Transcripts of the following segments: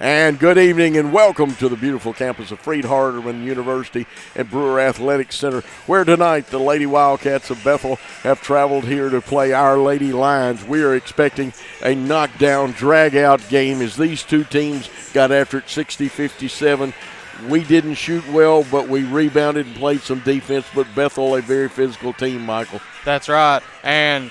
And good evening and welcome to the beautiful campus of Freed-Hardeman University and Brewer Athletic Center, where tonight the Lady Wildcats of Bethel have traveled here to play our Lady Lions. We are expecting a knockdown, drag-out game as these two teams got after it 60-57. We didn't shoot well, but we rebounded and played some defense, but Bethel, a very physical team, Michael. That's right. And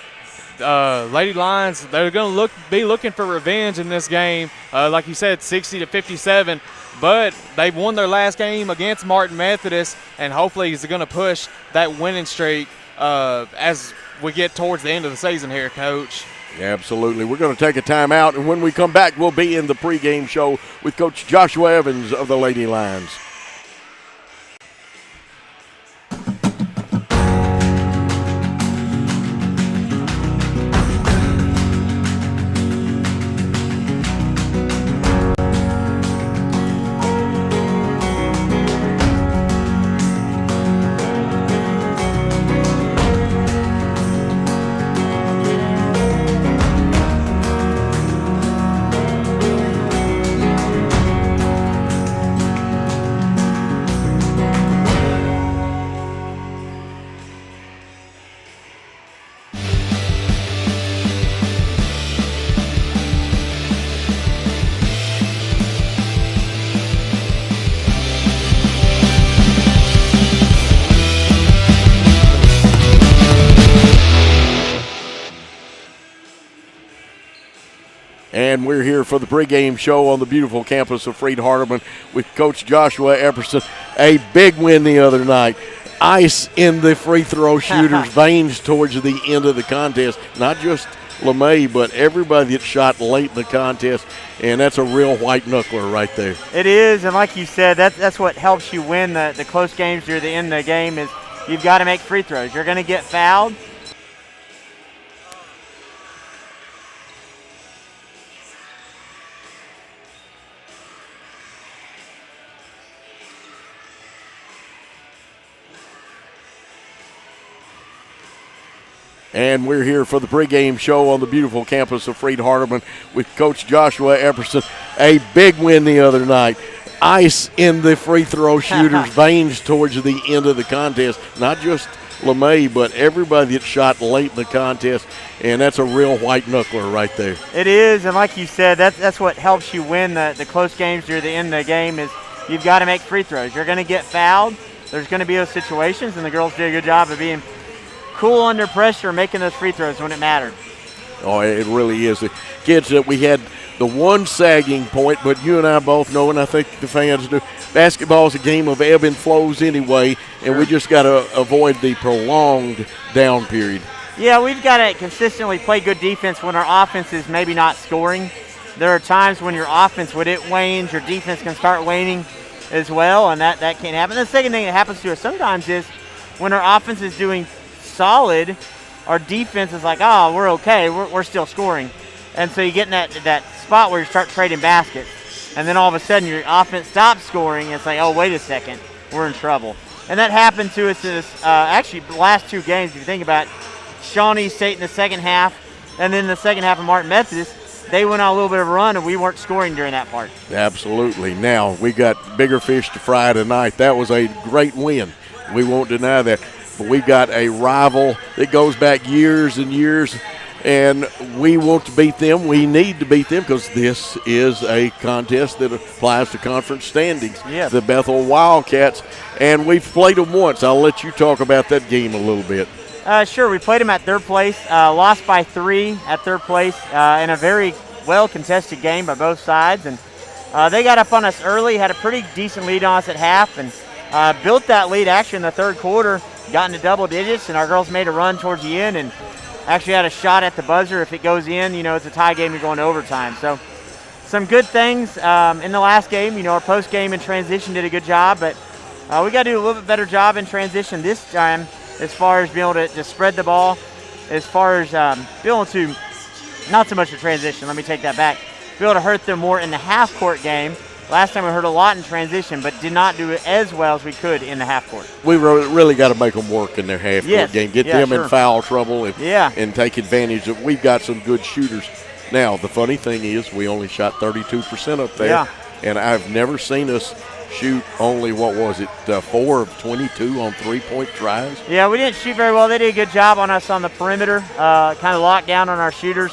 Lady Lions, they're going to be looking for revenge in this game. Like you said, 60-57, but they've won their last game against Martin Methodist, and hopefully they're going to push that winning streak as we get towards the end of the season here, Coach. Absolutely. We're going to take a timeout, and when we come back, we'll be in the pregame show with Coach Joshua Evans of the Lady Lions. And we're here for the pregame show on the beautiful campus of Freed-Hardeman with Coach Joshua Epperson. A big win the other night. Ice in the free throw shooters' veins towards the end of the contest. Not just LeMay, but everybody that shot late in the contest. And that's a real white knuckler right there. It is, and like you said, that's what helps you win the close games near the end of the game is you've got to make free throws. You're going to get fouled. And we're here for the pregame show on the beautiful campus of Freed-Hardeman with Coach Joshua Epperson. A big win the other night. Ice in the free throw shooters' veins towards the end of the contest. Not just LeMay, but everybody that shot late in the contest. And that's a real white knuckler right there. It is, and like you said, that's what helps you win the close games near the end of the game is you've got to make free throws. You're going to get fouled. There's going to be those situations, and the girls did a good job of being cool under pressure, making those free throws when it mattered. Oh, it really is. The kids that we had the one sagging point, but you and I both know, and I think the fans do, basketball is a game of ebb and flows anyway, and we just got to avoid the prolonged down period. Yeah, we've got to consistently play good defense when our offense is maybe not scoring. There are times when your offense, when it wanes, your defense can start waning as well, and that can't happen. The second thing that happens to us sometimes is when our offense is doing solid, our defense is like, oh, we're okay, we're still scoring. And so you get in that spot where you start trading baskets, and then all of a sudden your offense stops scoring, and it's like, oh, wait a second, we're in trouble. And that happened to us in this, actually the last two games, if you think about it. Shawnee State in the second half, and then in the second half of Martin Methodist, they went on a little bit of a run, and we weren't scoring during that part. Absolutely. Now, we got bigger fish to fry tonight. That was a great win. We won't deny that. But we got a rival that goes back years and years, and we want to beat them. We need to beat them because this is a contest that applies to conference standings. Yes. The Bethel Wildcats, and we've played them once. I'll let you talk about that game a little bit. Sure, we played them at third place, lost by 3 at third place in a very well-contested game by both sides. And they got up on us early, had a pretty decent lead on us at half, and built that lead actually in the third quarter, got into double digits, and our girls made a run towards the end and actually had a shot at the buzzer. If it goes in, it's a tie game, you're going to overtime. So some good things in the last game. Our post game and transition did a good job, but we got to do a little bit better job in transition this time as far as being able to spread the ball, as far as being able to, not so much the transition, let me take that back, be able to hurt them more in the half-court game. Last time we hurt a lot in transition, but did not do it as well as we could in the half court. We really got to make them work in their half court game, get them in foul trouble, and take advantage of. We've got some good shooters, Now, the funny thing is we only shot 32% up there. Yeah. And I've never seen us shoot only, 4 of 22 on three-point tries? Yeah, we didn't shoot very well. They did a good job on us on the perimeter, kind of locked down on our shooters.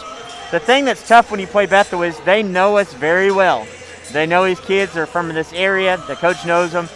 The thing that's tough when you play Bethel is they know us very well. They know these kids are from this area. The coach knows them.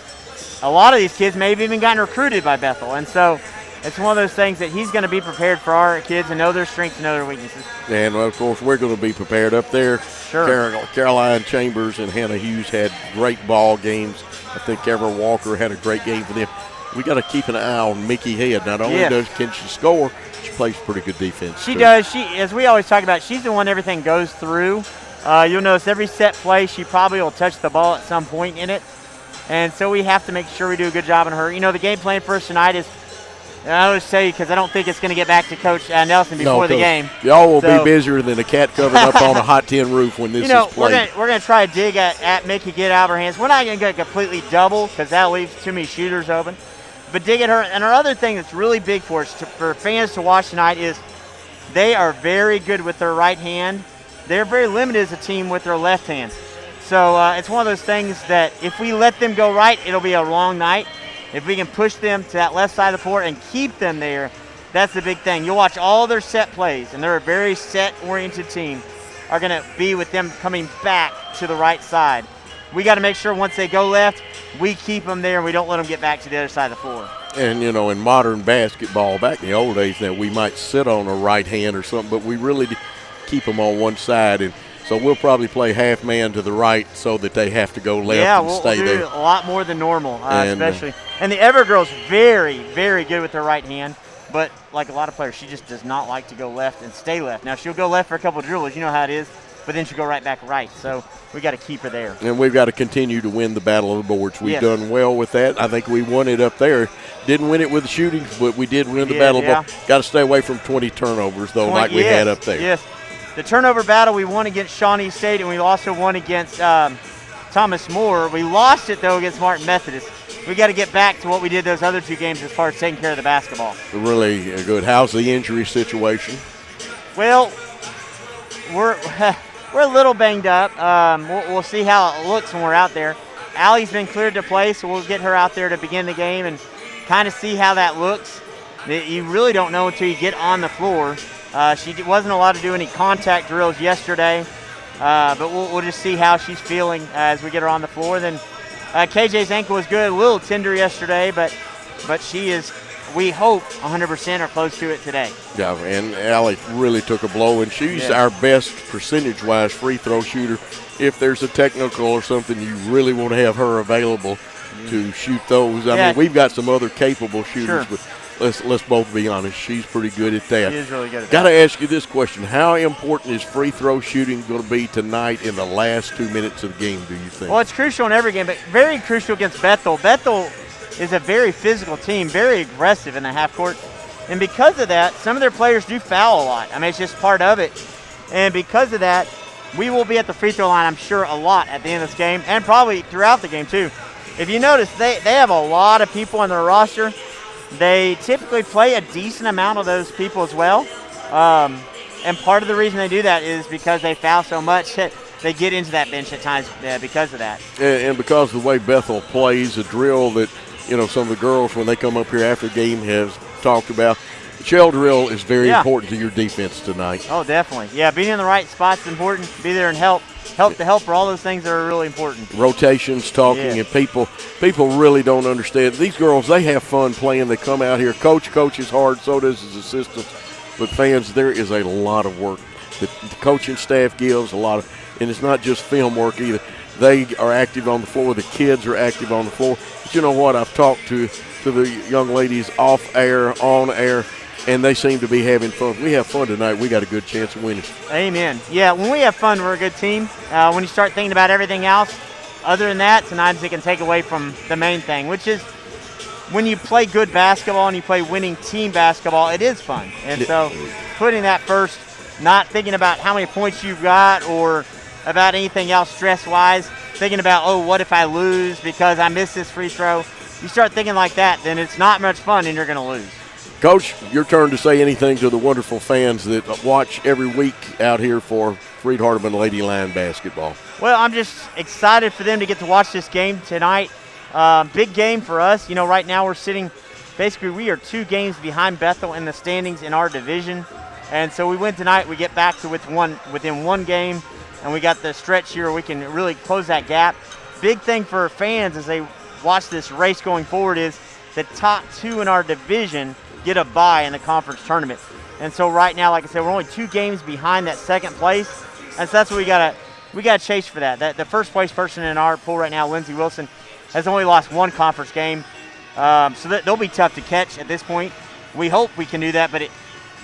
A lot of these kids may have even gotten recruited by Bethel. And so it's one of those things that he's going to be prepared for our kids and know their strengths and know their weaknesses. And, of course, we're going to be prepared up there. Sure. Caroline Chambers and Hannah Hughes had great ball games. I think Ever Walker had a great game for them. We got to keep an eye on Mickey Head. Not only can she score, she plays pretty good defense. She does. She, as we always talk about, she's the one everything goes through. You'll notice every set play, she probably will touch the ball at some point in it. And so we have to make sure we do a good job on her. You know, the game plan for us tonight is, and I always say, because I don't think it's going to get back to Coach Nelson before the game. Y'all will be busier than a cat covered up on a hot tin roof when this is played. We're going to try to dig at Mickey, get out of her hands. We're not going to go completely double because that leaves too many shooters open. But dig at her. And our other thing that's really big for us, for fans to watch tonight, is they are very good with their right hand. They're very limited as a team with their left hand. So it's one of those things that if we let them go right, it'll be a long night. If we can push them to that left side of the floor and keep them there, that's the big thing. You'll watch all their set plays, and they're a very set-oriented team, are going to be with them coming back to the right side. We got to make sure once they go left, we keep them there and we don't let them get back to the other side of the floor. And, you know, in modern basketball, back in the old days, now we might sit on a right hand or something, but we really keep them on one side. And so we'll probably play half man to the right so that they have to go left and stay there. Yeah, we'll do a lot more than normal, especially. And the Ever girl's very, very good with her right hand, but like a lot of players, she just does not like to go left and stay left. Now, she'll go left for a couple of dribbles, you know how it is, but then she'll go right back right. So we got to keep her there. And we've got to continue to win the battle of the boards. We've done well with that. I think we won it up there. Didn't win it with the shooting, but we did win the battle of the boards. Got to stay away from 20 turnovers, though, like we had up there. Yes. The turnover battle, we won against Shawnee State, and we also won against Thomas More. We lost it, though, against Martin Methodist. We got to get back to what we did those other two games as far as taking care of the basketball. Really good. How's the injury situation? Well, we're a little banged up. We'll see how it looks when we're out there. Allie's been cleared to play, so we'll get her out there to begin the game and kind of see how that looks. You really don't know until you get on the floor. She wasn't allowed to do any contact drills yesterday, but we'll just see how she's feeling as we get her on the floor. Then KJ's ankle was good, a little tender yesterday, but she is, we hope, 100% or close to it today. Yeah, and Allie really took a blow, and she's our best percentage-wise free throw shooter. If there's a technical or something, you really want to have her available to shoot those. I mean, we've got some other capable shooters, but let's both be honest. She's pretty good at that. She is really good at that. Got to ask you this question. How important is free throw shooting going to be tonight in the last 2 minutes of the game, do you think? Well, it's crucial in every game, but very crucial against Bethel. Bethel is a very physical team, very aggressive in the half court. And because of that, some of their players do foul a lot. I mean, it's just part of it. And because of that, we will be at the free throw line, I'm sure, a lot at the end of this game and probably throughout the game, too. If you notice, they have a lot of people on their roster. They typically play a decent amount of those people as well. And part of the reason they do that is because they foul so much that they get into that bench at times because of that. And because of the way Bethel plays, a drill that, you know, some of the girls, when they come up here after the game, have talked about, the shell drill is very important to your defense tonight. Oh, definitely. Yeah, being in the right spot's important. Be there and help the helper, all those things that are really important. Rotations, talking, and people really don't understand. These girls, they have fun playing. They come out here. Coach coaches hard, so does his assistants. But fans, there is a lot of work that the coaching staff gives, a lot of, and it's not just film work either. They are active on the floor. The kids are active on the floor. But you know what? I've talked to the young ladies off air, on air, and they seem to be having fun. We have fun tonight. We got a good chance of winning. Amen. Yeah, when we have fun, we're a good team. When you start thinking about everything else, other than that, sometimes it can take away from the main thing, which is when you play good basketball and you play winning team basketball, it is fun. And so putting that first, not thinking about how many points you've got or about anything else stress-wise, thinking about, oh, what if I lose because I missed this free throw? You start thinking like that, then it's not much fun and you're going to lose. Coach, your turn to say anything to the wonderful fans that watch every week out here for Freed Hardeman Lady Lion basketball? Well, I'm just excited for them to get to watch this game tonight. Big game for us. You know, right now we're sitting, basically we are 2 games behind Bethel in the standings in our division. And so we win tonight, we get back to within 1 game, and we got the stretch here where we can really close that gap. Big thing for fans as they watch this race going forward is the top 2 in our division get a bye in the conference tournament. And so right now, like I said, we're only 2 games behind that second place. And so that's what we gotta chase for that. The first place person in our pool right now, Lindsey Wilson, has only lost 1 conference game. So they'll be tough to catch at this point. We hope we can do that, but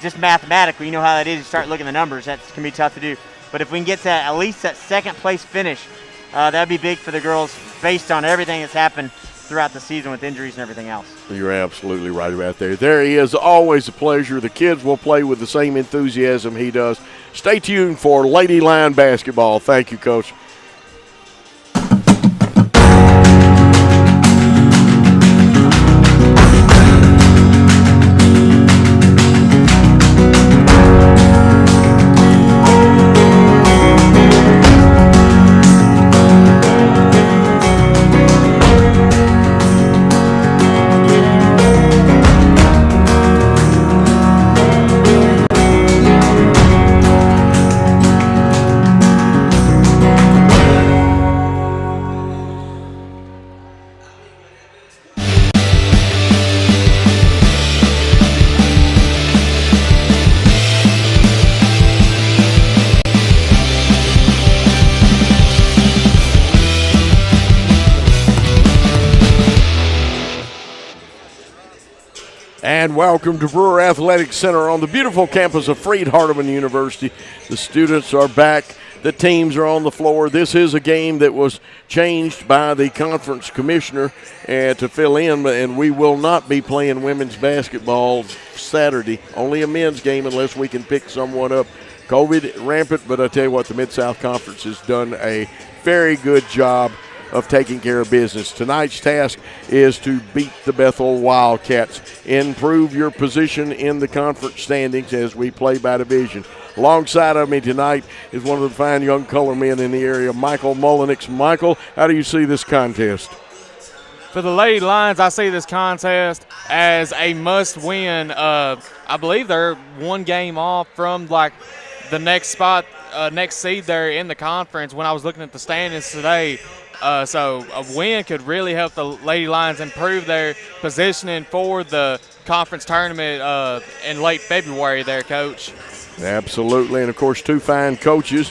just mathematically, you know how that is. You start looking at the numbers, that can be tough to do. But if we can get to at least that second place finish, that'd be big for the girls based on everything that's happened throughout the season with injuries and everything else. You're absolutely right about there. There he is, always a pleasure. The kids will play with the same enthusiasm he does. Stay tuned for Lady Lion basketball. Thank you, Coach. And welcome to Brewer Athletic Center on the beautiful campus of Freed Hardeman University. The students are back. The teams are on the floor. This is a game that was changed by the conference commissioner to fill in, and we will not be playing women's basketball Saturday. Only a men's game unless we can pick someone up. COVID rampant, but I tell you what, the Mid-South Conference has done a very good job of taking care of business. Tonight's task is to beat the Bethel Wildcats, improve your position in the conference standings as we play by division. Alongside of me tonight is one of the fine young color men in the area, Michael Mullenix. Michael, how do you see this contest? For the Lady Lions, I see this contest as a must-win. I believe they're 1 game off from like the next spot, next seed there in the conference when I was looking at the standings today. So a win could really help the Lady Lions improve their positioning for the conference tournament in late February there, Coach. Absolutely, and of course 2 fine coaches.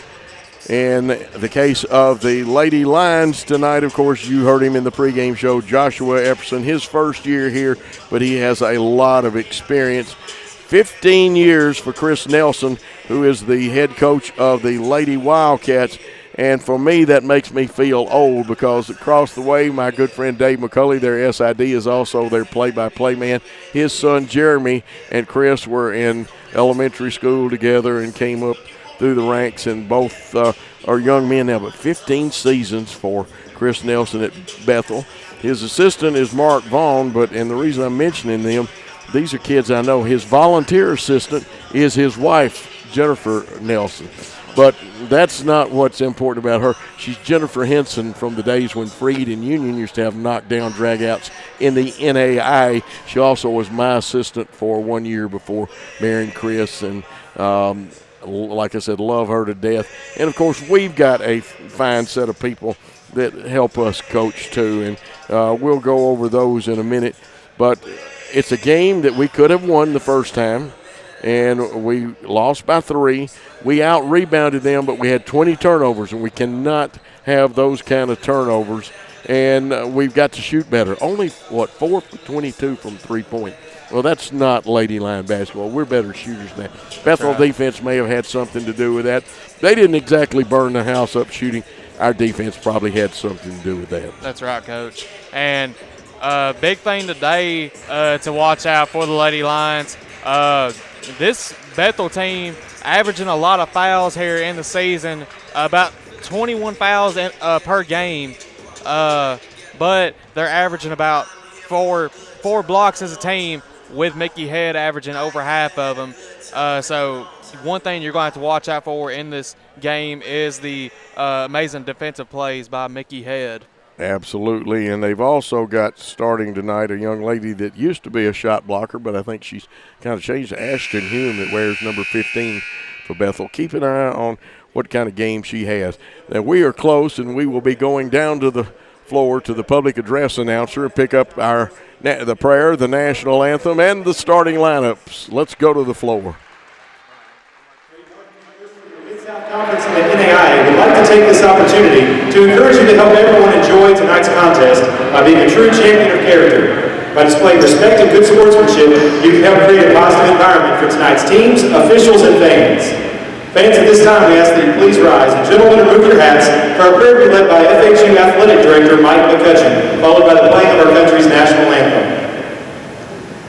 In the case of the Lady Lions tonight, of course, you heard him in the pregame show, Joshua Epperson, his first year here, but he has a lot of experience. 15 years for Chris Nelson, who is the head coach of the Lady Wildcats. And for me, that makes me feel old because across the way, my good friend Dave McCulley, their SID, is also their play-by-play man. His son Jeremy and Chris were in elementary school together and came up through the ranks, and both are young men now. But 15 seasons for Chris Nelson at Bethel. His assistant is Mark Vaughn, and the reason I'm mentioning them, these are kids I know. His volunteer assistant is his wife, Jennifer Nelson. But that's not what's important about her. She's Jennifer Henson from the days when Freed and Union used to have knockdown dragouts in the NAI. She also was my assistant for 1 year before marrying Chris, and like I said, love her to death. And, of course, we've got a fine set of people that help us coach too, and we'll go over those in a minute. But it's a game that we could have won the first time, and we lost by 3. We out-rebounded them, but we had 20 turnovers, and we cannot have those kind of turnovers. And we've got to shoot better. Only, 4 for 22 from three-point. Well, that's not Lady Lion basketball. We're better shooters than that. Bethel defense may have had something to do with that. They didn't exactly burn the house up shooting. Our defense probably had something to do with that. That's right, Coach. And big thing today to watch out for the Lady Lions. This Bethel team averaging a lot of fouls here in the season, about 21 fouls per game, but they're averaging about four blocks as a team, with Mickey Head averaging over half of them. So one thing you're going to have to watch out for in this game is the amazing defensive plays by Mickey Head. Absolutely, and they've also got starting tonight a young lady that used to be a shot blocker, but I think she's kind of changed to Ashton Hume that wears number 15 for Bethel. Keep an eye on what kind of game she has. Now, we are close, and we will be going down to the floor to the public address announcer and pick up the prayer, the national anthem, and the starting lineups. Let's go to the floor. Conference in the NAI would like to take this opportunity to encourage you to help everyone enjoy tonight's contest by being a true champion of character. By displaying respect and good sportsmanship, you can help create a positive environment for tonight's teams, officials, and fans. Fans, at this time, we ask that you please rise, and gentlemen, remove your hats for our prayer to be led by FHU Athletic Director Mike McCutcheon, followed by the playing of our country's national anthem.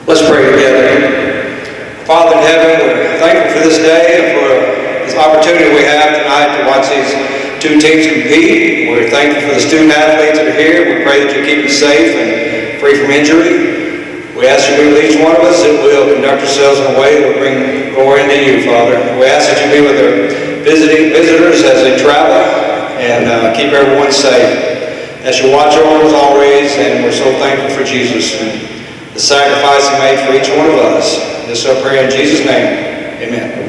Let's pray together. Father in heaven, we're thankful for this day and for this opportunity we have tonight to watch these two teams compete. We're thankful for the student athletes that are here. We pray that you keep us safe and free from injury. We ask you to be with each one of us, that we'll conduct ourselves in a way that will bring glory into you, Father. We ask that you be with our visitors as they travel and keep everyone safe. As you watch over us always, and we're so thankful for Jesus and the sacrifice he made for each one of us. This I pray in Jesus' name. Amen.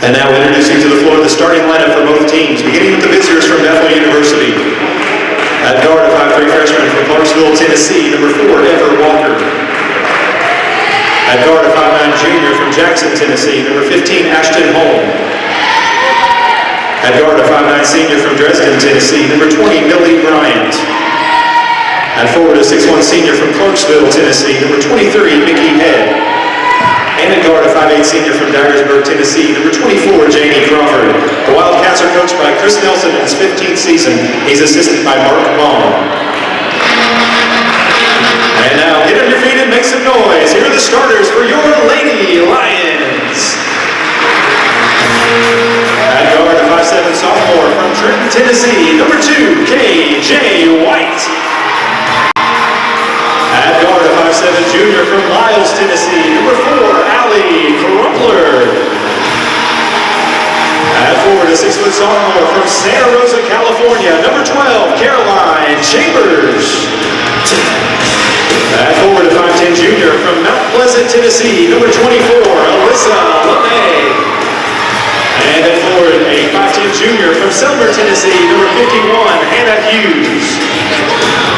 And now introducing to the floor the starting lineup for both teams, beginning with the visitors from Bethel University. At guard, a 5'3" freshman from Campbellsville, Tennessee, number 4, Everett Walker. At guard, a 5'9" junior from Jackson, Tennessee, number 15, Ashton Holm. At guard, a 5'9" senior from Dresden, Tennessee, number 20, Millie Bryant. At forward, a 6'1" senior from Clarksville, Tennessee, number 23, Mickey Head. And at guard, a 5'8" senior from Dyersburg, Tennessee, number 24, Jamie Crawford. The Wildcats are coached by Chris Nelson in his 15th season. He's assisted by Mark Baum. And now, get on your feet and make some noise. Here are the starters for your Lady Lions. At guard, a 5'7" sophomore from Trenton, Tennessee, number 2, K.J. White. At guard, a 5'7" junior from Lyles, Tennessee, number 4, Allie Crumpler. At forward, a 6' sophomore from Santa Rosa, California, number 12, Caroline Chambers. At forward, a 5'10" junior from Mount Pleasant, Tennessee, number 24, Alyssa LeMay. And at forward, a 5'10" junior from Selmer, Tennessee, number 51, Hannah Hughes.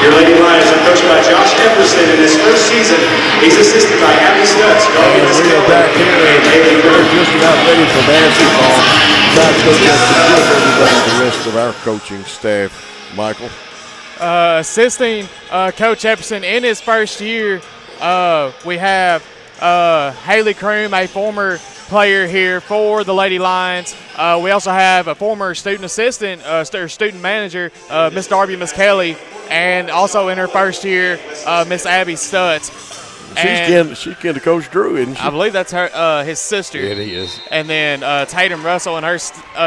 Your Lady Lions are coached by Josh Epperson in his first season. He's assisted by Abby Stutz, Garvin Escala, and Haley We're Burke. just about ready for basketball. Coach the rest of our coaching staff, Michael. Assisting Coach Epperson in his first year, we have Haley Kroom, a former player here for the Lady Lions. We also have a former student assistant, student manager, Miss Darby, Miss Kelly, and also in her first year, Miss Abby Stutz. She's kin to Coach Drew, isn't she? I believe that's her, his sister. It is. And then Tatum Russell in her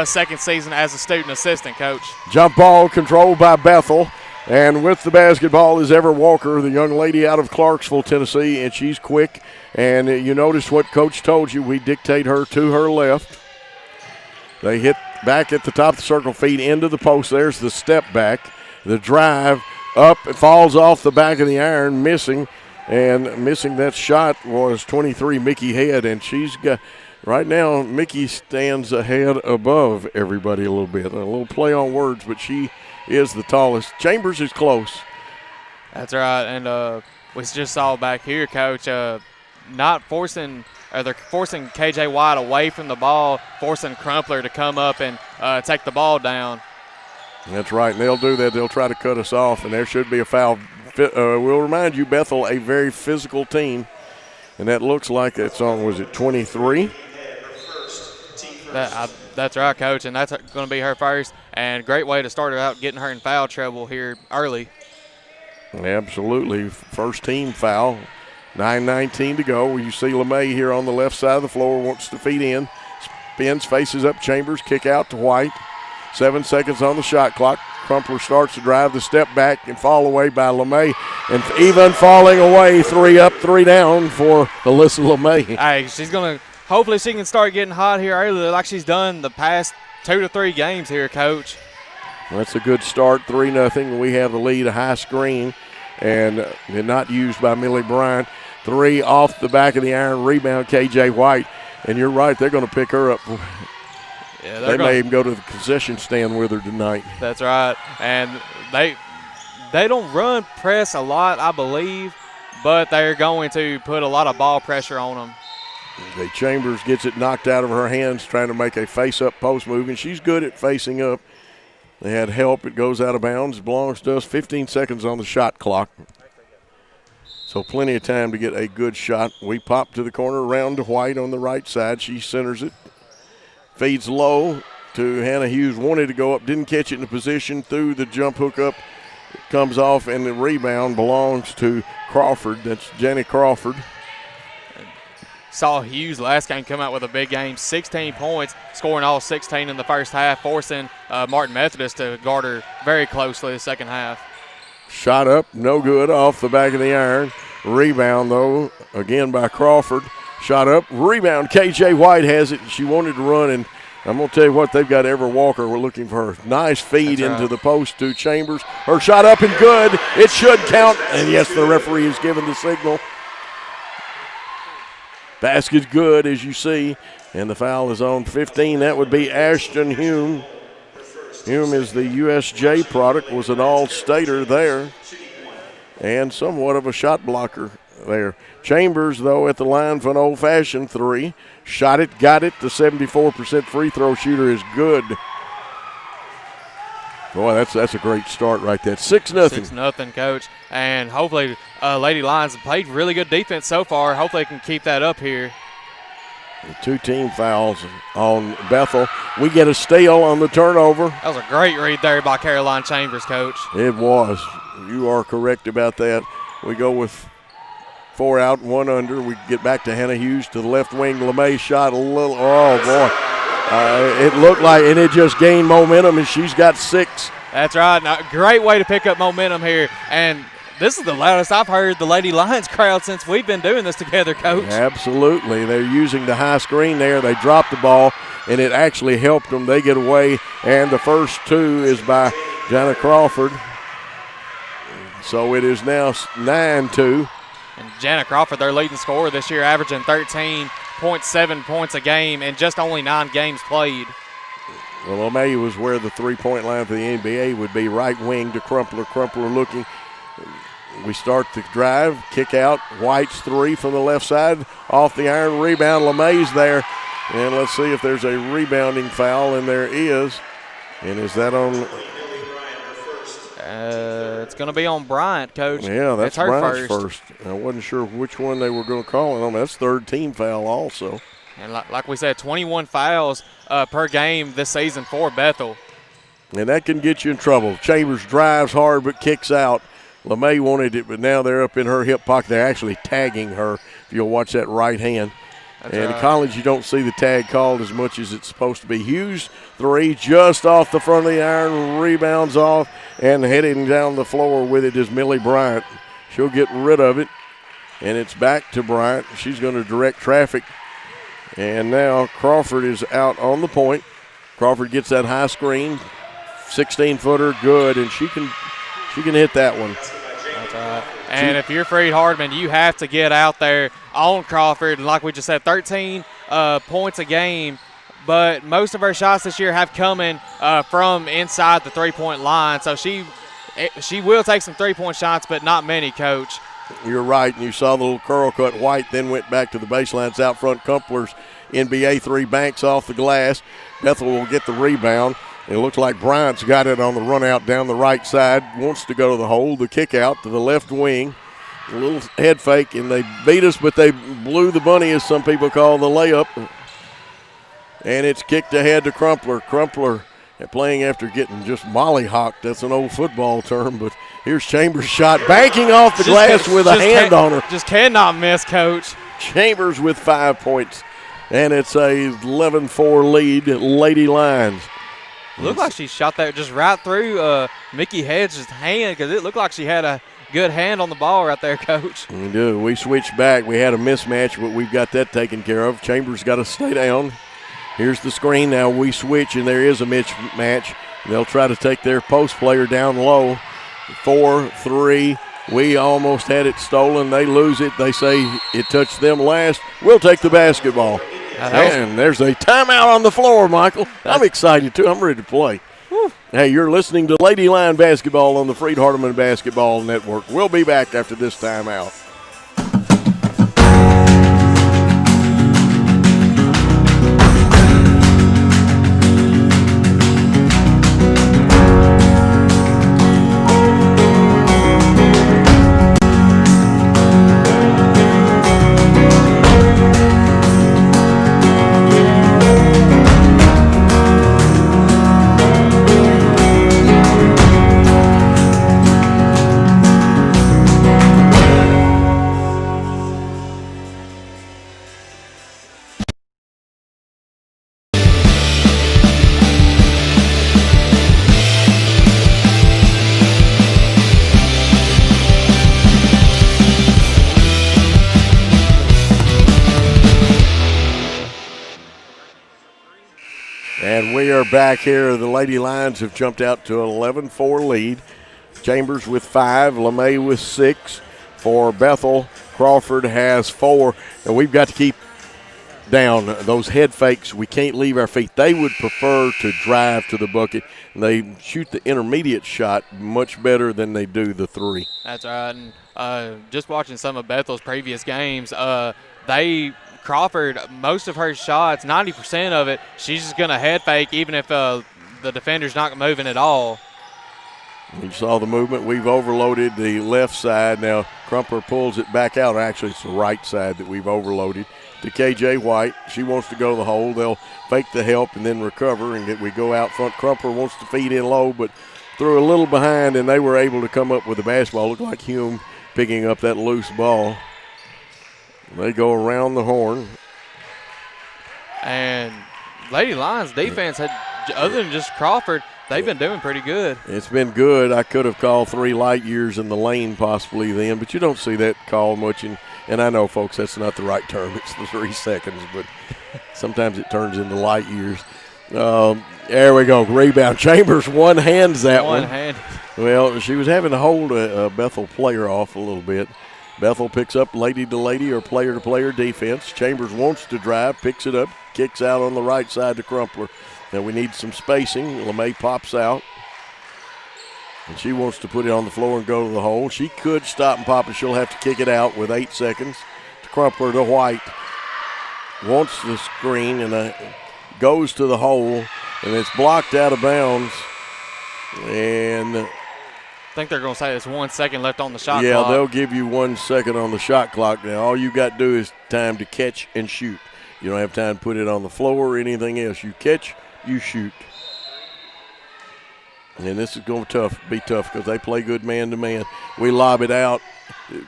second season as a student assistant coach. Jump ball controlled by Bethel. And with the basketball is Ever Walker, the young lady out of Clarksville, Tennessee, and she's quick. And you notice what Coach told you. We dictate her to her left. They hit back at the top of the circle, feed into the post. There's the step back. The drive up, it falls off the back of the iron, missing. And missing that shot was 23, Mickey Head. And she's got, right now, Mickey stands ahead above everybody a little bit. A little play on words, but she is the tallest. Chambers is close. That's right. And we just saw back here, Coach, they're forcing KJ White away from the ball, forcing Crumpler to come up and take the ball down. That's right, and they'll do that. They'll try to cut us off, and there should be a foul. We'll remind you, Bethel, a very physical team, and that looks like it's on, was it 23? That's right, Coach, and that's going to be her first. And great way to start her out, getting her in foul trouble here early. Absolutely. First team foul. 9:19 to go. You see LeMay here on the left side of the floor, wants to feed in. Spins, faces up Chambers, kick out to White. 7 seconds on the shot clock. Crumpler starts to drive the step back and fall away by LeMay. And even falling away, 3 up, 3 down for Alyssa LeMay. Hey, she's going to – hopefully she can start getting hot here early like she's done the past 2 to 3 games here, Coach. That's a good start, 3-0. We have the lead, a high screen, and not used by Millie Bryant. 3 off the back of the iron, rebound KJ White. And you're right, they're going to pick her up. Yeah, they may even go to the concession stand with her tonight. That's right. And they don't run press a lot, I believe, but they're going to put a lot of ball pressure on them. Okay, Chambers gets it knocked out of her hands trying to make a face-up post move, and she's good at facing up. They had help. It goes out of bounds. It belongs to us. 15 seconds on the shot clock. So plenty of time to get a good shot. We pop to the corner, around to White on the right side. She centers it. Feeds low to Hannah Hughes. Wanted to go up, didn't catch it in the position. Through the jump hook up. It comes off, and the rebound belongs to Crawford. That's Jenny Crawford. Saw Hughes last game come out with a big game, 16 points, scoring all 16 in the first half, forcing Martin Methodist to guard her very closely the second half. Shot up, no good, off the back of the iron. Rebound, though, again by Crawford. Shot up, rebound. KJ White has it. She wanted to run, and I'm going to tell you what, they've got Ever Walker. We're looking for her. Nice feed into the post to Chambers. Her shot up and good. It should count. And, yes, the referee has given the signal. Basket's good, as you see, and the foul is on 15. That would be Ashton Hume. Hume is the USJ product, was an all-stater there, and somewhat of a shot blocker there. Chambers, though, at the line for an old-fashioned 3. Shot it, got it. The 74% free throw shooter is good. Boy, that's a great start right there. 6-0. 6-0, Coach. And hopefully Lady Lions have played really good defense so far. Hopefully they can keep that up here. 2 team fouls on Bethel. We get a steal on the turnover. That was a great read there by Caroline Chambers, Coach. It was. You are correct about that. We go with 4 out, 1 under. We get back to Hannah Hughes to the left wing. LeMay shot a little. Oh, boy. It looked like, and it just gained momentum, and she's got 6. That's right. Now, great way to pick up momentum here. And this is the loudest I've heard the Lady Lions crowd since we've been doing this together, Coach. Absolutely. They're using the high screen there. They dropped the ball, and it actually helped them. They get away, and the first 2 is by Jana Crawford. So it is now 9-2. And Jana Crawford, their leading scorer this year, averaging 13.7 points a game and just only 9 games played. Well, LeMay was where the three-point line for the NBA would be, right wing to Crumpler. Crumpler looking. We start the drive, kick out. White's 3 from the left side. Off the iron, rebound. LeMay's there. And let's see if there's a rebounding foul, and there is. And is that on? It's going to be on Bryant, Coach. Yeah, that's her Bryant's first. I wasn't sure which one they were going to call it on. That's third team foul also. And like we said, 21 fouls per game this season for Bethel. And that can get you in trouble. Chambers drives hard but kicks out. LeMay wanted it, but now they're up in her hip pocket. They're actually tagging her, if you'll watch that right hand. That's and right. in college, you don't see the tag called as much as it's supposed to be. Hughes, 3, just off the front of the iron, rebounds off, and heading down the floor with it is Millie Bryant. She'll get rid of it, and it's back to Bryant. She's going to direct traffic. And now Crawford is out on the point. Crawford gets that high screen, 16-footer, good, and she can hit that one. That's right. And if you're Freed Hardman, you have to get out there on Crawford. Like we just said, 13 points a game. But most of her shots this year have coming from inside the three-point line. So she will take some three-point shots, but not many, Coach. You're right, and you saw the little curl cut. White then went back to the baseline. It's out front. Kumpler's NBA 3 banks off the glass. Bethel will get the rebound. It looks like Bryant's got it on the run out down the right side. Wants to go to the hole. The kick out to the left wing. A little head fake, and they beat us, but they blew the bunny, as some people call the layup. And it's kicked ahead to Crumpler. Crumpler playing after getting just mollyhawked. That's an old football term, but here's Chambers' shot. Banking off the glass with a hand on her. Just cannot miss, Coach. Chambers with 5 points. And it's a 11-4 lead at Lady Lions. Looked like she shot that just right through Mickey Hedges' hand, because it looked like she had a good hand on the ball right there, Coach. We do. We switched back. We had a mismatch, but we've got that taken care of. Chambers got to stay down. Here's the screen. Now we switch, and there is a mismatch. They'll try to take their post player down low. 4-3. We almost had it stolen. They lose it. They say it touched them last. We'll take the basketball. And there's a timeout on the floor, Michael. I'm excited, too. I'm ready to play. Whew. Hey, you're listening to Lady Lion Basketball on the Freed Hardeman Basketball Network. We'll be back after this timeout. And we are back here. The Lady Lions have jumped out to an 11-4 lead. Chambers with 5, LeMay with 6. For Bethel, Crawford has 4. And we've got to keep down those head fakes. We can't leave our feet. They would prefer to drive to the bucket. And they shoot the intermediate shot much better than they do the 3. That's right. And just watching some of Bethel's previous games, Crawford, most of her shots, 90% of it, she's just going to head fake even if the defender's not moving at all. You saw the movement. We've overloaded the left side. Now Crumpler pulls it back out. Actually, it's the right side that we've overloaded to KJ White. She wants to go to the hole. They'll fake the help and then recover, and we go out front. Crumpler wants to feed in low, but threw a little behind, and they were able to come up with the basketball. Looked like Hume picking up that loose ball. They go around the horn. And Lady Lions defense had, other than just Crawford, they've been doing pretty good. It's been good. I could have called 3 light years in the lane possibly then, but you don't see that call much. And I know, folks, that's not the right term. It's the 3 seconds, but sometimes it turns into light years. There we go. Rebound. Chambers one-hands that one. One-hand. Well, she was having to hold a Bethel player off a little bit. Bethel picks up lady-to-lady or player-to-player defense. Chambers wants to drive, picks it up, kicks out on the right side to Crumpler. Now we need some spacing. LeMay pops out. And she wants to put it on the floor and go to the hole. She could stop and pop it. She'll have to kick it out with 8 seconds. To Crumpler to White. Wants the screen and goes to the hole. And it's blocked out of bounds. And I think they're going to say there's 1 second left on the shot clock. Yeah, they'll give you 1 second on the shot clock. Now all you got to do is time to catch and shoot. You don't have time to put it on the floor or anything else. You catch, you shoot. And this is going to be tough because they play good man-to-man. We lob it out.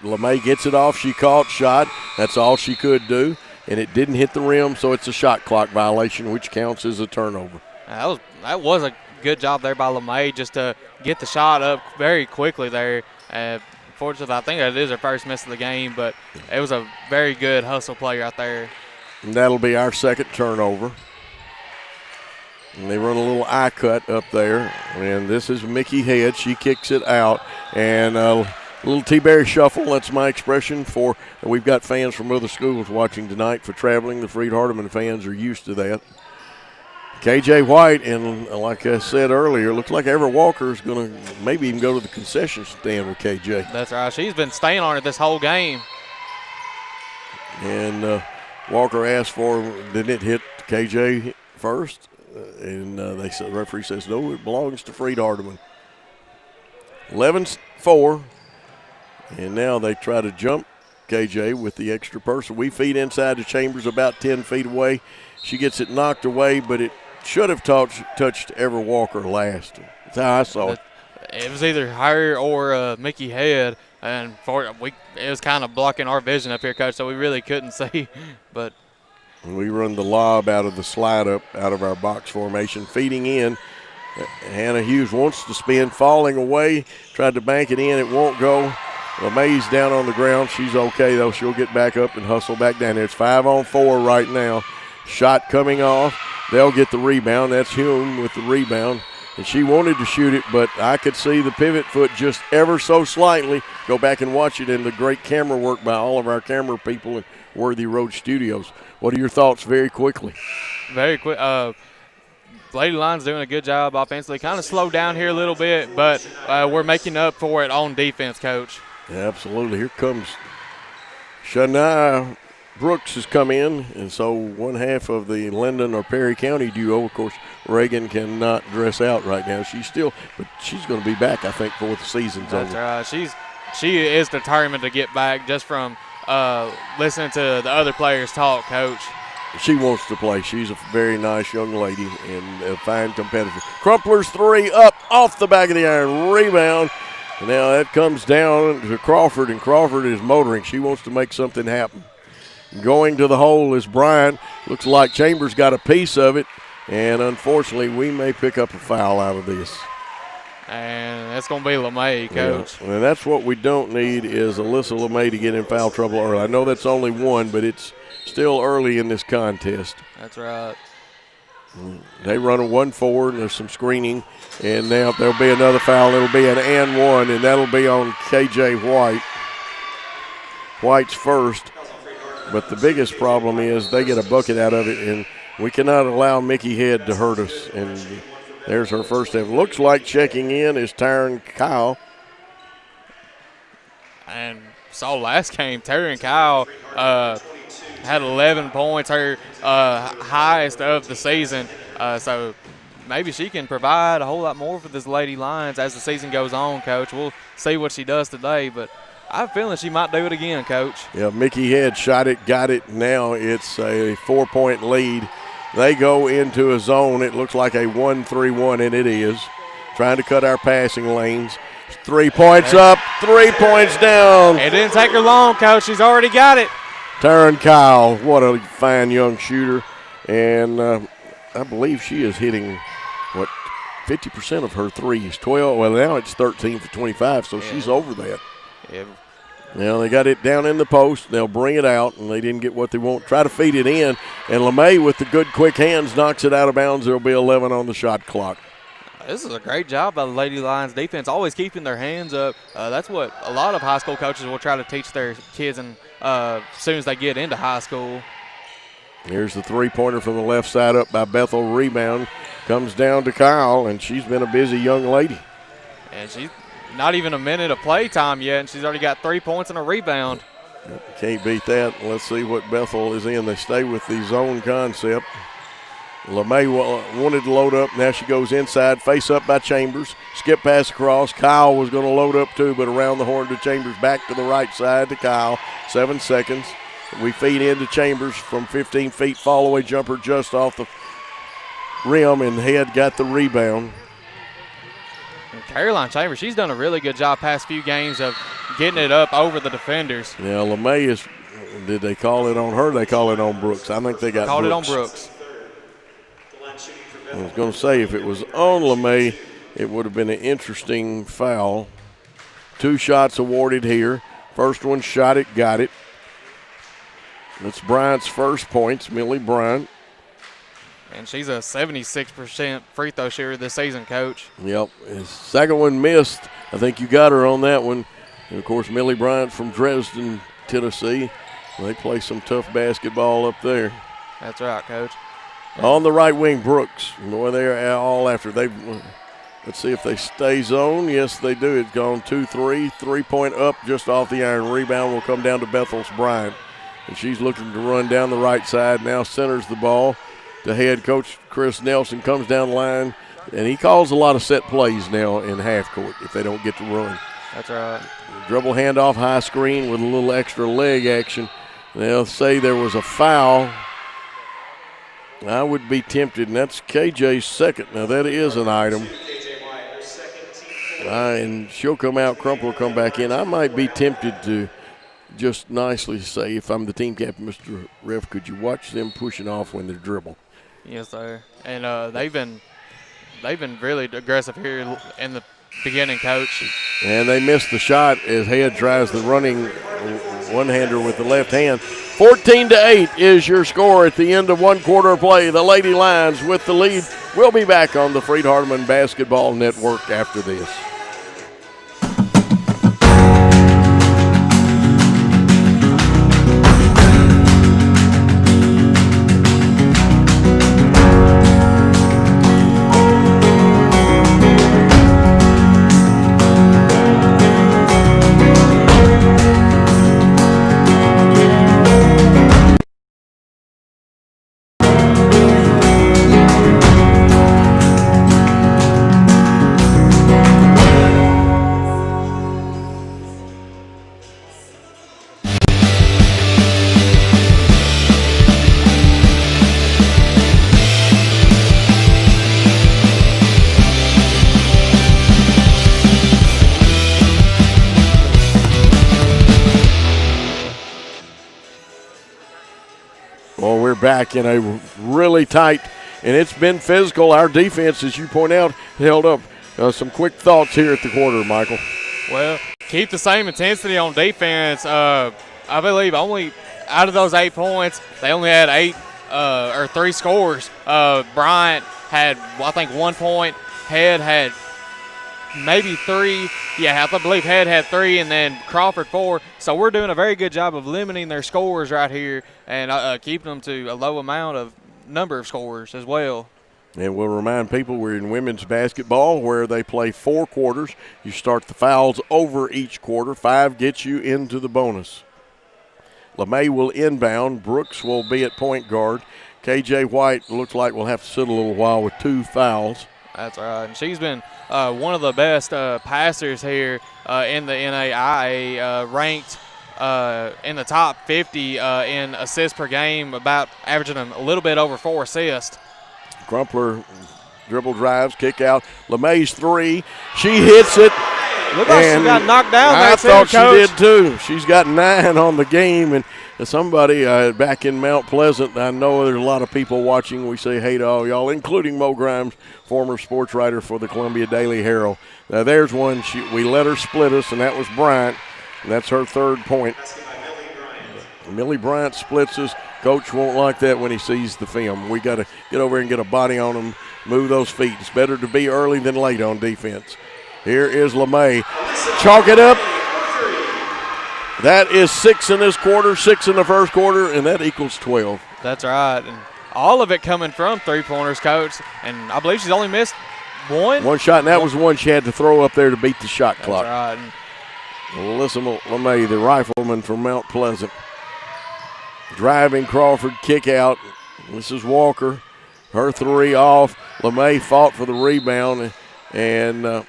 LeMay gets it off. She caught shot. That's all she could do. And it didn't hit the rim, so it's a shot clock violation, which counts as a turnover. That was a good job there by LeMay just to get the shot up very quickly there. Fortunately, I think that is her first miss of the game, but it was a very good hustle play right there. And that'll be our second turnover. And they run a little eye cut up there. And this is Mickey Head. She kicks it out. And a little T-Berry shuffle, that's my expression for, we've got fans from other schools watching tonight for traveling. The Freed-Hardeman fans are used to that. KJ White, and like I said earlier, looks like Ever Walker is going to maybe even go to the concession stand with KJ. That's right. She's been staying on it this whole game. And Walker asked for, didn't it hit KJ first? And the referee says, no, it belongs to Freed-Hardeman. 11-4. And now they try to jump KJ with the extra person. We feed inside the Chambers about 10 feet away. She gets it knocked away, but it should have touched Ever Walker last. That's how I saw it. It was either her or Mickey Head, and it was kind of blocking our vision up here, Coach, so we really couldn't see. But we run the lob out of the slide up, out of our box formation, feeding in. Hannah Hughes wants to spin, falling away, tried to bank it in. It won't go. LeMay's down on the ground. She's okay, though. She'll get back up and hustle back down there. It's 5-on-4 right now. Shot coming off. They'll get the rebound. That's Hume with the rebound. And she wanted to shoot it, but I could see the pivot foot just ever so slightly. Go back and watch it in the great camera work by all of our camera people at Worthy Road Studios. What are your thoughts very quickly? Very quick. Lady Lions doing a good job offensively. Kind of slowed down here a little bit, but we're making up for it on defense, Coach. Yeah, absolutely. Here comes Shania Brooks has come in, and so one half of the Linden or Perry County duo. Of course, Reagan cannot dress out right now. But she's going to be back, I think, before the season's over. That's right. She is determined to get back just from listening to the other players talk, Coach. She wants to play. She's a very nice young lady and a fine competitor. Crumpler's three up off the back of the iron. Rebound. And now that comes down to Crawford, and Crawford is motoring. She wants to make something happen. Going to the hole is Bryant. Looks like Chambers got a piece of it, and unfortunately we may pick up a foul out of this. And that's going to be LeMay, Coach. Yeah. And that's what we don't need is Alyssa LeMay to get in foul trouble early. I know that's only one, but it's still early in this contest. That's right. They run a 1-4, and there's some screening. And now there'll be another foul. It'll be an and one, and that'll be on KJ White. White's first. But the biggest problem is they get a bucket out of it, and we cannot allow Mickey Head to hurt us. And there's her first step. Looks like checking in is Tyron Kyle. And saw last game, Tyron Kyle had 11 points, her highest of the season. So maybe she can provide a whole lot more for this Lady Lions as the season goes on, Coach. We'll see what she does today, but I have a feeling she might do it again, Coach. Yeah, Mickey Head shot it, got it. Now it's a 4-point lead. They go into a zone. It looks like a 1-3-1, and it is. Trying to cut our passing lanes. 3 points up, 3 points down. It didn't take her long, Coach. She's already got it. Tyron Kyle, what a fine young shooter. And I believe she is hitting, 50% of her threes. 12, well, now it's 13 for 25, so she's over that. Yeah. Now they got it down in the post. They'll bring it out, and they didn't get what they want. Try to feed it in, and LeMay with the good quick hands knocks it out of bounds. There'll be 11 on the shot clock. This is a great job by the Lady Lions defense, always keeping their hands up. That's what a lot of high school coaches will try to teach their kids as soon as they get into high school. Here's the three-pointer from the left side up by Bethel. Rebound comes down to Kyle, and she's been a busy young lady. And she's not even a minute of play time yet, and she's already got 3 points and a rebound. Can't beat that. Let's see what Bethel is in. They stay with the zone concept. LeMay wanted to load up. Now she goes inside, face up by Chambers. Skip pass across. Kyle was going to load up too, but around the horn to Chambers. Back to the right side to Kyle. 7 seconds. We feed into Chambers from 15 feet, fall away jumper just off the rim, and Head got the rebound. And Caroline Chambers, she's done a really good job past few games of getting it up over the defenders. Yeah, LeMay is, did they call it on her? They call it on Brooks. I think they got Called Brooks. it on Brooks. I was going to say, if it was on LeMay, it would have been an interesting foul. 2 shots awarded here. First one shot it, got it. That's Bryant's first points, Millie Bryant. And she's a 76% free throw shooter this season, Coach. Yep. His second one missed. I think you got her on that one. And, of course, Millie Bryant from Dresden, Tennessee. They play some tough basketball up there. That's right, Coach. On the right wing, Brooks. Boy, they're all after. Let's see if they stay zone. Yes, they do. It's gone 2-3. 3-point up just off the iron. Rebound will come down to Bethel's Bryant. And she's looking to run down the right side. Now centers the ball. The head coach, Chris Nelson, comes down the line, and he calls a lot of set plays now in half court if they don't get to run. That's right. Dribble handoff, high screen with a little extra leg action. They'll say there was a foul. I would be tempted, and that's KJ's second. Now, that is an item. And she'll come out, Crumple will come back in. I might be tempted to just nicely say, if I'm the team captain, Mr. Ref, could you watch them pushing off when they dribble? Yes, sir. And they've been really aggressive here in the beginning, Coach. And they missed the shot as Head tries the running one-hander with the left hand. 14-8 is your score at the end of one quarter of play. The Lady Lions with the lead. We'll be back on the Freed Hardeman Basketball Network after this. Well, we're back in a really tight, and it's been physical. Our defense, as you point out, held up. Some quick thoughts here at the quarter, Michael. Well, keep the same intensity on defense. I believe only out of those 8 points, they only had 3 scores. Bryant had, I think, 1 point. Head had maybe 3. Yeah, I believe Head had 3, and then Crawford 4. So we're doing a very good job of limiting their scores right here and keeping them to a low amount of number of scores as well. And we'll remind people we're in women's basketball where they play 4 quarters. You start the fouls over each quarter. 5 gets you into the bonus. LeMay will inbound. Brooks will be at point guard. KJ White looks like we'll have to sit a little while with 2 fouls. That's right. And she's been one of the best passers here in the NAIA, ranked in the top 50 in assists per game, about averaging a little bit over 4 assists. Crumpler dribble drives, kick out. LeMay's 3. She hits it. Look like she got knocked down. I thought she did too. She's got 9 on the game. And somebody back in Mount Pleasant, I know there's a lot of people watching. We say hey to all y'all, including Mo Grimes, former sports writer for the Columbia Daily Herald. Now there's one. We let her split us, and that was Bryant. And that's her 3rd point. Millie Bryant splits us. Coach won't like that when he sees the film. We got to get over and get a body on them, move those feet. It's better to be early than late on defense. Here is LeMay. Chalk it up. That is 6 in this quarter, 6 in the first quarter, and that equals 12. That's right. And all of it coming from 3-pointers, Coach. And I believe she's only missed 1. 1 shot, and that was one she had to throw up there to beat the shot clock. That's right. Alyssa LeMay, the rifleman from Mount Pleasant. Driving Crawford, kick out. This is Walker. Her 3 off. LeMay fought for the rebound, and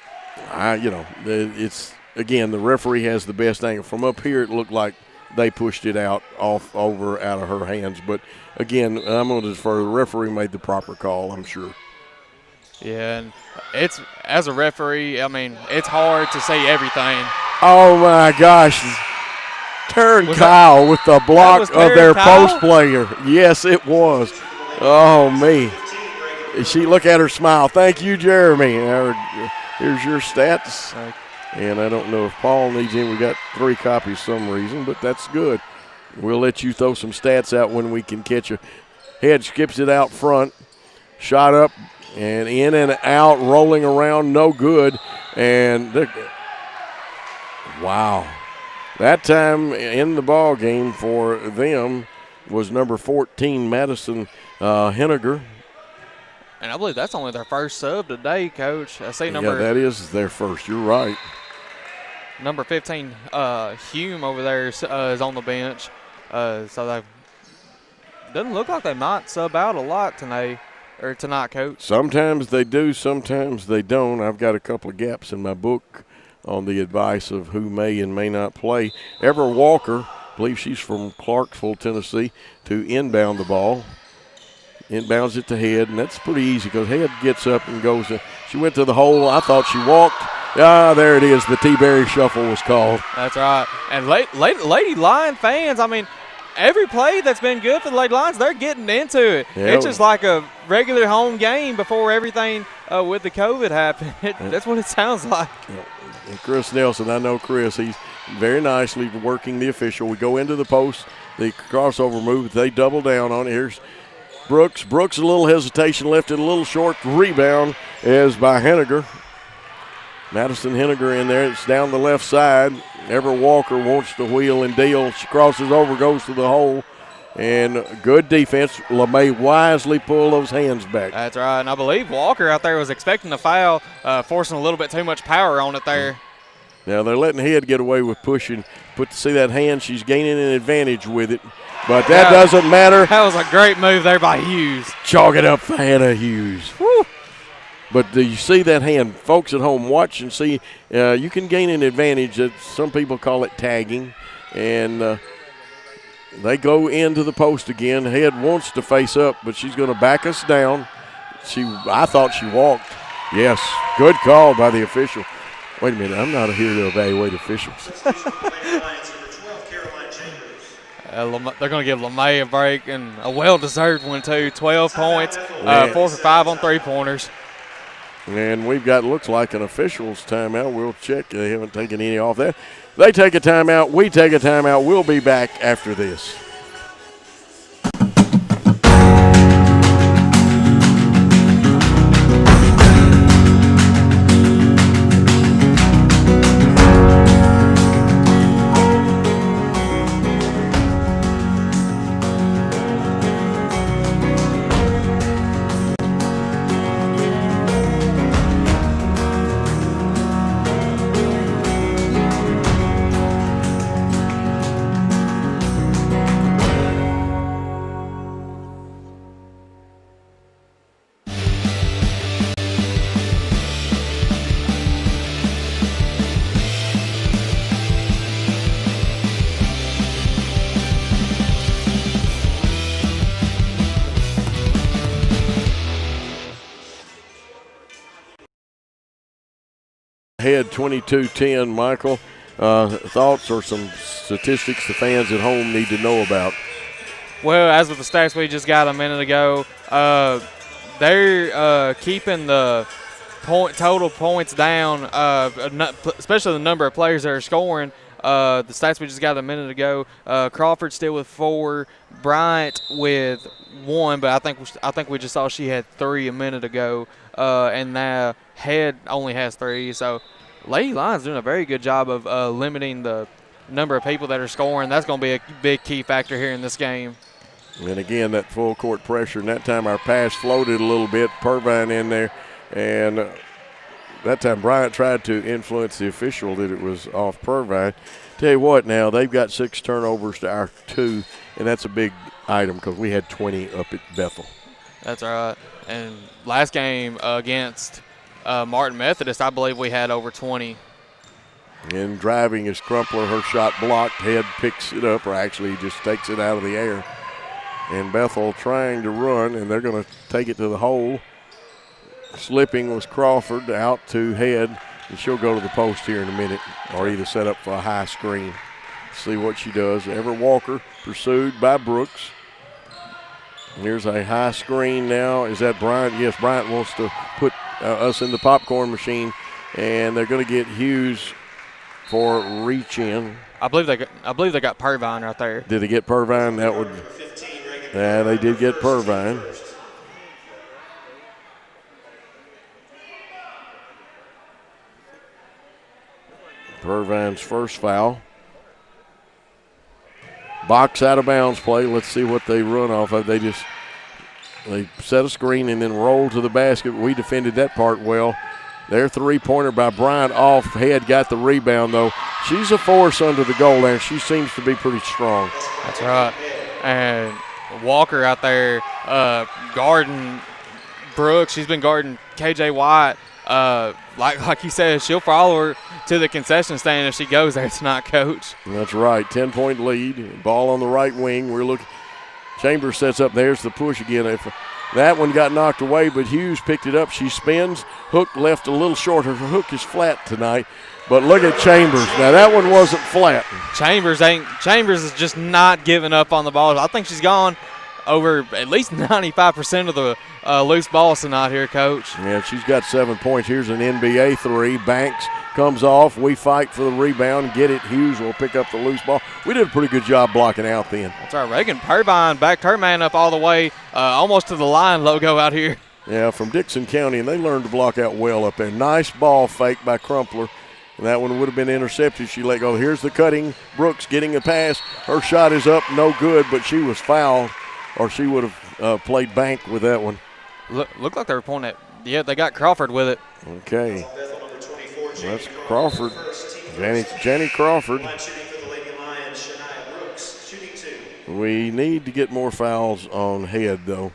it's again the referee has the best angle. From up here, it looked like they pushed it out out of her hands. But again, I'm going to defer. The referee made the proper call, I'm sure. Yeah, and it's, as a referee, I mean, it's hard to see everything. Oh my gosh. Taryn Kyle with the block of their post player. Yes, it was. Oh, me. Look at her smile. Thank you, Jeremy. Here's your stats. And I don't know if Paul needs any. We got 3 copies for some reason, but that's good. We'll let you throw some stats out when we can catch you. Head skips it out front. Shot up and in and out, rolling around, no good. And wow. That time in the ball game for them was number 14, Madison Henniger. And I believe that's only their first sub today, Coach. I see number. Yeah, that is their first. You're right. Number 15, Hume over there is on the bench. So that doesn't look like they might sub out a lot tonight, Coach. Sometimes they do, sometimes they don't. I've got a couple of gaps in my book on the advice of who may and may not play. Ever Walker, I believe she's from Clarksville, Tennessee, to inbound the ball. Inbounds it to Head, and that's pretty easy because Head gets up and goes. She went to the hole. I thought she walked. There it is. The T-Berry shuffle was called. That's right. And Lady Lion fans, I mean, every play that's been good for the Lady Lions, they're getting into it. Yeah. It's just like a regular home game before everything with the COVID happened. That's what it sounds like. And Chris Nelson, I know Chris, he's very nicely working the official. We go into the post, the crossover move, they double down on it. Here's Brooks. Brooks, a little hesitation, left it a little short. Rebound is by Henniger. Madison Henniger in there. It's down the left side. Ever Walker wants to wheel and deal. She crosses over, goes to the hole. And good defense. LeMay wisely pulled those hands back. That's right. And I believe Walker out there was expecting a foul, forcing a little bit too much power on it there. Now they're letting Head get away with pushing. See that hand? She's gaining an advantage with it. But that doesn't matter. That was a great move there by Hughes. Chalk it up for Hannah Hughes. Woo. But do you see that hand? Folks at home, watch and see. You can gain an advantage. Some people call it tagging. And they go into the post again. Head wants to face up, but she's going to back us down. I thought she walked. Yes, good call by the official. Wait a minute, I'm not here to evaluate officials. They're going to give LeMay a break, and a well-deserved one, too. 12 points, 4 for 5 on three-pointers. And we've got, looks like, an official's timeout. We'll check. They haven't taken any off there. They take a timeout. We take a timeout. We'll be back after this. Head 22-10, Michael. Thoughts or some statistics the fans at home need to know about? Well, as with the stats we just got a minute ago, they're keeping the total points down, especially the number of players that are scoring. The stats we just got a minute ago, Crawford still with 4, Bryant with 1, but I think we just saw she had 3 a minute ago, and now Head only has 3. So Lady Lions doing a very good job of limiting the number of people that are scoring. That's going to be a big key factor here in this game. And again, that full court pressure, and that time our pass floated a little bit, Purvine in there, and that time Bryant tried to influence the official that it was off Purvine. Tell you what now, they've got 6 turnovers to our 2, and that's a big item because we had 20 up at Bethel. That's right. And last game against Martin Methodist, I believe we had over 20. And driving is Crumpler. Her shot blocked. Head picks it up, or actually just takes it out of the air. And Bethel trying to run, and they're going to take it to the hole. Slipping was Crawford out to Head, and she'll go to the post here in a minute, or either set up for a high screen. See what she does. Everett Walker pursued by Brooks. Here's a high screen now. Is that Bryant? Yes, Bryant wants to put us in the popcorn machine, and they're going to get Hughes for reach in. I believe they got Purvine right there. Did they get Purvine? That would. Yeah, they did get Purvine. Purvine's first foul. Box out of bounds play. Let's see what they run off of. They set a screen and then roll to the basket. We defended that part well. Their three-pointer by Bryant off. Head got the rebound, though. She's a force under the goal line. She seems to be pretty strong. That's right. And Walker out there guarding Brooks. She's been guarding KJ White. Like you said, she'll follow her to the concession stand if she goes there tonight, Coach. That's right. 10-point lead. Ball on the right wing. We're looking. Chambers sets up. There's the push again. If that one got knocked away, but Hughes picked it up. She spins. Hook left a little short. Her hook is flat tonight. But look at Chambers. Now, that one wasn't flat. Chambers is just not giving up on the ball. I think she's gone over at least 95% of the loose balls tonight here, Coach. Yeah, she's got 7 points. Here's an NBA three. Banks comes off. We fight for the rebound. Get it. Hughes will pick up the loose ball. We did a pretty good job blocking out then. That's right. Reagan Purvine backed her man up all the way almost to the line logo out here. Yeah, from Dixon County, and they learned to block out well up there. Nice ball fake by Crumpler. And that one would have been intercepted. She let go. Here's the cutting. Brooks getting a pass. Her shot is up. No good, but she was fouled, or she would have played bank with that one. Looked like they were pointing at, yeah, they got Crawford with it. Okay. That's Crawford. Jenny Crawford. We need to get more fouls on Head, though.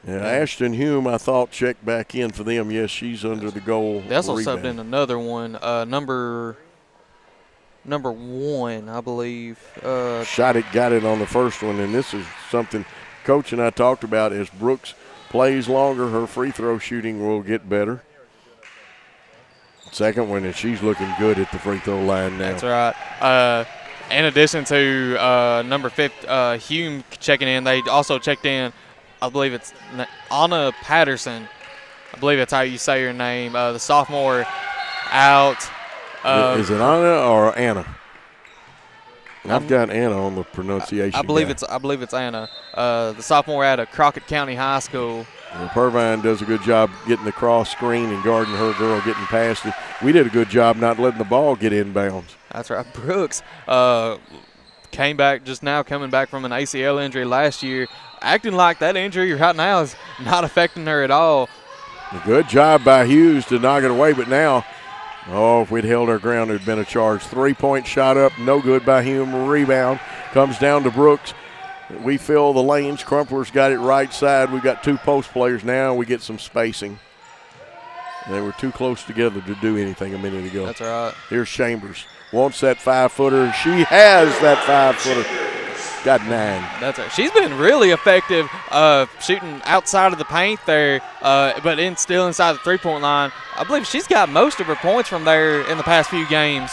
Yeah, Ashton Hume, I thought, checked back in for them. Yes, she's under the goal. They also rebound. subbed in another one, number 1, I believe. Shot it, got it on the first one, and this is something Coach and I talked about. As Brooks plays longer, her free throw shooting will get better. Second one, and she's looking good at the free throw line now. That's right. In addition to number 5, Hume checking in, they also checked in, I believe it's Anna Patterson. I believe that's how you say her name. The sophomore out. Is it Anna or Anna? I've got Anna on the pronunciation. I believe it's Anna. The sophomore out of Crockett County High School. Well, Purvine does a good job getting the cross screen and guarding her girl getting past it. We did a good job not letting the ball get inbounds. That's right. Brooks came back just now, coming back from an ACL injury last year, acting like that injury right now is not affecting her at all. A good job by Hughes to knock it away, but now, if we'd held our ground, there'd been a charge. 3-point shot up, no good by Hume. Rebound comes down to Brooks. We fill the lanes. Crumpler's got it right side. We got 2 post players now. We get some spacing. They were too close together to do anything a minute ago. That's right. Here's Chambers. Wants that 5-footer. She has that 5-footer. Got 9. That's right. She's been really effective shooting outside of the paint there, but still inside the 3-point line. I believe she's got most of her points from there in the past few games.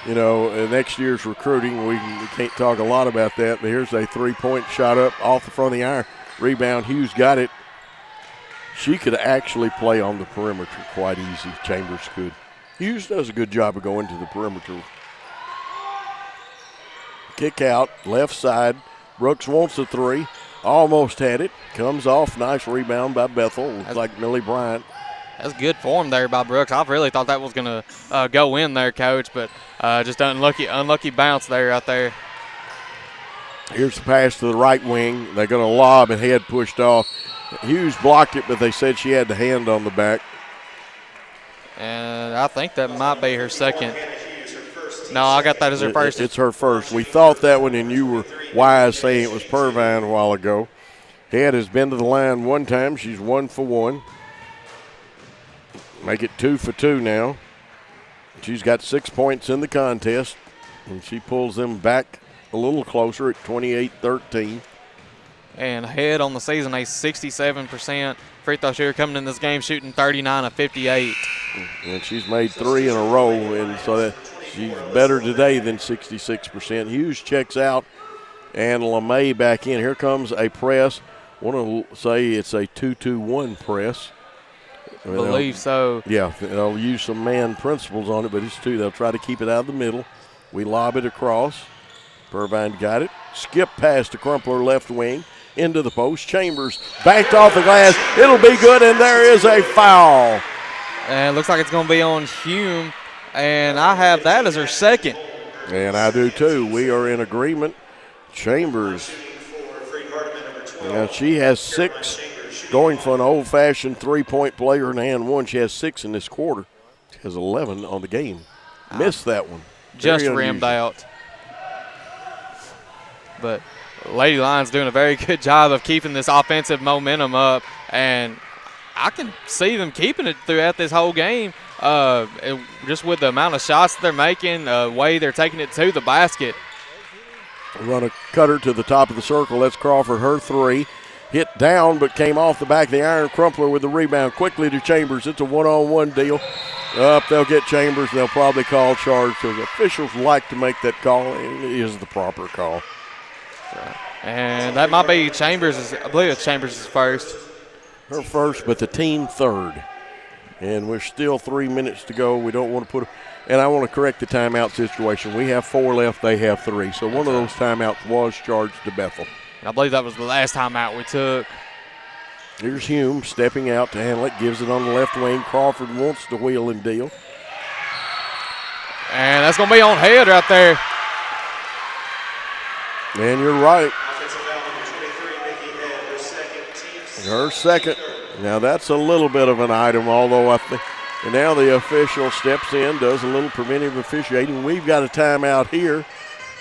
You know, next year's recruiting, we can't talk a lot about that, but here's a 3-point shot up off the front of the iron. Rebound, Hughes got it. She could actually play on the perimeter quite easy. Chambers could. Hughes does a good job of going to the perimeter. Kick out, left side. Brooks wants the 3. Almost had it. Comes off. Nice rebound by Bethel. Looks like Millie Bryant. That's good form there by Brooks. I really thought that was going to go in there, Coach, but just unlucky bounce there out there. Here's the pass to the right wing. They're going to lob and Head pushed off. Hughes blocked it, but they said she had the hand on the back. And I think that might be her second. No, I got that as her first. It's her first. We thought that one, and you were wise saying it was Purvine a while ago. Head has been to the line one time. She's 1 for 1. Make it 2 for 2 now. She's got 6 points in the contest, and she pulls them back a little closer at 28-13. And ahead on the season, a 67% free throw shooter, coming in this game shooting 39 of 58. And she's made 3 in a row, and so that she's better today than 66%. Hughes checks out, and LeMay back in. Here comes a press. I want to say it's a 2-2-1 press. I believe so. Yeah, they'll use some man principles on it, but it's 2. They'll try to keep it out of the middle. We lob it across. Purvine got it. Skip pass to Crumpler, left wing. Into the post. Chambers backed off the glass. It'll be good, and there is a foul. And it looks like it's going to be on Hume, and I have that as her second. And I do too. We are in agreement. Chambers. Now she has 6, going for an old-fashioned 3-point player in hand 1. She has 6 in this quarter. She has 11 on the game. Missed that one. Just rimmed out. But Lady Lions doing a very good job of keeping this offensive momentum up, and I can see them keeping it throughout this whole game, just with the amount of shots they're making, the way they're taking it to the basket. We're going to cut her to the top of the circle. That's Crawford, her 3. Hit down, but came off the back of the iron. Crumpler with the rebound. Quickly to Chambers. It's a one-on-one deal. Up, they'll get Chambers. They'll probably call charge because officials like to make that call, and it is the proper call. And that might be Chambers', I believe it's Chambers' first. Her first, but the team third. And we're still 3 minutes to go. We don't want to put – and I want to correct the timeout situation. We have 4 left. They have 3. So one of those timeouts was charged to Bethel. And I believe that was the last timeout we took. Here's Hume stepping out to handle it. Gives it on the left wing. Crawford wants to wheel and deal. And that's going to be on head right there. And you're right. Her second. Now that's a little bit of an item, although I think. And now the official steps in, does a little preventive officiating. We've got a timeout here.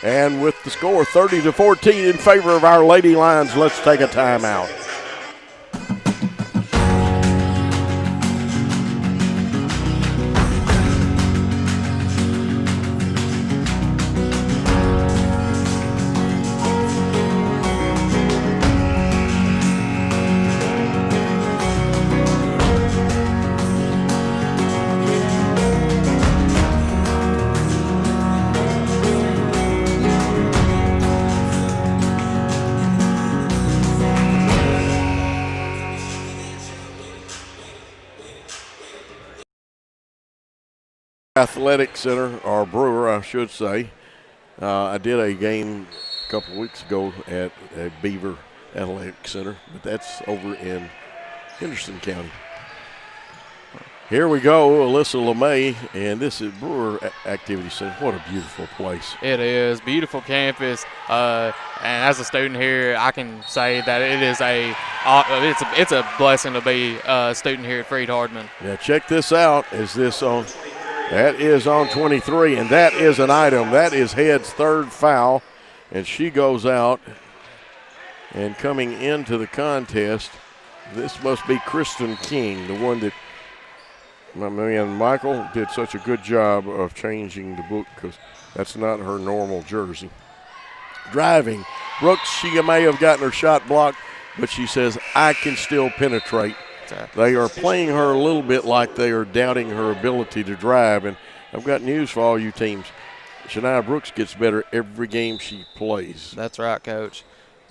And with the score 30-14 in favor of our Lady Lions, let's take a timeout. Athletic Center, or Brewer, I should say. I did a game a couple weeks ago at Beaver Athletic Center, but that's over in Henderson County. Here we go, Alyssa LeMay, and this is Brewer Activity Center. What a beautiful place. It is. Beautiful campus. And as a student here, I can say that it is it's a blessing to be a student here at Freed-Hardeman. Yeah, check this out. Is this on? That is on 23, and that is an item. That is Head's third foul, and she goes out. And coming into the contest, this must be Kristen King, the one that my man Michael did such a good job of changing the book because that's not her normal jersey. Driving. Brooks, she may have gotten her shot blocked, but she says, I can still penetrate. They are playing her a little bit like they are doubting her ability to drive. And I've got news for all you teams. Shania Brooks gets better every game she plays. That's right, Coach.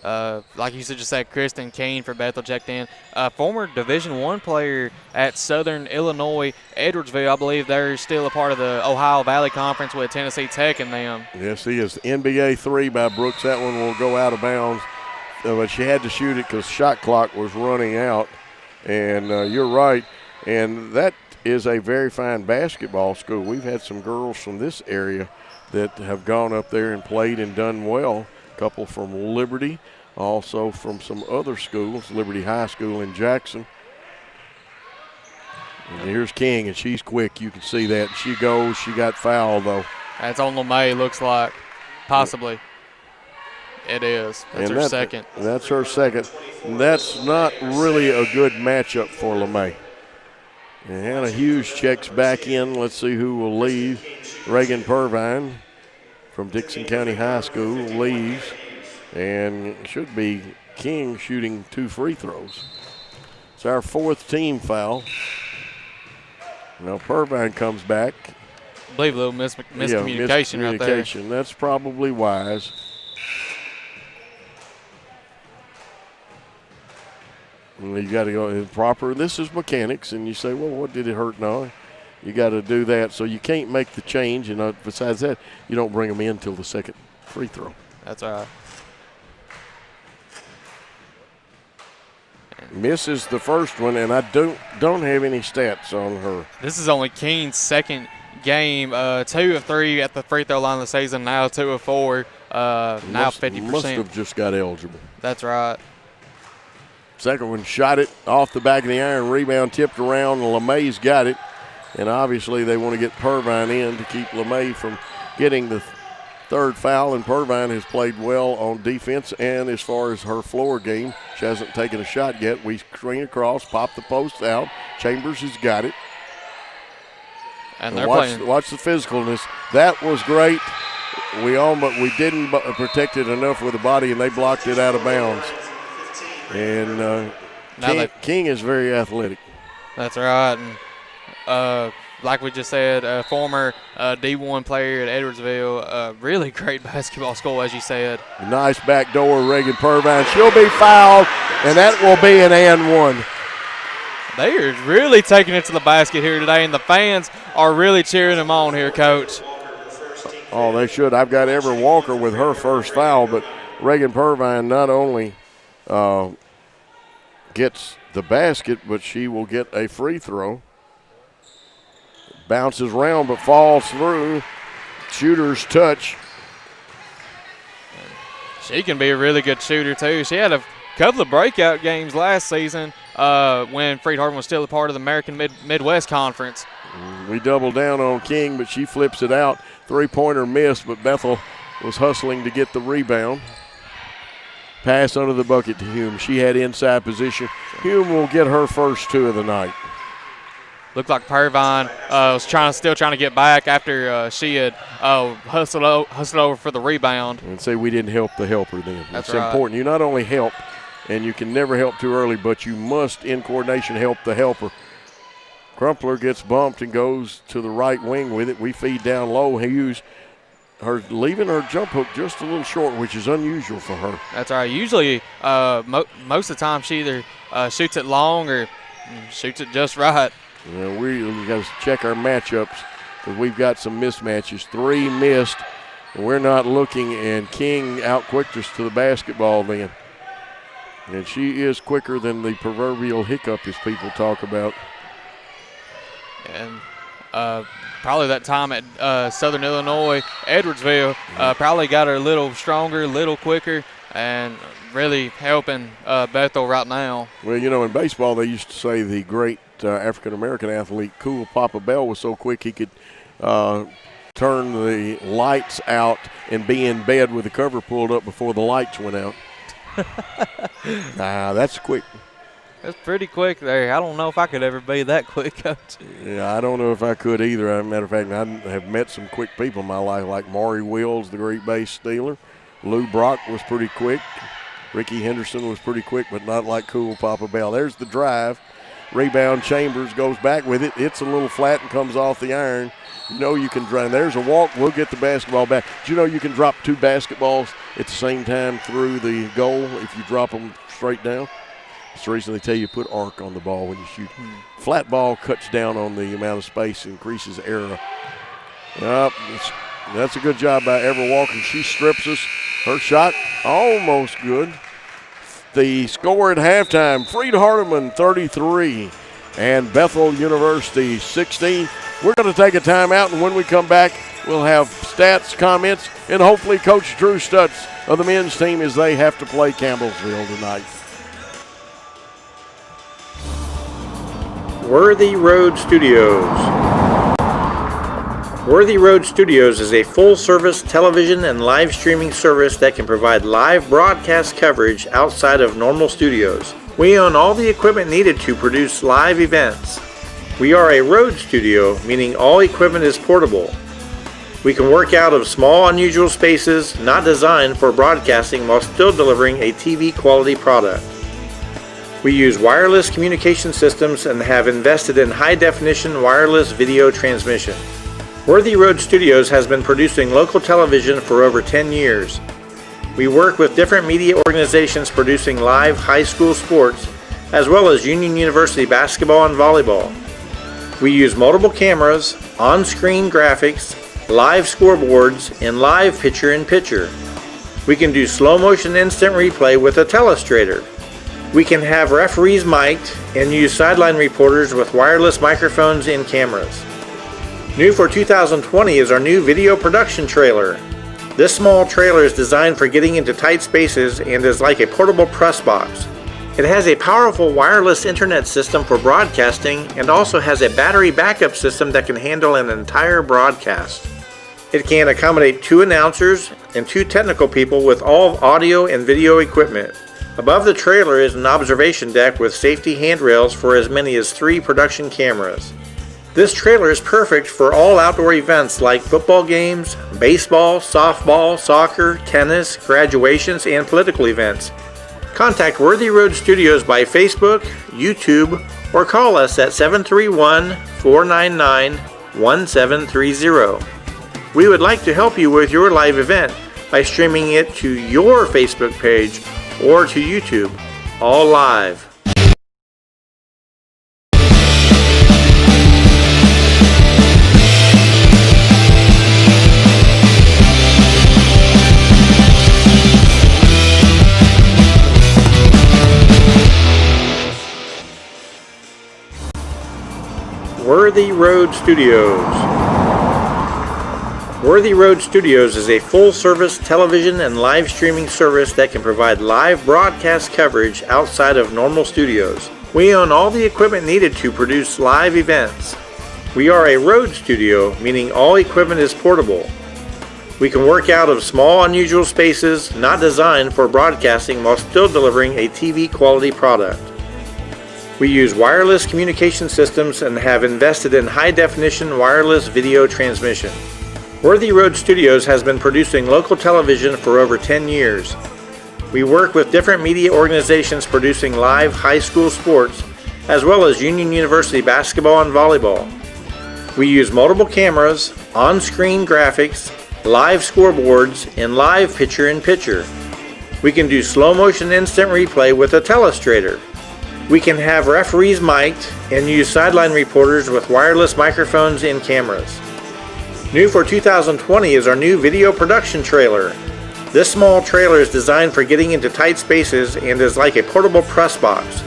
Like you just said, Kristen Kane for Bethel checked in. Former Division I player at Southern Illinois, Edwardsville. I believe they're still a part of the Ohio Valley Conference with Tennessee Tech and them. Yes, he is. NBA 3 by Brooks. That one will go out of bounds. But she had to shoot it because shot clock was running out. And you're right. And that is a very fine basketball school. We've had some girls from this area that have gone up there and played and done well. A couple from Liberty, also from some other schools, Liberty High School in Jackson. And here's King, and she's quick. You can see that. She goes. She got fouled, though. That's on LeMay, looks like. Possibly. It is. That's her second. That's her second. And that's not really a good matchup for LeMay. And Hannah Hughes checks back in. Let's see who will leave. Reagan Purvine from Dixon County High School leaves. And it should be King shooting 2 free throws. It's our 4th team foul. Now Purvine comes back. I believe a little miscommunication right there. That's probably wise. You got to go proper. This is mechanics, and you say, well, what did it hurt? No, you got to do that. So you can't make the change, and besides that, you don't bring them in until the second free throw. That's all right. Misses the first one, and I don't have any stats on her. This is only Keen's second game, 2 of 3 at the free throw line of the season, now 2 of 4, now 50%. Must have just got eligible. That's right. Second one shot it off the back of the iron, rebound tipped around, and LeMay's got it. And obviously they want to get Purvine in to keep LeMay from getting the 3rd foul, and Purvine has played well on defense, and as far as her floor game, she hasn't taken a shot yet. We screen across, pop the post out. Chambers has got it. And they're watch the physicalness. That was great. We didn't protect it enough with the body, and they blocked it out of bounds. And King is very athletic. That's right. And like we just said, former D1 player at Edwardsville, really great basketball school, as you said. Nice backdoor, Reagan Purvine. She'll be fouled, and that will be an and 1. They are really taking it to the basket here today, and the fans are really cheering them on here, Coach. Oh, they should. I've got Ever Walker with her first foul, but Reagan Purvine not only gets the basket, but she will get a free throw. Bounces around but falls through. Shooter's touch. She can be a really good shooter, too. She had a couple of breakout games last season when Freed Hardeman was still a part of the American Midwest Conference. We double down on King, but she flips it out. 3-pointer missed, but Bethel was hustling to get the rebound. Pass under the bucket to Hume. She had inside position. Hume will get her first 2 of the night. Looked like Purvine was still trying to get back after she had hustled over for the rebound. And say we didn't help the helper then. That's it's right. important. You not only help, and you can never help too early, but you must, in coordination, help the helper. Crumpler gets bumped and goes to the right wing with it. We feed down low. Hughes leaving her jump hook just a little short, which is unusual for her. That's right. Usually, most of the time, she either shoots it long or shoots it just right. We got to check our matchups because we've got some mismatches. 3 missed, and we're not looking, and King outquicked us to the basketball then. And she is quicker than the proverbial hiccup as people talk about. And probably that time at Southern Illinois, Edwardsville, probably got her a little stronger, a little quicker, and really helping Bethel right now. Well, in baseball they used to say the great African-American athlete Cool Papa Bell was so quick he could turn the lights out and be in bed with the cover pulled up before the lights went out. That's quick. That's pretty quick there. I don't know if I could ever be that quick, Coach. Yeah, I don't know if I could either. As a matter of fact, I have met some quick people in my life, like Maury Wills, the great base stealer. Lou Brock was pretty quick. Ricky Henderson was pretty quick, but not like Cool Papa Bell. There's the drive. Rebound, Chambers goes back with it. It's a little flat and comes off the iron. You can drive. There's a walk. We'll get the basketball back. Do you know you can drop 2 basketballs at the same time through the goal if you drop them straight down? It's the reason they tell you put arc on the ball when you shoot. Flat ball cuts down on the amount of space, increases error. That's a good job by Ever Walker. She strips us. Her shot almost good. The score at halftime, Freed Hardeman 33 and Bethel University 16. We're going to take a timeout, and when we come back, we'll have stats, comments, and hopefully Coach Drew Stutz of the men's team as they have to play Campbellsville tonight. Worthy Road Studios. Worthy Road Studios is a full-service television and live streaming service that can provide live broadcast coverage outside of normal studios. We own all the equipment needed to produce live events. We are a road studio, meaning all equipment is portable. We can work out of small, unusual spaces not designed for broadcasting while still delivering a TV quality product. We use wireless communication systems and have invested in high-definition wireless video transmission. Worthy Road Studios has been producing local television for over 10 years. We work with different media organizations producing live high school sports, as well as Union University basketball and volleyball. We use multiple cameras, on-screen graphics, live scoreboards, and live picture-in-picture. We can do slow-motion instant replay with a telestrator. We can have referees mic'd and use sideline reporters with wireless microphones and cameras. New for 2020 is our new video production trailer. This small trailer is designed for getting into tight spaces and is like a portable press box. It has a powerful wireless internet system for broadcasting and also has a battery backup system that can handle an entire broadcast. It can accommodate 2 announcers and 2 technical people with all audio and video equipment. Above the trailer is an observation deck with safety handrails for as many as 3 production cameras. This trailer is perfect for all outdoor events like football games, baseball, softball, soccer, tennis, graduations, and political events. Contact Worthy Road Studios by Facebook, YouTube, or call us at 731-499-1730. We would like to help you with your live event by streaming it to your Facebook page or to YouTube, all live. Worthy Road Studios. Worthy Road Studios is a full-service television and live streaming service that can provide live broadcast coverage outside of normal studios. We own all the equipment needed to produce live events. We are a road studio, meaning all equipment is portable. We can work out of small, unusual spaces not designed for broadcasting while still delivering a TV quality product. We use wireless communication systems and have invested in high-definition wireless video transmission. Worthy Road Studios has been producing local television for over 10 years. We work with different media organizations producing live high school sports, as well as Union University basketball and volleyball. We use multiple cameras, on-screen graphics, live scoreboards, and live picture-in-picture. We can do slow-motion instant replay with a telestrator. We can have referees mic'd and use sideline reporters with wireless microphones and cameras. New for 2020 is our new video production trailer. This small trailer is designed for getting into tight spaces and is like a portable press box.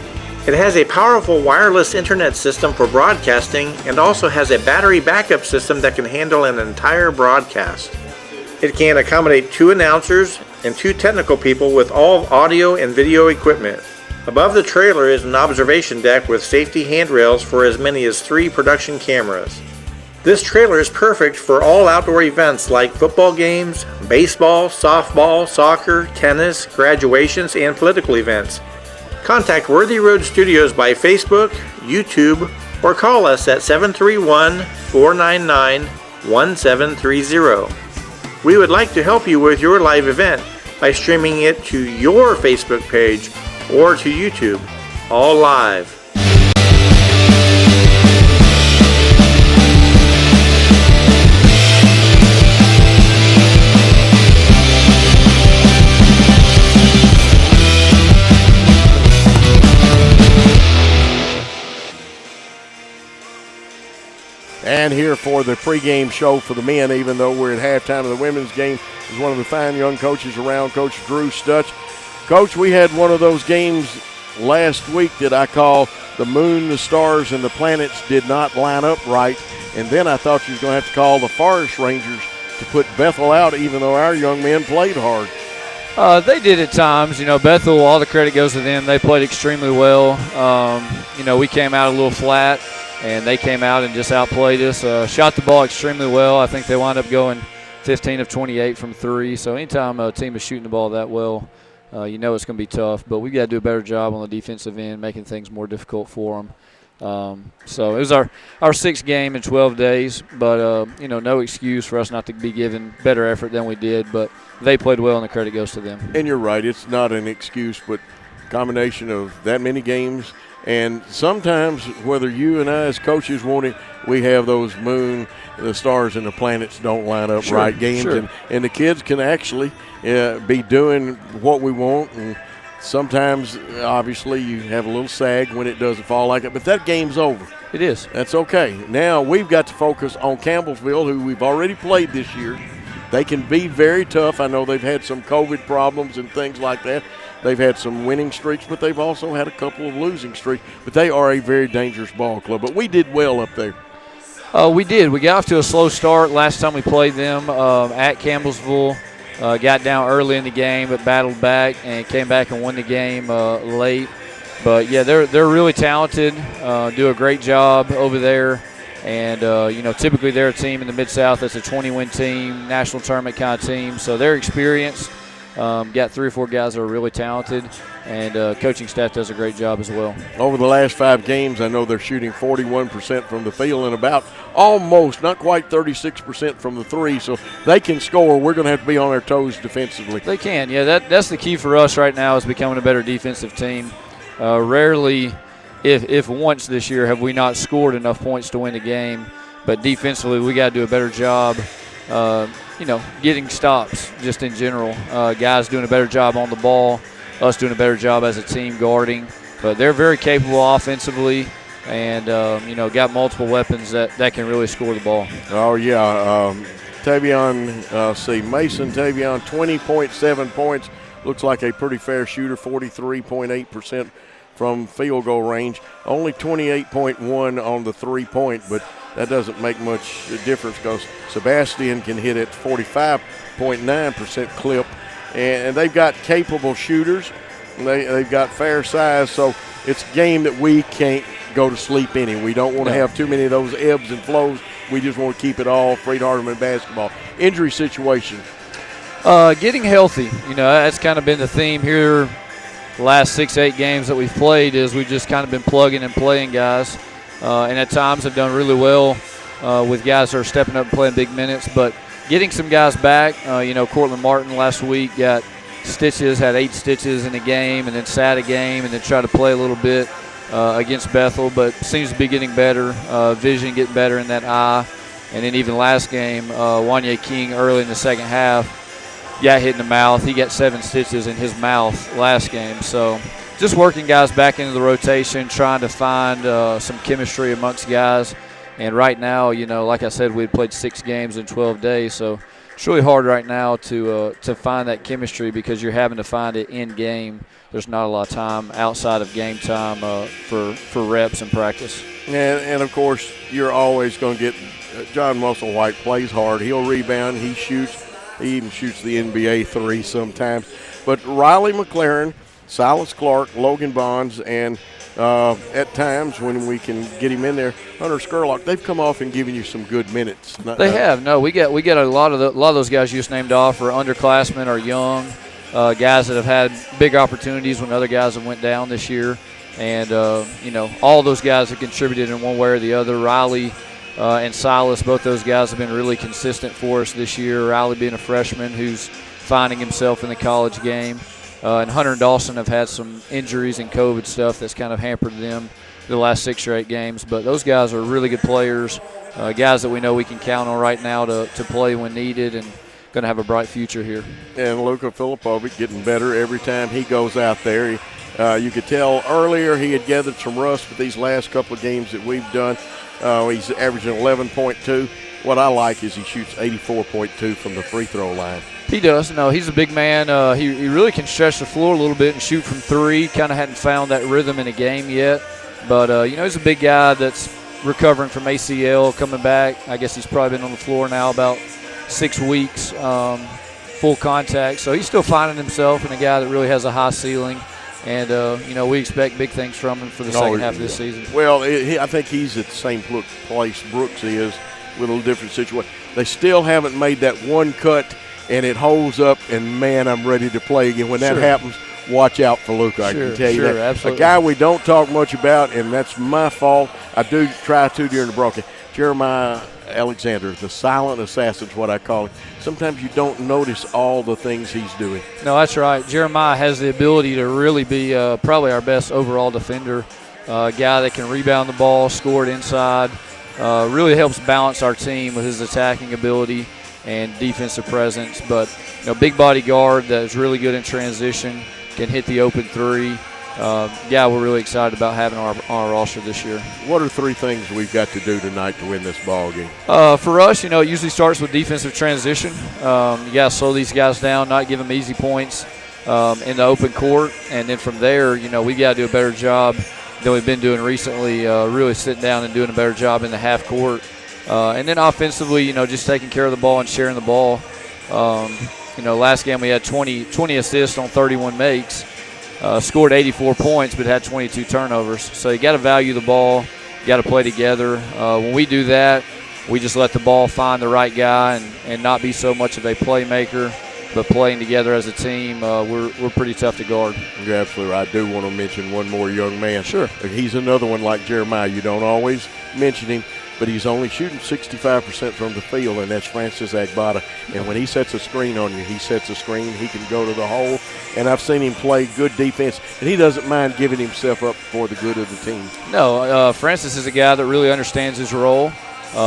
It has a powerful wireless internet system for broadcasting and also has a battery backup system that can handle an entire broadcast. It can accommodate 2 announcers and 2 technical people with all audio and video equipment. Above the trailer is an observation deck with safety handrails for as many as 3 production cameras. This trailer is perfect for all outdoor events like football games, baseball, softball, soccer, tennis, graduations, and political events. Contact Worthy Road Studios by Facebook, YouTube, or call us at 731-499-1730. We would like to help you with your live event by streaming it to your Facebook page or to YouTube, all live. And here for the pregame show for the men, even though we're at halftime of the women's game, is one of the fine young coaches around, Coach Drew Stutch. Coach, we had one of those games last week that I call the moon, the stars, and the planets did not line up right. And then I thought you was going to have to call the Forest Rangers to put Bethel out, even though our young men played hard. They did at times. You know, Bethel, all the credit goes to them. They played extremely well. We came out a little flat, and they came out and just outplayed us. Shot the ball extremely well. I think they wound up going 15 of 28 from 3. So anytime a team is shooting the ball that well, it's going to be tough. But we've got to do a better job on the defensive end, making things more difficult for them. So it was our sixth game in 12 days, but, no excuse for us not to be given better effort than we did. But they played well, and the credit goes to them. And you're right. It's not an excuse, but combination of that many games. And sometimes, whether you and I as coaches want it, we have those the stars and the planets don't line up right games. Sure. And the kids can actually be doing what we want. And sometimes, obviously, you have a little sag when it doesn't fall like it. But that game's over. It is. That's okay. Now we've got to focus on Campbellsville, who we've already played this year. They can be very tough. I know they've had some COVID problems and things like that. They've had some winning streaks, but they've also had a couple of losing streaks. But they are a very dangerous ball club. But we did well up there. We did. We got off to a slow start last time we played them at Campbellsville. Got down early in the game, but battled back and came back and won the game late. But, yeah, they're really talented, do a great job over there. And, typically they're a team in the Mid-South that's a 20-win team, national tournament kind of team. So they're experienced. Got 3 or 4 guys that are really talented, and coaching staff does a great job as well. Over the last 5 games, I know they're shooting 41% from the field and about almost, not quite 36% from the 3, so they can score. We're going to have to be on our toes defensively. They can, yeah. That's the key for us right now is becoming a better defensive team. Rarely, if once this year, have we not scored enough points to win the game, but defensively we got to do a better job getting stops just in general. Guys doing a better job on the ball, us doing a better job as a team guarding. But they're very capable offensively and, got multiple weapons that can really score the ball. Oh, yeah. Mason Tavion, 20.7 points. Looks like a pretty fair shooter, 43.8% from field goal range. Only 28.1 on the 3-point, but that doesn't make much difference because Sebastian can hit at 45.9% clip. And they've got capable shooters. They've got fair size, so it's a game that we can't go to sleep in. We don't want to have too many of those ebbs and flows. We just want to keep it all Freed-Hardeman basketball. Injury situation. Getting healthy. That's kind of been the theme here the last 6-8 games that we've played is we've just kind of been plugging and playing guys. And at times have done really well with guys that are stepping up and playing big minutes. But getting some guys back, Cortland Martin last week got stitches, had 8 stitches in a game, and then sat a game, and then tried to play a little bit against Bethel, but seems to be getting better, vision getting better in that eye. And then even last game, Wanye King early in the second half got hit in the mouth. He got 7 stitches in his mouth last game. So just working guys back into the rotation, trying to find some chemistry amongst guys. And right now, like I said, we had played 6 games in 12 days, so it's really hard right now to find that chemistry because you're having to find it in game. There's not a lot of time outside of game time for reps and practice. And of course, you're always going to get John Musselwhite plays hard. He'll rebound. He shoots. He even shoots the NBA 3 sometimes. But Riley McLaren, Silas Clark, Logan Bonds, and at times when we can get him in there, Hunter Skurlock, they've come off and given you some good minutes. They have. No, we get a lot of those guys you just named off are underclassmen or young guys that have had big opportunities when other guys have went down this year. And, all those guys have contributed in one way or the other. Riley and Silas, both those guys have been really consistent for us this year. Riley being a freshman who's finding himself in the college game. And Hunter and Dawson have had some injuries and COVID stuff that's kind of hampered them the last 6 or 8 games. But those guys are really good players, guys that we know we can count on right now to play when needed and going to have a bright future here. And Luka Filipovic getting better every time he goes out there. You could tell earlier he had gathered some rust with these last couple of games that we've done. He's averaging 11.2. What I like is he shoots 84.2 from the free throw line. He does. No, he's a big man. He really can stretch the floor a little bit and shoot from 3. Kind of hadn't found that rhythm in the game yet. But, he's a big guy that's recovering from ACL, coming back. I guess he's probably been on the floor now about 6 weeks, full contact. So he's still finding himself and a guy that really has a high ceiling. And, we expect big things from him for the second half of this season. Well, I think he's at the same place Brooks is with a little different situation. They still haven't made that one cut, and it holds up, and, man, I'm ready to play again. When that happens, watch out for Luca. I can tell you that. Absolutely. A guy we don't talk much about, and that's my fault. I do try to during the broadcast. Jeremiah Alexander, the silent assassin is what I call him. Sometimes you don't notice all the things he's doing. No, that's right. Jeremiah has the ability to really be probably our best overall defender, a guy that can rebound the ball, score it inside, really helps balance our team with his attacking ability and defensive presence. But, big body guard that is really good in transition, can hit the open three. We're really excited about having on our roster this year. What are 3 things we've got to do tonight to win this ball game? For us, it usually starts with defensive transition. You got to slow these guys down, not give them easy points in the open court. And then from there, we got to do a better job than we've been doing recently, really sitting down and doing a better job in the half court. And then offensively, just taking care of the ball and sharing the ball. Last game we had 20 assists on 31 makes. Scored 84 points, but had 22 turnovers. So you got to value the ball. You got to play together. When we do that, we just let the ball find the right guy and not be so much of a playmaker, but playing together as a team. We're pretty tough to guard. You're absolutely right. I do want to mention one more young man. Sure. He's another one like Jeremiah. You don't always mention him, but he's only shooting 65% from the field, and that's Francis Agbada. And when he sets a screen on you, he sets a screen. He can go to the hole. And I've seen him play good defense, and he doesn't mind giving himself up for the good of the team. No, Francis is a guy that really understands his role,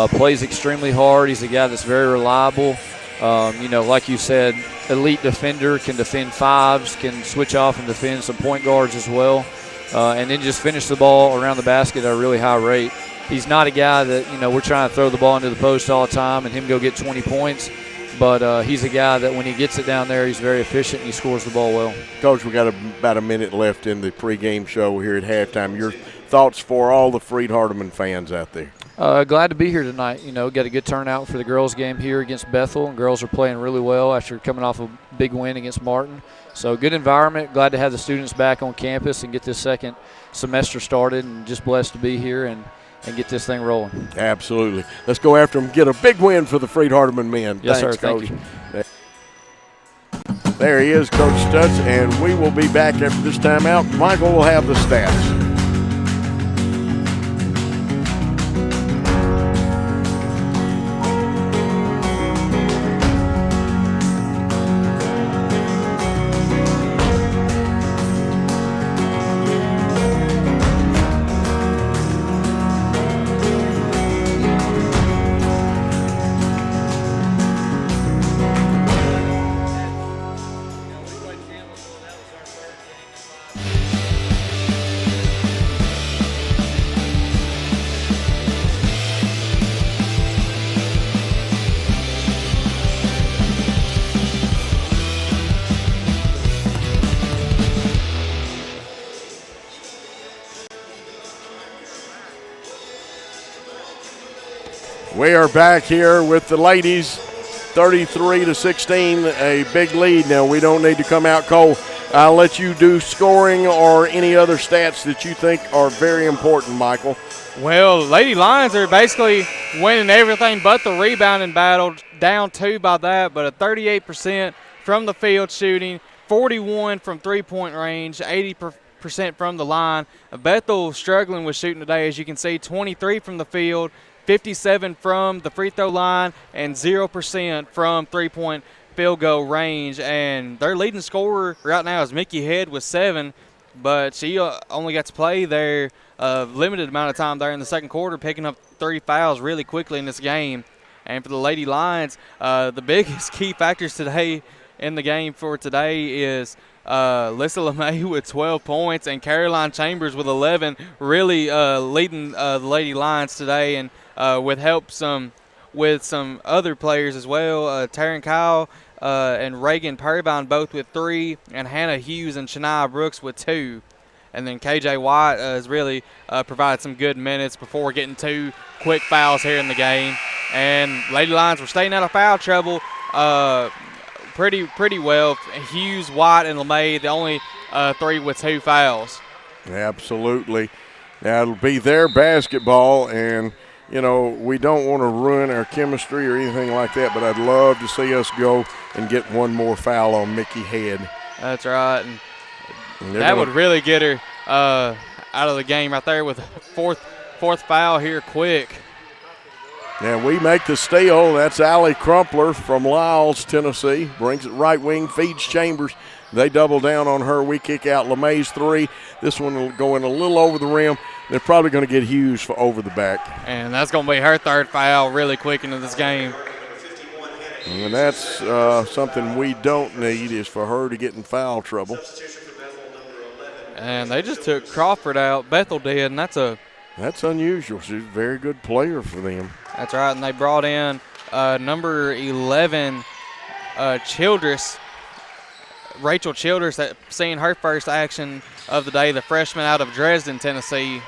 plays extremely hard. He's a guy that's very reliable. Like you said, elite defender, can defend fives, can switch off and defend some point guards as well, and then just finish the ball around the basket at a really high rate. He's not a guy that, we're trying to throw the ball into the post all the time and him go get 20 points. But he's a guy that when he gets it down there, he's very efficient and he scores the ball well. Coach, we got about a minute left in the pregame show here at halftime. Your thoughts for all the Freed-Hardeman fans out there? Glad to be here tonight. Got a good turnout for the girls' game here against Bethel, and girls are playing really well after coming off a big win against Martin. So good environment. Glad to have the students back on campus and get this second semester started, and just blessed to be here and get this thing rolling. Absolutely. Let's go after them. Get a big win for the Freed-Hardeman men. Yes, Thanks, sir. Thank Coach. you. There he is, Coach Stutz, and we will be back after this timeout. Michael will have the stats. We are back here with the ladies, 33-16, a big lead. Now, we don't need to come out cold. I'll let you do scoring or any other stats that you think are very important, Michael. Well, Lady Lions are basically winning everything but the rebounding battle, down 2 by that, but a 38% from the field shooting, 41 from three-point range, 80% from the line. Bethel struggling with shooting today, as you can see, 23 from the field, 57 from the free throw line, and 0% from three-point field goal range. And their leading scorer right now is Mickey Head with 7, but she only got to play there a limited amount of time there in the second quarter, picking up 3 fouls really quickly in this game. And for the Lady Lions, the biggest key factors today in the game for today is Lissa LeMay with 12 points and Caroline Chambers with 11, really leading the Lady Lions today, and with help with some other players as well. Taryn Kyle and Reagan Perrybine both with 3, and Hannah Hughes and Shania Brooks with 2. And then KJ White has really provided some good minutes before getting 2 quick fouls here in the game. And Lady Lions were staying out of foul trouble pretty well. Hughes, White, and LeMay, the only 3 with 2 fouls. Absolutely. Now, it'll be their basketball, and we don't want to ruin our chemistry or anything like that, but I'd love to see us go and get one more foul on Mickey Head. That's right. And That would really get her out of the game right there with fourth foul here quick. And we make the steal. That's Allie Crumpler from Lyles, Tennessee. Brings it right wing, feeds Chambers. They double down on her. We kick out LeMay's three. This one will go in a little over the rim. They're probably going to get Hughes for over the back. And that's going to be her third foul really quick into this game. And that's something we don't need, is for her to get in foul trouble. And they just took Crawford out. Bethel did, and that's unusual. She's a very good player for them. That's right, and they brought in number 11, Childress, Rachel Childress, that seeing her first action of the day, the freshman out of Dresden, Tennessee.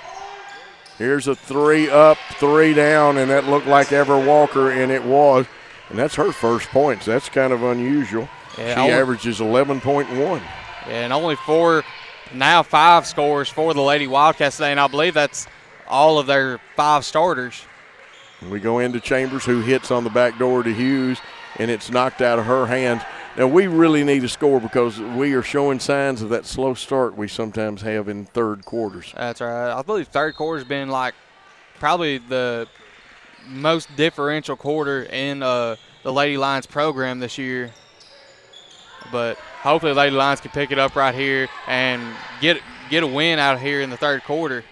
Here's a 3 up, 3 down, and that looked like Ever Walker, and it was. And that's her first points. That's kind of unusual. Yeah, she averages 11.1. And only 5 scores for the Lady Wildcats today, and I believe that's all of their 5 starters. We go into Chambers, who hits on the back door to Hughes, and it's knocked out of her hands. Now, we really need to score because we are showing signs of that slow start we sometimes have in third quarters. That's right. I believe third quarter's been like probably the most differential quarter in the Lady Lions program this year. But hopefully Lady Lions can pick it up right here and get a win out of here in the third quarter.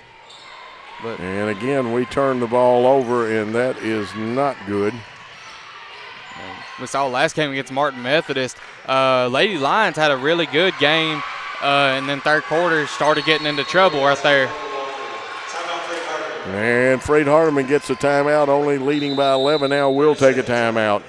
And again, we turn the ball over, and that is not good. We saw last game against Martin Methodist. Lady Lions had a really good game, and then third quarter started getting into trouble right there. And Fred Hardeman gets a timeout, only leading by 11 now. Will take a timeout.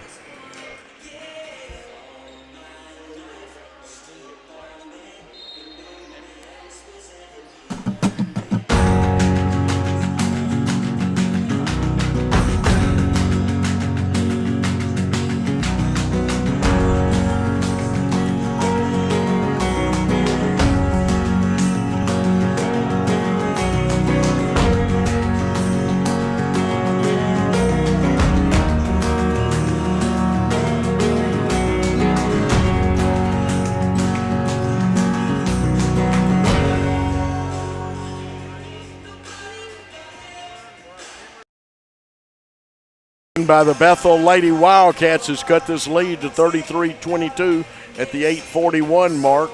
By the Bethel Lady Wildcats has cut this lead to 33-22 at the 8:41 mark.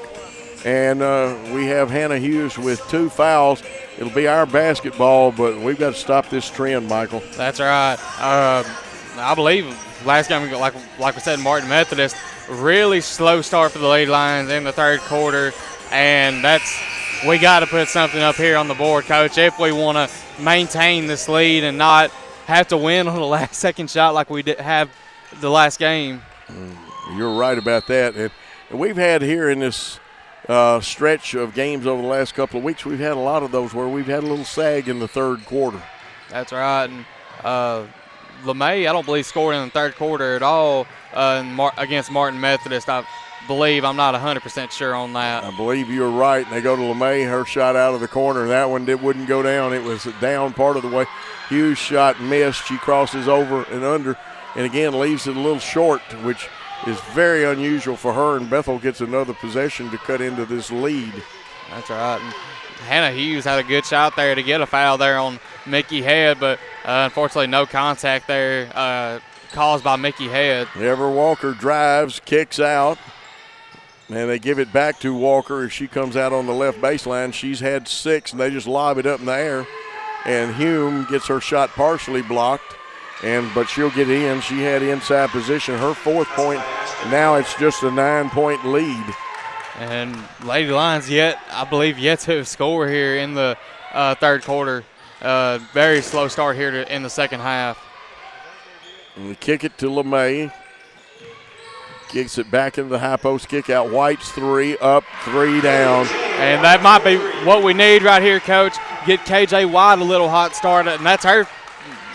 And we have Hannah Hughes with 2 fouls. It'll be our basketball, but we've got to stop this trend, Michael. That's right. I believe last game, like we said, Martin Methodist, really slow start for the Lady Lions in the third quarter. And we got to put something up here on the board, Coach, if we want to maintain this lead and not have to win on the last second shot like we did have the last game. You're right about that. And we've had here in this stretch of games over the last couple of weeks, we've had a lot of those where we've had a little sag in the third quarter. That's right. And LeMay, I don't believe, scored in the third quarter at all against Martin Methodist. I believe. I'm not 100% sure on that. I believe you're right. And they go to LeMay, her shot out of the corner. That one wouldn't go down. It was down part of the way. Hughes' shot missed. She crosses over and under, and again leaves it a little short, which is very unusual for her, and Bethel gets another possession to cut into this lead. That's right. And Hannah Hughes had a good shot there to get a foul there on Mickey Head, but unfortunately no contact there caused by Mickey Head. Ever Walker drives, kicks out, and they give it back to Walker as she comes out on the left baseline. She's had 6, and they just lob it up in the air, and Hume gets her shot partially blocked. But she'll get in. She had inside position. Her 4th point. Now it's just a 9-point lead. And Lady Lions I believe, yet to score here in the third quarter. Very slow start here in the second half. And we kick it to LeMay. Kicks it back into the high post kick out. White's 3 up, 3 down. And that might be what we need right here, Coach. Get KJ White a little hot start, and that's her.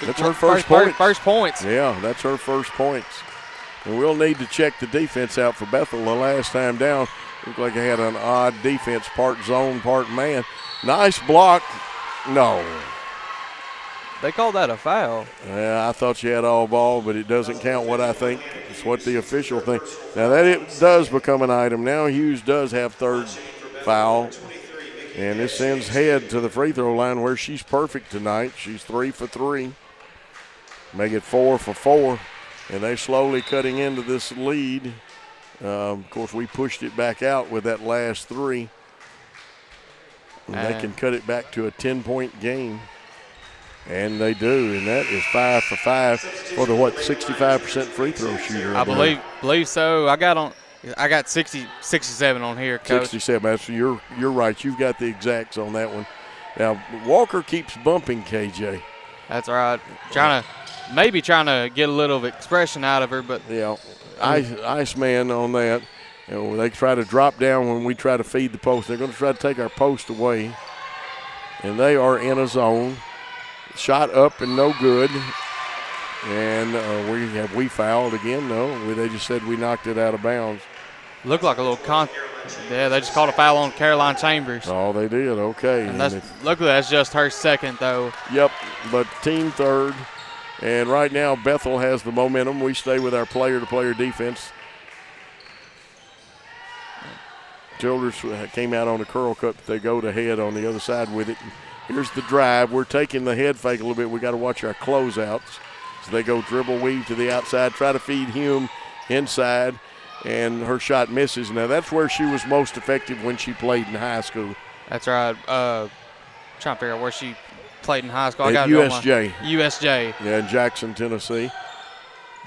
That's her first points. Yeah, that's her first points. And we'll need to check the defense out for Bethel. The last time down, looked like they had an odd defense, part zone, part man. Nice block. No. They called that a foul. Yeah, I thought she had all ball, but it doesn't count what I think. It's what the official thinks. Now, that it does become an item. Now Hughes does have third foul. And this sends Head to the free throw line where she's perfect tonight. She's 3 for 3. Make it 4 for 4. And they're slowly cutting into this lead. Of course, we pushed it back out with that last 3. And they can cut it back to a 10-point game. And they do, and that is 5 for 5 for the 65% free throw shooter. I believe so. I got 67 on here, Coach. 67. That's, you're right. You've got the exacts on that one. Now Walker keeps bumping KJ. That's right. Trying to get a little expression out of her, but yeah, ice man on that. They try to drop down when we try to feed the post. They're going to try to take our post away, and they are in a zone. Shot up and no good. And we fouled again? No, they just said we knocked it out of bounds. Looked like a little yeah, they just called a foul on Caroline Chambers. Oh, they did. Okay. And luckily that's just her second, though. Yep, but team third. And right now Bethel has the momentum. We stay with our player-to-player defense. Childers came out on a curl cut, but they go to Head on the other side with it. Here's the drive. We're taking the head fake a little bit. We got to watch our closeouts. So they go dribble, weave to the outside, try to feed Hume inside, and her shot misses. Now, that's where she was most effective when she played in high school. That's right. Trying to figure out where she played in high school. At USJ. USJ. Yeah, in Jackson, Tennessee.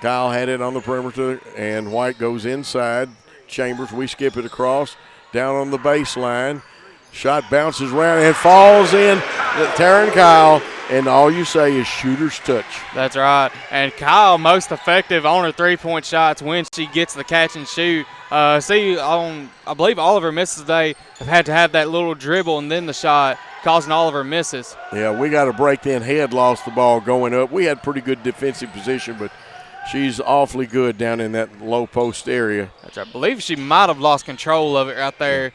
Kyle had it on the perimeter, and White goes inside. Chambers, we skip it across, down on the baseline. Shot bounces around and falls in. Taryn Kyle, and all you say is shooter's touch. That's right. And Kyle most effective on her three-point shots when she gets the catch and shoot. I believe all of her misses today have had to have that little dribble and then the shot, causing all of her misses. Yeah, we got to break then. Head lost the ball going up. We had pretty good defensive position, but she's awfully good down in that low post area. That's right. I believe she might have lost control of it right there.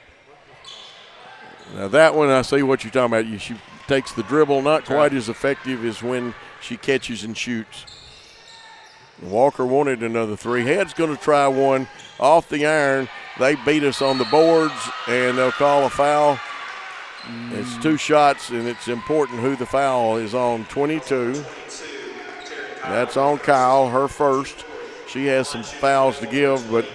Now that one, I see what you're talking about. She takes the dribble, not quite as effective as when she catches and shoots. Walker wanted another 3. Head's going to try one off the iron. They beat us on the boards, and they'll call a foul. It's 2 shots, and it's important who the foul is on. 22. That's on Kyle, her first. She has some fouls to give, but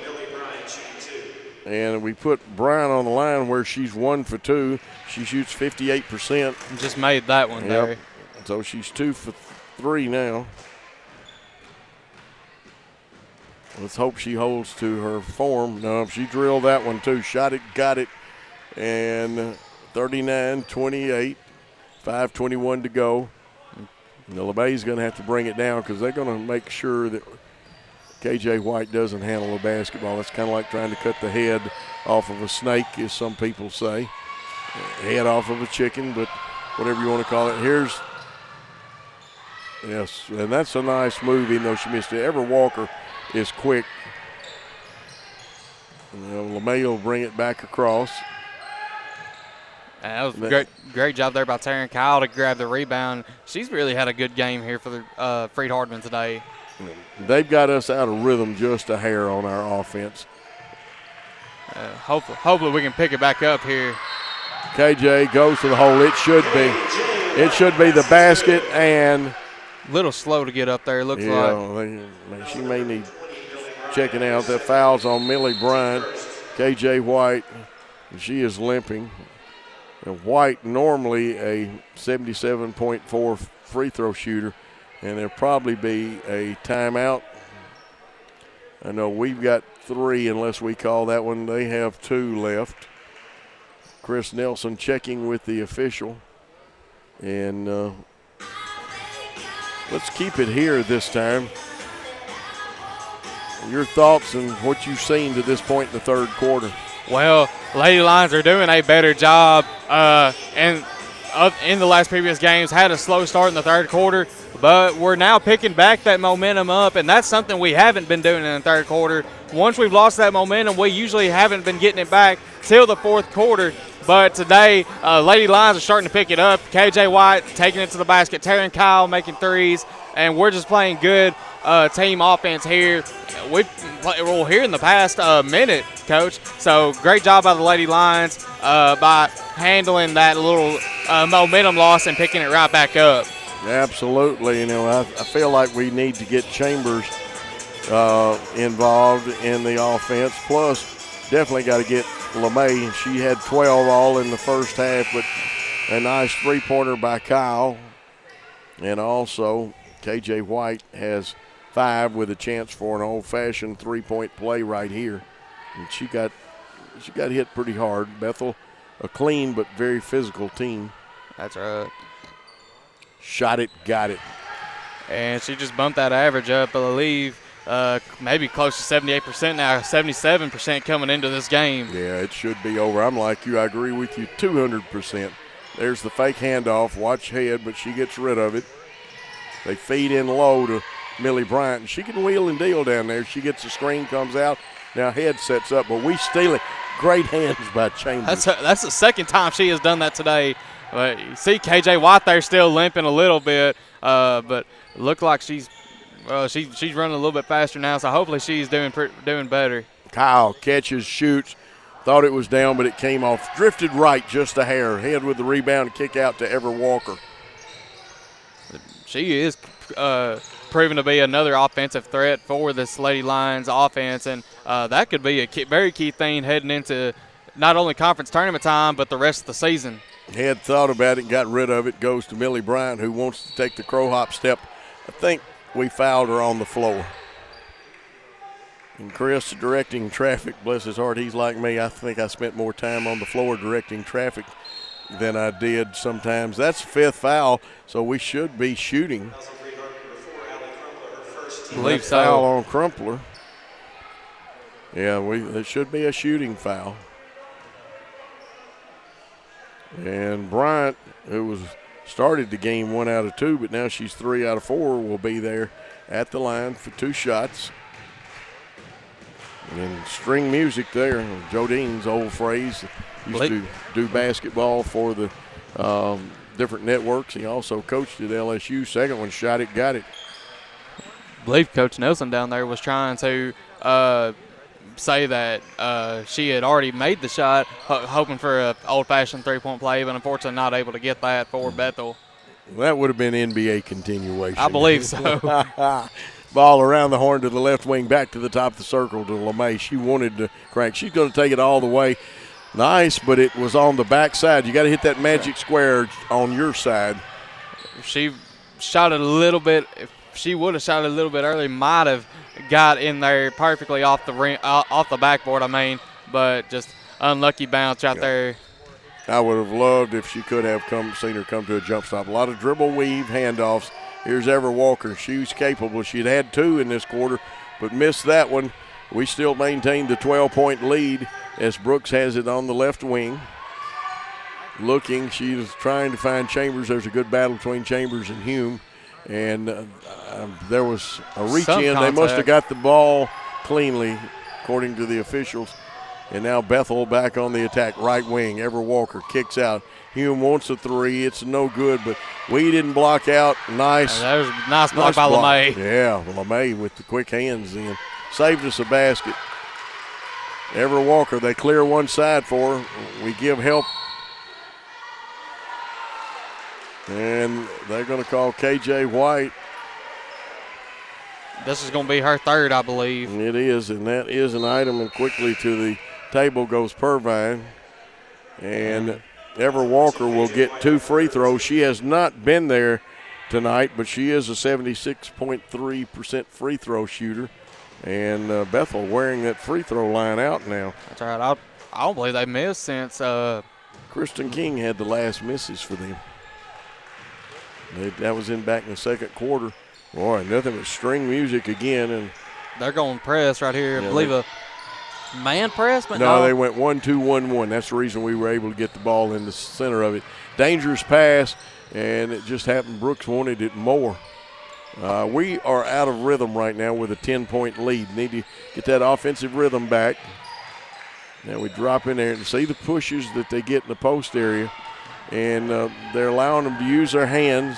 and we put Brian on the line where she's 1 for 2. She shoots 58%. Just made that one there. So she's 2 for 3 now. Let's hope she holds to her form. No, she drilled that one too. Shot it, got it, and 39-28, 5:21 to go. Now LeBay's going to have to bring it down because they're going to make sure that KJ White doesn't handle the basketball. It's kind of like trying to cut the head off of a snake, as some people say. Head off of a chicken, but whatever you want to call it. Yes, and that's a nice move, even though she missed it. Ever Walker is quick. LeMay will bring it back across. That was a great job there by Taryn Kyle to grab the rebound. She's really had a good game here for the Freed Hardman today. They've got us out of rhythm just a hair on our offense. Hopefully we can pick it back up here. KJ goes to the hole. It should be. It should be the basket and. Little slow to get up there, it looks like. She may need checking out. That foul's on Millie Bryant. KJ White, she is limping. And White normally a 77.4 free throw shooter, and there'll probably be a timeout. I know we've got 3 unless we call that one. They have 2 left. Chris Nelson checking with the official. And let's keep it here this time. Your thoughts and what you've seen to this point in the third quarter. Well, Lady Lions are doing a better job and in the last previous games. Had a slow start in the third quarter, but we're now picking back that momentum up, and that's something we haven't been doing in the third quarter. Once we've lost that momentum, we usually haven't been getting it back till the fourth quarter. But today, Lady Lions are starting to pick it up. KJ White taking it to the basket. Terry and Kyle making threes. And we're just playing good team offense here. We're here in the past minute, Coach. So great job by the Lady Lions by handling that little momentum loss and picking it right back up. Absolutely. I feel like we need to get Chambers involved in the offense. Plus, definitely got to get LeMay. She had 12 all in the first half, but a nice three-pointer by Kyle. And also, KJ White has 5 with a chance for an old-fashioned three-point play right here. And she got hit pretty hard. Bethel, a clean but very physical team. That's right. Shot it, got it. And she just bumped that average up, I believe, maybe close to 78% now, 77% coming into this game. Yeah, it should be over. I'm like you. I agree with you 200%. There's the fake handoff. Watch head, but she gets rid of it. They feed in low to Millie Bryant, and she can wheel and deal down there. She gets the screen, comes out. Now head sets up, but we steal it. Great hands by Chambers. That's the second time she has done that today. But you see KJ White there still limping a little bit, but look like she's running a little bit faster now, so hopefully she's doing better. Kyle catches, shoots, thought it was down, but it came off. Drifted right just a hair. Head with the rebound, kick out to Ever Walker. She is proving to be another offensive threat for this Lady Lions offense, and that could be a very key thing heading into not only conference tournament time, but the rest of the season. Head thought about it and got rid of it. Goes to Millie Bryant, who wants to take the crow hop step. I think we fouled her on the floor. And Chris directing traffic, bless his heart, he's like me. I think I spent more time on the floor directing traffic than I did sometimes. That's 5th foul, so we should be shooting. Believe so. Foul on Crumpler. Yeah, it should be a shooting foul. And Bryant, who started the game 1 out of 2, but now she's 3 out of 4, will be there at the line for 2 shots. And string music there, Jodine's old phrase. Used to do basketball for the different networks. He also coached at LSU. Second one, shot it, got it. I believe Coach Nelson down there was trying to say that she had already made the shot, hoping for an old-fashioned three-point play, but unfortunately not able to get that for Bethel. That would have been NBA continuation. I believe so. Ball around the horn to the left wing, back to the top of the circle to LeMay. She wanted to crank. She's going to take it all the way. Nice, but it was on the backside. You got to hit that magic square on your side. She shot it a little bit. If she would have shot it a little bit early, might have got in there perfectly off the ring, off the backboard. But just unlucky bounce out there. I would have loved if she could have seen her come to a jump stop. A lot of dribble, weave, handoffs. Here's Ever Walker. She was capable. She'd had 2 in this quarter, but missed that one. We still maintained the 12-point lead as Brooks has it on the left wing. Looking, she's trying to find Chambers. There's a good battle between Chambers and Hume. And there was a reach in. They must have got the ball cleanly, according to the officials. And now Bethel back on the attack, right wing. Ever Walker kicks out. Hume wants a 3. It's no good, but we didn't block out. Nice. That was a nice block by LeMay. Yeah, LeMay with the quick hands in. Saved us a basket. Ever Walker, they clear one side for her. We give help. And they're going to call KJ White. This is going to be her 3rd, I believe. It is, and that is an item. And quickly to the table goes Purvine. And Ever Walker will get 2 free throws. She has not been there tonight, but she is a 76.3% free throw shooter. And Bethel wearing that free throw line out now. That's right. I don't believe they missed since Kristen King had the last misses for them. That was back in the second quarter. Boy, nothing but string music again. And they're going press right here. I believe a man press, but no, they went 1-2-1-1. That's the reason we were able to get the ball in the center of it. Dangerous pass, and it just happened. Brooks wanted it more. We are out of rhythm right now with a 10-point lead. Need to get that offensive rhythm back. Now we drop in there and see the pushes that they get in the post area, and they're allowing them to use their hands.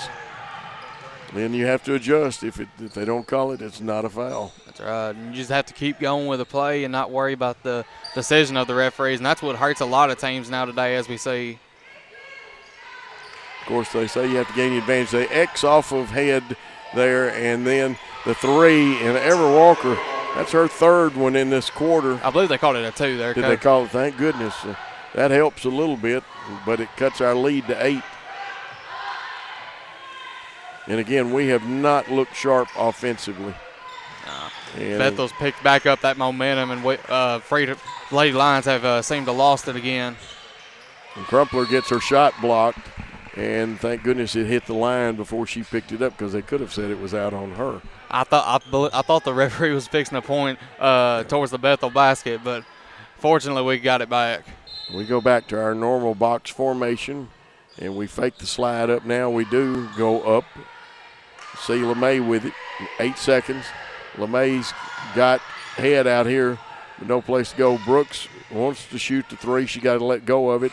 Then you have to adjust. If they don't call it, it's not a foul. That's right. You just have to keep going with the play and not worry about the decision of the referees, and that's what hurts a lot of teams now today, as we see. Of course, they say you have to gain the advantage. They X off of head there, and then the three, and Ever Walker, that's her third one in this quarter. I believe they called it a 2 there. Did they call it? Thank goodness. That helps a little bit, but it cuts our lead to 8. And again, we have not looked sharp offensively. Bethel's picked back up that momentum, and Lady Lions have seemed to lost it again. And Crumpler gets her shot blocked, and thank goodness it hit the line before she picked it up, because they could have said it was out on her. I thought the referee was fixing a point towards the Bethel basket, but fortunately we got it back. We go back to our normal box formation, and we fake the slide up. Now we do go up. See LeMay with it. 8 seconds. LeMay's got head out here, but no place to go. Brooks wants to shoot the 3. She got to let go of it.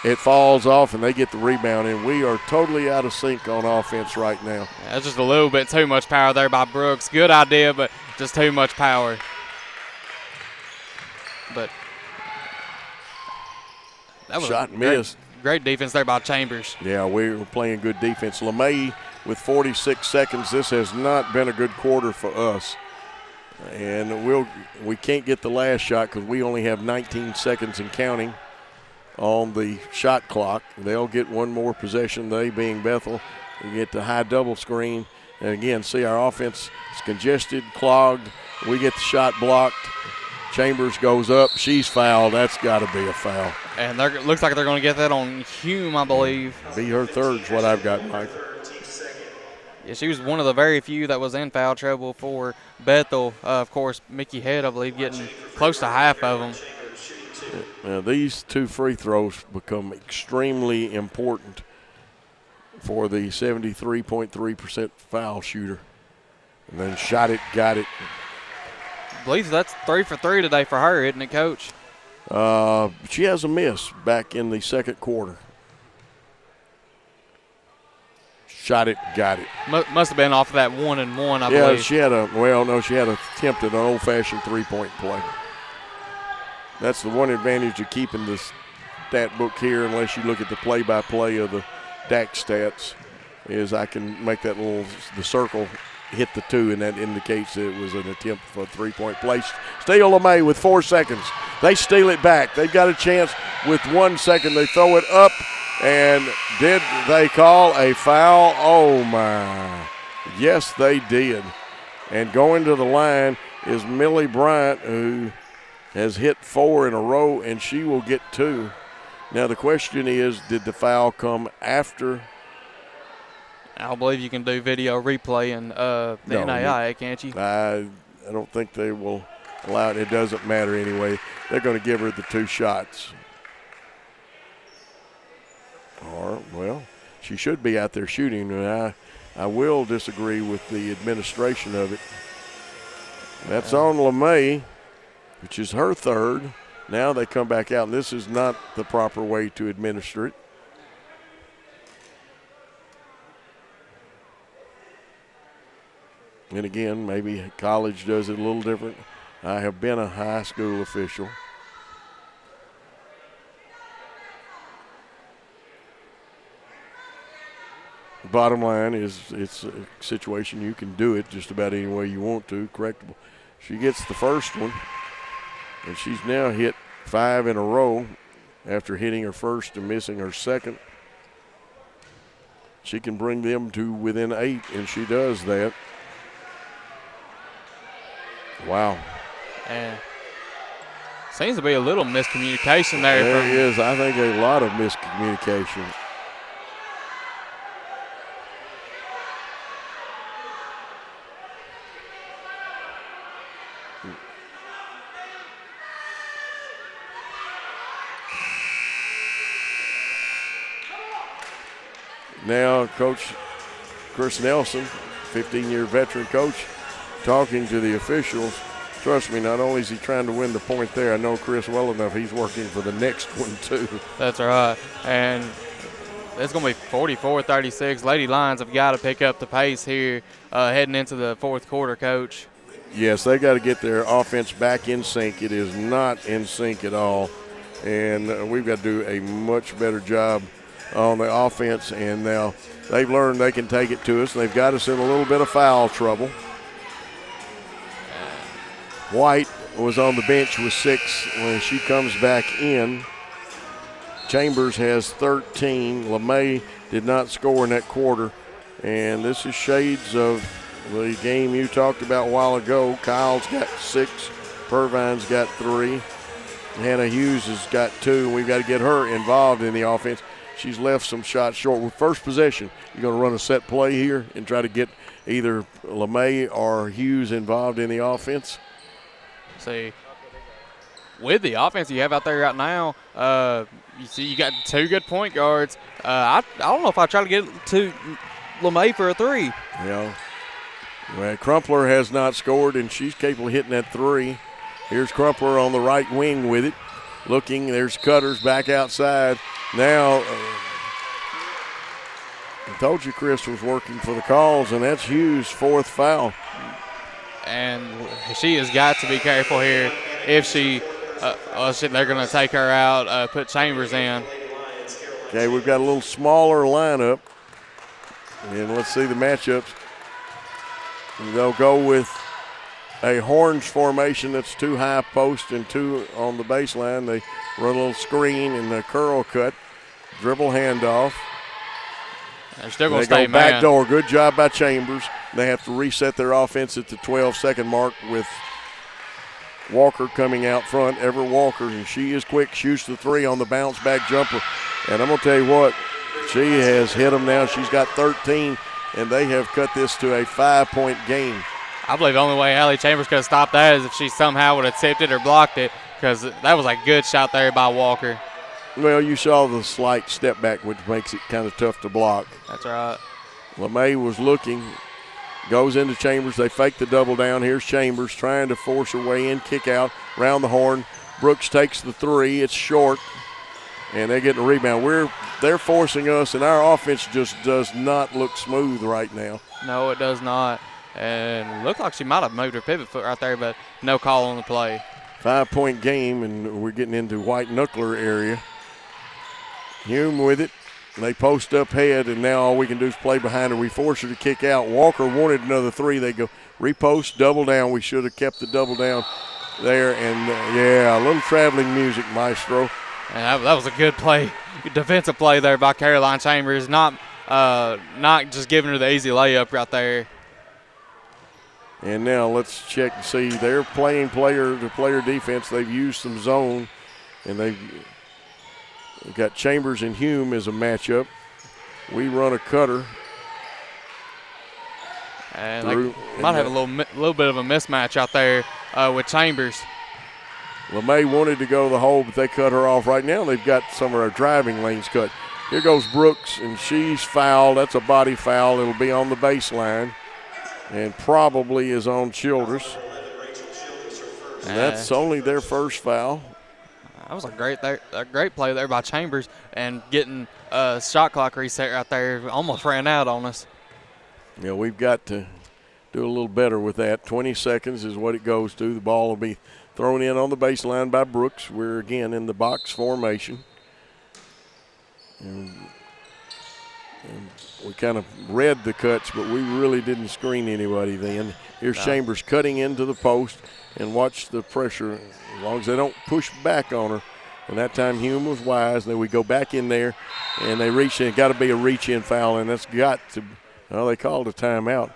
It falls off, and they get the rebound, and we are totally out of sync on offense right now. Yeah, that's just a little bit too much power there by Brooks. Good idea, but just too much power. But that was shot and miss. Great defense there by Chambers. Yeah, we were playing good defense. LeMay with 46 seconds. This has not been a good quarter for us. And we can't get the last shot because we only have 19 seconds and counting on the shot clock. They'll get one more possession, they being Bethel. We get the high double screen. And again, see our offense is congested, clogged. We get the shot blocked. Chambers goes up. She's fouled. That's got to be a foul. And looks like they're going to get that on Hume, I believe. Be her third is what I've got, Mike. Yeah, she was one of the very few that was in foul trouble for Bethel. Of course, Mickey Head, I believe, getting close to half of them. Now, these 2 free throws become extremely important for the 73.3% foul shooter. And then shot it, got it. I believe that's 3 for 3 today for her, isn't it, Coach? She has a miss back in the second quarter. Shot it, got it. Must have been off of that 1-and-1, I yeah, believe. she had attempted an old-fashioned three-point play. That's the one advantage of keeping the stat book here, unless you look at the play-by-play of the DAC stats, is I can make that the circle hit the 2, and that indicates that it was an attempt for a three-point play. Steal LeMay with 4 seconds. They steal it back. They've got a chance with 1 second. They throw it up, and did they call a foul? Oh, my. Yes, they did. And going to the line is Millie Bryant, who has hit 4 in a row, and she will get 2. Now the question is, did the foul come after? I believe you can do video replay in the NAIA, can't you? I don't think they will allow it. It doesn't matter anyway. They're going to give her the 2 shots. Or, well, she should be out there shooting, and I will disagree with the administration of it. That's on LeMay, which is her third. Now they come back out, and this is not the proper way to administer it. And again, maybe college does it a little different. I have been a high school official. Bottom line is it's a situation you can do it just about any way you want to, correctable. She gets the first one, and she's now hit 5 in a row after hitting her first and missing her second. She can bring them to within 8, and she does that. Wow. And seems to be a little miscommunication there. There is, I think, a lot of miscommunication. Now, Coach Chris Nelson, 15-year veteran coach, talking to the officials. trust me, not only is he trying to win the point there, I know Chris well enough, he's working for the next one too. That's right. And it's going to be 44-36. Lady Lions have got to pick up the pace here heading into the fourth quarter, Coach. Yes, they got to get their offense back in sync. It is not in sync at all. And we've got to do a much better job on the offense. And now they've learned they can take it to us. They've got us in a little bit of foul trouble. White was on the bench with 6 when she comes back in. Chambers has 13. LeMay did not score in that quarter. And this is shades of the game you talked about a while ago. Kyle's got 6. Pervine's got 3. Hannah Hughes has got 2. We've got to get her involved in the offense. She's left some shots short. With first possession, you're going to run a set play here and try to get either LeMay or Hughes involved in the offense. See, with the offense you have out there right now, you see you got 2 good point guards. I don't know if I try to get to LeMay for a 3. Yeah. Well, Crumpler has not scored, and she's capable of hitting that 3. Here's Crumpler on the right wing with it. Looking, there's Cutters back outside. Now, I told you Chris was working for the calls, and that's Hughes' 4th foul. And she has got to be careful here. If they're going to take her out, put Chambers in. Okay, we've got a little smaller lineup. And let's see the matchups. They'll go with a horns formation that's 2 high post and 2 on the baseline. They run a little screen and the curl cut, dribble handoff. They're still going to stay stay man. Back door. Good job by Chambers. They have to reset their offense at the 12-second mark with Walker coming out front. Everett Walker, and she is quick, shoots the 3 on the bounce back jumper. And I'm going to tell you what, she has hit them now. She's got 13, and they have cut this to a 5-point game. I believe the only way Allie Chambers could have stopped that is if she somehow would have tipped it or blocked it, because that was a good shot there by Walker. Well, you saw the slight step back, which makes it kind of tough to block. That's right. LeMay was looking, goes into Chambers. They fake the double down. Here's Chambers trying to force her way in, kick out, round the horn. Brooks takes the 3. It's short, and they get the rebound. They're forcing us, and our offense just does not look smooth right now. No, it does not. And looked like she might have moved her pivot foot right there, but no call on the play. 5-point game, and we're getting into White Knuckler area. Hume with it. They post up head, and now all we can do is play behind her. We force her to kick out. Walker wanted another 3. They go repost, double down. We should have kept the double down there. And, a little traveling music, Maestro. And that was a good play, defensive play there by Caroline Chambers. Not just giving her the easy layup right there. And now let's check and see. They're playing player-to-player defense. They've used some zone, and they've got Chambers and Hume as a matchup. We run a cutter. And they might have a little bit of a mismatch out there with Chambers. LeMay wanted to go to the hole, but they cut her off. Right now they've got some of our driving lanes cut. Here goes Brooks, and she's fouled. That's a body foul. It'll be on the baseline and probably is on Childress. And that's only their first foul. That was a great play there by Chambers, and getting a shot clock reset right there. Almost ran out on us. Yeah, we've got to do a little better with that. 20 seconds is what it goes to. The ball will be thrown in on the baseline by Brooks. We're again in the box formation. And we kind of read the cuts, but we really didn't screen anybody then. Here's Chambers cutting into the post, and watch the pressure. As long as they don't push back on her. And that time Hume was wise. Then we go back in there, and they reach in. Got to be a reach-in foul, and that's got to – well, they called a timeout.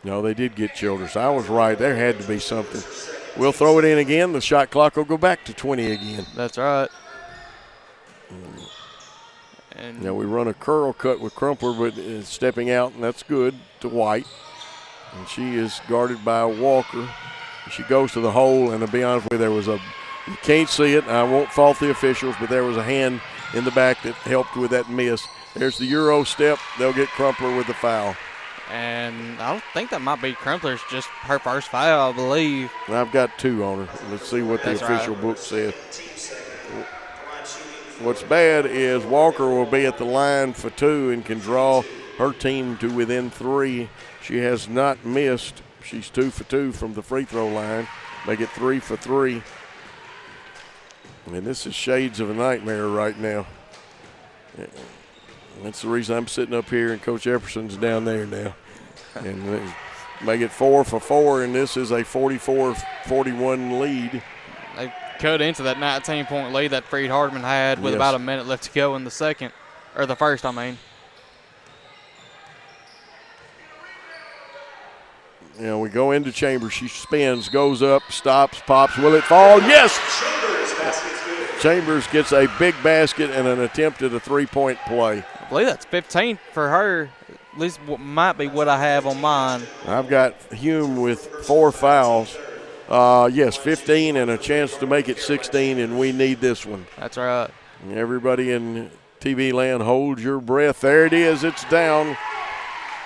No, they did get Childress. I was right. There had to be something. We'll throw it in again. The shot clock will go back to 20 again. That's right. And now we run a curl cut with Crumpler, but it's stepping out, and that's good to White. And she is guarded by Walker. She goes to the hole, and to be honest with you, you can't see it. I won't fault the officials, but there was a hand in the back that helped with that miss. There's the Euro step. They'll get Crumpler with the foul. And I don't think that might be Crumpler's just her first foul, I believe. I've got 2 on her. Let's see what the official book says. What's bad is Walker will be at the line for 2 and can draw her team to within 3. She has not missed. She's 2 for 2 from the free throw line. Make it 3 for 3. And this is shades of a nightmare right now. That's the reason I'm sitting up here and Coach Epperson's down there now. And make it 4 for 4, and this is a 44-41 lead. They cut into that 19-point lead that Freed Hardman had with about a minute left to go in the second, or the first, I mean. You know, we go into Chambers. She spins, goes up, stops, pops. Will it fall? Yes! Chambers gets a big basket and an attempt at a 3-point play. I believe that's 15 for her. At least might be what I have on mine. I've got Hume with 4 fouls. Yes, 15 and a chance to make it 16, and we need this one. That's right. Everybody in TV land, hold your breath. There it is. It's down,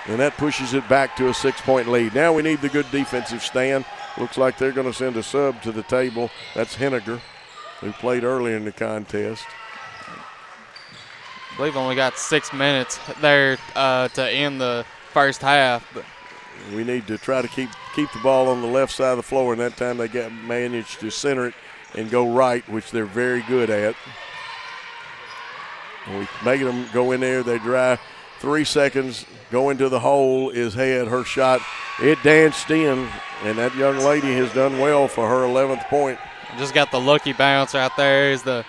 and that pushes it back to a 6-point lead. Now we need the good defensive stand. Looks like they're going to send a sub to the table. That's Henniger, who played early in the contest. I believe only got 6 minutes there to end the first half. But we need to try to keep the ball on the left side of the floor, and that time they managed to center it and go right, which they're very good at. And we making them go in there. They drive 3 seconds, go into the hole, is head. Her shot, it danced in, and that young lady has done well for her 11th point. Just got the lucky bounce right there is the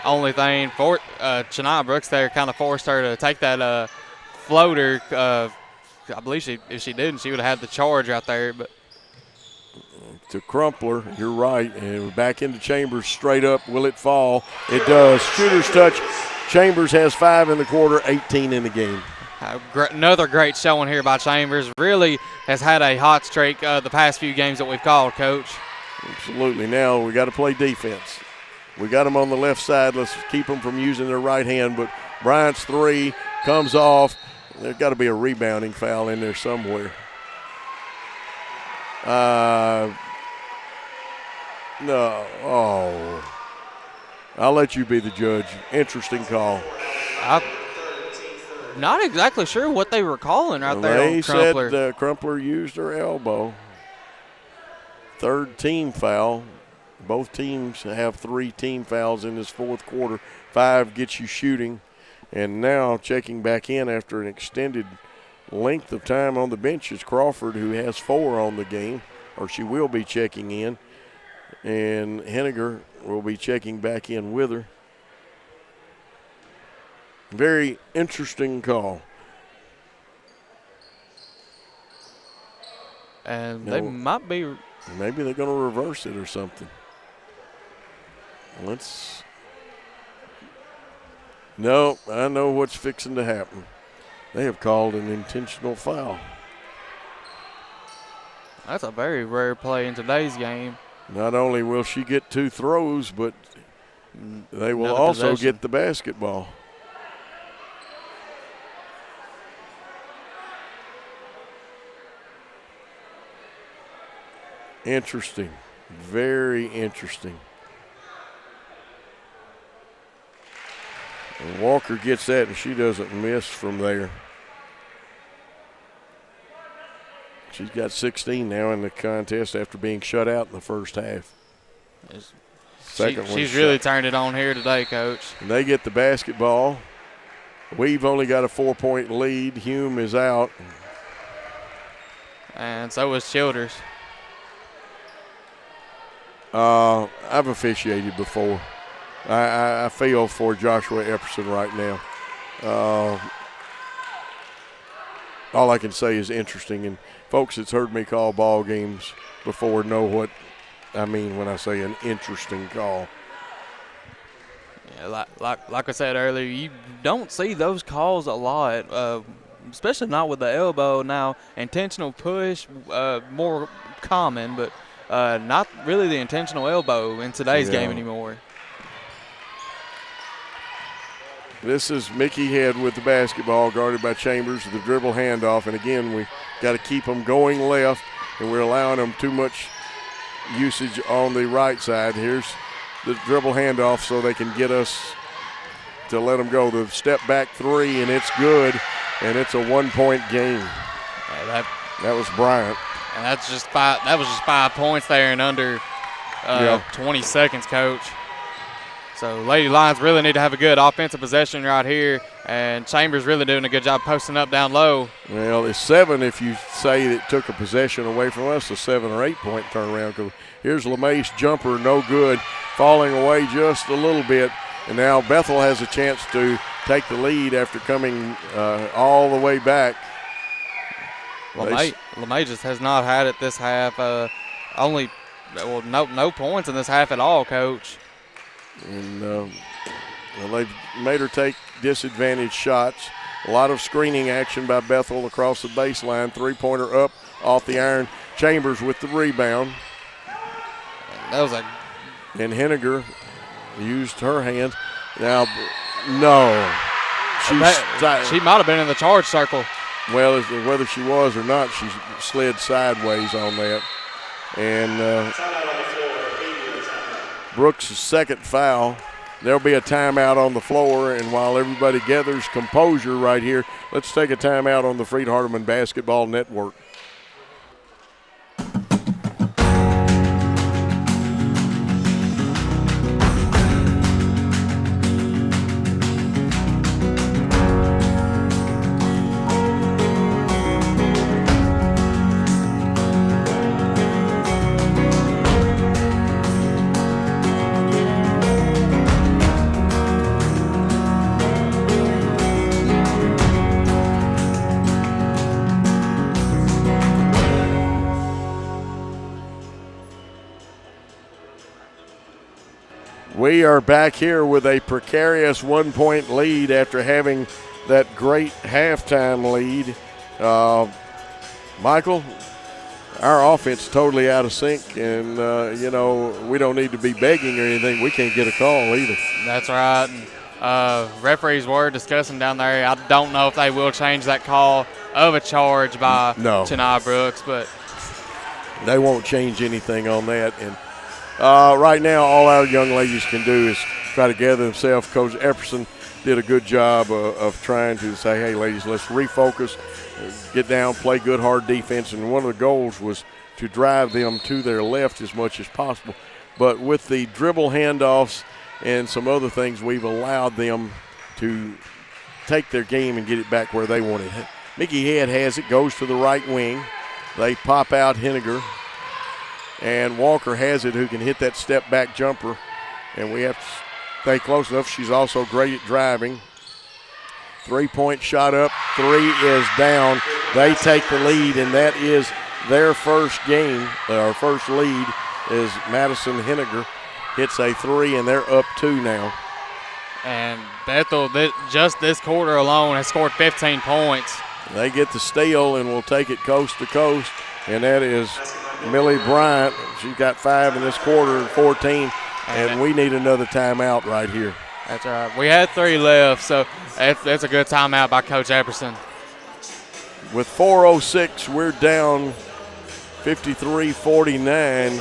only thing. For Shania Brooks there kind of forced her to take that floater. I believe if she didn't, she would have had the charge out there. But to Crumpler, you're right, and back into Chambers straight up. Will it fall? It does. Shooter's touch. Chambers has 5 in the quarter, 18 in the game. Another great showing here by Chambers. Really has had a hot streak the past few games that we've called, Coach. Absolutely. Now we got to play defense. We got them on the left side. Let's keep them from using their right hand. But Bryant's 3 comes off. There's got to be a rebounding foul in there somewhere. No. Oh. I'll let you be the judge. Interesting call. I'm not exactly sure what they were calling right there on Crumpler. They said Crumpler used her elbow. 3rd team foul. Both teams have 3 team fouls in this 4th quarter. 5 gets you shooting. And now checking back in after an extended length of time on the bench is Crawford, who has 4 on the game, or she will be checking in. And Henniger will be checking back in with her. Very interesting call. And they might be. Maybe they're going to reverse it or something. No, I know what's fixing to happen. They have called an intentional foul. That's a very rare play in today's game. Not only will she get 2 throws, but they will also get the basketball. Interesting. Very interesting. And Walker gets that, and she doesn't miss from there. She's got 16 now in the contest after being shut out in the first half. She's really turned it on here today, Coach. And they get the basketball. We've only got a 4-point lead. Hume is out. And so is Childers. I've officiated before. I feel for Joshua Epperson right now. All I can say is interesting, and folks that's heard me call ball games before know what I mean when I say an interesting call. Yeah, like I said earlier, you don't see those calls a lot, especially not with the elbow. Now, intentional push, more common, but not really the intentional elbow in today's game anymore. This is Mickey Head with the basketball, guarded by Chambers, the dribble handoff. And again, we got to keep them going left, and we're allowing them too much usage on the right side. Here's the dribble handoff so they can get us to let them go. The step back three, and it's good, and it's a 1-point game. That was Bryant. And that was just 5 points there in under 20 seconds, Coach. So Lady Lions really need to have a good offensive possession right here, and Chambers really doing a good job posting up down low. Well, it's 7 if you say it took a possession away from us, a 7 or 8 point turnaround. Cause here's LeMay's jumper, no good, falling away just a little bit. And now Bethel has a chance to take the lead after coming all the way back. LeMay just has not had it this half. No points in this half at all, Coach. And they've made her take disadvantaged shots. A lot of screening action by Bethel across the baseline. Three-pointer up off the iron. Chambers with the rebound. And Henniger used her hand. Now, no. She might have been in the charge circle. Well, whether she was or not, she slid sideways on that. And Brooks' second foul. There'll be a timeout on the floor, and while everybody gathers composure right here, let's take a timeout on the Freed Hardeman Basketball Network. We are back here with a precarious 1-point lead after having that great halftime lead. Michael, our offense totally out of sync, and, we don't need to be begging or anything. We can't get a call either. That's right. Referees were discussing down there. I don't know if they will change that call of a charge by Chania Brooks, but they won't change anything on that. And right now, all our young ladies can do is try to gather themselves. Coach Epperson did a good job of trying to say, hey, ladies, let's refocus, get down, play good, hard defense. And one of the goals was to drive them to their left as much as possible. But with the dribble handoffs and some other things, we've allowed them to take their game and get it back where they want it. Mickey Head has it, goes to the right wing. They pop out Henniger. And Walker has it, who can hit that step-back jumper. And we have to stay close enough. She's also great at driving. Three-point shot up. Three is down. They take the lead, and that is their first game. Our first lead is Madison Henniger hits a three, and they're up 2 now. And Bethel, just this quarter alone, has scored 15 points. They get the steal, and will take it coast to coast, and that is Millie Bryant. She's got 5 in this quarter and 14, and we need another timeout right here. That's right. We had 3 left, so that's a good timeout by Coach Epperson. With 4:06, we're down 53-49,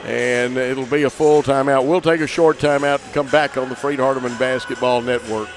and it'll be a full timeout. We'll take a short timeout and come back on the Freed Hardeman Basketball Network.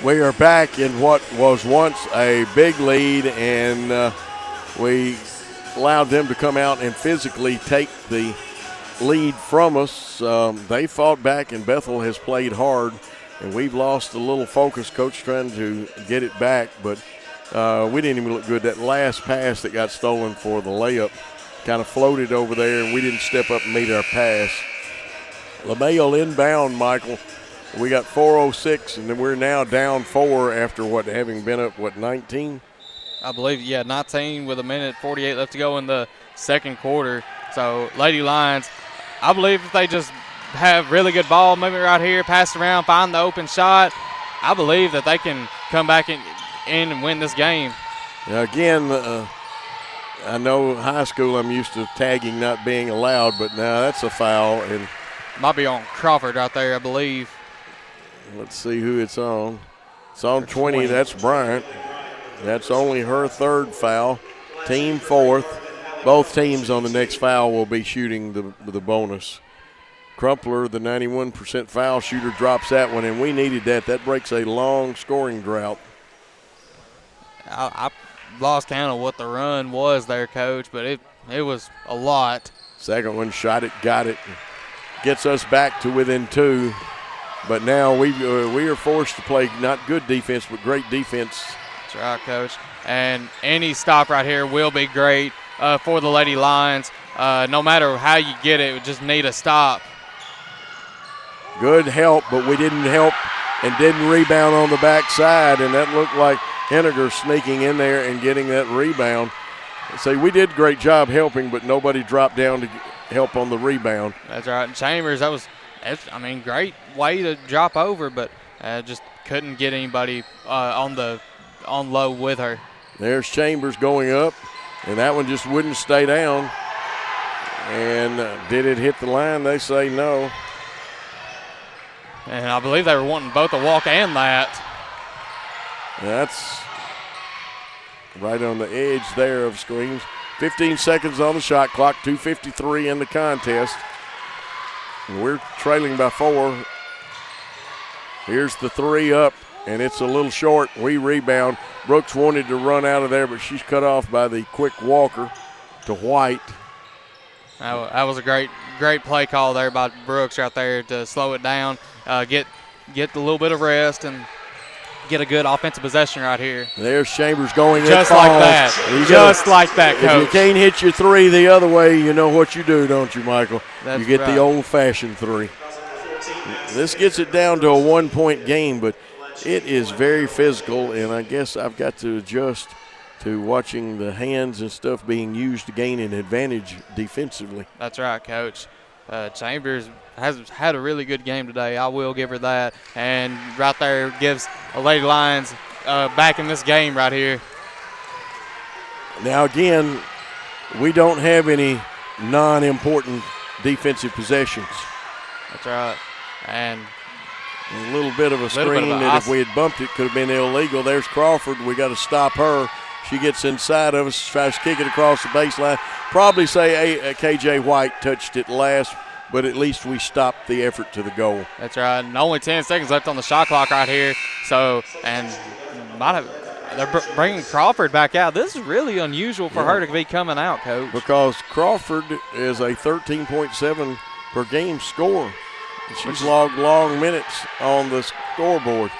We are back in what was once a big lead, and we allowed them to come out and physically take the lead from us. They fought back, and Bethel has played hard, and we've lost a little focus. Coach trying to get it back, but we didn't even look good. That last pass that got stolen for the layup kind of floated over there, and we didn't step up and meet our pass. LeMay will inbound, Michael. We got 4:06, and then we're now down 4 after having been up 19? I believe, 19 with 1:48 left to go in the second quarter. So Lady Lions, I believe if they just have really good ball movement right here, pass around, find the open shot, I believe that they can come back in and win this game. Now again, I know high school I'm used to tagging not being allowed, but now that's a foul. And might be on Crawford right there, I believe. Let's see who it's on. It's on 20. That's Bryant. That's only her third foul. Team fourth. Both teams on the next foul will be shooting the bonus. Crumpler, the 91% foul shooter, drops that one, and we needed that. That breaks a long scoring drought. I lost count of what the run was there, Coach, but it was a lot. Second one, shot it, got it. Gets us back to within 2. But now we are forced to play not good defense, but great defense. That's right, Coach. And any stop right here will be great for the Lady Lions. No matter how you get it, we just need a stop. Good help, but we didn't help and didn't rebound on the backside, and that looked like Henniger sneaking in there and getting that rebound. So we did a great job helping, but nobody dropped down to help on the rebound. That's right. And Chambers, great way to drop over, but just couldn't get anybody on low with her. There's Chambers going up, and that one just wouldn't stay down. And did it hit the line? They say no. And I believe they were wanting both a walk and that. That's right on the edge there of screens. 15 seconds on the shot clock, 2:53 in the contest. We're trailing by 4. Here's the 3 up, and it's a little short. We rebound. Brooks wanted to run out of there, but she's cut off by the quick Walker to White. That was a great play call there by Brooks right there to slow it down, get a little bit of rest, and get a good offensive possession right here. There's Chambers going in. Just like that. Just like that, Coach. If you can't hit your 3 the other way, you know what you do, don't you, Michael? That's you get right. the old-fashioned 3. This gets it down to a 1-point game, but it is very physical, and I guess I've got to adjust to watching the hands and stuff being used to gain an advantage defensively. That's right, Coach. Chambers has had a really good game today. I will give her that. And right there gives the Lady Lions back in this game right here. Now, again, we don't have any non-important defensive possessions. That's right. And a little bit of a screen that if we had bumped it could have been illegal. There's Crawford. We got to stop her. She gets inside of us, tries to kick it across the baseline. Probably say KJ White touched it last, but at least we stopped the effort to the goal. That's right. And only 10 seconds left on the shot clock right here. So, and they're bringing Crawford back out. This is really unusual for her to be coming out, Coach. Because Crawford is a 13.7 per game scorer. She's logged long minutes on the scoreboard.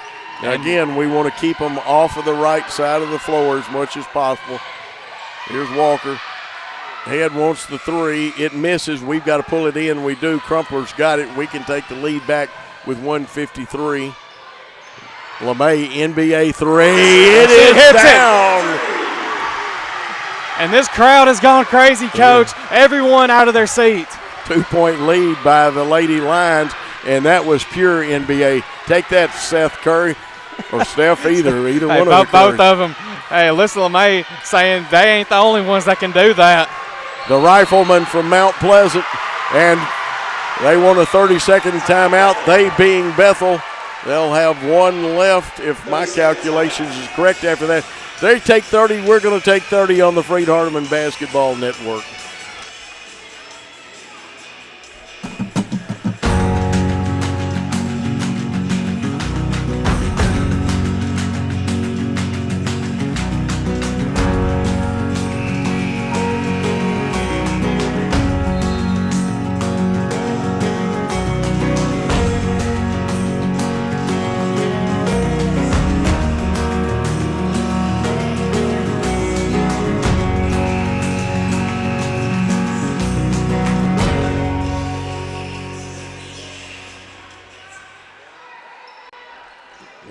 Now, again, we want to keep them off of the right side of the floor as much as possible. Here's Walker. Head wants the 3. It misses. We've got to pull it in. We do. Crumpler's got it. We can take the lead back with 1:53. LeMay, NBA 3. It is down. And this crowd has gone crazy, Coach. Everyone out of their seat. 2-point lead by the Lady Lions, and that was pure NBA. Take that, Seth Curry, or Steph, either one of them. Both of them. Hey, Alyssa LeMay saying they ain't the only ones that can do that. The Rifleman from Mount Pleasant, and they want a 30-second timeout. They being Bethel, they'll have 1 left if my calculations is correct after that. They take 30. We're going to take 30 on the Freed Hardeman Basketball Network.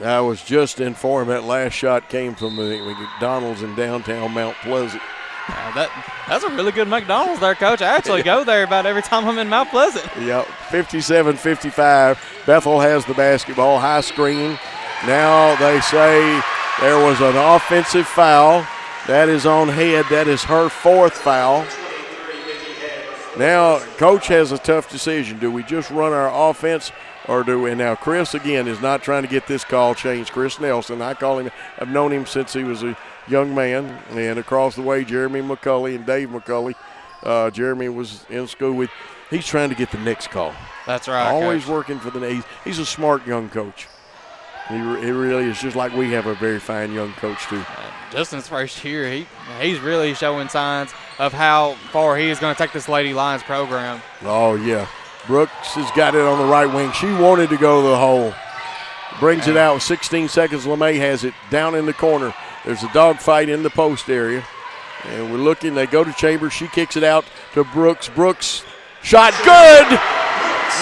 I was just informed that last shot came from the McDonald's in downtown Mount Pleasant. That's a really good McDonald's there, Coach. I actually go there about every time I'm in Mount Pleasant. Yep, 57-55. Bethel has the basketball, high screen. Now they say there was an offensive foul. That is on Head. That is her 4th foul. Now, Coach has a tough decision. Do we just run our offense or do we? Now, Chris, again, is not trying to get this call changed. Chris Nelson, I call him, I've known him since he was a young man. And across the way, Jeremy McCulley and Dave McCulley. Jeremy was in school with. He's trying to get the next call. That's right. Always Coach. working for the. He's a smart young coach. He really is, just like we have a very fine young coach too. Just in his first year, he's really showing signs of how far he is going to take this Lady Lions program. Oh yeah, Brooks has got it on the right wing. She wanted to go to the hole. Brings it out with 16 seconds. LeMay has it down in the corner. There's a dogfight in the post area. And we're looking. They go to Chambers. She kicks it out to Brooks. Brooks, shot good.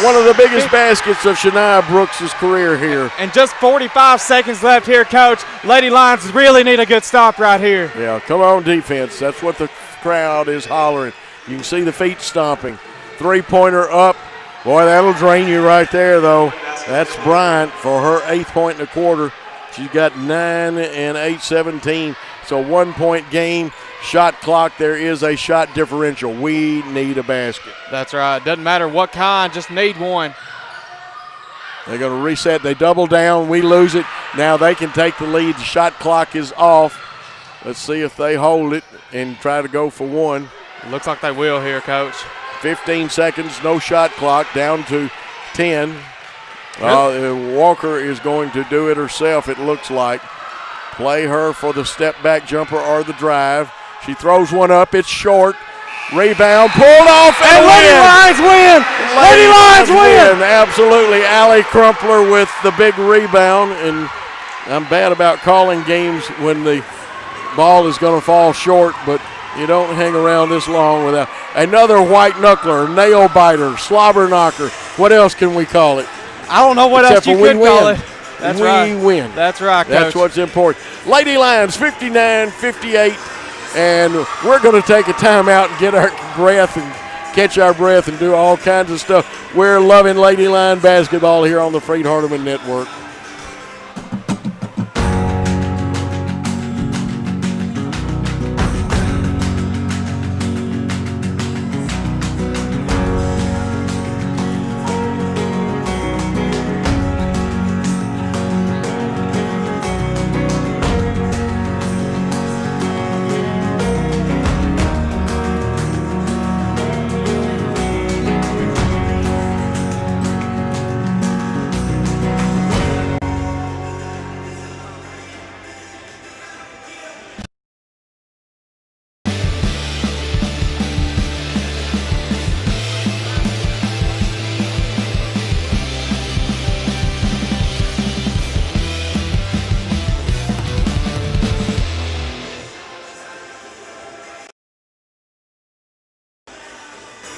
One of the biggest baskets of Shania Brooks' career here. And just 45 seconds left here, Coach. Lady Lions really need a good stop right here. Yeah, come on defense. That's what the crowd is hollering. You can see the feet stomping. 3-pointer up. Boy, that'll drain you right there, though. That's Bryant for her 8th point in the quarter. She's got 9 and 8, 17. So 1-point game. Shot clock, there is a shot differential. We need a basket. That's right. Doesn't matter what kind, just need one. They're going to reset. They double down. We lose it. Now they can take the lead. The shot clock is off. Let's see if they hold it and try to go for one. Looks like they will here, Coach. 15 seconds, no shot clock, down to 10. Walker is going to do it herself, it looks like. Play her for the step-back jumper or the drive. She throws one up. It's short. Rebound pulled off and Lady Lions win! Lady Lions win! Absolutely. Allie Crumpler with the big rebound. And I'm bad about calling games when the ball is going to fall short, but you don't hang around this long without another white knuckler, nail biter, slobber knocker. What else can we call it? I don't know what else you could call it. That's right. We win. That's right, Coach. That's what's important. Lady Lions 59-58. And we're going to take a timeout and get our breath and catch our breath and do all kinds of stuff. We're loving Lady Lion basketball here on the Freed Hardeman Network.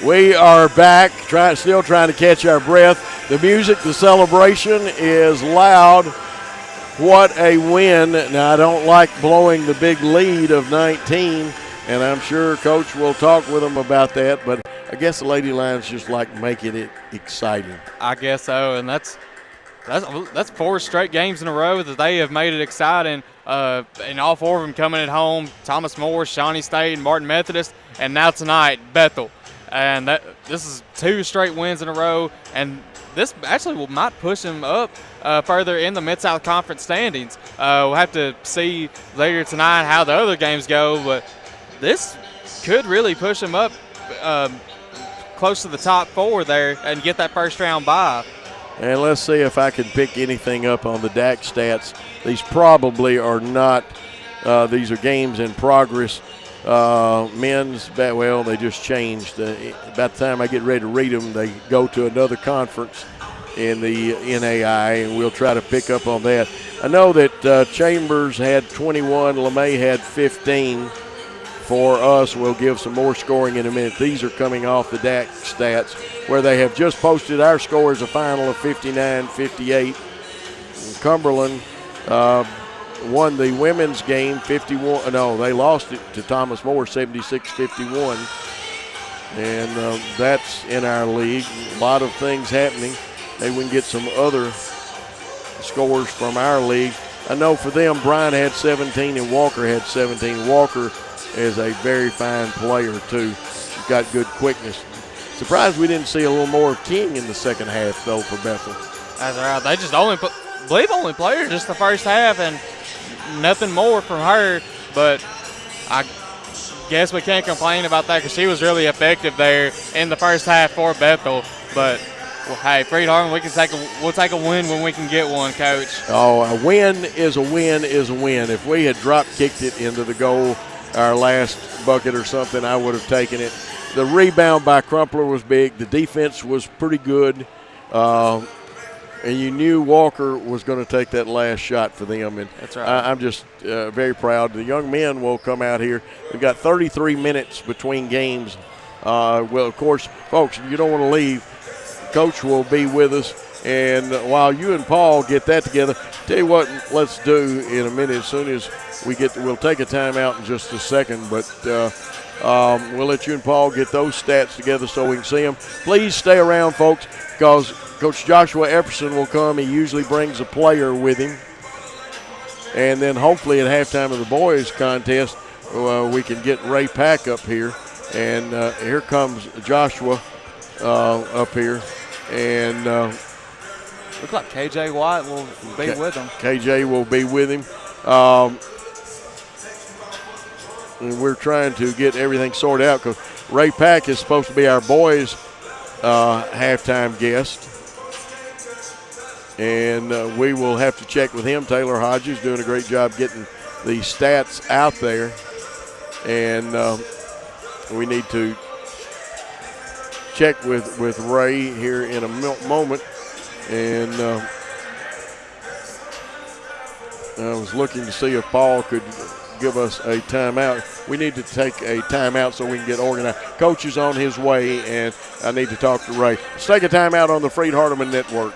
We are back, still trying to catch our breath. The music, the celebration is loud. What a win. Now, I don't like blowing the big lead of 19, and I'm sure Coach will talk with them about that, but I guess the Lady Lions just like making it exciting. I guess so, and that's 4 straight games in a row that they have made it exciting, and all 4 of them coming at home. Thomas More, Shawnee State, and Martin Methodist, and now tonight, Bethel. And this is 2 straight wins in a row, and this actually might push them up further in the Mid-South Conference standings. We'll have to see later tonight how the other games go, but this could really push them up close to the top 4 there and get that first round bye. And let's see if I can pick anything up on the DAC stats. These probably are not, these are games in progress. Men's, well, they just changed. About the time I get ready to read them, they go to another conference in the NAI, and we'll try to pick up on that. I know that Chambers had 21, LeMay had 15. For us, we'll give some more scoring in a minute. These are coming off the DAC stats, where they have just posted our score as a final of 59-58. Cumberland won the women's game 51. No, they lost it to Thomas More 76-51. And that's in our league. A lot of things happening. Maybe we can get some other scores from our league. I know for them, Brian had 17 and Walker had 17. Walker is a very fine player, too. He's got good quickness. Surprised we didn't see a little more of King in the second half, though, for Bethel. That's right. They just only played her just the first half and nothing more from her. But I guess we can't complain about that because she was really effective there in the first half for Bethel. But well, hey, Freed Hardeman, we'll take a win when we can get one, Coach. Oh, a win is a win is a win. If we had drop kicked it into the goal, our last bucket or something, I would have taken it. The rebound by Crumpler was big. The defense was pretty good. And you knew Walker was going to take that last shot for them. And that's right. I'm just very proud. The young men will come out here. We've got 33 minutes between games. Well, of course, folks, if you don't want to leave, Coach will be with us. And while you and Paul get that together, tell you what, let's do in a minute. As soon as we we'll take a timeout in just a second. But we'll let you and Paul get those stats together so we can see them. Please stay around, folks, because Coach Joshua Epperson will come. He usually brings a player with him. And then hopefully at halftime of the boys contest, we can get Ray Pack up here. And here comes Joshua up here. And looks like KJ White will be with him. KJ will be with him. And we're trying to get everything sorted out because Ray Pack is supposed to be our boys' halftime guest. And we will have to check with him. Taylor Hodges doing a great job getting the stats out there. And we need to check with Ray here in a moment. And I was looking to see if Paul could give us a timeout. We need to take a timeout so we can get organized. Coach is on his way, and I need to talk to Ray. Let's take a timeout on the Freed Hardeman Network.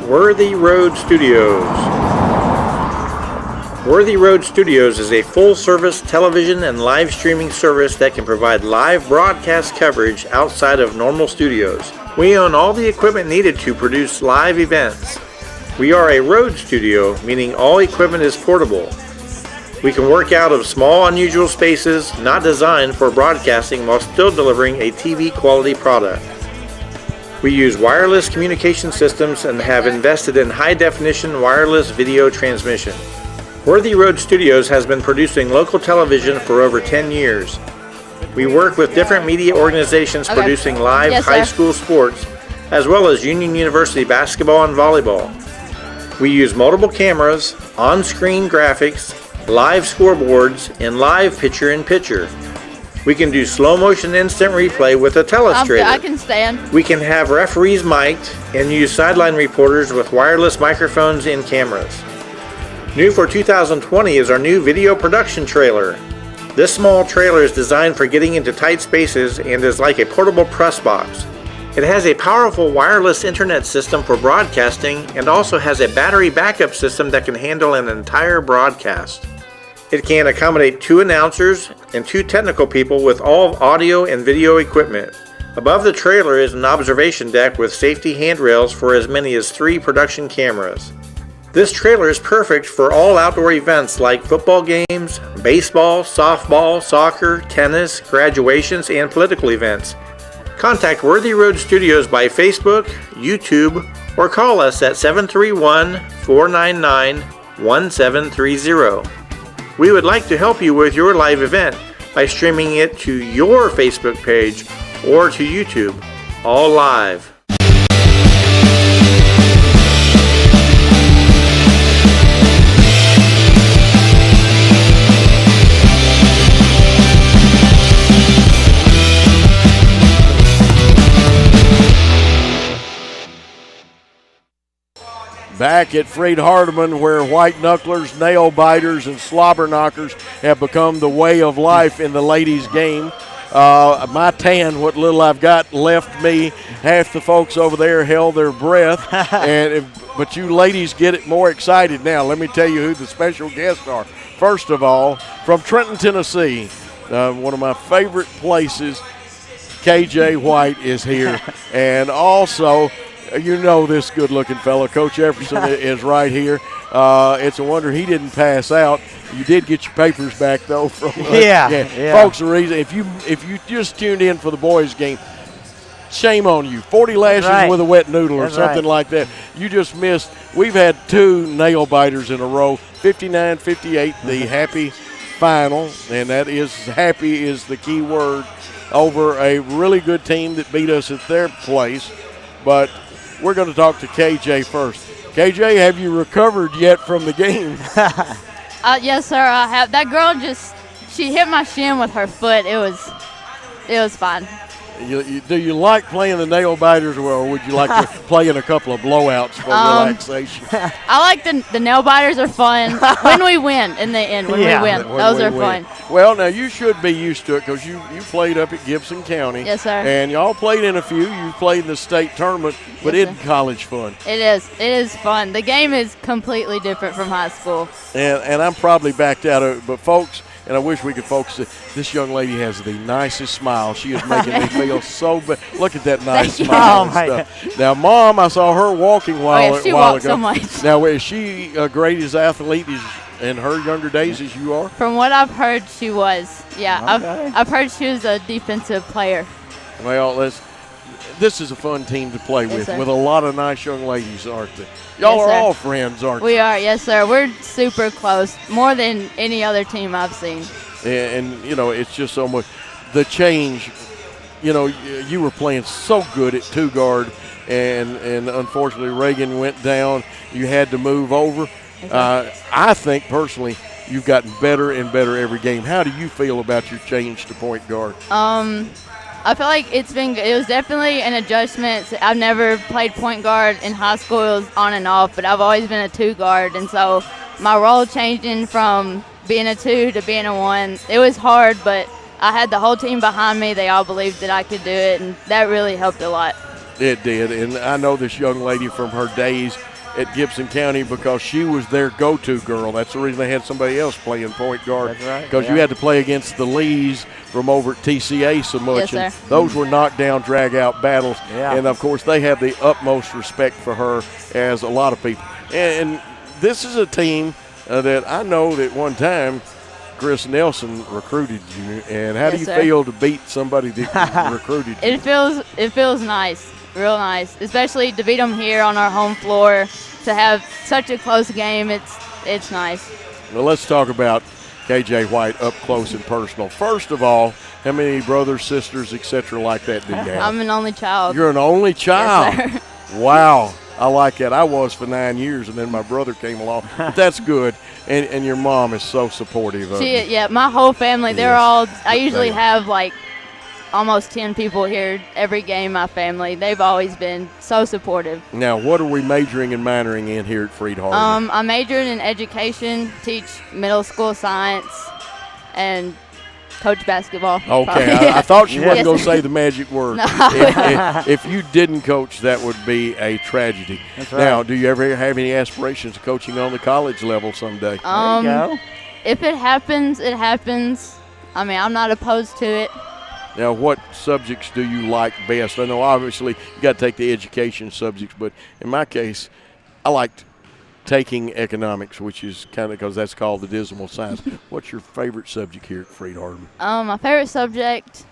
Worthy Road Studios. Worthy Road Studios is a full-service television and live streaming service that can provide live broadcast coverage outside of normal studios. We own all the equipment needed to produce live events. We are a road studio, meaning all equipment is portable. We can work out of small, unusual spaces not designed for broadcasting while still delivering a TV quality product. We use wireless communication systems and have invested in high-definition wireless video transmission. Worthy Road Studios has been producing local television for over 10 years. We work with different media organizations producing live high school sports, as well as Union University basketball and volleyball. We use multiple cameras, on-screen graphics, live scoreboards, and live picture-in-picture. We can do slow-motion instant replay with a telestrator. I can stand. We can have referees mic'd and use sideline reporters with wireless microphones and cameras. New for 2020 is our new video production trailer. This small trailer is designed for getting into tight spaces and is like a portable press box. It has a powerful wireless internet system for broadcasting and also has a battery backup system that can handle an entire broadcast. It can accommodate 2 announcers and 2 technical people with all audio and video equipment. Above the trailer is an observation deck with safety handrails for as many as 3 production cameras. This trailer is perfect for all outdoor events like football games, baseball, softball, soccer, tennis, graduations, and political events. Contact Worthy Road Studios by Facebook, YouTube, or call us at 731-499-1730. We would like to help you with your live event by streaming it to your Facebook page or to YouTube, all live. back at Freed Hardeman, where white knucklers, nail biters, and slobber knockers have become the way of life in the ladies' game. My tan, what little I've got left me, half the folks over there held their breath, but you ladies get it more excited now. Let me tell you who the special guests are. First of all, from Trenton, Tennessee, one of my favorite places, KJ White is here, and also, you know this good-looking fella, Coach Jefferson is right here. It's a wonder he didn't pass out. You did get your papers back though from folks. The reason if you just tuned in for the boys' game, shame on you. 40 lashes with a wet noodle or something like that. You just missed. We've had 2 nail biters in a row. 59-58, the happy final, and that is happy is the key word over a really good team that beat us at their place. But we're going to talk to KJ first. KJ, have you recovered yet from the game? Yes, sir, I have. That girl she hit my shin with her foot. It was fine. Do you like playing the nail biters, or would you like to play in a couple of blowouts for relaxation? I like the nail biters are fun when we win in the end. When we win, those are fun. Well, now you should be used to it because you played up at Gibson County. Yes, sir. And y'all played in a few. You played in the state tournament, but it's college fun. It is. It is fun. The game is completely different from high school. And I'm probably backed out of it, but folks. And I wish we could focus it. This young lady has the nicest smile. She is making me feel so bad. Look at that nice smile and stuff. Now, Mom, I saw her walking a while she ago. walks so much. Now, is she a great as athlete in her younger days as you are? From what I've heard, she was. Yeah, okay. I've heard she was a defensive player. Well, this is a fun team to play with sir. With a lot of nice young ladies, aren't they? Y'all are all friends, aren't you? We are, yes, sir. We're super close, more than any other team I've seen. And you know, it's just so much. The change, you know, you were playing so good at 2 guard, and unfortunately Reagan went down. You had to move over. I think personally you've gotten better and better every game. How do you feel about your change to point guard? I feel like it was definitely an adjustment. I've never played point guard in high school. It was on and off, but I've always been a 2 guard, and so my role changing from being a 2 to being a 1, it was hard, but I had the whole team behind me. They all believed that I could do it, and that really helped a lot. It did, and I know this young lady from her days at Gibson County because she was their go-to girl. That's the reason they had somebody else playing point guard. That's right. Because you had to play against the Lees from over at TCA so much. Yes, and those were knockdown, drag-out battles. Yeah. And, of course, they have the utmost respect for her as a lot of people. And this is a team that I know that one time Chris Nelson recruited you. And how do you feel to beat somebody that recruited you? It feels nice. Real nice, especially to beat them here on our home floor. To have such a close game, it's nice. Well, let's talk about KJ White up close and personal. First of all, how many brothers, sisters, etc. like that do you have? I'm an only child. You're an only child? Yes, sir. Wow. I like that. I was for 9 years, and then my brother came along. But that's good. And your mom is so supportive of you. Yeah, my whole family, they're all – I usually have like almost 10 people here every game, my family. They've always been so supportive. Now, what are we majoring and minoring in here at Freed Hardeman? I majored in education, teach middle school science, and coach basketball. Okay, I thought she wasn't going to say the magic word. No. If you didn't coach, that would be a tragedy. That's right. Now, do you ever have any aspirations of coaching on the college level someday? There you go. If it happens, it happens. I mean, I'm not opposed to it. Now, what subjects do you like best? I know obviously you got to take the education subjects, but in my case, I liked taking economics, which is kind of because that's called the dismal science. What's your favorite subject here at Freed Hardeman? My favorite subject,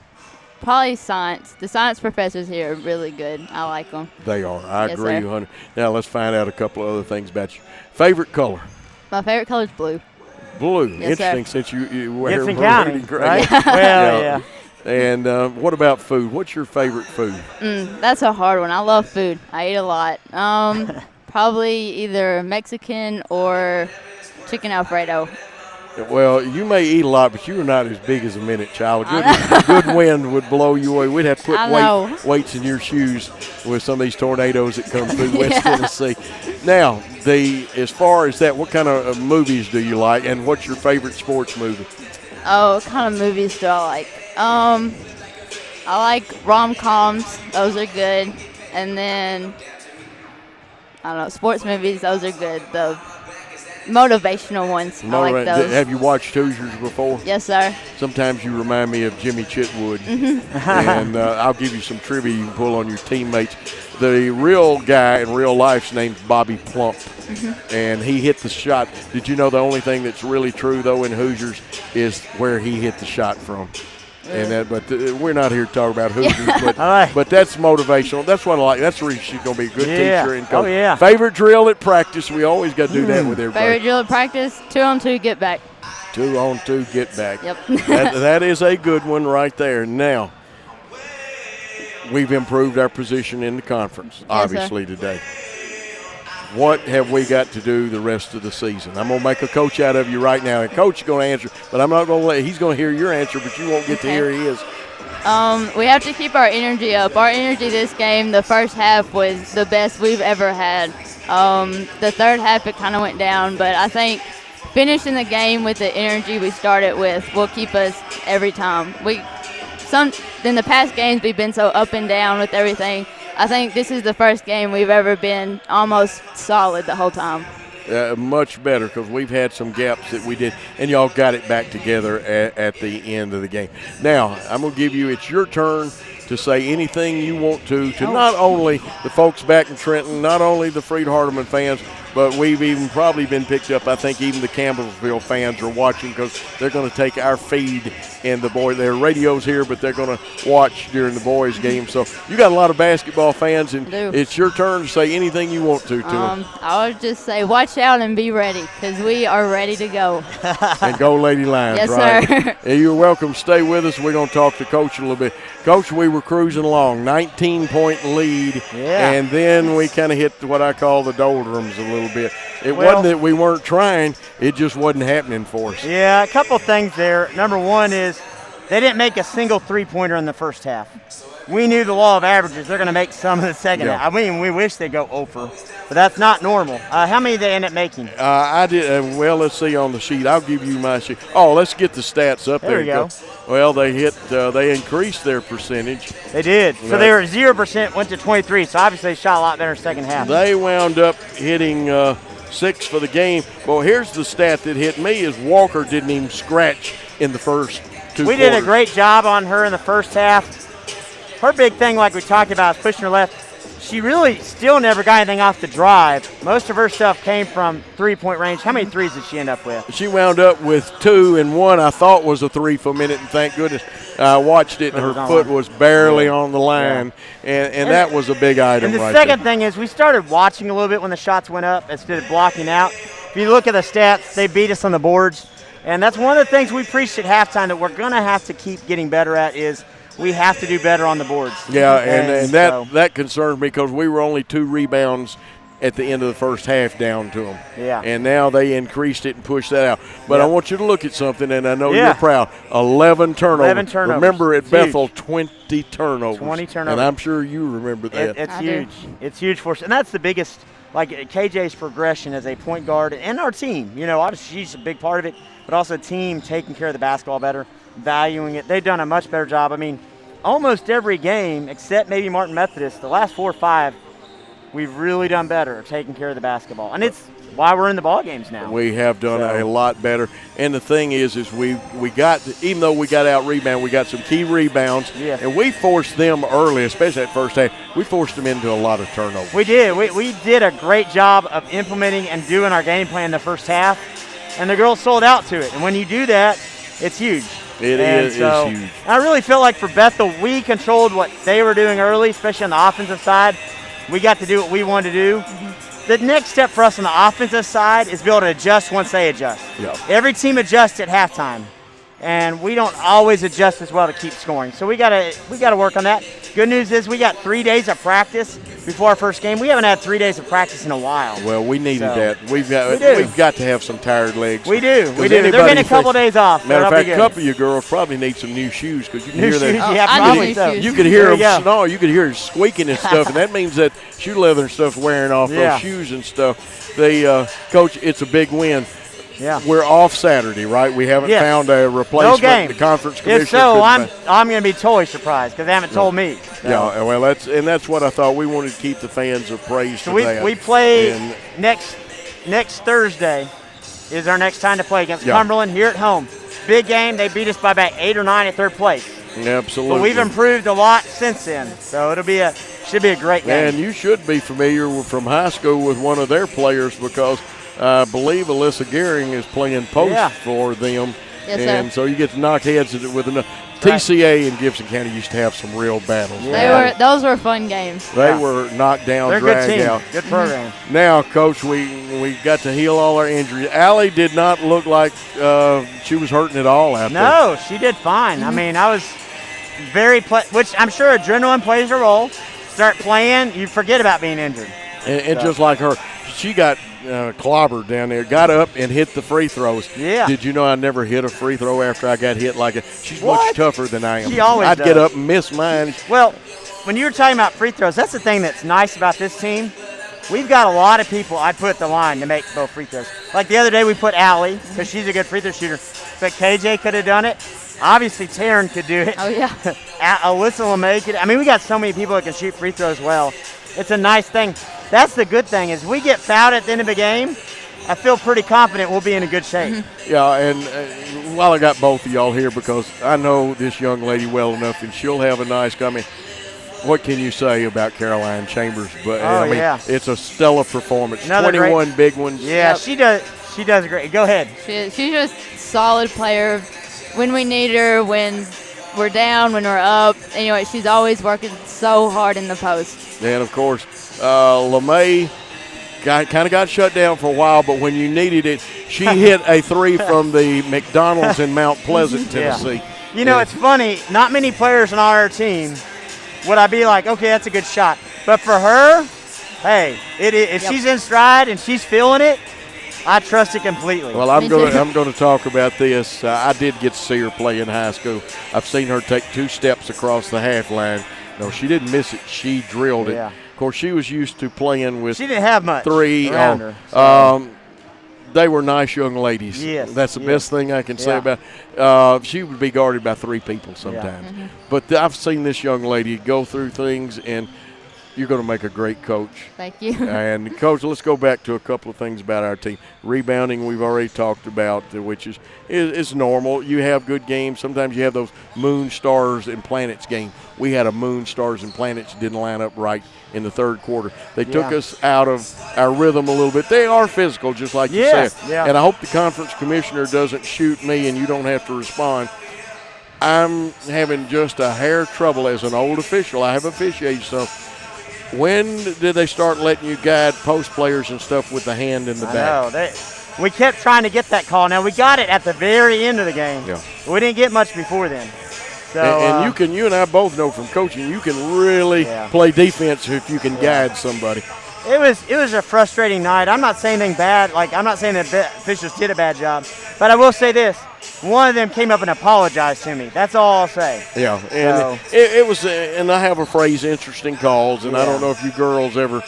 probably science. The science professors here are really good. I like them. They are. I Yes, agree, sir. 100. Now, let's find out a couple of other things about you. Favorite color? My favorite color is blue. Blue. Yes, sir. Interesting, since you wear Gibson maroon County, and gray. right? Well, yeah. And what about food? What's your favorite food? That's a hard one. I love food. I eat a lot. Probably either Mexican or chicken Alfredo. Well, you may eat a lot, but you're not as big as a minute child. Good wind would blow you away. We'd have to put weights in your shoes with some of these tornadoes that come through West Tennessee. Now, as far as that, what kind of movies do you like, and what's your favorite sports movie? Oh, what kind of movies do I like? I like rom-coms. Those are good. And then, I don't know, sports movies, those are good. The motivational ones, I like those. Have you watched Hoosiers before? Yes, sir. Sometimes you remind me of Jimmy Chitwood. Mm-hmm. And I'll give you some trivia you can pull on your teammates. The real guy in real life's name's Bobby Plump. Mm-hmm. And he hit the shot. Did you know the only thing that's really true, though, in Hoosiers is where he hit the shot from? And but we're not here to talk about Hoosiers, but that's motivational. That's what I like. That's the reason she's going to be a good teacher and coach. Oh, yeah. Favorite drill at practice? We always got to do that with everybody. Favorite drill at practice? 2-on-2, get back. 2-on-2, get back. Yep. that is a good one right there. Now, we've improved our position in the conference, obviously, today. What have we got to do the rest of the season? I'm going to make a coach out of you right now. And Coach is going to answer, but I'm not going to he's going to hear your answer, but you won't get to hear his. We have to keep our energy up. Our energy this game, the first half was the best we've ever had. The third half, it kind of went down, but I think finishing the game with the energy we started with will keep us every time. In the past games, we've been so up and down with everything. I think this is the first game we've ever been almost solid the whole time. Much better, because we've had some gaps that we did, and y'all got it back together at the end of the game. Now, I'm going to give you, it's your turn to say anything you want to not only the folks back in Trenton, not only the Freed-Hardeman fans, but we've even probably been picked up. I think even the Campbellsville fans are watching, because they're going to take our feed and their radio's here, but they're going to watch during the boys' game. So you got a lot of basketball fans, and it's your turn to say anything you want to them. I would just say watch out and be ready, because we are ready to go. And go Lady Lions, yes, right? Sir. And you're welcome. Stay with us. We're going to talk to Coach a little bit. Coach, we were cruising along, 19-point lead, and then we kind of hit what I call the doldrums a little bit. It wasn't that we weren't trying, it just wasn't happening for us. Yeah, a couple things there. Number one is they didn't make a single three-pointer in the first half. We knew the law of averages. They're going to make some in the second half. I mean, we wish they'd go 0 for, but that's not normal. How many did they end up making? I did. Well, let's see on the sheet. I'll give you my sheet. Oh, let's get the stats up. There you go. Well, they increased their percentage. They did. So they were 0%, went to 23. So obviously they shot a lot better in the second half. They wound up hitting 6 for the game. Well, here's the stat that hit me is Walker didn't even scratch in the first 2 We did a great job on her in the first half. Her big thing, like we talked about, is pushing her left. She really still never got anything off the drive. Most of her stuff came from three-point range. How many threes did she end up with? She wound up with 2, and one I thought was a 3 for a minute, and thank goodness I watched it, and her foot was barely on the line, and that was a big item. And the right second there. thing is we started watching a little bit when the shots went up instead of blocking out. If you look at the stats, they beat us on the boards, and that's one of the things we preached at halftime that we're going to have to keep getting better at is we have to do better on the boards. Yeah, and that concerns me because we were only 2 rebounds at the end of the first half down to them. Yeah. And now they increased it and pushed that out. But I want you to look at something, and I know you're proud. 11 turnovers. 11 turnovers. Remember at Bethel, 20 turnovers. 20 turnovers. And I'm sure you remember that. It's huge. It's huge for us. And that's the biggest, like KJ's progression as a point guard and our team. You know, obviously she's a big part of it, but also team taking care of the basketball better, valuing it. They've done a much better job. I mean, almost every game except maybe Martin Methodist, the last 4 or 5, we've really done better taking care of the basketball. And it's why we're in the ball games now. We have done a lot better. And the thing is we got, even though we got out rebound, we got some key rebounds. Yes. And we forced them early, especially that first half. We forced them into a lot of turnovers. We did. We did a great job of implementing and doing our game plan in the first half. And the girls sold out to it. And when you do that, it's huge. It's huge. I really feel like for Bethel, we controlled what they were doing early, especially on the offensive side. We got to do what we wanted to do. The next step for us on the offensive side is be able to adjust once they adjust. Yep. Every team adjusts at halftime, and we don't always adjust as well to keep scoring. So we gotta work on that. Good news is we got 3 days of practice before our first game. We haven't had 3 days of practice in a while. Well, we needed So, that. We've do. got to have some tired legs. We do. 'Cause They're getting a couple days off. Matter of that'll fact, be a good. couple of you girls probably need some new shoes because you can New hear shoes, that. yeah, I probably need so. new shoes. You could hear There you them go. snore. You could hear it squeaking and stuff, and that means that shoe leather and stuff wearing off Yeah. those shoes and stuff. Coach, it's a big win. Yeah. We're off Saturday, right? We haven't Yes. found a replacement. No game. The conference commissioner. If so, couldn't I'm going to be totally surprised because they haven't told me. So. Yeah, well, that's what I thought. We wanted to keep the fans appraised So for we that. play And- next Thursday is our next time to play against Yeah. Cumberland here at home. Big game. They beat us by about 8 or 9 at third place. Absolutely. But we've improved a lot since then. So should be a great game. And you should be familiar from high school with one of their players because I believe Alyssa Gehring is playing post Yeah. for them. Yes, sir. and so you get to knock heads with enough. TCA and Gibson County used to have some real battles. Yeah. Those were fun games. They were knocked down, They're a good dragged team. out. Good program. Now, Coach, we got to heal all our injuries. Allie did not look like she was hurting at all out there. No, she did fine. I mean, I was which I'm sure adrenaline plays a role. Start playing, you forget about being injured. And just like her, she got clobbered down there, got up and hit the free throws. Yeah. Did you know I never hit a free throw after I got hit like a? She's much What? tougher than I am. She always I'd does. get up and miss mine. Well, when you were talking about free throws, that's the thing that's nice about this team. We've got a lot of people I put at the line to make both free throws. Like the other day we put Allie because she's a good free throw shooter. But KJ could have done it. Obviously, Taryn could do it. Oh, yeah. Alyssa LeMay could. I mean, we got so many people that can shoot free throws well. It's a nice thing. That's the good thing is we get fouled at the end of a game, I feel pretty confident we'll be in a good shape. Yeah, and while I got both of y'all here because I know this young lady well enough and she'll have a nice comment. What can you say about Caroline Chambers? But I mean, yeah. it's a stellar performance. Another 21 great- big ones. Yeah, she does. She does great. Go ahead. She's just a solid player. When we need her, when we're down, when we're up. Anyway, she's always working so hard in the post. And, of course, LeMay kind of got shut down for a while, but when you needed it, she hit a three from the McDonald's in Mount Pleasant, Tennessee. Yeah. You know, it's funny. Not many players on our team would I be like, okay, that's a good shot. But for her, hey, if she's in stride and she's feeling it, I trust it completely. Well, I'm Me going too. to talk about this. I did get to see her play in high school. I've seen her take 2 steps across the half line. No, she didn't miss it. She drilled it. Yeah. Of course, she was used to playing with she didn't have much 3. around her. So. They were nice young ladies. Yes, That's the yes. best thing I can say Yeah. about. She would be guarded by 3 people sometimes. Mm-hmm. But I've seen this young lady go through things, and you're going to make a great coach. Thank you. And, Coach, let's go back to a couple of things about our team. Rebounding, we've already talked about, which is normal. You have good games. Sometimes you have those moon, stars, and planets game. We had a moon, stars, and planets didn't line up right in the third quarter. They took us out of our rhythm a little bit. They are physical, just like you said. Yeah. And I hope the conference commissioner doesn't shoot me and you don't have to respond. I'm having just a hair trouble as an old official. I have officiated some. When did they start letting you guide post players and stuff with the hand in the back? No, we kept trying to get that call. Now, we got it at the very end of the game. Yeah. We didn't get much before then. So, And you and I both know from coaching, you can really play defense if you can guide somebody. It was a frustrating night. I'm not saying anything bad. Like, I'm not saying that officials did a bad job. But I will say this. One of them came up and apologized to me. That's all I'll say. Yeah, and it was, and I have a phrase, interesting calls, and I don't know if you girls ever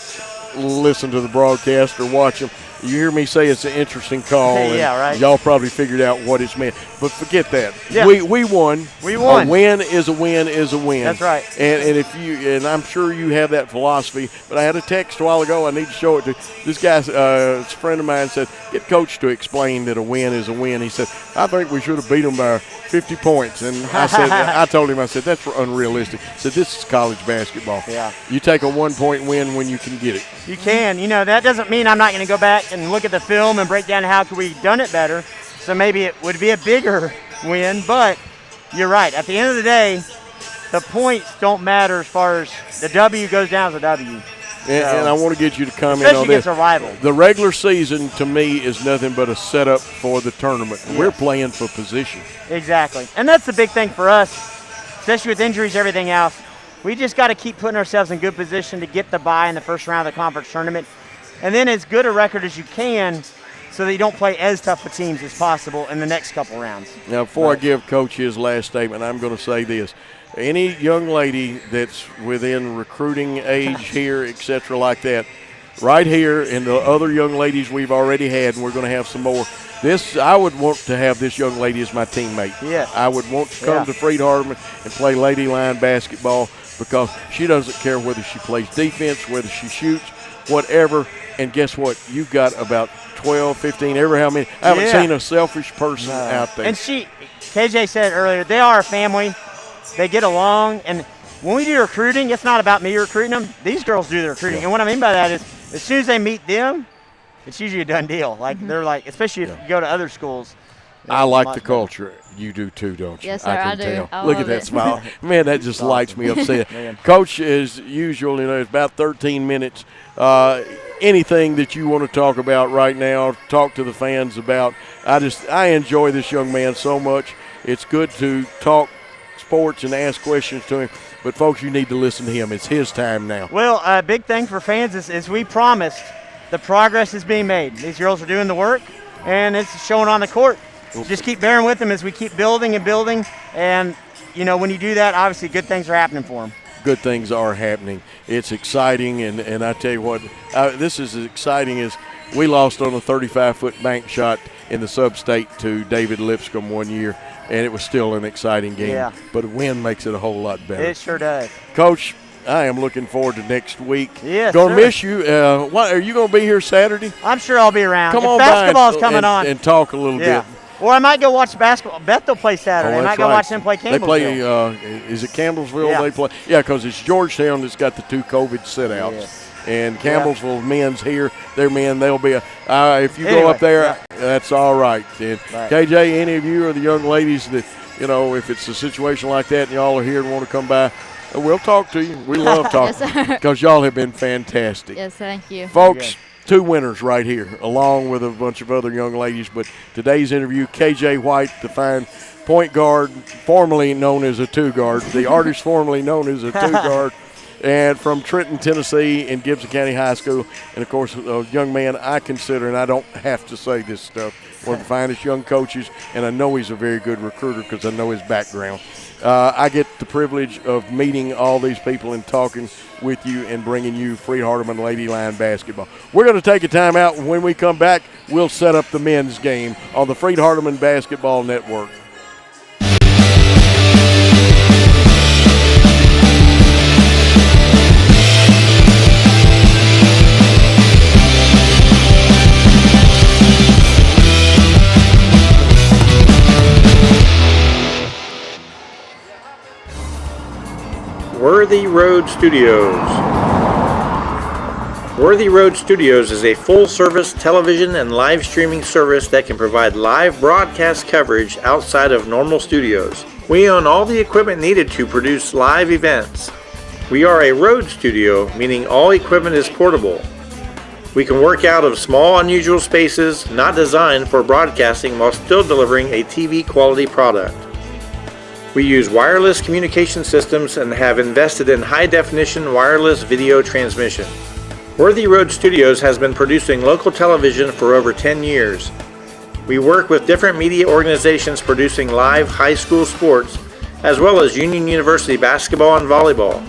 listen to the broadcast or watch them. You hear me say it's an interesting call, and Yeah, right. y'all probably figured out what it's meant. But forget that. Yeah. We won. We won. A win is a win is a win. That's right. And if you, and I'm sure you have that philosophy, but I had a text a while ago, I need to show it to this guy, a friend of mine said, get Coach to explain that a win is a win. He said, I think we should have beat them by 50 points. And I told him, I said, that's unrealistic. I said, this is college basketball. Yeah. You take a 1-point win when you can get it. You can. You know, that doesn't mean I'm not going to go back and look at the film and break down how could we done it better. So maybe it would be a bigger win. But you're right. At the end of the day, the points don't matter as far as the W goes down as a W. And I want to get you to comment Especially on this. against a rival. The regular season, to me, is nothing but a setup for the tournament. We're playing for position. Exactly. And that's the big thing for us, especially with injuries, everything else. we just got to keep putting ourselves in good position to get the bye in the first round of the conference tournament, and then as good a record as you can, so that you don't play as tough of teams as possible in the next couple rounds. Now, before I give Coach his last statement, I'm going to say this. Any young lady that's within recruiting age here, et cetera, like that, right here, and the other young ladies we've already had, and we're going to have some more, I would want to have this young lady as my teammate. Yes. I would want to come to Freed Hardeman and play Lady Line basketball, because she doesn't care whether she plays defense, whether she shoots, whatever. And guess what? You've got about 12, 15, ever how many. I haven't seen a selfish person out there. And KJ said earlier, they are a family. They get along. And when we do recruiting, it's not about me recruiting them. These girls do the recruiting. And what I mean by that is, as soon as they meet them, it's usually a done deal. Like, they're like, especially if you go to other schools. I like the culture. You do too, don't you? Yes, sir, I do. Tell. Look at that smile. Man, that just lights me up. Coach, as usual, it's about 13 minutes. Anything that you want to talk about right now, talk to the fans about. I enjoy this young man so much. It's good to talk sports and ask questions to him. But, folks, you need to listen to him. It's his time now. Well, a big thing for fans is we promised the progress is being made. These girls are doing the work, and it's showing on the court. Just keep bearing with them as we keep building and building. And, when you do that, obviously good things are happening for them. Good things are happening. It's exciting, and I tell you what, this is as exciting as we lost on a 35-foot bank shot in the sub-state to David Lipscomb one year, and it was still an exciting game. Yeah. But a win makes it a whole lot better. It sure does. Coach, I am looking forward to next week. Yes, Gonna miss you. What, are you going to be here Saturday? I'm sure I'll be around. Come if on basketball's by coming on. And talk a little bit. Or I might go watch basketball. Bethel play Saturday. I might go watch them play Campbellsville. They play, is it Campbellsville Yeah. they play? Yeah, because it's Georgetown that's got the 2 COVID sit-outs. Yes. And Campbellsville men's here. They're men. They'll be if you go up there, that's all right. And KJ, any of you or the young ladies that, if it's a situation like that and y'all are here and want to come by, we'll talk to you. We love talking because y'all have been fantastic. Yes, thank you. Folks, 2 winners right here, along with a bunch of other young ladies. But today's interview, KJ White, the fine point guard, formerly known as a 2 guard, the artist formerly known as a 2 guard, and from Trenton, Tennessee, in Gibson County High School. And, of course, a young man I consider, and I don't have to say this stuff, one of the finest young coaches, and I know he's a very good recruiter because I know his background. I get the privilege of meeting all these people and talking with you and bringing you Freed Hardeman Lady Line basketball. We're going to take a timeout, and when we come back, we'll set up the men's game on the Freed Hardeman Basketball Network. Worthy Road Studios. Worthy Road Studios is a full-service television and live streaming service that can provide live broadcast coverage outside of normal studios. We own all the equipment needed to produce live events. We are a road studio, meaning all equipment is portable. We can work out of small, unusual spaces not designed for broadcasting while still delivering a TV quality product. We use wireless communication systems and have invested in high-definition wireless video transmission. Worthy Road Studios has been producing local television for over 10 years. We work with different media organizations producing live high school sports, as well as Union University basketball and volleyball.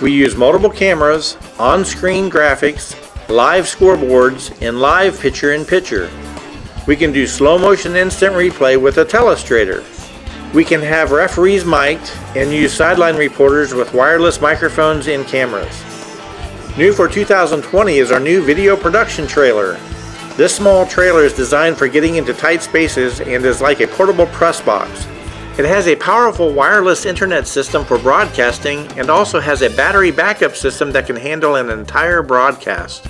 We use multiple cameras, on-screen graphics, live scoreboards, and live picture-in-picture. We can do slow-motion instant replay with a telestrator. We can have referees mic'd and use sideline reporters with wireless microphones and cameras. New for 2020 is our new video production trailer. This small trailer is designed for getting into tight spaces and is like a portable press box. It has a powerful wireless internet system for broadcasting and also has a battery backup system that can handle an entire broadcast.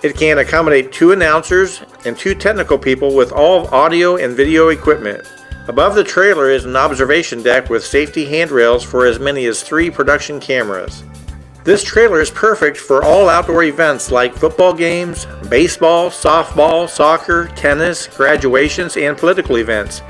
It can accommodate 2 announcers and 2 technical people with all audio and video equipment. Above the trailer is an observation deck with safety handrails for as many as 3 production cameras. This trailer is perfect for all outdoor events like football games, baseball, softball, soccer, tennis, graduations, and political events.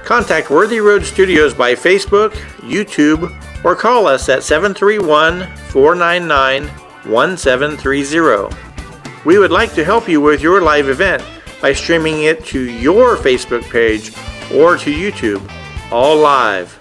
Contact Worthy Road Studios by Facebook, YouTube, or call us at 731-499-1730. We would like to help you with your live event by streaming it to your Facebook page or to YouTube, all live.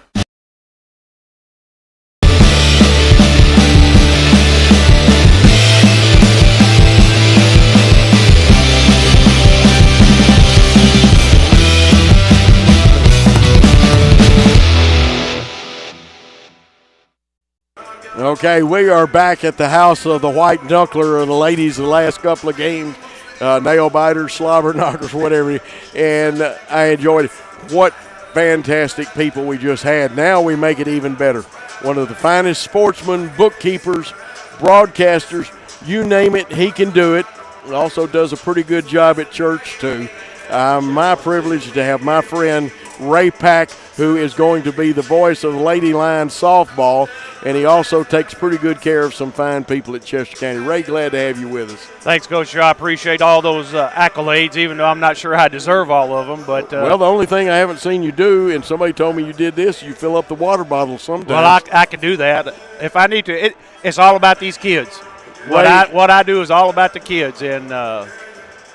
Okay, we are back at the house of the White Knuckler of the ladies the last couple of games, nail biters, slobber knockers, whatever, and I enjoyed it. What fantastic people we just had. Now we make it even better. One of the finest sportsmen, bookkeepers, broadcasters, you name it, he can do it. He also does a pretty good job at church, too. My privilege to have my friend Ray Pack, who is going to be the voice of Lady Lions softball, and he also takes pretty good care of some fine people at Chester County. Ray, glad to have you with us. Thanks, Coach Shaw. I appreciate all those accolades, even though I'm not sure I deserve all of them. But well, the only thing I haven't seen you do, and somebody told me you did this, you fill up the water bottle sometimes. Well, I can do that if I need to. It's all about these kids. What I do is all about the kids. And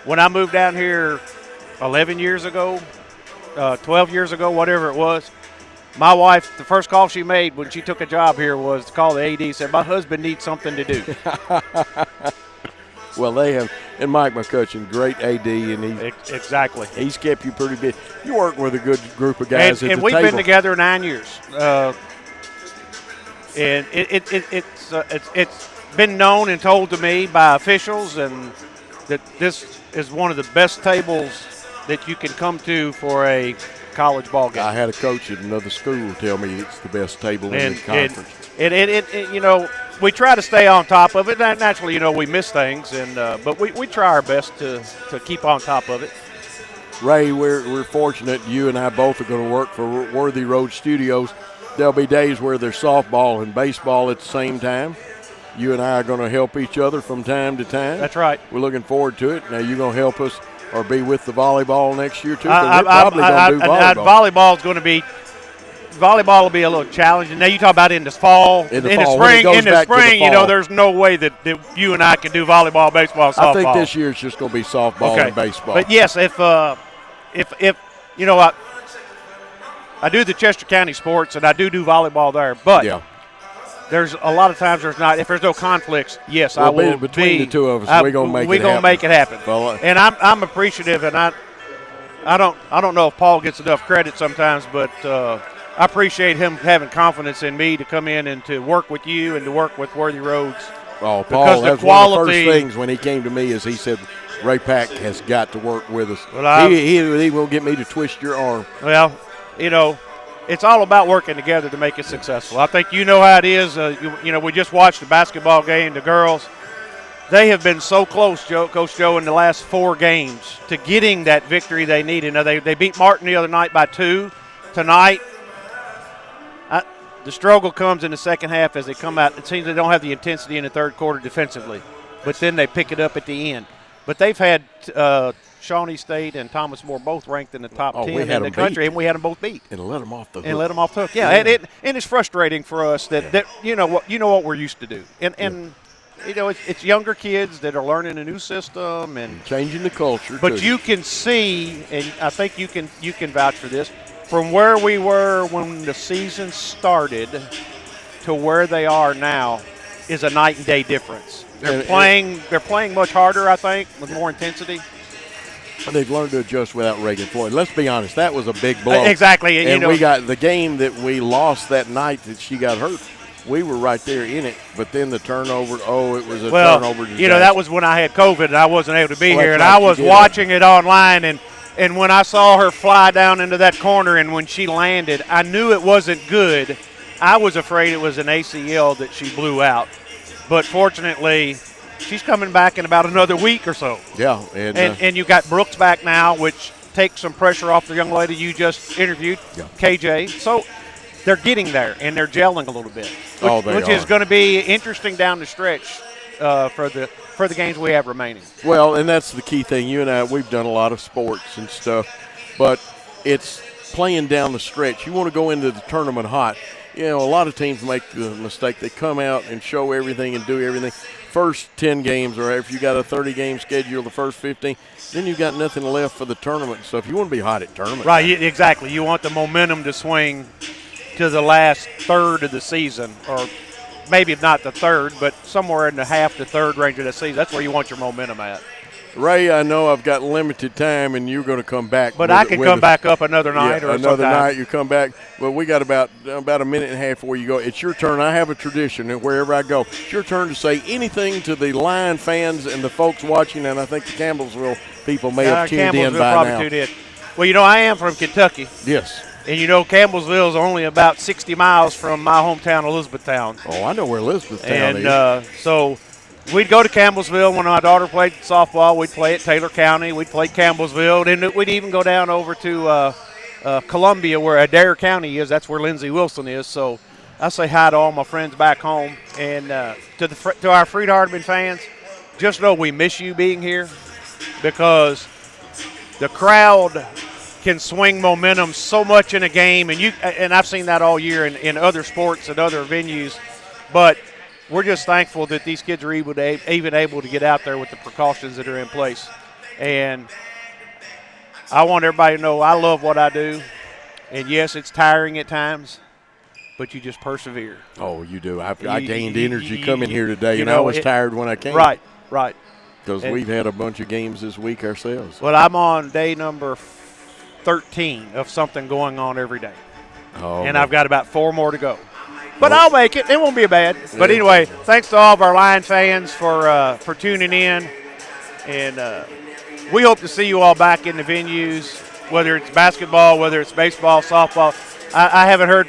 when I moved down here 11 years ago, 12 years ago, whatever it was, my wife, the first call she made when she took a job here was to call the AD, said, my husband needs something to do. Well, they have, and Mike McCutcheon, great AD, and exactly. He's kept you pretty busy. You work with a good group of guys at the and we've table. been together 9 years. And it's been known and told to me by officials and that this is one of the best tables that you can come to for a college ball game. I had a coach at another school tell me it's the best table in the conference. And we try to stay on top of it. Naturally, we miss things, but we try our best to keep on top of it. Ray, we're fortunate you and I both are going to work for Worthy Road Studios. There'll be days where there's softball and baseball at the same time. You and I are going to help each other from time to time. That's right. We're looking forward to it. Now you're going to help us or be with the volleyball next year too? We're probably going to do volleyball. Volleyball will be a little challenging. Now you talk about in the fall, in the spring. There's no way that you and I can do volleyball, baseball, softball. I think this year it's just going to be softball and baseball. But yes, if I do the Chester County sports and I do volleyball there, but yeah. There's a lot of times there's not. If there's no conflicts, yes, I will. Between the two of us, we're gonna make it happen. And I'm appreciative, and I don't know if Paul gets enough credit sometimes, but I appreciate him having confidence in me to come in and to work with you and to work with Worthy Roads. Oh, Paul, that's one of the first things when he came to me is he said, Ray Pack has got to work with us. Well, he will get me to twist your arm. Well, it's all about working together to make it successful. I think you know how it is. We just watched the basketball game, the girls. They have been so close, Coach Joe, in the last 4 games to getting that victory they needed. Now, they beat Martin the other night by 2. Tonight, the struggle comes in the second half as they come out. It seems they don't have the intensity in the third quarter defensively, but then they pick it up at the end. But they've had Shawnee State and Thomas More both ranked in the top 10 in the country, and we had them both beat. And let them off the hook. And let them off the hook. Yeah, and it's frustrating for us that you know what we're used to do. And it's younger kids that are learning a new system and changing the culture. But you can see, and I think you can vouch for this, from where we were when the season started to where they are now is a night and day difference. They're playing much harder, I think, with more intensity. They've learned to adjust without Reagan Floyd. Let's be honest, that was a big blow. Exactly. And we got the game that we lost that night that she got hurt. We were right there in it, but then the turnover, it was a turnover disaster. That was when I had COVID and I wasn't able to be here, and I was watching it online, and when I saw her fly down into that corner and when she landed, I knew it wasn't good. I was afraid it was an ACL that she blew out. But fortunately, she's coming back in about another week or so. Yeah. And you got Brooks back now, which takes some pressure off the young lady you just interviewed, KJ. So they're getting there, and they're gelling a little bit, which is going to be interesting down the stretch for the games we have remaining. Well, and that's the key thing. You and I, we've done a lot of sports and stuff, but it's playing down the stretch. You want to go into the tournament hot. a lot of teams make the mistake. They come out and show everything and do everything. First 10 games, or if you got a 30-game schedule, the first 15, then you've got nothing left for the tournament. So if you want to be hot at tournament, right, exactly. You want the momentum to swing to the last third of the season, or maybe not the third, but somewhere in the half to third range of the season. That's where you want your momentum at. Ray, I know I've got limited time, and you're going to come back. But I can come back up another night or another sometime. night. You come back, but we got about a minute and a half before you go. It's your turn. I have a tradition, and wherever I go, it's your turn to say anything to the Lion fans and the folks watching, and I think the Campbellsville people may have tuned in by probably now. Tuned in. Well, I am from Kentucky. Yes. And Campbellsville is only about 60 miles from my hometown, Elizabethtown. Oh, I know where Elizabethtown is. And so we'd go to Campbellsville when my daughter played softball. We'd play at Taylor County. We'd play Campbellsville. And we'd even go down over to Columbia, where Adair County is. That's where Lindsey Wilson is. So I say hi to all my friends back home. And to our Freed Hardeman fans, just know we miss you being here, because the crowd can swing momentum so much in a game, and I've seen that all year in other sports and other venues. But we're just thankful that these kids are even able to get out there with the precautions that are in place. And I want everybody to know I love what I do. And yes, it's tiring at times, but you just persevere. Oh, you do. I gained energy coming here today, and I was tired when I came. Right. Because we've had a bunch of games this week ourselves. Well, I'm on day number 13 of something going on every day. Oh, and I've got about 4 more to go. But I'll make it. It won't be bad. But anyway, thanks to all of our Lion fans for tuning in. And we hope to see you all back in the venues, whether it's basketball, whether it's baseball, softball. I haven't heard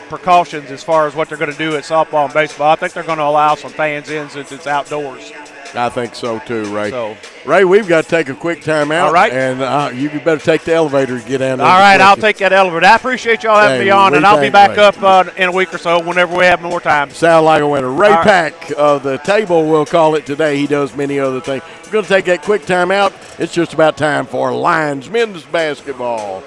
precautions as far as what they're going to do at softball and baseball. I think they're going to allow some fans in since it's outdoors. I think so too, Ray. Ray, we've got to take a quick time out. All right. And you better take the elevator and get down there. All right, I'll take that elevator. I appreciate y'all having me on, and I'll be back up in a week or so whenever we have more time. Sound like a winner. Ray Pack of the table, we'll call it today. He does many other things. We're going to take that quick time out. It's just about time for Lions men's basketball.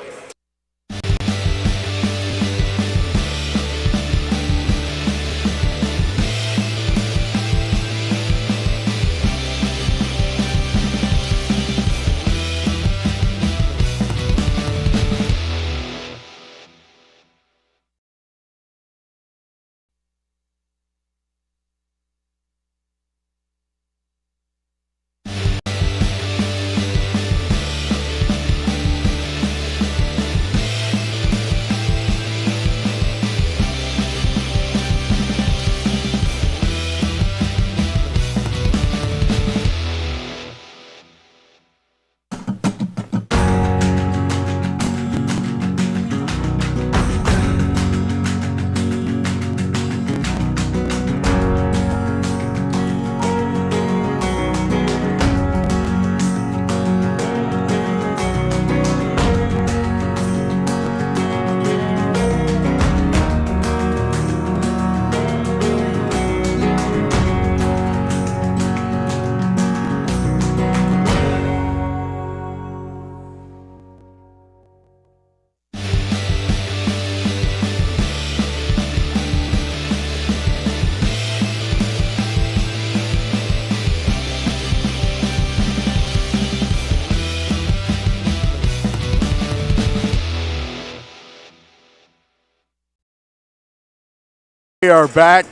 We are back.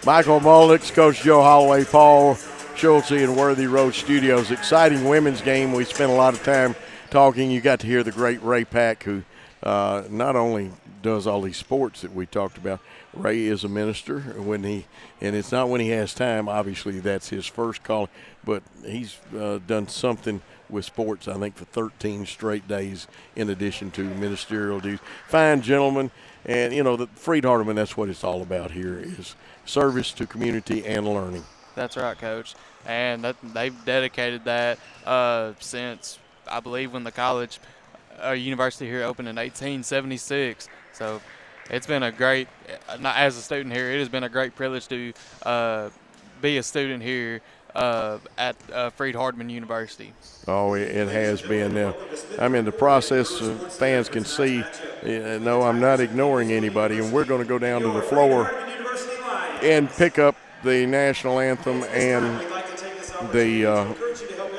Michael Mullix, Coach Joe Holloway, Paul Schultze in Worthy Road Studios. Exciting women's game. We spent a lot of time talking. You got to hear the great Ray Pack, who not only does all these sports that we talked about. Ray is a minister and it's not when he has time. Obviously, that's his first call, but he's done something with sports, I think, for 13 straight days in addition to ministerial duties. Fine gentleman. And, the Freed Hardeman, that's what it's all about here, is service to community and learning. That's right, Coach. And they've dedicated that since, I believe, when the college university here opened in 1876. So it's been a great, as a student here, it has been a great privilege to be a student here at Freed-Hardeman University. Oh, it has been. Now, I'm in the process, fans can see, no, I'm not ignoring anybody, and we're going to go down to the floor and pick up the national anthem and the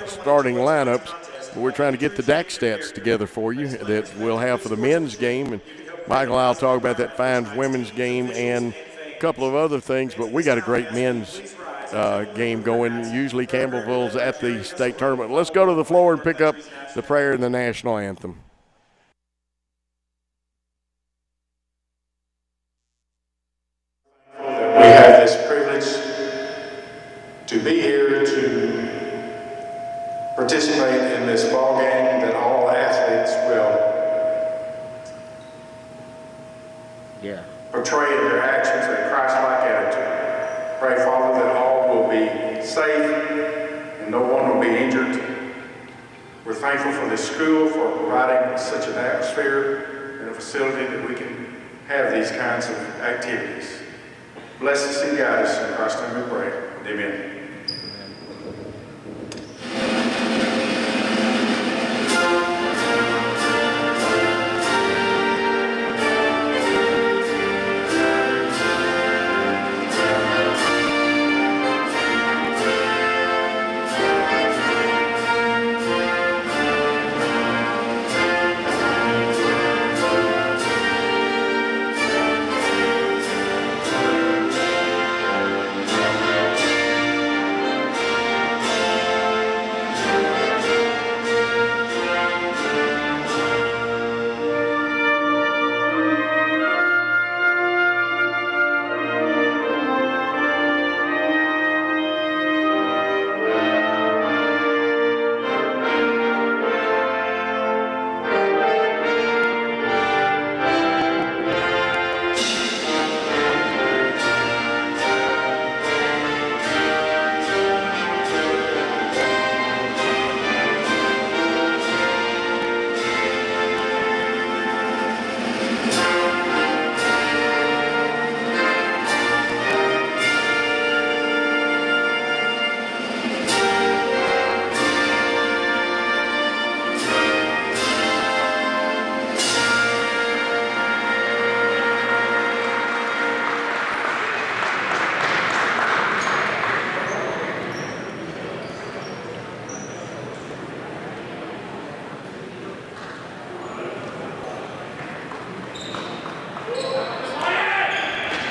starting lineups. We're trying to get the DAC stats together for you that we'll have for the men's game, and Michael and I will talk about that fine women's game and a couple of other things, but we got a great men's game going. Usually Campbellsville's at the state tournament. Let's go to the floor and pick up the prayer and the national anthem. We have this privilege to be here to participate in this ball game that all athletes will portray in their actions a Christ-like attitude. Pray, Father, that all will be safe and no one will be injured. We're thankful for this school for providing such an atmosphere and a facility that we can have these kinds of activities. Bless us and guide us. In Christ's name we pray. Amen.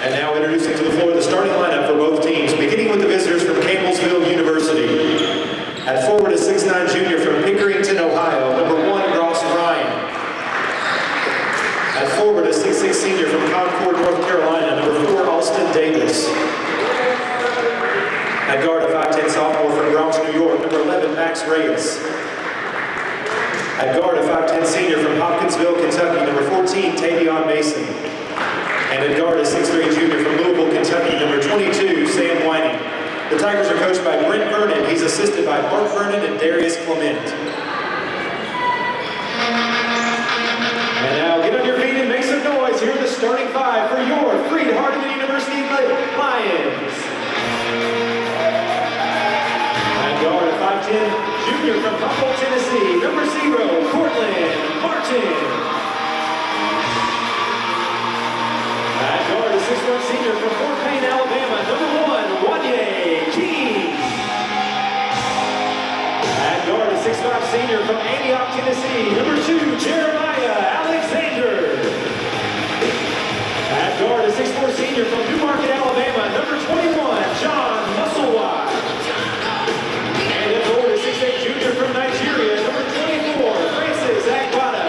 And now introducing to the floor the starting lineup for both teams, beginning with the visitors from Campbellsville University. At forward, a 6'9" junior from Pickerington, Ohio, number 1, Ross Ryan. At forward, a 6'6" senior from Concord, North Carolina, number 4, Alston Davis. At guard, a 5'10" sophomore from Bronx, New York, number 11, Max Reyes. At guard, a 5'10" senior from Hopkinsville, Kentucky, number 14, Tavion Mason. And at guard, a 6'3" junior from Louisville, Kentucky, number 22, Sam Whining. The Tigers are coached by Brent Vernon. He's assisted by Mark Vernon and Darius Clement. And now get on your feet and make some noise. Here are the starting 5 for your Freed-Hardeman University Lions. At guard, a 5'10" junior from Humboldt, Tennessee, number 0, Cortland Martin. At guard, a 6'1" senior from Fort Payne, Alabama, number 1, Wanye King. At guard, a 6'5" senior from Antioch, Tennessee, number 2, Jeremiah Alexander. At guard, a 6'4" senior from Newmarket, Alabama, number 21, John Musselwhite. And at forward, a 6'8" junior from Nigeria, number 24, Francis Agbada.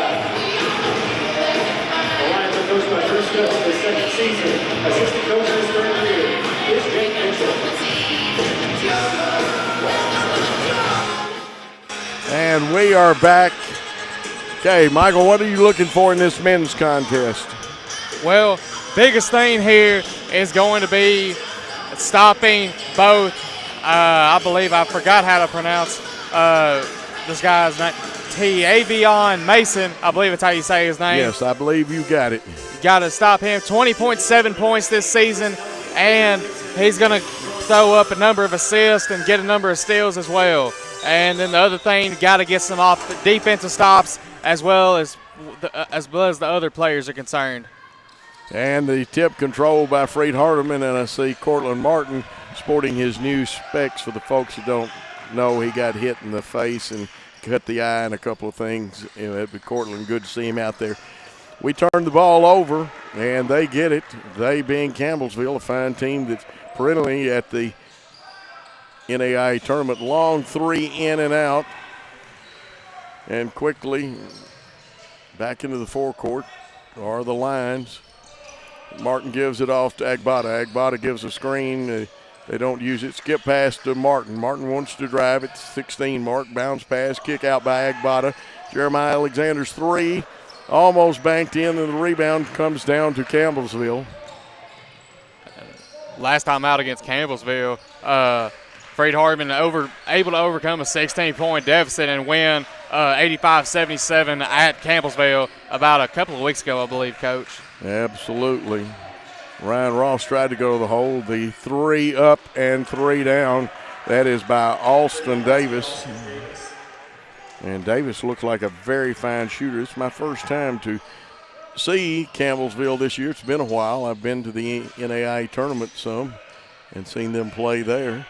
Coached by Chris Phillips this second season. Assistant coach in his third year is Jake Mitchell. And we are back. Okay, Michael, what are you looking for in this men's contest? Well, biggest thing here is going to be stopping both, I believe I forgot how to pronounce this guy's name. Avion Mason, I believe it's how you say his name. Yes, I believe you got it. You got to stop him. 20.7 points this season, and he's going to throw up a number of assists and get a number of steals as well. And then the other thing, got to get some off the defensive stops as well as the other players are concerned. And the tip controlled by Freed Hardeman, and I see Cortland Martin sporting his new specs. For the folks who don't know, he got hit in the face and cut the eye and a couple of things. It'd be Cortland, good to see him out there. We turn the ball over, and they get it. They being Campbellsville, a fine team that's perennially at the NAIA tournament. Long three in and out. And quickly back into the forecourt are the Lions. Martin gives it off to Agbata. Agbata gives a screen. They don't use it. Skip pass to Martin. Martin wants to drive it. 16 mark. Bounce pass. Kick out by Agbata. Jeremiah Alexander's three. Almost banked in, and the rebound comes down to Campbellsville. Last time out against Campbellsville, Freed Hardeman able to overcome a 16-point deficit and win 85-77 at Campbellsville about a couple of weeks ago, I believe, Coach. Absolutely. Ryan Ross tried to go to the hole. The three up and three down. That is by Alston Davis. And Davis looks like a very fine shooter. It's my first time to see Campbellsville this year. It's been a while. I've been to the NAIA tournament some and seen them play there.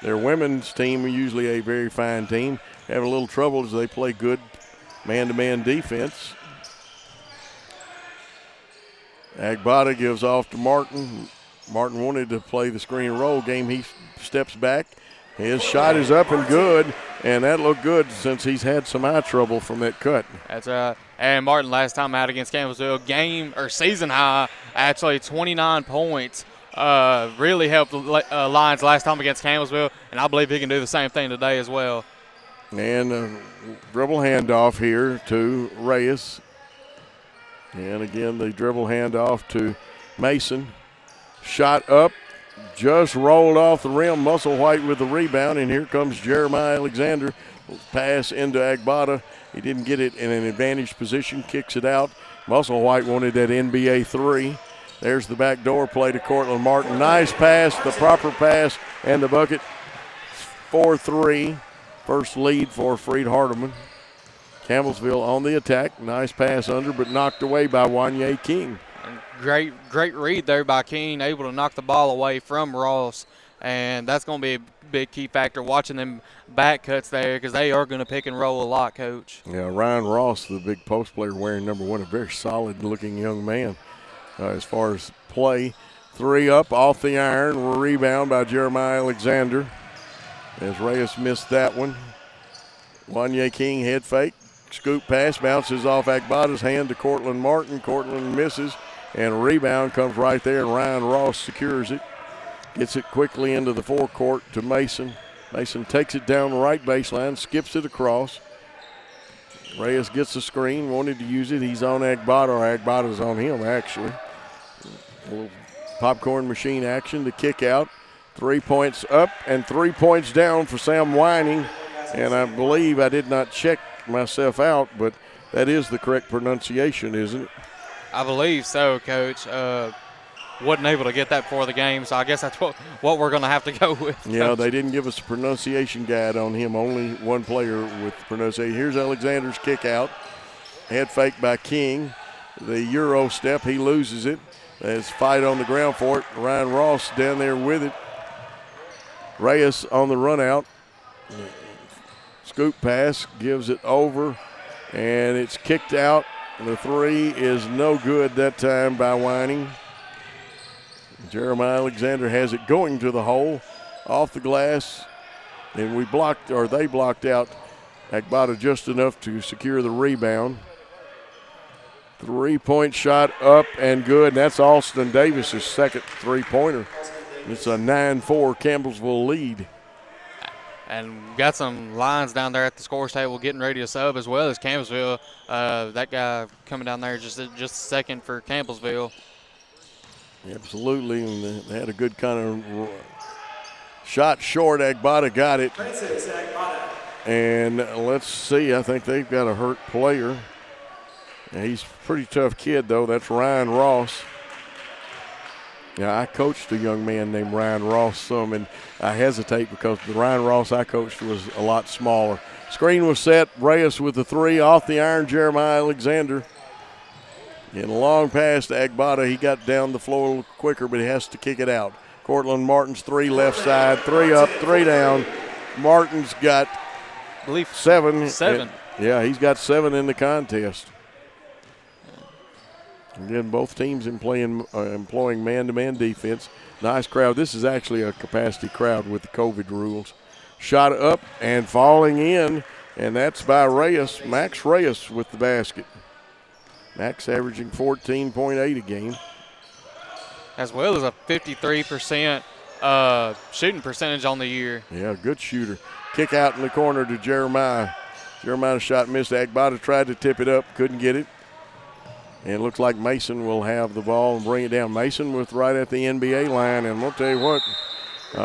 Their women's team are usually a very fine team. Having a little trouble as they play good man-to-man defense. Agbata gives off to Martin. Martin wanted to play the screen and roll game. He steps back. His shot is up and good, and that looked good since he's had some eye trouble from that cut. That's right. And Martin last time out against Campbellsville, season high, actually 29 points. Really helped the Lions last time against Campbellsville, and I believe he can do the same thing today as well. And dribble handoff here to Reyes. And again, the dribble handoff to Mason. Shot up, just rolled off the rim. Musselwhite with the rebound, and here comes Jeremiah Alexander. Pass into Agbata. He didn't get it in an advantaged position, kicks it out. Musselwhite wanted that NBA three. There's the backdoor play to Cortland Martin. Nice pass, the proper pass, and the bucket. 4-3. First lead for Freed Hardeman. Campbellsville on the attack. Nice pass under, but knocked away by Wanye King. Great read there by King, able to knock the ball away from Ross. And that's going to be a big key factor, watching them back cuts there, because they are going to pick and roll a lot, Coach. Yeah, Ryan Ross, the big post player wearing number 1, a very solid-looking young man as far as play. Three up off the iron, rebound by Jeremiah Alexander as Reyes missed that one. Wanye King head fake, scoop pass, bounces off Agbata's hand to Cortland Martin. Cortland misses, and rebound comes right there, and Ryan Ross secures it. Gets it quickly into the forecourt to Mason. Mason takes it down the right baseline, skips it across. Reyes gets the screen, wanted to use it. He's on Agbata, or Agbata's on him, actually. A little popcorn machine action to kick out. 3 points up and 3 points down for Sam Whining. And I believe I did not check myself out, but that is the correct pronunciation, isn't it? I believe so, Coach. Wasn't able to get that before the game, so I guess that's what we're going to have to go with. Yeah, they didn't give us a pronunciation guide on him. Only one player with pronunciation. Here's Alexander's kick out. Head fake by King. The Euro step, he loses it. There's fight on the ground for it. Ryan Ross down there with it. Reyes on the run out. Scoop pass, gives it over, and it's kicked out. The three is no good that time by Whining. Jeremiah Alexander has it going to the hole, off the glass, and they blocked out Agbata just enough to secure the rebound. 3-point shot up and good, and that's Alston Davis's second three-pointer. It's a 9-4 Campbellsville lead. And got some lines down there at the scores table getting ready to sub, as well as Campbellsville. That guy coming down there just a second for Campbellsville. Absolutely, and they had a good kind of shot short. Agbata got it. And let's see, I think they've got a hurt player. And he's a pretty tough kid, though. That's Ryan Ross. Yeah, I coached a young man named Ryan Ross some, and I hesitate because the Ryan Ross I coached was a lot smaller. Screen was set. Reyes with the 3 off the iron. Jeremiah Alexander. And a long pass to Agbada. He got down the floor a little quicker, but he has to kick it out. Cortland Martin's 3 left side. 3 up, 3 down. Martin's got, I believe, 7. 7. Yeah, he's got 7 in the contest. Again, both teams employing man-to-man defense. Nice crowd. This is actually a capacity crowd with the COVID rules. Shot up and falling in, and that's by Reyes. Max Reyes with the basket. Max averaging 14.8 a game. As well as a 53% shooting percentage on the year. Yeah, good shooter. Kick out in the corner to Jeremiah. Jeremiah's shot missed. Agbada tried to tip it up, couldn't get it. And it looks like Mason will have the ball and bring it down. Mason with right at the NBA line. And I'll tell you what,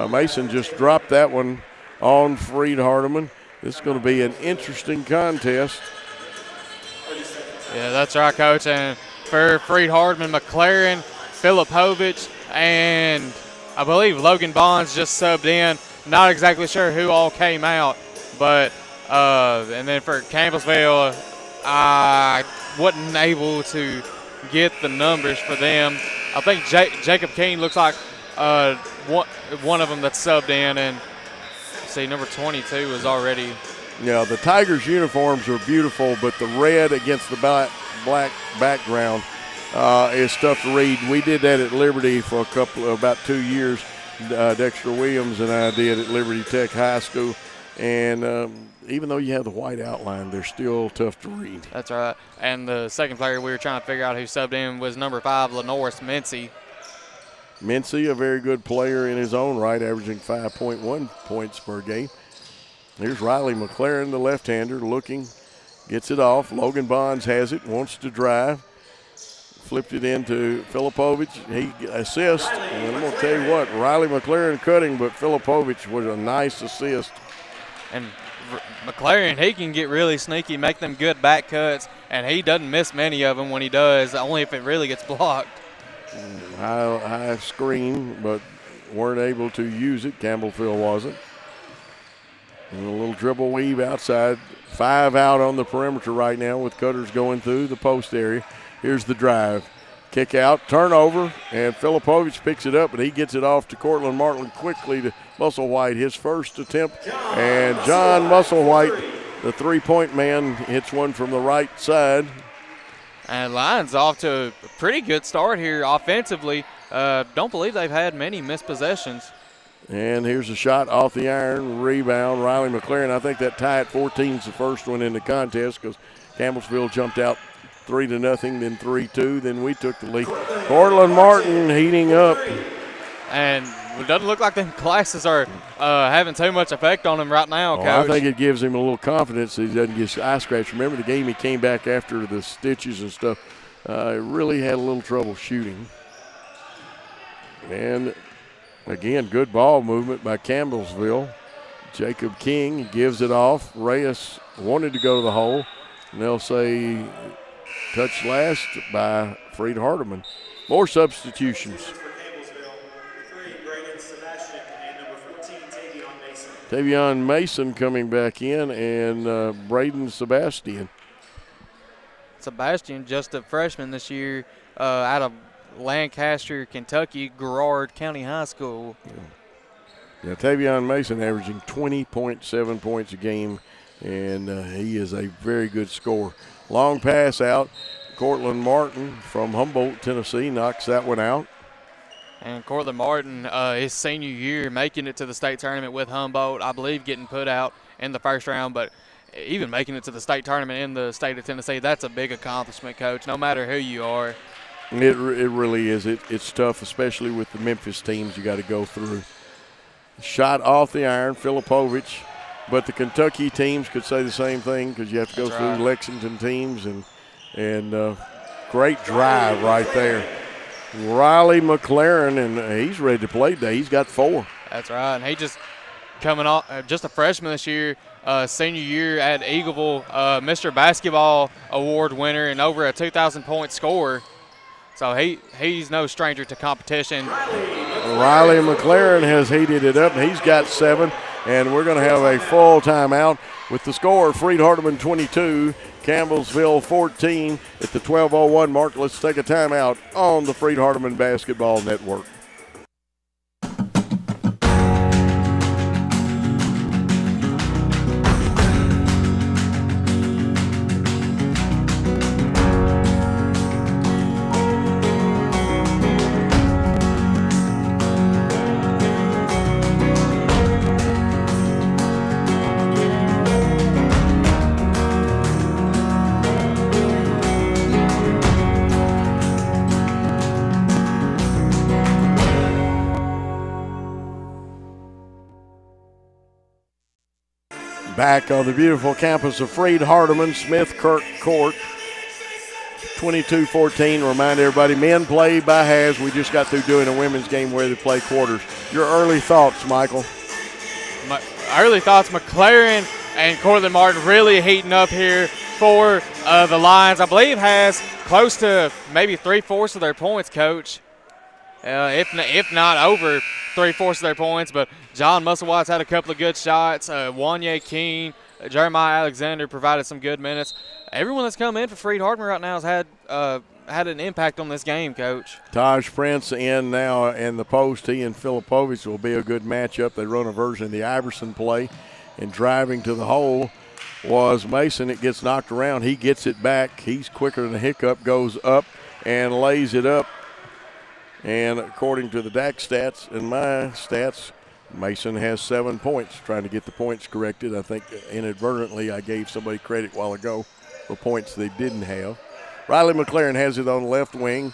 Mason just dropped that one on Freed Hardeman. This is going to be an interesting contest. Yeah, that's right, Coach. And for Freed Hardeman, McLaren, Filipovich, and I believe Logan Bonds just subbed in. Not exactly sure who all came out. But, and then for Campbellsville, I wasn't able to get the numbers for them. I think Jacob King looks like one of them that's subbed in, and see, number 22 is already. Yeah, the Tigers' uniforms are beautiful, but the red against the black background is tough to read. We did that at Liberty for about 2 years. Dexter Williams and I did at Liberty Tech High School, and even though you have the white outline, they're still tough to read. That's right. And the second player we were trying to figure out who subbed in was number 5, Lenoris Mincy. Mincy, a very good player in his own right, averaging 5.1 points per game. Here's Riley McLaren, the left-hander, looking, gets it off. Logan Bonds has it, wants to drive. Flipped it into Filipovich. He assists. And I'm going to tell you what, Riley McLaren cutting, but Filipovich was a nice assist. And McLaren, he can get really sneaky, make them good back cuts, and he doesn't miss many of them when he does, only if it really gets blocked. High screen, but weren't able to use it. Campbellsville wasn't. And a little dribble weave outside. 5 out on the perimeter right now with cutters going through the post area. Here's the drive. Kick out, turnover, and Filipovich picks it up, but he gets it off to Cortland Martin quickly to Musselwhite, his first attempt. And John Musselwhite, the three-point man, hits one from the right side. And Lions off to a pretty good start here offensively. Don't believe they've had many missed possessions. And here's a shot off the iron, rebound. Riley McLaren, I think that tie at 14 is the first one in the contest because Campbellsville jumped out 3-0, then 3-2, then we took the lead. Cortland Martin heating up. And it doesn't look like them classes are having too much effect on him right now, Coach. I think it gives him a little confidence that he doesn't get eye scratched. Remember the game he came back after the stitches and stuff. Really had a little trouble shooting. And, again, good ball movement by Campbellsville. Jacob King gives it off. Reyes wanted to go to the hole. And they'll say touch last by Freed Hardeman. More substitutions. Tavion Mason coming back in, and Braden Sebastian. Sebastian, just a freshman this year out of Lancaster, Kentucky, Girard County High School. Yeah, Tavion Mason averaging 20.7 points a game, and he is a very good scorer. Long pass out. Cortland Martin from Humboldt, Tennessee, knocks that one out. And Cortland Martin, his senior year, making it to the state tournament with Humboldt, I believe getting put out in the first round, but even making it to the state tournament in the state of Tennessee, that's a big accomplishment, Coach, no matter who you are. It really is. It's tough, especially with the Memphis teams you got to go through. Shot off the iron, Filipovich, but the Kentucky teams could say the same thing because you have to go through Lexington teams, and great drive right there. Riley McLaren, and he's ready to play today. He's got 4. That's right, and he just coming off, just a freshman this year, senior year at Eagleville, Mr. Basketball Award winner and over a 2,000-point scorer. So So he's no stranger to competition. Riley McLaren has heated it up. He's got 7, and we're going to have a full timeout with the score, Freed Hardeman 22, Campbellsville 14 at the 12:01 mark. Let's take a timeout on the Freed Hardeman Basketball Network. Back on the beautiful campus of Freed Hardeman, Smith Kirk Court, 22-14. Remind everybody, men play by halves. We just got through doing a women's game where they play quarters. Your early thoughts, Michael? My early thoughts, McLaren and Cortland Martin really heating up here for the Lions. I believe has close to maybe 3/4 of their points, Coach. If not over 3/4 of their points, but John Musselwhite's had a couple of good shots. Wanye King, Jeremiah Alexander provided some good minutes. Everyone that's come in for Freed Hardeman right now has had an impact on this game, Coach. Taj Prince in now in the post. He and Filipovich will be a good matchup. They run a version of the Iverson play, and driving to the hole was Mason. It gets knocked around. He gets it back. He's quicker than a hiccup, goes up and lays it up. And according to the DAC stats and my stats, Mason has 7 points. Trying to get the points corrected. I think inadvertently I gave somebody credit a while ago for points they didn't have. Riley McLaren has it on the left wing.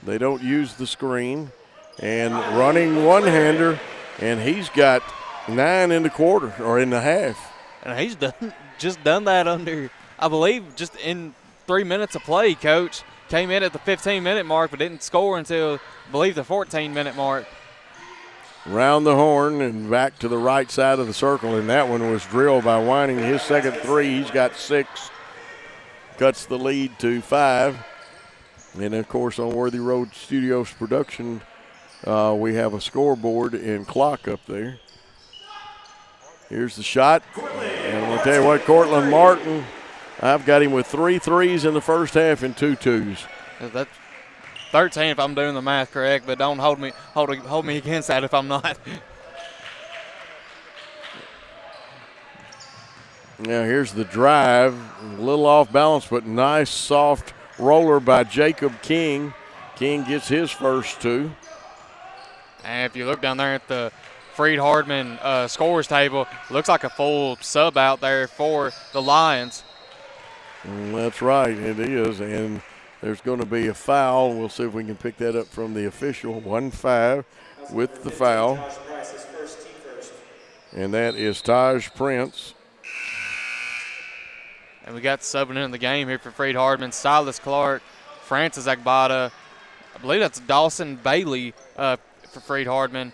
They don't use the screen. And running one-hander, and he's got 9 in the quarter or in the half. And he's just done that under, I believe, just in 3 minutes of play, Coach. Came in at the 15-minute mark, but didn't score until, I believe, the 14-minute mark. Round the horn and back to the right side of the circle, and that one was drilled by Whining. His second three, he's got 6. Cuts the lead to 5. And, of course, on Worthy Road Studios production, we have a scoreboard and clock up there. Here's the shot. And I'll tell you what, Cortland Martin, I've got him with 3 threes in the first half and 2 twos. That's 13 if I'm doing the math correct, but don't hold me against that if I'm not. Now here's the drive, a little off balance, but nice soft roller by Jacob King. King gets his first 2. And if you look down there at the Freed Hardeman scores table, looks like a full sub out there for the Lions. That's right, it is, and there's going to be a foul. We'll see if we can pick that up from the official. 1-5 with the foul. And that is Taj Prince. And we got subbing in the game here for Freed Hardeman. Silas Clark, Francis Agbada. I believe that's Dawson Bailey for Freed Hardeman.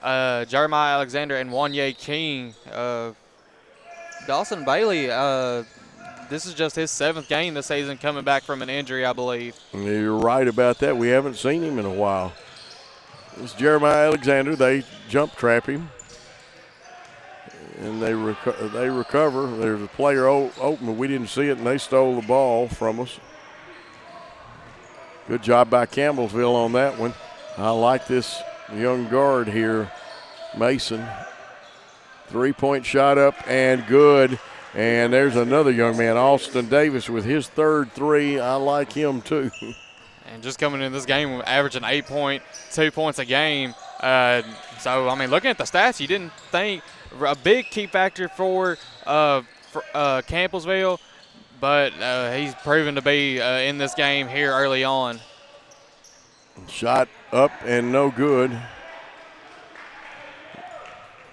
Jeremiah Alexander and Wanye King. Dawson Bailey, this is just his 7th game this season coming back from an injury, I believe. You're right about that. We haven't seen him in a while. This is Jeremiah Alexander. They jump trap him. And they recover. There's a player open, but we didn't see it, and they stole the ball from us. Good job by Campbellsville on that one. I like this young guard here, Mason. 3-point shot up and good. And there's another young man, Austin Davis, with his 3rd 3. I like him too. And just coming in this game, averaging 8.2 points a game. So, I mean, looking at the stats, you didn't think a big key factor for Campbellsville, but he's proven to be in this game here early on. Shot up and no good.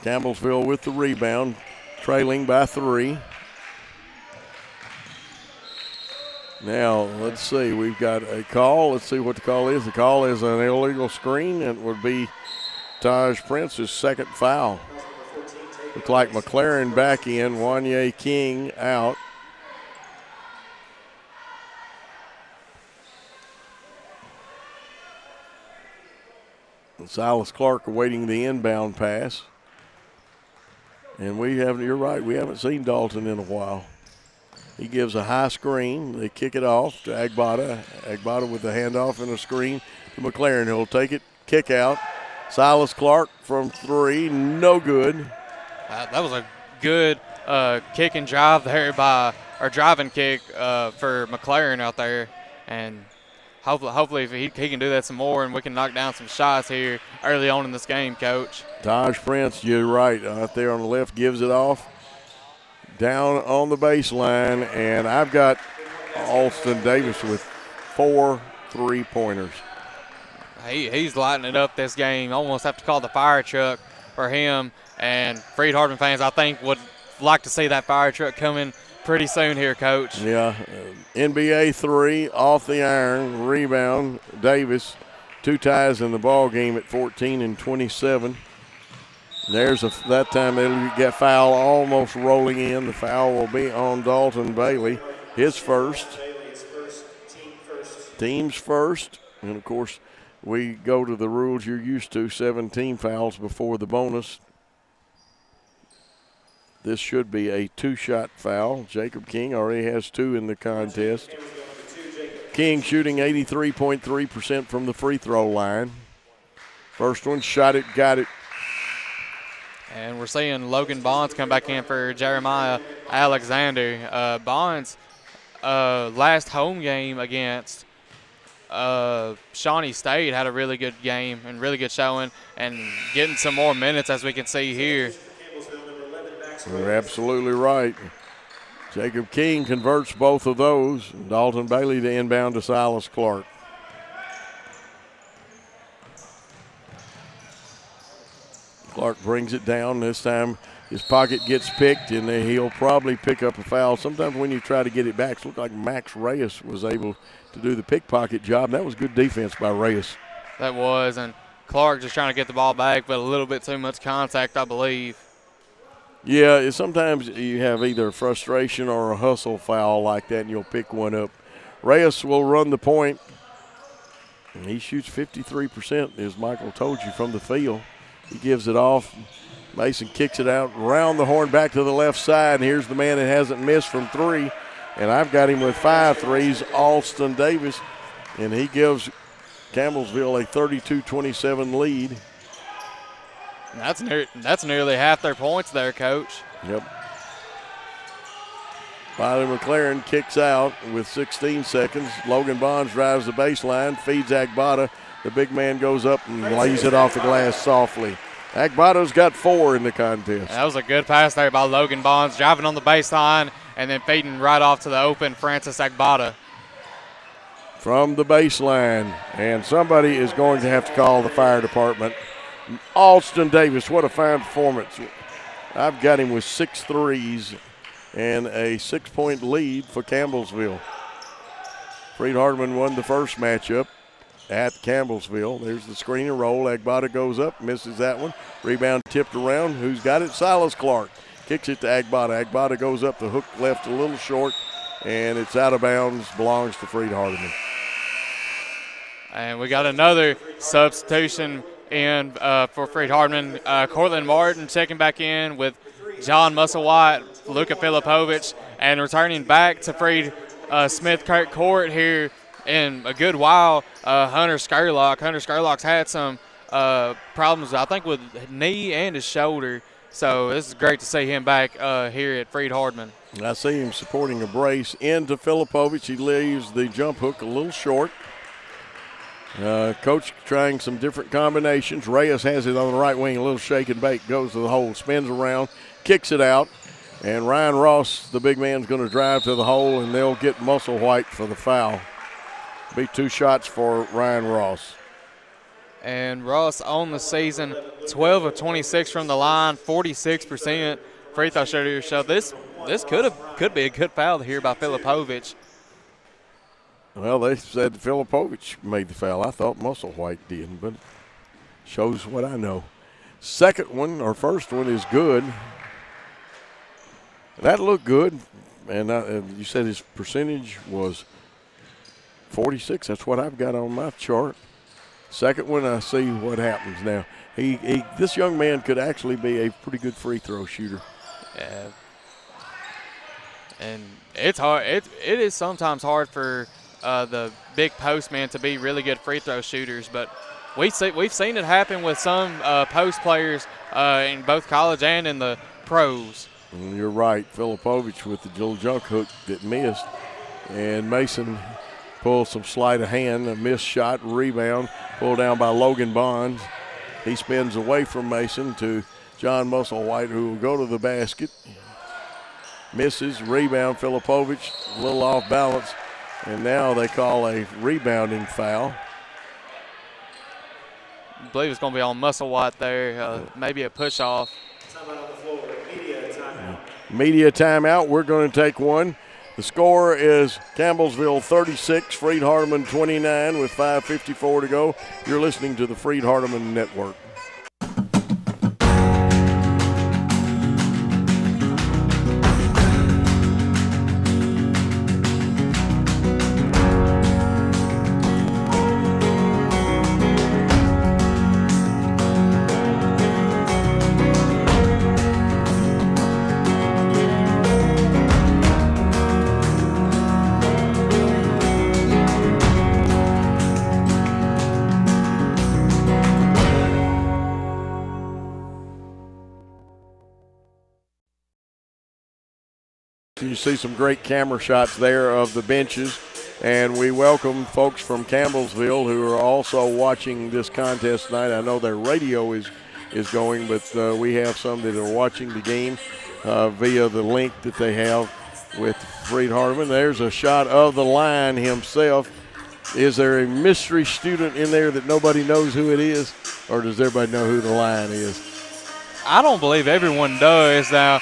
Campbellsville with the rebound, trailing by 3. Now, let's see. We've got a call. Let's see what the call is. The call is an illegal screen. It would be Taj Prince's 2nd foul. Looks like McLaren back in, Wanye King out. Silas Clark awaiting the inbound pass. And you're right, we haven't seen Dalton in a while. He gives a high screen. They kick it off to Agbada. Agbada with the handoff and a screen to McLaren. He'll take it, kick out. Silas Clark from 3, no good. That was a good kick and drive there or driving kick for McLaren out there. And hopefully if he can do that some more and we can knock down some shots here early on in this game, Coach. Taj Prince, you're right, out there on the left, gives it off. Down on the baseline, and I've got Alston Davis with 4 3-pointers. He's lighting it up this game. Almost have to call the fire truck for him. And Freed-Hardeman fans, I think, would like to see that fire truck coming pretty soon here, Coach. Yeah, NBA 3 off the iron, rebound. Davis, 2 ties in the ball game at 14 and 27. That time they'll get foul almost rolling in. The foul will be on Dalton Bailey. His first. Team's first. And, of course, we go to the rules you're used to, 17 fouls before the bonus. This should be a 2-shot foul. Jacob King already has 2 in the contest. King shooting 83.3% from the free throw line. First one, shot it, got it. And we're seeing Logan Bonds come back in for Jeremiah Alexander. Bonds, last home game against Shawnee State, had a really good game and really good showing and getting some more minutes as we can see here. You're absolutely right. Jacob King converts both of those. Dalton Bailey to inbound to Silas Clark. Clark brings it down. This time his pocket gets picked, and he'll probably pick up a foul. Sometimes when you try to get it back, it looked like Max Reyes was able to do the pickpocket job. That was good defense by Reyes. That was, and Clark just trying to get the ball back, but a little bit too much contact, I believe. Yeah, sometimes you have either frustration or a hustle foul like that, and you'll pick one up. Reyes will run the point, and he shoots 53%, as Michael told you, from the field. He gives it off. Mason kicks it out, round the horn back to the left side. And here's the man that hasn't missed from 3. And I've got him with 5 threes, Alston Davis. And he gives Campbellsville a 32-27 lead. That's nearly half their points there, Coach. Yep. Riley McLaren kicks out with 16 seconds. Logan Bonds drives the baseline, feeds Agbada. The big man goes up and lays it off the glass softly. Agbada's got 4 in the contest. That was a good pass there by Logan Bonds, driving on the baseline and then feeding right off to the open Francis Agbada. From the baseline, and somebody is going to have to call the fire department. Alston Davis, what a fine performance. I've got him with 6 threes and a 6-point lead for Campbellsville. Freed-Hardeman won the first matchup at Campbellsville. There's the screen and roll. Agbada goes up, misses that one. Rebound tipped around. Who's got it? Silas Clark. Kicks it to Agbada. Agbada goes up. The hook left a little short, and it's out of bounds. Belongs to Freed-Hardeman. And we got another substitution in for Freed-Hardeman. Cortland Martin checking back in with John Musselwhite, Luka Filipovich, and returning back to Freed Smith Kirk Court here in a good while, Hunter Skurlock. Hunter Skurlock's had some problems, I think, with knee and his shoulder. So this is great to see him back here at Freed-Hardeman. I see him supporting a brace into Filipovich. He leaves the jump hook a little short. Coach trying some different combinations. Reyes has it on the right wing, a little shake and bake, goes to the hole, spins around, kicks it out. And Ryan Ross, the big man's going to drive to the hole, and they'll get Musselwhite for the foul. Be 2 shots for Ryan Ross. And Ross on the season, 12 of 26 from the line, 46% free throw shooter. So this could be a good foul here by Filipovich. Well, they said Filipovich made the foul. I thought Musselwhite did, but shows what I know. First one is good. That looked good, and you said his percentage was 46. That's what I've got on my chart. Second one, I see what happens now. This young man could actually be a pretty good free throw shooter. Yeah. And it's hard. It is sometimes hard for the big post man to be really good free throw shooters, but we've seen it happen with some post players in both college and in the pros. And you're right, Filipovich with the little junk hook that missed, and Mason pulls some sleight of hand, a missed shot, rebound, pulled down by Logan Bonds. He spins away from Mason to John Musselwhite, who will go to the basket. Misses, rebound, Filipovich, a little off balance, and now they call a rebounding foul. I believe it's going to be on Musselwhite there, maybe a push off. Timeout on the floor. Media timeout. Media timeout. We're going to take one. The score is Campbellsville 36, Freed Hardeman 29 with 5:54 to go. You're listening to the Freed Hardeman Network. You see some great camera shots there of the benches, and we welcome folks from Campbellsville who are also watching this contest tonight. I know their radio is going, but we have some that are watching the game via the link that they have with Freed Hardeman. There's a shot of the line himself. Is there a mystery student in there that nobody knows who it is, or does everybody know who the line is? I don't believe everyone does. Now,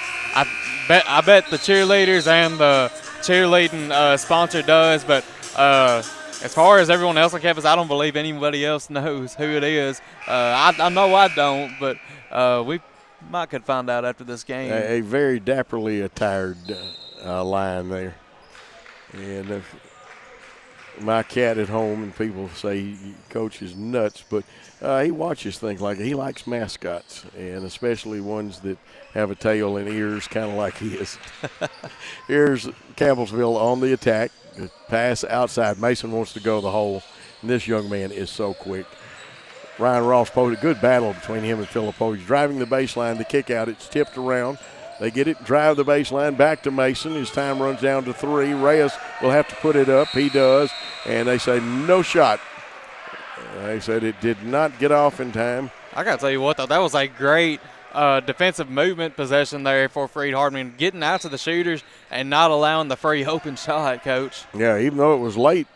I bet the cheerleaders and the cheerleading sponsor does, but as far as everyone else on campus, I don't believe anybody else knows who it is. I know I don't, but we might could find out after this game. A very dapperly attired line there. And my cat at home, and people say Coach is nuts, but he watches things like he likes mascots, and especially ones that have a tail and ears kind of like his. Here's Campbellsville on the attack. The pass outside. Mason wants to go the hole, and this young man is so quick. Ryan Ross posted a good battle between him and Filipovich. Driving the baseline, the kick out. It's tipped around. They get it, drive the baseline, back to Mason. His time runs down to 3. Reyes will have to put it up. He does, and they say no shot. They said it did not get off in time. I got to tell you what, though, that was a great defensive movement possession there for Freed Hardeman, getting out to the shooters and not allowing the free open shot, Coach. Yeah, even though it was late,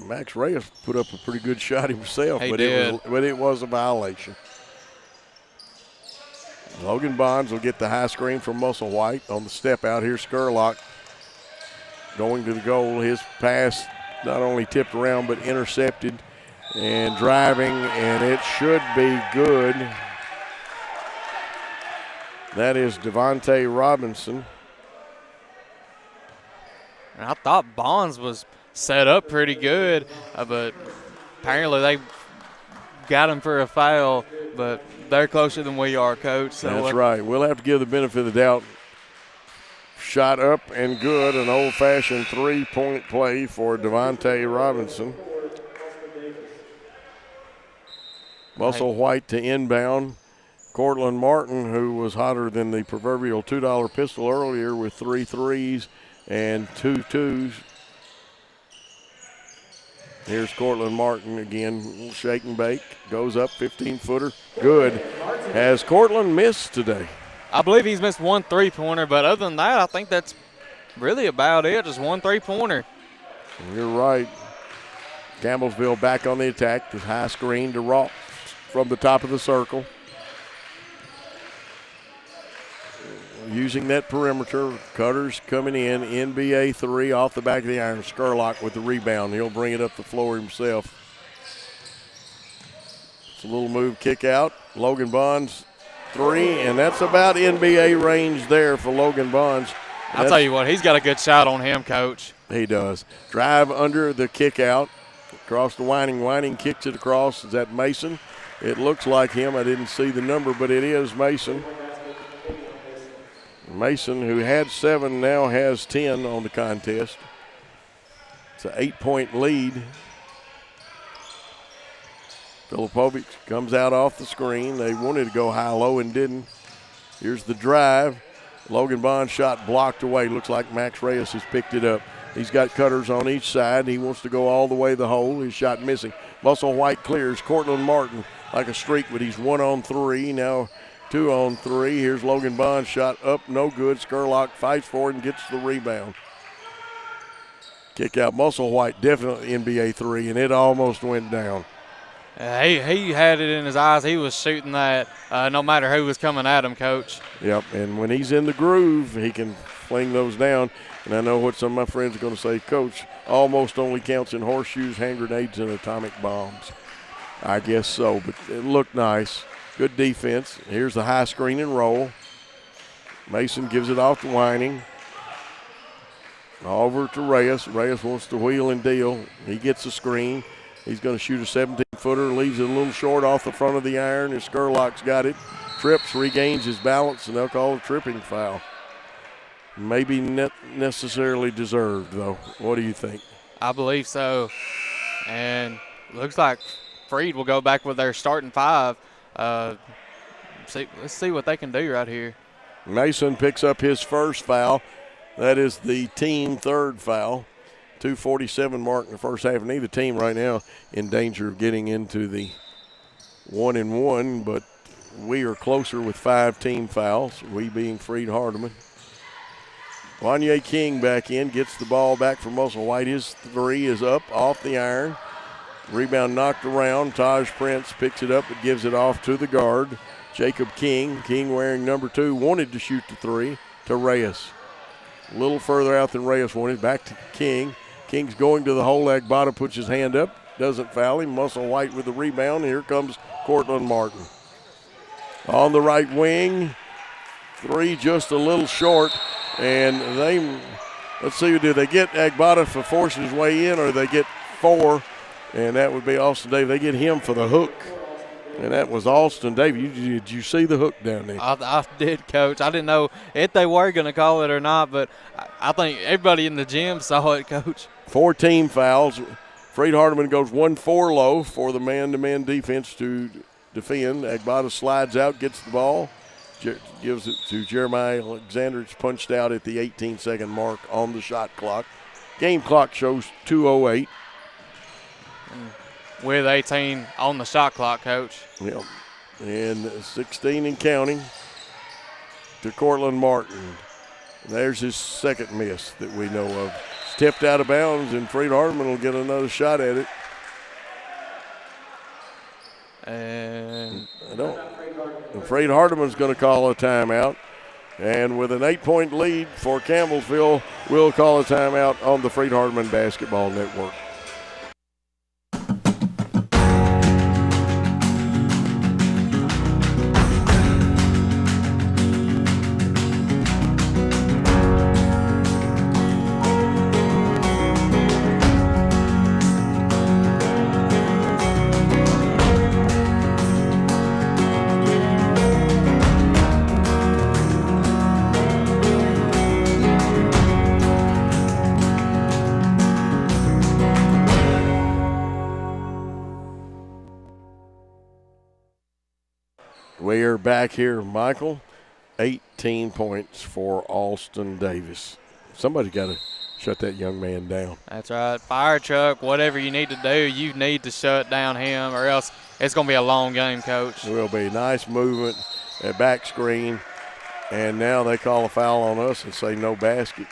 Max Reyes put up a pretty good shot himself, He but did. it was a violation. Logan Bonds will get the high screen from Musselwhite on the step out. Here's Skurlock going to the goal. His pass not only tipped around but intercepted and driving, and it should be good. That is Devontae Robinson. And I thought Bonds was set up pretty good, but apparently they got him for a foul, but they're closer than we are, Coach. So that's right. We'll have to give the benefit of the doubt. Shot up and good, an old-fashioned three-point play for Devontae Robinson. Musselwhite to inbound. Cortland Martin, who was hotter than the proverbial $2 pistol earlier with 3 threes and 2 twos. Here's Cortland Martin again, shake and bake, goes up, 15-footer, good. Has Cortland missed today? I believe he's missed 1 3-pointer, but other than that, I think that's really about it, just 1 3-pointer. You're right. Campbellsville back on the attack, the high screen to Ross from the top of the circle. Using that perimeter, Cutter's coming in, NBA 3 off the back of the iron. Skurlock with the rebound. He'll bring it up the floor himself. It's a little move, kick out. Logan Bonds 3, and that's about NBA range there for Logan Bonds. I'll tell you what, he's got a good shot on him, Coach. He does. Drive under the kick out. Across the Whining. Whining kicks it across. Is that Mason? It looks like him. I didn't see the number, but it is Mason. Mason, who had 7, now has 10 on the contest. It's an 8-point lead. Filipovic comes out off the screen. They wanted to go high-low and didn't. Here's the drive. Logan Bond shot blocked away. Looks like Max Reyes has picked it up. He's got cutters on each side. He wants to go all the way the hole. His shot missing. Musselwhite clears. Cortland Martin like a streak, but he's 1 on 3. Now 2 on 3. Here's Logan Bond shot up, no good. Skurlock fights for it and gets the rebound. Kick out. Musselwhite definitely NBA 3, and it almost went down. He had it in his eyes. He was shooting that no matter who was coming at him, Coach. Yep, and when he's in the groove, he can fling those down. And I know what some of my friends are going to say, Coach, almost only counts in horseshoes, hand grenades, and atomic bombs. I guess so, but it looked nice. Good defense. Here's the high screen and roll. Mason gives it off to Whining. Over to Reyes. Reyes wants to wheel and deal. He gets the screen. He's going to shoot a 17-footer, leaves it a little short off the front of the iron, and Skurlock's got it. Trips, regains his balance, and they'll call a tripping foul. Maybe not necessarily deserved, though. What do you think? I believe so. And looks like Freed will go back with their starting 5. Let's see what they can do right here. Mason picks up his first foul. That is the team 3rd foul. 2:47 mark in the first half. Neither team right now in danger of getting into the 1-1, but we are closer with 5 team fouls, we being Freed Hardeman. Wanye King back in, gets the ball back from Musselwhite. His 3 is up off the iron. Rebound knocked around. Taj Prince picks it up and gives it off to the guard, Jacob King. King wearing number 2, wanted to shoot the 3 to Reyes. A little further out than Reyes wanted. Back to King. King's going to the hole. Agbata puts his hand up. Doesn't foul him. Musselwhite with the rebound. Here comes Cortland Martin. On the right wing. 3 just a little short. And let's see, do they get Agbata for forcing his way in, or they get 4? And that would be Austin Davis. They get him for the hook. And that was Austin Davis. Did you see the hook down there? I did, Coach. I didn't know if they were going to call it or not, but I think everybody in the gym saw it, Coach. 4 team fouls. Freed Hardeman goes 1-4 low for the man-to-man defense to defend. Agbata slides out, gets the ball, gives it to Jeremiah Alexander. It's punched out at the 18-second mark on the shot clock. Game clock shows 2:08. With 18 on the shot clock, Coach. Yep. And 16 and counting to Cortland Martin. There's his 2nd miss that we know of. It's tipped out of bounds, and Freed Hardeman will get another shot at it. And Freed Hardeman's going to call a timeout. And with an 8-point lead for Campbellsville, we'll call a timeout on the Freed Hardeman Basketball Network. We are back here, Michael. 18 points for Austin Davis. Somebody's got to shut that young man down. That's right. Fire truck, whatever you need to do, you need to shut down him, or else it's going to be a long game, Coach. It will be. Nice movement at back screen. And now they call a foul on us and say no basket.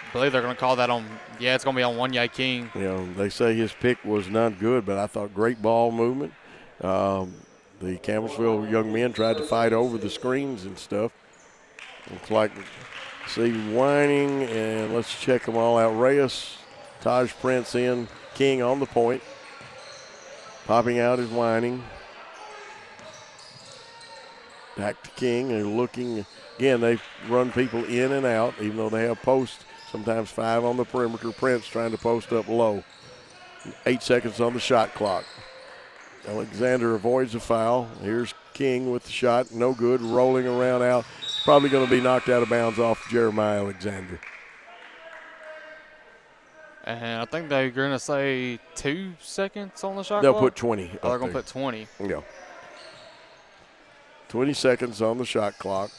I believe they're going to call that on, it's going to be on Wanye King. You know, they say his pick was not good, but I thought great ball movement. The Campbellsville young men tried to fight over the screens and stuff. Looks like, see, Whining, and let's check them all out. Reyes, Taj Prince in, King on the point. Popping out is Whining. Back to King. They're looking, again, they run people in and out, even though they have posts, sometimes 5 on the perimeter. Prince trying to post up low. 8 seconds on the shot clock. Alexander avoids a foul. Here's King with the shot. No good. Rolling around out. Probably going to be knocked out of bounds off Jeremiah Alexander. And I think they're going to say 2 seconds on the shot They'll clock. put 20. Oh, they're going to put 20. Yeah. 20 seconds on the shot clock.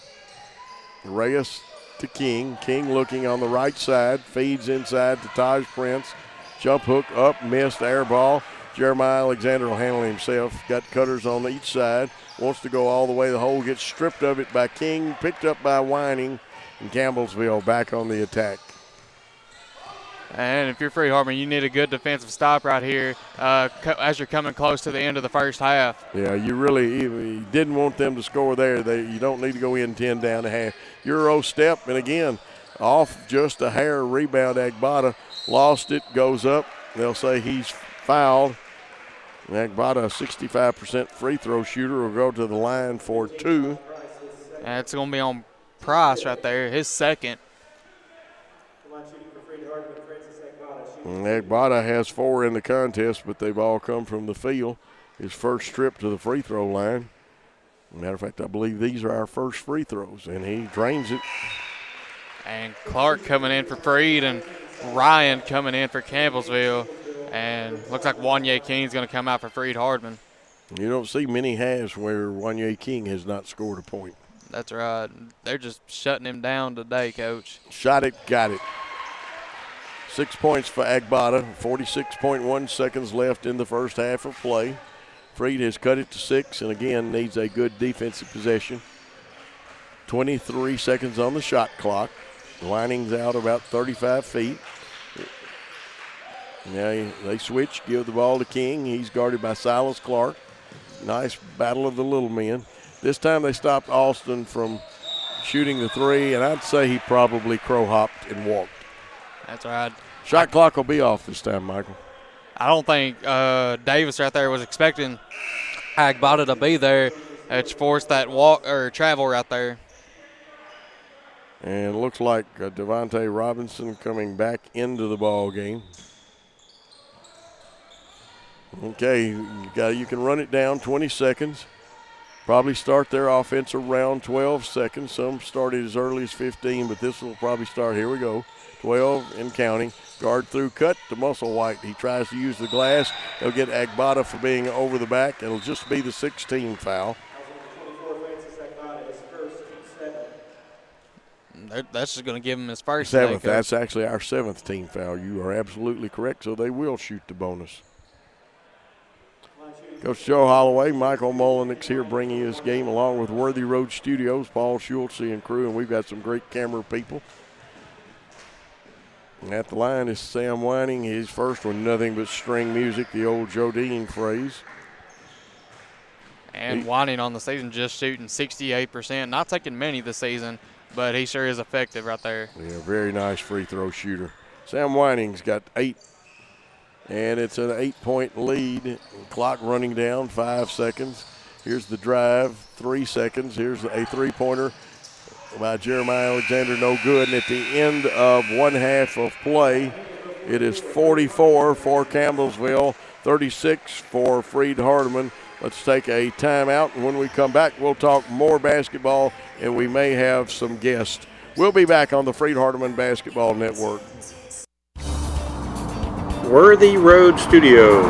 Reyes to King. King looking on the right side. Feeds inside to Taj Prince. Jump hook up. Missed. Air ball. Jeremiah Alexander will handle himself. Got cutters on each side. Wants to go all the way. The hole gets stripped of it by King. Picked up by Whining. And Campbellsville back on the attack. And if you're Freed Hardeman, you need a good defensive stop right here as you're coming close to the end of the first half. Yeah, you didn't want them to score there. You don't need to go in 10 down a half. Euro step, and again, off just a hair rebound. Agbata lost it, goes up. They'll say he's fouled. Agbata, a 65% free throw shooter, will go to the line for 2. And it's going to be on Price right there, his second. Agbata has 4 in the contest, but they've all come from the field. His first trip to the free throw line. Matter of fact, I believe these are our first free throws, and he drains it. And Clark coming in for Freed, and Ryan coming in for Campbellsville. And looks like Wanye King's going to come out for Freed Hardeman. You don't see many halves where Wanye King has not scored a point. That's right. They're just shutting him down today, Coach. Shot it, got it. 6 points for Agbata, 46.1 seconds left in the first half of play. Freed has cut it to 6 and again needs a good defensive possession. 23 seconds on the shot clock. Lining's out about 35 feet. Now they switch, give the ball to King. He's guarded by Silas Clark. Nice battle of the little men. This time they stopped Austin from shooting the 3, and I'd say he probably crow-hopped and walked. That's right. Shot clock will be off this time, Michael. I don't think Davis right there was expecting Agbata to be there. It's forced that walk or travel right there. And it looks like Devontae Robinson coming back into the ball game. Okay, you can run it down 20 seconds. Probably start their offense around 12 seconds. Some started as early as 15, but this will probably start. Here we go. 12 and counting. Guard through cut to Musselwhite. He tries to use the glass. He'll get Agbata for being over the back. It'll just be the 16 foul. That's just going to give him his first. Seventh. That's actually our 7th team foul. You are absolutely correct, so they will shoot the bonus. Coach Joe Holloway, Michael Mullenix here bringing you this game along with Worthy Road Studios, Paul Schultze and crew, and we've got some great camera people. And at the line is Sam Whining. His first one, nothing but string music, the old Joe Dean phrase. And Whining on the season just shooting 68%. Not taking many this season, but he sure is effective right there. Yeah, very nice free throw shooter. Sam Whining's got 8. And it's an 8-point lead. Clock running down, 5 seconds. Here's the drive, 3 seconds. Here's a three-pointer by Jeremiah Alexander, no good. And at the end of one half of play, it is 44 for Campbellsville, 36 for Freed Hardeman. Let's take a timeout, and when we come back, we'll talk more basketball, and we may have some guests. We'll be back on the Freed Hardeman Basketball Network. Worthy Road Studios.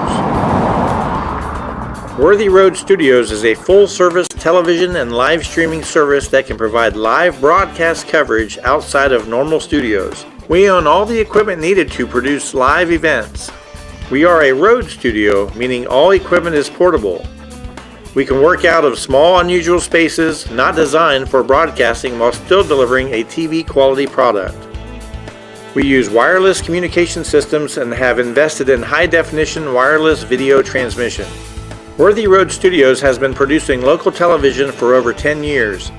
Worthy Road Studios is a full-service television and live streaming service that can provide live broadcast coverage outside of normal studios. We own all the equipment needed to produce live events. We are a road studio, meaning all equipment is portable. We can work out of small, unusual spaces not designed for broadcasting while still delivering a TV quality product. We use wireless communication systems and have invested in high-definition wireless video transmission. Worthy Road Studios has been producing local television for over 10 years.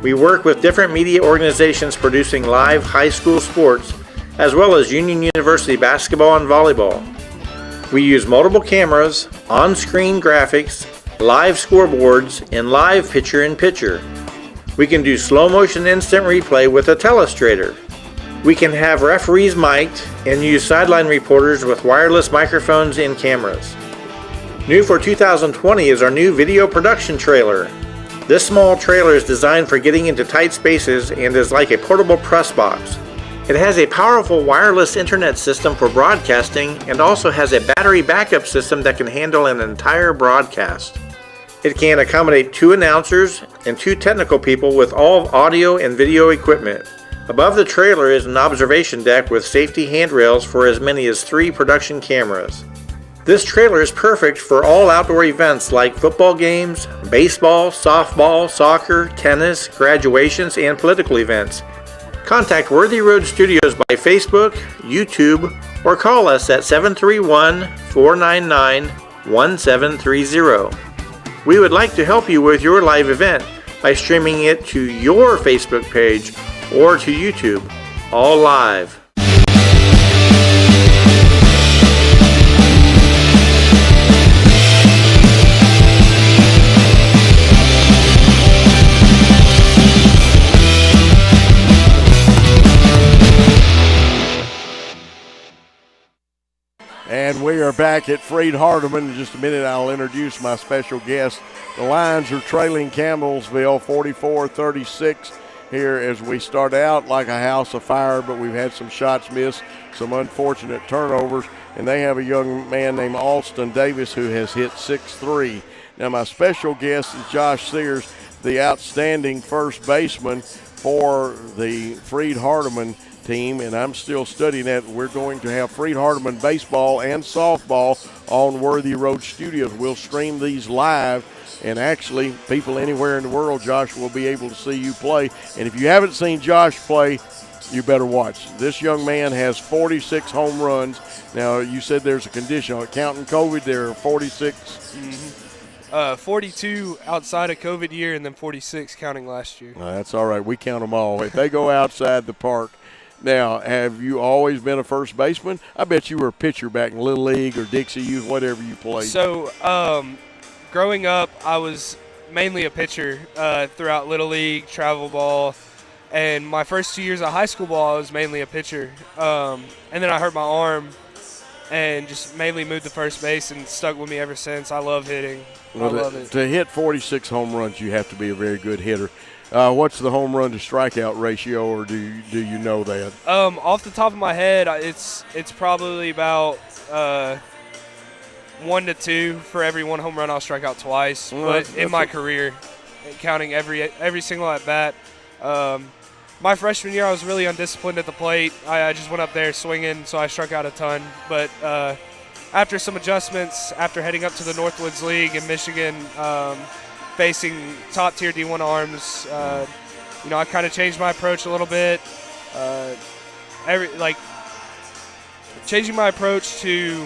We work with different media organizations producing live high school sports, as well as Union University basketball and volleyball. We use multiple cameras, on-screen graphics, live scoreboards, and live picture-in-picture. We can do slow-motion instant replay with a telestrator. We can have referees mic'd and use sideline reporters with wireless microphones and cameras. New for 2020 is our new video production trailer. This small trailer is designed for getting into tight spaces and is like a portable press box. It has a powerful wireless internet system for broadcasting and also has a battery backup system that can handle an entire broadcast. It can accommodate 2 announcers and 2 technical people with all audio and video equipment. Above the trailer is an observation deck with safety handrails for as many as 3 production cameras. This trailer is perfect for all outdoor events like football games, baseball, softball, soccer, tennis, graduations, and political events. Contact Worthy Road Studios by Facebook, YouTube, or call us at 731-499-1730. We would like to help you with your live event by streaming it to your Facebook page or to YouTube, all live. And we are back at Freed Hardeman. In just a minute, I'll introduce my special guest. The Lions are trailing Campbellsville 44-36 here as we start out like a house afire, but we've had some shots missed, some unfortunate turnovers, and they have a young man named Alston Davis who has hit 6-3. Now, my special guest is Josh Sears, the outstanding first baseman for the Freed Hardeman team, and I'm still studying that. We're going to have Freed Hardeman baseball and softball on Worthy Road Studios. We'll stream these live, and actually people anywhere in the world, Josh, will be able to see you play. And if you haven't seen Josh play, you better watch. This young man has 46 home runs. Now, you said there's a condition on it. Counting COVID, there are 46. 42 outside of COVID year, and then 46 counting last year. That's all right. We count them all. If they go outside the park. Now, have you always been a first baseman? I bet you were a pitcher back in Little League or Dixie Youth, whatever you played. So, growing up, I was mainly a pitcher throughout Little League, travel ball, and my first 2 years of high school ball, I was mainly a pitcher. And then I hurt my arm and just mainly moved to first base and stuck with me ever since. I love hitting. Well, I love it. To hit 46 home runs, you have to be a very good hitter. What's the home run to strikeout ratio, or do you know that? Off the top of my head, it's probably about 1 to 2 for every 1 home run. I'll strike out twice. Well, but in my career, counting every single at bat, my freshman year I was really undisciplined at the plate. I just went up there swinging, so I struck out a ton. But after some adjustments, after heading up to the Northwoods League in Michigan, facing top-tier D1 arms, I kind of changed my approach a little bit. Changing my approach to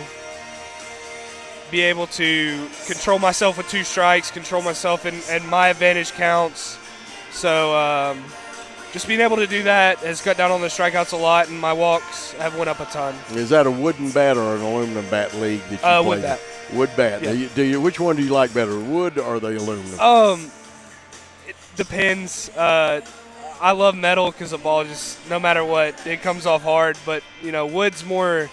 be able to control myself with 2 strikes, control myself in my advantage counts. So just being able to do that has cut down on the strikeouts a lot, and my walks have went up a ton. Is that a wooden bat or an aluminum bat league that you play? Wood bat. Wood bat. Yeah. Which one do you like better, wood or the aluminum? It depends. I love metal because the ball just, no matter what, it comes off hard. But, wood's more,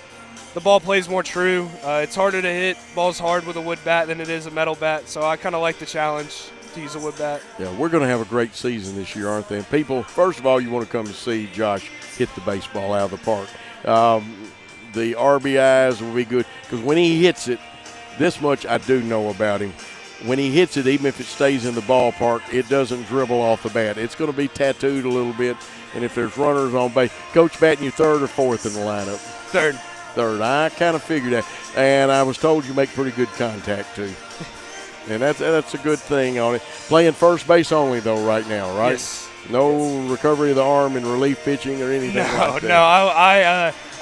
the ball plays more true. It's harder to hit balls hard with a wood bat than it is a metal bat. So I kind of like the challenge to use a wood bat. Yeah, we're going to have a great season this year, aren't they? And people, first of all, you want to come to see Josh hit the baseball out of the park. The RBIs will be good because when he hits it, this much I do know about him. When he hits it, even if it stays in the ballpark, it doesn't dribble off the bat. It's going to be tattooed a little bit, and if there's runners on base, Coach batting you 3rd or 4th in the lineup? 3rd. 3rd. I kind of figured that, and I was told you make pretty good contact too, and that's a good thing on it. Playing first base only though right now, right? Yes. No recovery of the arm and relief pitching or anything like that. No.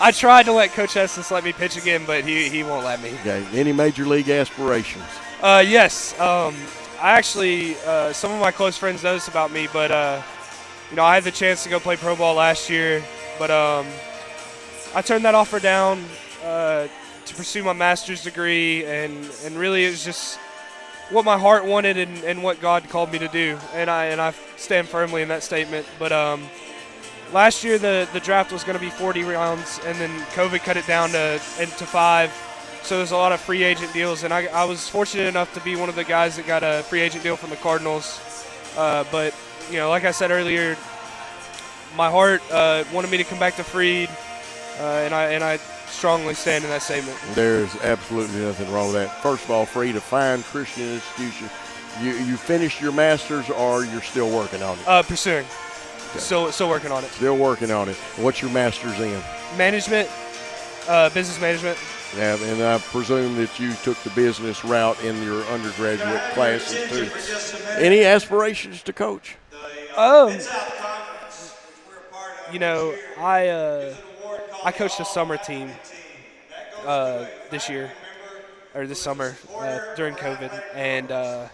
I tried to let Coach Estes let me pitch again, but he won't let me. Okay. Any major league aspirations? Yes. I actually, some of my close friends know this about me, but, I had the chance to go play pro ball last year, but I turned that offer down to pursue my master's degree, and really it was just what my heart wanted and what God called me to do, and I stand firmly in that statement. But last year the draft was going to be 40 rounds, and then COVID cut it down to 5. So there's a lot of free agent deals, and I was fortunate enough to be one of the guys that got a free agent deal from the Cardinals. But, like I said earlier, my heart wanted me to come back to Freed, and I strongly stand in that statement. There's absolutely nothing wrong with that. First of all, Freed, a fine Christian institution. You finished your master's, or you're still working on it? Pursuing. Okay. Still working on it. Still working on it. What's your master's in? Management, business management. Yeah, and I presume that you took the business route in your undergraduate classes too. Any aspirations to coach? I coached a summer team this summer during COVID, and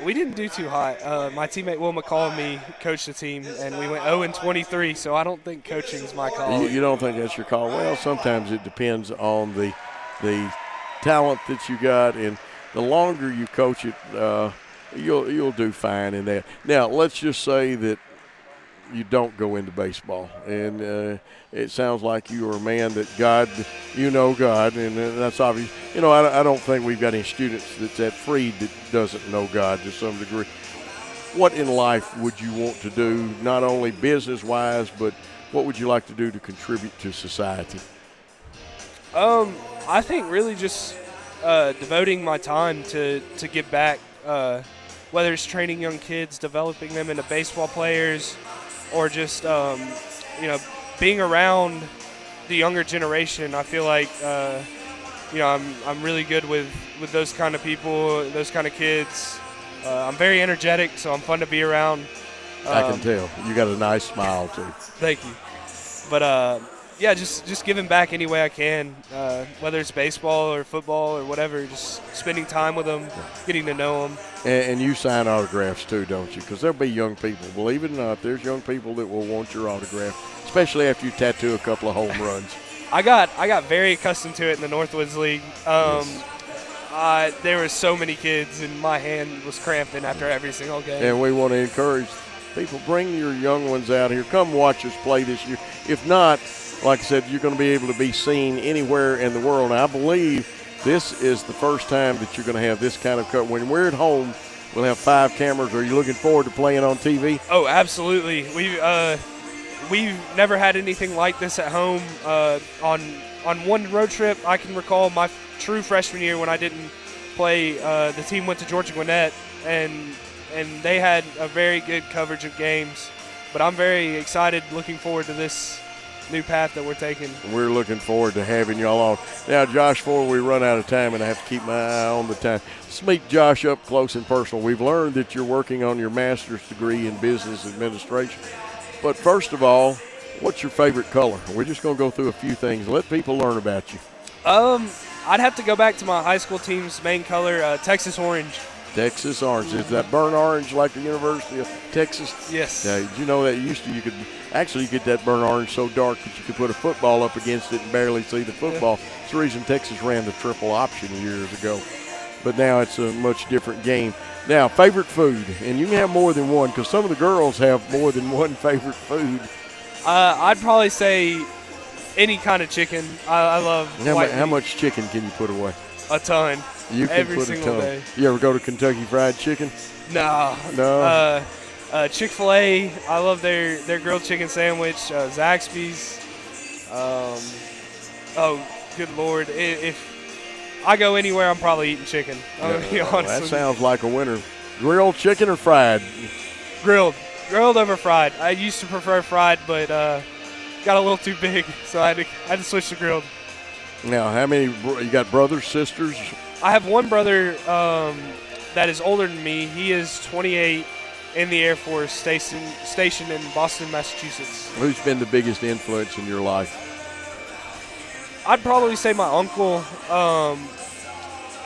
we didn't do too hot. My teammate Will McCall and me coached the team, and we went 0-23, so I don't think coaching is my call. You don't think that's your call? Well, sometimes it depends on the talent that you got, and the longer you coach it, you'll do fine in that. Now, let's just say that you don't go into baseball, and it sounds like you are a man that God, God, and that's obvious. I don't think we've got any students that's at Freed that doesn't know God to some degree. What in life would you want to do, not only business-wise, but what would you like to do to contribute to society? I think really just devoting my time to give back, whether it's training young kids, developing them into baseball players, or just being around the younger generation. I feel like I'm really good with those kind of people, those kind of kids. I'm very energetic, so I'm fun to be around. I can tell. You got a nice smile too. Thank you. But just giving back any way I can, whether it's baseball or football or whatever, just spending time with them, getting to know them. And you sign autographs too, don't you? Because there'll be young people, believe it or not, there's young people that will want your autograph, especially after you tattoo a couple of home runs. I got very accustomed to it in the Northwoods League. There were so many kids, and my hand was cramping after every single game. And we want to encourage people, bring your young ones out here. Come watch us play this year. If not, like I said, you're going to be able to be seen anywhere in the world. And I believe this is the first time that you're going to have this kind of cut. When we're at home, we'll have 5 cameras. Are you looking forward to playing on TV? Oh, absolutely. We've never had anything like this at home. On one road trip, I can recall my true freshman year when I didn't play. The team went to Georgia Gwinnett, and they had a very good coverage of games. But I'm very excited, looking forward to this new path that we're taking. We're looking forward to having y'all on. Now, Josh, before we run out of time, and I have to keep my eye on the time, let's meet Josh up close and personal. We've learned that you're working on your master's degree in business administration. But first of all, what's your favorite color? We're just going to go through a few things. Let people learn about you. I'd have to go back to my high school team's main color, Texas orange. Texas orange. Is that burnt orange like the University of Texas? Yes. Did you know that you could actually get that burnt orange so dark that you could put a football up against it and barely see the football. It's the reason Texas ran the triple option years ago. But now it's a much different game. Now, favorite food, and you can have more than one because some of the girls have more than one favorite food. I'd probably say any kind of chicken. I love how much chicken can you put away? A ton. You can every put single a ton. day. You ever go to Kentucky Fried Chicken? No. Chick-fil-A, I love their grilled chicken sandwich. Zaxby's. Good Lord. If I go anywhere, I'm probably eating chicken. I'm going to be honest. That sounds like a winner. Grilled chicken or fried? Grilled. Grilled over fried. I used to prefer fried, but got a little too big, so I had to switch to grilled. Now, how many you got? Brothers, sisters? I have one brother that is older than me. He is 28 in the Air Force, stationed in Boston, Massachusetts. Who's been the biggest influence in your life? I'd probably say my uncle.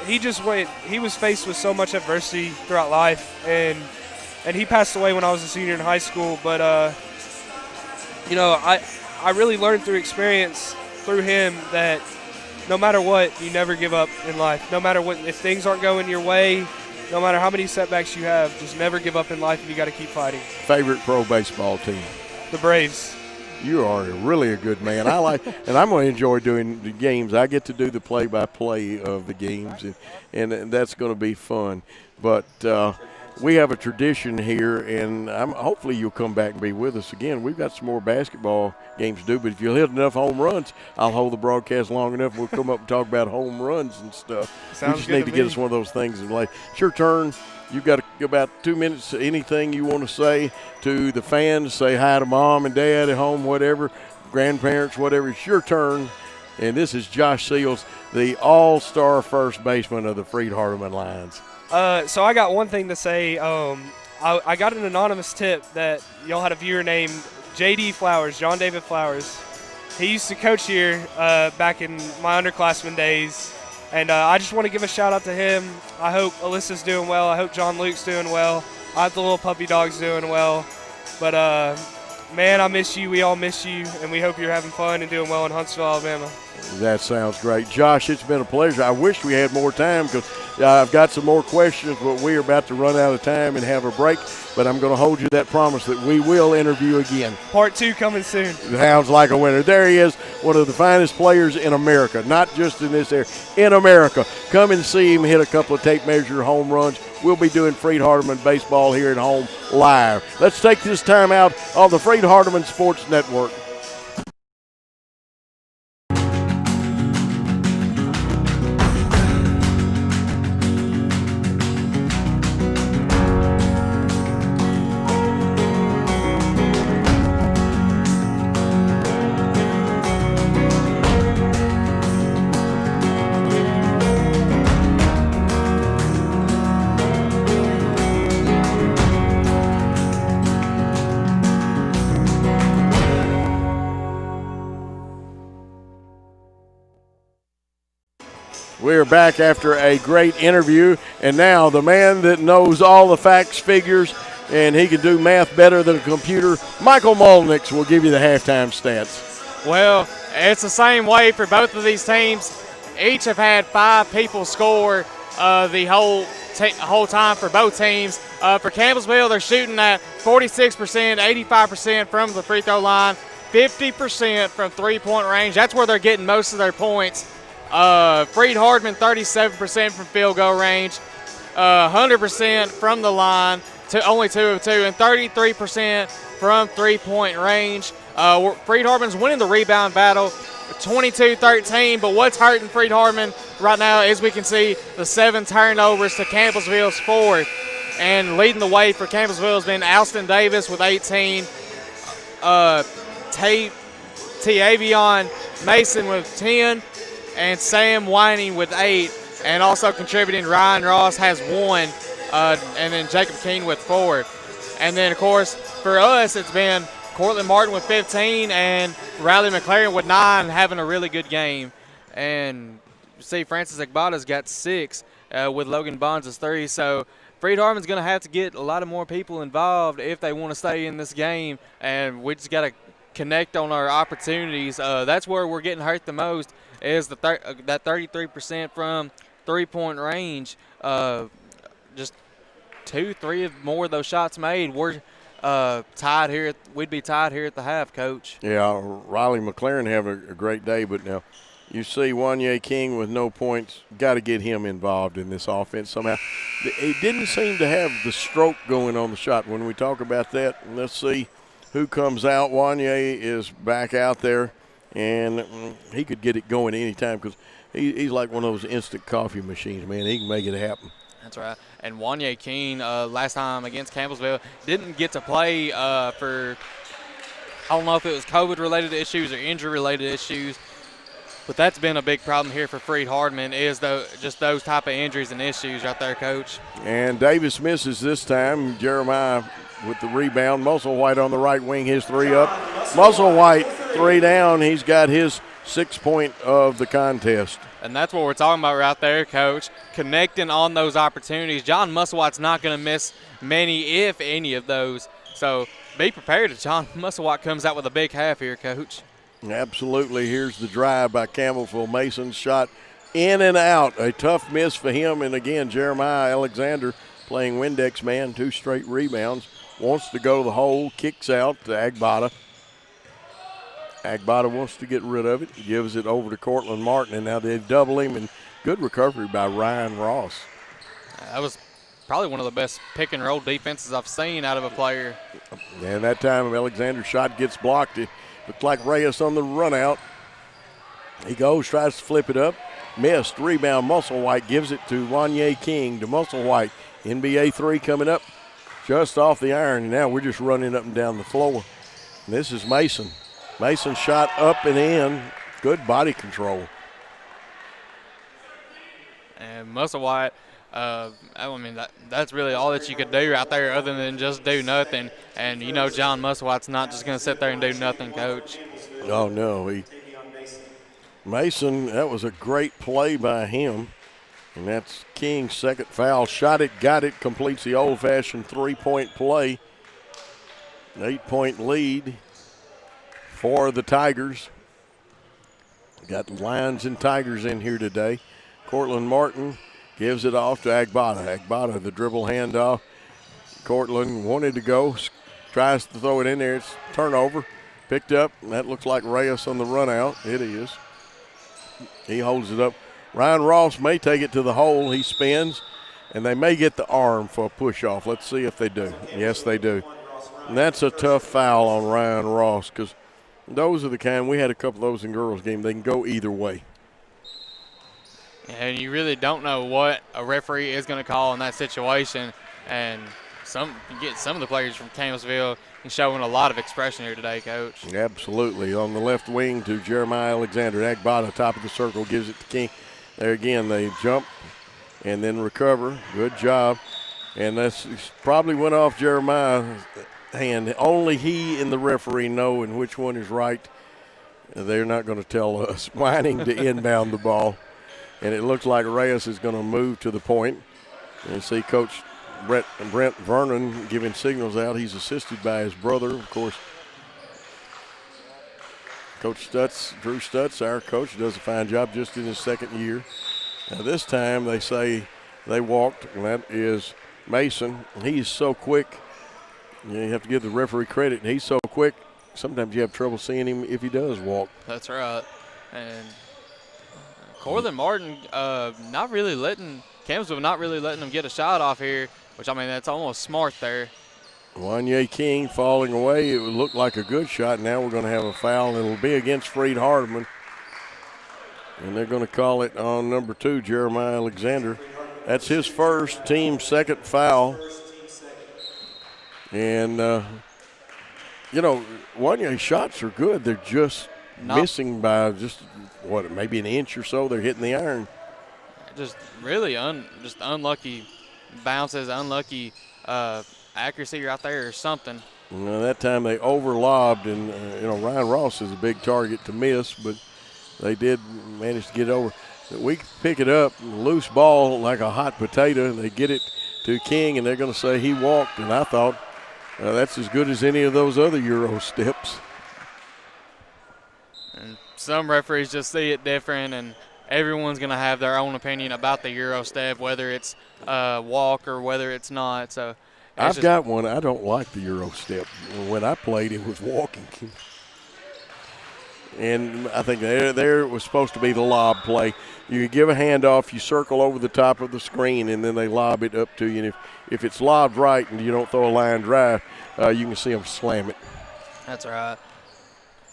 He was faced with so much adversity throughout life, and he passed away when I was a senior in high school. But I really learned through experience through him that no matter what, you never give up in life. No matter what, if things aren't going your way, no matter how many setbacks you have, just never give up in life, and you got to keep fighting. Favorite pro baseball team? the Braves. You are really a good man. I like, and I'm going to enjoy doing the games. I get to do the play-by-play of the games, and that's going to be fun. But we have a tradition here, and hopefully you'll come back and be with us again. We've got some more basketball games to do, but if you'll hit enough home runs, I'll hold the broadcast long enough. We'll come up and talk about home runs and stuff. Sounds we just good need to get us one of those things in life. It's your turn. You've got about 2 minutes. Anything you want to say to the fans, say hi to mom and dad at home, whatever, grandparents, whatever. It's your turn. And this is Josh Seals, the all-star first baseman of the Freed-Hardeman Lions. So I got one thing to say. I got an anonymous tip that y'all had a viewer named J.D. Flowers, John David Flowers. He used to coach here back in my underclassmen days. And I just want to give a shout-out to him. I hope Alyssa's doing well. I hope John Luke's doing well. I hope the little puppy dog's doing well. But, man, I miss you. We all miss you. And we hope you're having fun and doing well in Huntsville, Alabama. That sounds great. Josh, it's been a pleasure. I wish we had more time because I've got some more questions, but we are about to run out of time and have a break. But I'm going to hold you that promise that we will interview again. Part 2 coming soon. Sounds like a winner. There he is, one of the finest players in America, not just in this area, in America. Come and see him hit a couple of tape measure home runs. We'll be doing Freed-Hardeman baseball here at home live. Let's take this time out on the Freed-Hardeman Sports Network. We're back after a great interview, and now the man that knows all the facts, figures, and he can do math better than a computer, Michael Molnix will give you the halftime stats. Well, it's the same way for both of these teams. Each have had 5 people score the whole time for both teams. For Campbellsville, they're shooting at 46%, 85% from the free throw line, 50% from three-point range. That's where they're getting most of their points. Freed-Hardeman, 37% from field goal range, 100% from the line, only 2 of 2, and 33% from three-point range. Freed-Hardeman's winning the rebound battle, 22-13, but what's hurting Freed-Hardeman right now is we can see the 7 turnovers to Campbellsville's 4. And leading the way for Campbellsville has been Alston Davis with 18, Tavion Mason with 10, and Sam Whining with 8, and also contributing Ryan Ross has 1, and then Jacob King with 4. And then, of course, for us, it's been Cortland Martin with 15 and Riley McLaren with 9, having a really good game. And you see Francis Agbada's got 6 with Logan Bonds' 3. So Freed-Hardeman's going to have to get a lot of more people involved if they want to stay in this game, and we just got to connect on our opportunities. That's where we're getting hurt the most, is that 33% from three-point range. Just 2-3 more of those shots made, we're tied here. We'd be tied here at the half, Coach. Yeah, Riley McLaren having a great day, but now you see Wanye King with no points. Got to get him involved in this offense somehow. He didn't seem to have the stroke going on the shot. When we talk about that, let's see who comes out. Wanye is back out there, and he could get it going anytime because he's like one of those instant coffee machines, man. He can make it happen. That's right. And Wanye Keene, last time against Campbellsville, didn't get to play for, I don't know if it was COVID-related issues or injury-related issues, but that's been a big problem here for Freed-Hardeman, is just those type of injuries and issues right there, Coach. And Davis misses this time. Jeremiah with the rebound. Musselwhite on the right wing, his 3 up. Musselwhite 3 down. He's got his 6th point of the contest. And that's what we're talking about right there, Coach, connecting on those opportunities. John Musselwhite's not going to miss many, if any, of those. So be prepared if John Musselwhite comes out with a big half here, Coach. Absolutely. Here's the drive by Campbellsville. Mason's shot in and out. A tough miss for him. And, again, Jeremiah Alexander playing Windex man, 2 straight rebounds. wants to go to the hole, kicks out to Agbada. Agbada wants to get rid of it, gives it over to Cortland Martin, and now they double him, and good recovery by Ryan Ross. That was probably one of the best pick and roll defenses I've seen out of a player. And that time Alexander's shot gets blocked. It looked like Reyes on the run out. He goes, tries to flip it up. Missed. Rebound. Musselwhite gives it to Wanye King to Musselwhite. NBA 3 coming up just off the iron. And now we're just running up and down the floor. And this is Mason. Mason shot up and in. Good body control. And Musselwhite, I mean, that's really all that you could do out there other than just do nothing. And, you know, John Musselwhite's not just going to sit there and do nothing, Coach. Oh, no. Mason, that was a great play by him. And that's King's second foul. Shot it, got it, completes the old-fashioned three-point play. An 8-point lead for the Tigers. Got Lions and Tigers in here today. Cortland Martin gives it off to Agbada. Agbada, the dribble handoff. Cortland wanted to go, tries to throw it in there. It's turnover. Picked up. That looks like Reyes on the run out. It is. He holds it up. Ryan Ross may take it to the hole. He spins, and they may get the arm for a push-off. Let's see if they do. Yes, they do. And that's a tough foul on Ryan Ross because those are the kind, we had a couple of those in girls' game. They can go either way. And you really don't know what a referee is going to call in that situation. And you get some of the players from Campbellsville showing a lot of expression here today, Coach. Absolutely. On the left wing to Jeremiah Alexander. Agbada, top of the circle, gives it to King. There again, they jump and then recover. Good job. And that's probably went off Jeremiah's hand. Only he and the referee know and which one is right. They're not going to tell us. Whining to inbound the ball. And it looks like Reyes is going to move to the point. And you see Coach Brent Vernon giving signals out. He's assisted by his brother, of course. Coach Stutz, Drew Stutz, our coach, does a fine job just in his second year. Now this time they say they walked, and that is Mason. He's so quick. You have to give the referee credit. He's so quick, sometimes you have trouble seeing him if he does walk. That's right. And Cortland Martin Campbellsville not really letting him get a shot off here, which, I mean, that's almost smart there. Wanye King falling away. It would look like a good shot. Now we're going to have a foul, and it'll be against Freed Hardeman. And they're going to call it on number 2, Jeremiah Alexander. That's his first, team second foul. And, Wanye's shots are good. They're just missing by maybe an inch or so. They're hitting the iron. Just really unlucky bounces, unlucky accuracy out there or something. That time they overlobbed, and Ryan Ross is a big target to miss, but they did manage to get over. We pick it up, loose ball like a hot potato. They get it to King, and they're going to say he walked, and I thought that's as good as any of those other Euro steps. And some referees just see it different, and everyone's going to have their own opinion about the Euro step, whether it's walk or whether it's not. So I've got one. I don't like the Euro step. When I played, it was walking. And I think there was supposed to be the lob play. You give a handoff, you circle over the top of the screen, and then they lob it up to you. And if it's lobbed right and you don't throw a line drive, you can see them slam it. That's right.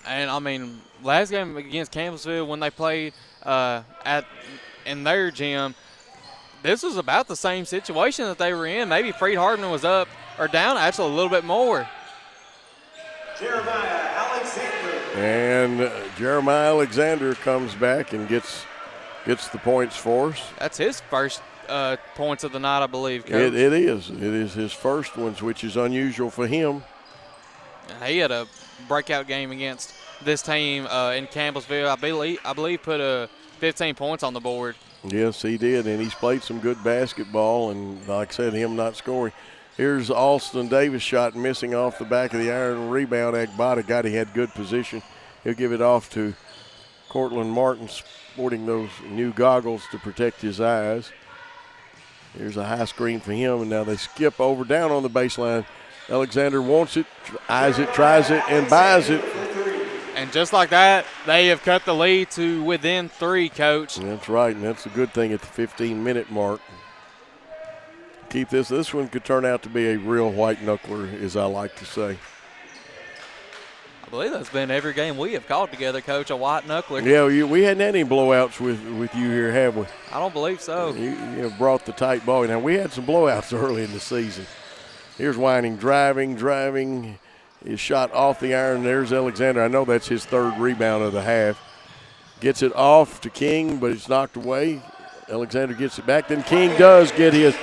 And, I mean, last game against Campbellsville when they played in their gym, this was about the same situation that they were in. Maybe Freed Hardeman was up or down actually a little bit more. Jeremiah Alexander. And Jeremiah Alexander comes back and gets the points for us. That's his first points of the night, I believe, Coach. It is. It is his first ones, which is unusual for him. He had a breakout game against this team in Campbellsville. I believe put 15 points on the board. Yes, he did, and he's played some good basketball, and like I said, him not scoring. Here's Alston Davis shot missing off the back of the iron. Rebound, Agbada got. He had good position. He'll give it off to Cortland Martin, sporting those new goggles to protect his eyes. Here's a high screen for him, and now they skip over down on the baseline. Alexander wants it, eyes it, tries it, and buys it. And just like that, they have cut the lead to within 3, Coach. That's right, and that's a good thing at the 15-minute mark. Keep this. This one could turn out to be a real white knuckler, as I like to say. I believe that's been every game we have called together, Coach, a white knuckler. Yeah, we hadn't had any blowouts with you here, have we? I don't believe so. You have brought the tight ball. Now, we had some blowouts early in the season. Here's Whining driving. Is shot off the iron. There's Alexander. I know that's his 3rd rebound of the half. Gets it off to King, but it's knocked away. Alexander gets it back. Then King does get his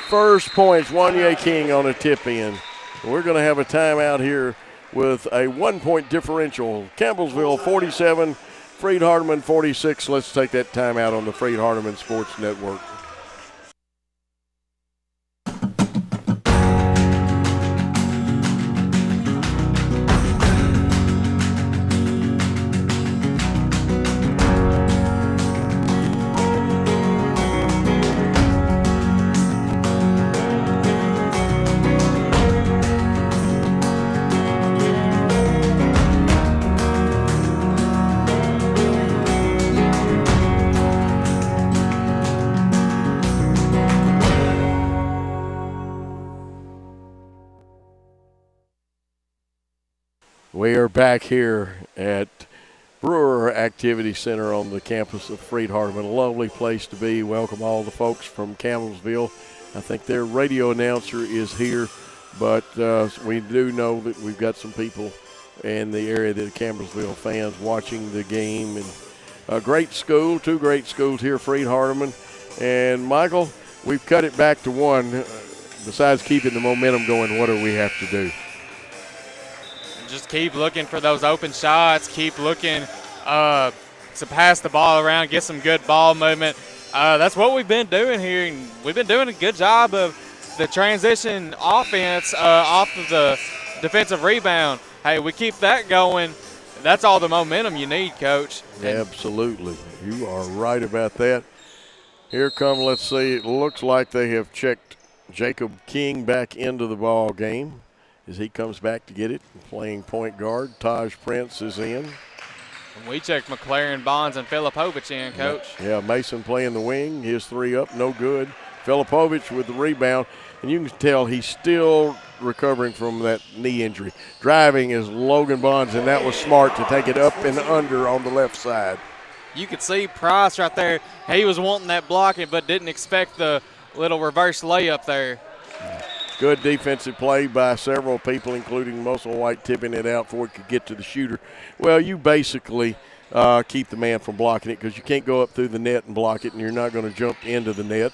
first points. Wanye King on a tip in. We're going to have a timeout here with a 1-point differential. Campbellsville 47, Freed Hardeman 46. Let's take that timeout on the Freed Hardeman Sports Network. We are back here at Brewer Activity Center on the campus of Freed Hardeman. A lovely place to be. Welcome all the folks from Campbellsville. I think their radio announcer is here, but we do know that we've got some people in the area that are Campbellsville fans watching the game. And a great school, 2 great schools here, Freed Hardeman. And, Michael, we've cut it back to 1. Besides keeping the momentum going, what do we have to do? Just keep looking for those open shots. Keep looking to pass the ball around, get some good ball movement. That's what we've been doing here, and we've been doing a good job of the transition offense off of the defensive rebound. Hey, we keep that going. That's all the momentum you need, Coach. Absolutely. You are right about that. Here come, let's see, it looks like they have checked Jacob King back into the ball game. As he comes back to get it, playing point guard, Taj Prince is in. And we checked McLaren, Bonds, and Filipovich in, Coach. Yeah, Mason playing the wing. His 3 up, no good. Filipovich with the rebound. And you can tell he's still recovering from that knee injury. Driving is Logan Bonds, and that was smart to take it up and under on the left side. You could see Price right there. He was wanting that blocking, but didn't expect the little reverse layup there. Good defensive play by several people, including Muscle White tipping it out before it could get to the shooter. Well, you basically keep the man from blocking it because you can't go up through the net and block it, and you're not going to jump into the net.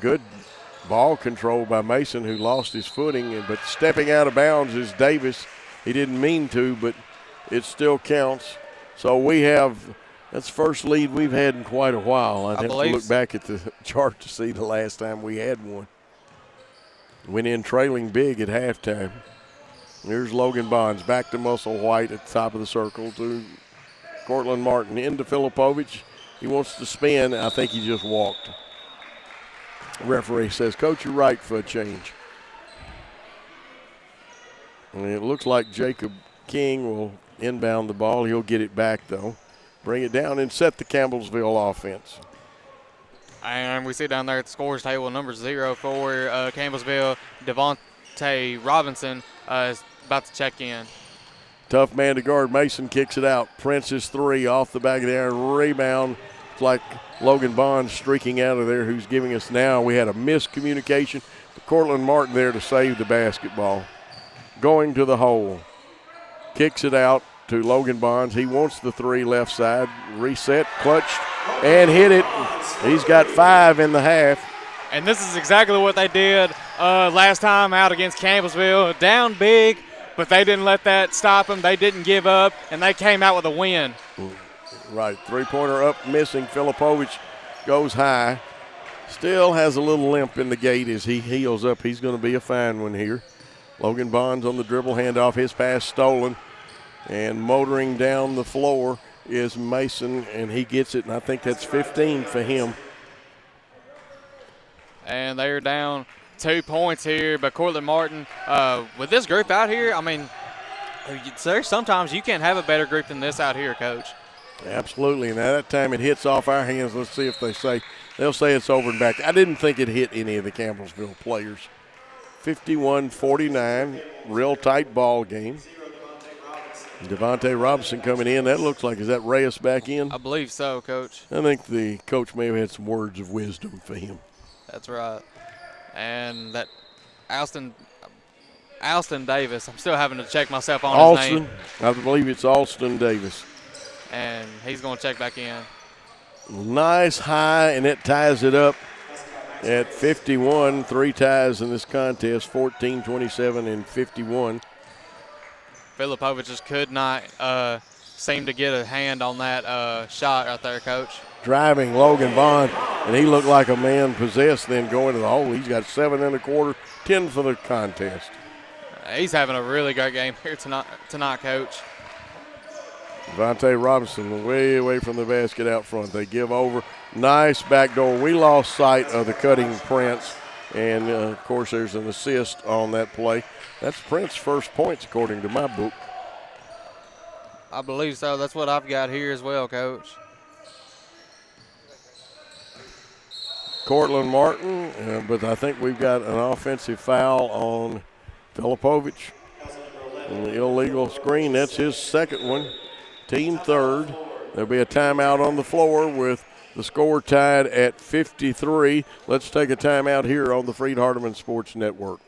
Good ball control by Mason, who lost his footing, but stepping out of bounds is Davis. He didn't mean to, but it still counts. So we have – that's the first lead we've had in quite a while. I'd have to look back at the chart to see the last time we had one. Went in trailing big at halftime. Here's Logan Bonds back to Muscle White at the top of the circle to Cortland Martin into Filipovich. He wants to spin. I think he just walked. Referee says, Coach, you're right for a change. And it looks like Jacob King will inbound the ball. He'll get it back, though. Bring it down and set the Campbellsville offense. And we see down there at the scores table, number 0 for Campbellsville, Devontae Robinson is about to check in. Tough man to guard. Mason kicks it out. Prince's 3 off the back of the iron. Rebound. It's like Logan Bond streaking out of there, who's giving us now. We had a miscommunication. Cortland Martin there to save the basketball. Going to the hole. Kicks it out to Logan Bonds. He wants the 3 left side. Reset, clutched, and hit it. He's got 5 in the half. And this is exactly what they did last time out against Campbellsville. Down big, but they didn't let that stop them. They didn't give up, and they came out with a win. Right, 3-pointer up, missing. Filipovich goes high. Still has a little limp in the gait as he heals up. He's going to be a fine one here. Logan Bonds on the dribble, handoff, his pass stolen. And motoring down the floor is Mason, and he gets it, and I think that's 15 for him. And they're down 2 points here, but Cortland Martin, with this group out here, I mean, there's sometimes you can't have a better group than this out here, Coach. Absolutely, and that time it hits off our hands. Let's see if they'll say it's over and back. I didn't think it hit any of the Campbellsville players. 51-49, real tight ball game. Devontae Robinson coming in. That looks like, is that Reyes back in? I believe so, Coach. I think the coach may have had some words of wisdom for him. That's right. And that Alston Davis, I'm still having to check myself on his name. I believe it's Alston Davis. And he's going to check back in. Nice high, and it ties it up at 51. 3 ties in this contest, 14, 27, and 51. Filipovic just could not seem to get a hand on that shot right there, Coach. Driving Logan Bond, and he looked like a man possessed then going to the hole. He's got 7 1/4, 10 for the contest. He's having a really great game here tonight, Coach. Devontae Robinson way away from the basket out front. They give over. Nice backdoor. We lost sight of the cutting Prince, and, of course, there's an assist on that play. That's Prince's first points, according to my book. I believe so. That's what I've got here as well, Coach. Cortland Martin, but I think we've got an offensive foul on Filipovic. An illegal screen. That's his second one. Team third. There'll be a timeout on the floor with the score tied at 53. Let's take a timeout here on the Freed Hardeman Sports Network.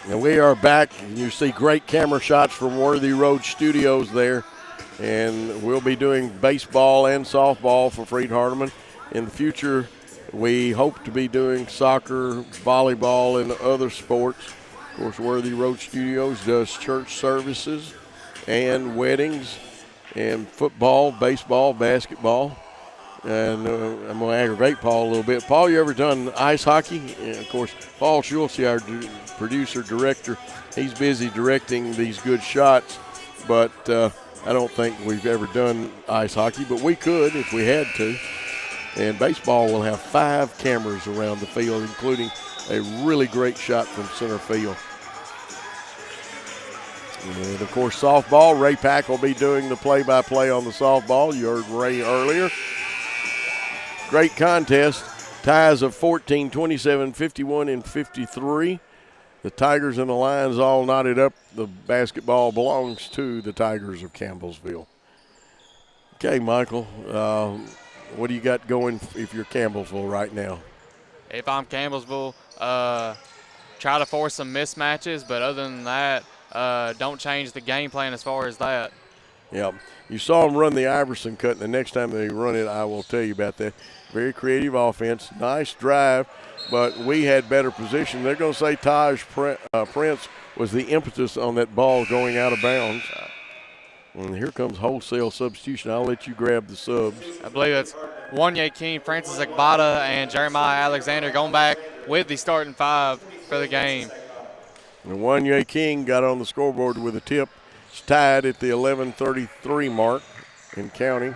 And we are back, and you see great camera shots from Worthy Road Studios there. And we'll be doing baseball and softball for Freed Hardeman. In the future, we hope to be doing soccer, volleyball, and other sports. Of course, Worthy Road Studios does church services and weddings and football, baseball, basketball. And I'm going to aggravate Paul a little bit. Paul, you ever done ice hockey? And of course, Paul Schultz, our producer, director, he's busy directing these good shots. But I don't think we've ever done ice hockey, but we could if we had to. And baseball will have 5 cameras around the field, including a really great shot from center field. And, of course, softball, Ray Pack will be doing the play-by-play on the softball. You heard Ray earlier. Great contest. Ties of 14, 27, 51, and 53. The Tigers and the Lions all knotted up. The basketball belongs to the Tigers of Campbellsville. Okay, Michael, what do you got going if you're Campbellsville right now? If I'm Campbellsville, try to force some mismatches, but other than that, don't change the game plan as far as that. Yeah, you saw them run the Iverson cut, and the next time they run it, I will tell you about that. Very creative offense, nice drive, but we had better position. They're going to say Taj Prince was the impetus on that ball going out of bounds. And here comes wholesale substitution. I'll let you grab the subs. I believe it's Wanye King, Francis Akbata, and Jeremiah Alexander going back with the starting 5 for the game. And Wanye King got on the scoreboard with a tip. It's tied at the 11:33 mark and counting.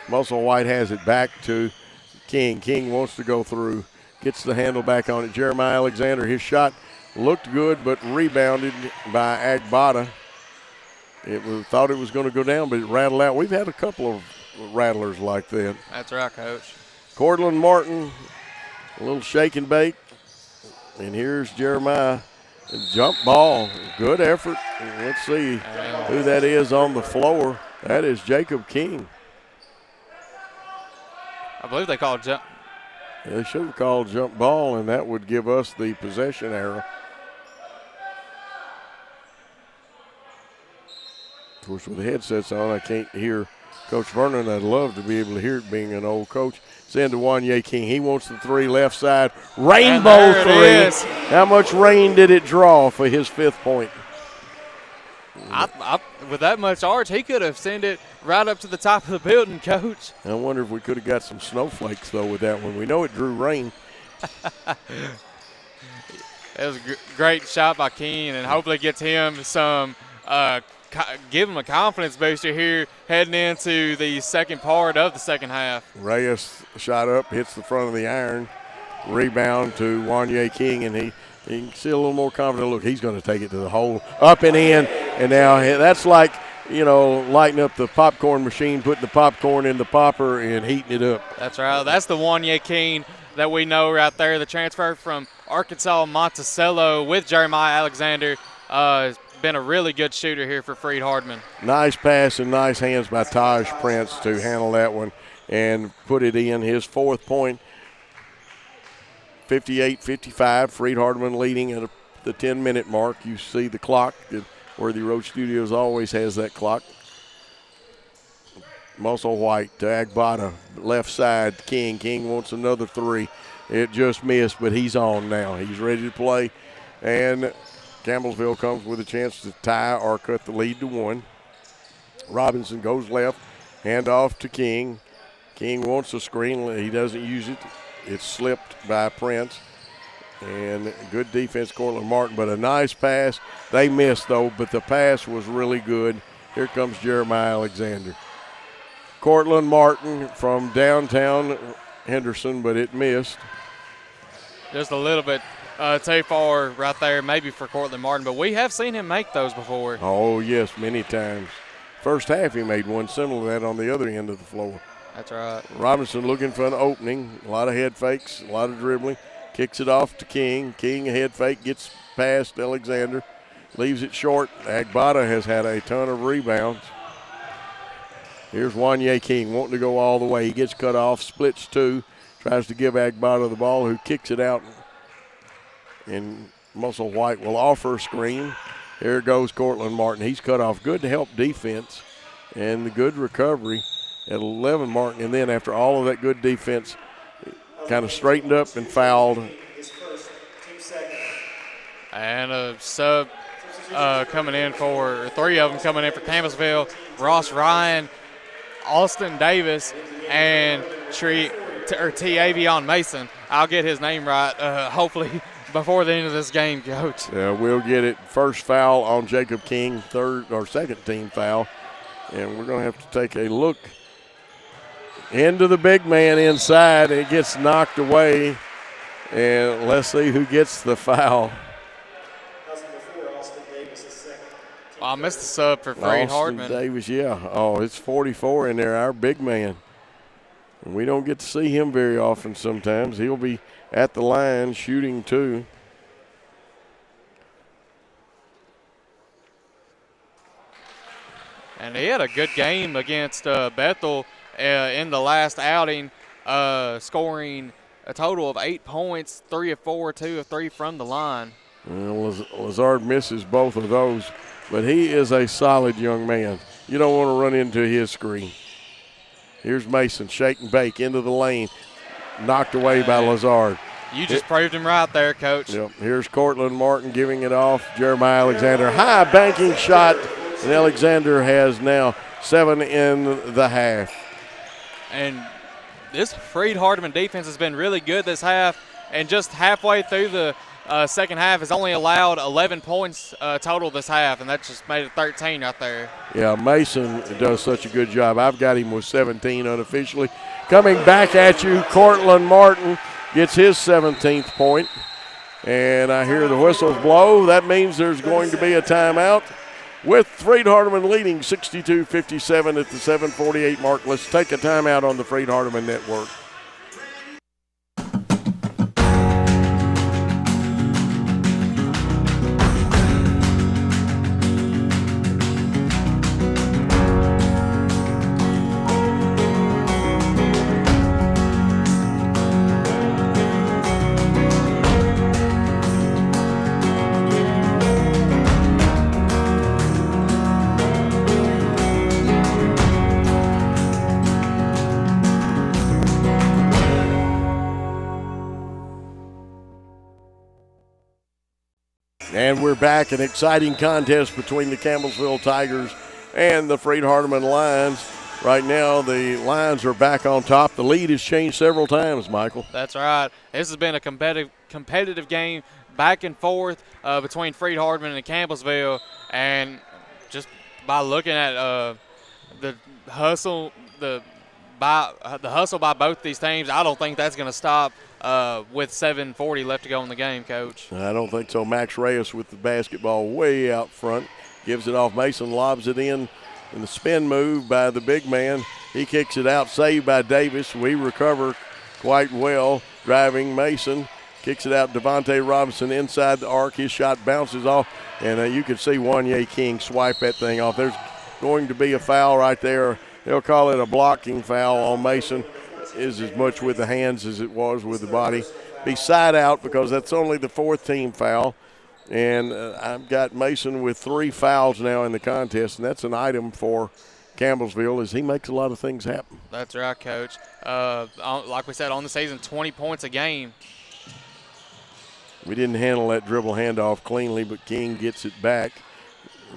Musselwhite has it back to King. King wants to go through, gets the handle back on it. Jeremiah Alexander, his shot looked good but rebounded by Agbata. Thought it was going to go down, but it rattled out. We've had a couple of rattlers like that. That's right, Coach. Cortland Martin, a little shake and bake. And here's Jeremiah. Jump ball, good effort. Let's see who that is on the floor. That is Jacob King. I believe they called jump. They should have called jump ball, and that would give us the possession arrow. Of course, with the headsets on, I can't hear Coach Vernon. I'd love to be able to hear it being an old coach. Send to Wanye King. He wants the 3 left side. Rainbow 3. How much rain did it draw for his 5th point? With that much arch, he could have sent it right up to the top of the building, Coach. I wonder if we could have got some snowflakes, though, with that one. We know it drew rain. It was a great shot by King, and hopefully gets him some give him a confidence booster here heading into the second part of the second half. Reyes shot up, hits the front of the iron. Rebound to Wanye King, and he can see a little more confident. Look, he's going to take it to the hole, up and in. And now that's like, lighting up the popcorn machine, putting the popcorn in the popper and heating it up. That's right. That's the Wanye King that we know right there. The transfer from Arkansas Monticello with Jeremiah Alexander has been a really good shooter here for Freed-Hardeman. Nice pass and nice hands by Taj Prince to handle that one and put it in. His 4th point, 58-55. Freed-Hardeman leading at the 10-minute mark. You see the clock. Worthy Road Studios always has that clock. Musselwhite to Agbata, left side, King. King wants another 3. It just missed, but he's on now. He's ready to play. And Campbellsville comes with a chance to tie or cut the lead to 1. Robinson goes left, hand off to King. King wants a screen. He doesn't use it. It's slipped by Prince. And good defense, Cortland Martin, but a nice pass. They missed, though, but the pass was really good. Here comes Jeremiah Alexander. Cortland Martin from downtown Henderson, but it missed. Just a little bit too far right there, maybe for Cortland Martin, but we have seen him make those before. Oh, yes, many times. First half he made one similar to that on the other end of the floor. That's right. Robinson looking for an opening. A lot of head fakes, a lot of dribbling. Kicks it off to King. King, a head fake, gets past Alexander. Leaves it short. Agbata has had a ton of rebounds. Here's Wanye King wanting to go all the way. He gets cut off, splits 2. Tries to give Agbata the ball, who kicks it out. And Musselwhite will offer a screen. Here goes Cortland Martin. He's cut off. Good help defense and the good recovery at 11 mark. And then after all of that good defense, kind of straightened up and fouled. And a sub coming in for 3 of them coming in for Campbellsville. Ross Ryan, Austin Davis, and T.Avion Mason. I'll get his name right, hopefully, before the end of this game, Coach. Yeah, we'll get it. First foul on Jacob King, second team foul. And we're going to have to take a look into the big man inside. It gets knocked away. And let's see who gets the foul. I missed the sub for Freed-Hardeman. Austin Davis, yeah. Oh, it's 44 in there, our big man. And we don't get to see him very often sometimes. He'll be at the line shooting 2. And he had a good game against Bethel in the last outing, scoring a total of 8 points, 3 of 4, 2 of 3 from the line. Well, Lazard misses both of those, but he is a solid young man. You don't want to run into his screen. Here's Mason, shake and bake into the lane, knocked away by Lazard. You just proved him right there, Coach. Yep. Here's Cortland Martin giving it off. Jeremiah Alexander, high banking shot, and Alexander has now 7 in the half. And this Freed-Hardeman defense has been really good this half, and just halfway through the second half has only allowed 11 points total this half, and that just made it 13 right there. Yeah, Mason does such a good job. I've got him with 17 unofficially. Coming back at you, Cortland Martin gets his 17th point. And I hear the whistles blow. That means there's going to be a timeout. With Freed-Hardeman leading 62-57 at the 7:48 mark. Let's take a timeout on the Freed-Hardeman Network. And we're back. An exciting contest between the Campbellsville Tigers and the Freed-Hardeman Lions. right now the Lions are back on top. The lead has changed several times, Michael. That's right. This has been a competitive game back and forth between Freed Hardman and Campbellsville, and just by looking at the hustle, by both these teams, I don't think that's going to stop with 7:40 left to go in the game, Coach. I don't think so. Max Reyes with the basketball way out front. Gives it off. Mason lobs it in the spin move by the big man. He kicks it out, saved by Davis. We recover quite well. Driving Mason. Kicks it out. Devontae Robinson inside the arc. His shot bounces off, and you can see Wanye King swipe that thing off. There's going to be a foul right there. They'll call it a blocking foul on Mason. Is as much with the hands as it was with the body. Be side out because that's only the fourth team foul. And I've got Mason with 3 fouls now in the contest, and that's an item for Campbellsville as he makes a lot of things happen. That's right, Coach. Like we said, on the season, 20 points a game. We didn't handle that dribble handoff cleanly, but King gets it back.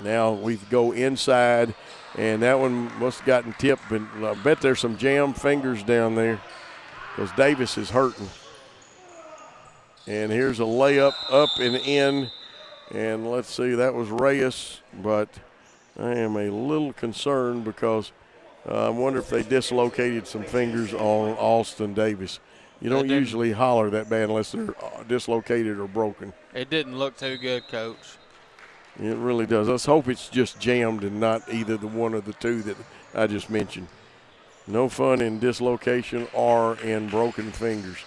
Now we go inside, and that one must have gotten tipped, but I bet there's some jammed fingers down there because Davis is hurting. And here's a layup up and in, and let's see, that was Reyes, but I am a little concerned because I wonder if they dislocated some fingers on Alston Davis. You don't usually holler that bad unless they're dislocated or broken. It didn't look too good, Coach. It really does. Let's hope it's just jammed and not either the one or the two that I just mentioned. No fun in dislocation or in broken fingers.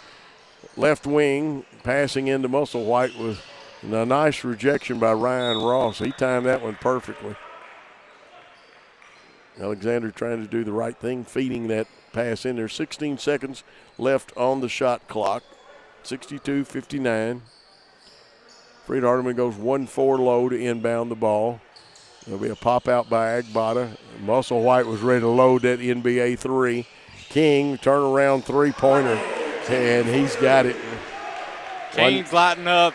Left wing, passing into Musselwhite with a nice rejection by Ryan Ross. He timed that one perfectly. Alexander trying to do the right thing, feeding that pass in there. 16 seconds left on the shot clock. 62-59. Freed Hardman goes 1-4 low to inbound the ball. There'll be a pop out by Agbata. Musselwhite was ready to load that NBA 3. King, turnaround three-pointer, and he's got it. King's lighting up.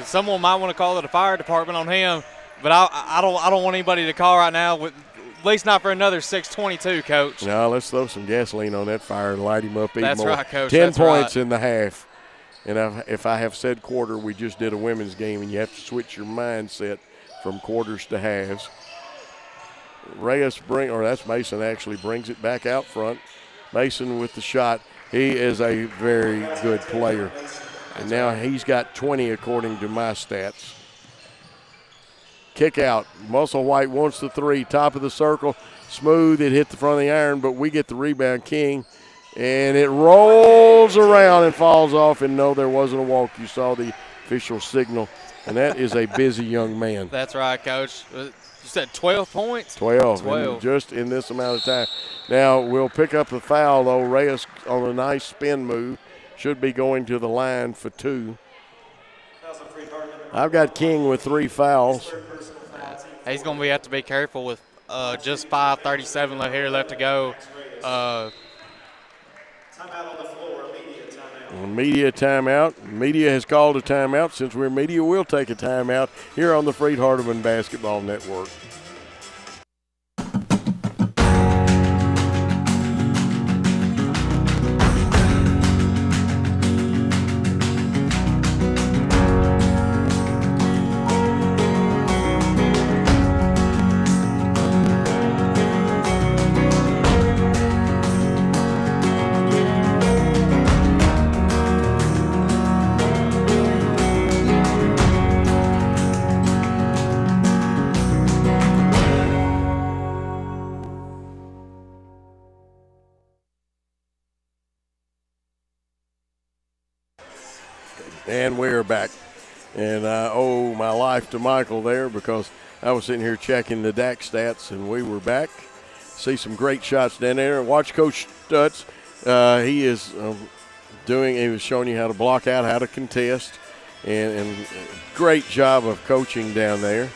Someone might want to call it a fire department on him, but I don't want anybody to call right now, at least not for another 6:22, Coach. No, let's throw some gasoline on that fire and light him up even That's more. Right, Coach. 10 That's points right. in the half. And if I have said quarter, we just did a women's game, and you have to switch your mindset from quarters to halves. Reyes that's Mason actually brings it back out front. Mason with the shot. He is a very good player. And now he's got 20 according to my stats. Kick out. Musselwhite wants the 3. Top of the circle. Smooth. It hit the front of the iron, but we get the rebound. King. And it rolls around and falls off. And no, there wasn't a walk. You saw the official signal. And that is a busy young man. That's right, Coach. You said 12 points? 12. Just in this amount of time. Now we'll pick up the foul, though. Reyes on a nice spin move. Should be going to the line for 2. I've got King with 3 fouls. He's going to have to be careful with just 5:37 left to go. Media timeout. Media has called a timeout. Since we're media, we'll take a timeout here on the Freed Hardman Basketball Network. And we're back. And I owe my life to Michael there because I was sitting here checking the DAC stats, and we were back. See some great shots down there. Watch Coach Stutz. He is he was showing you how to block out, how to contest, and great job of coaching down there.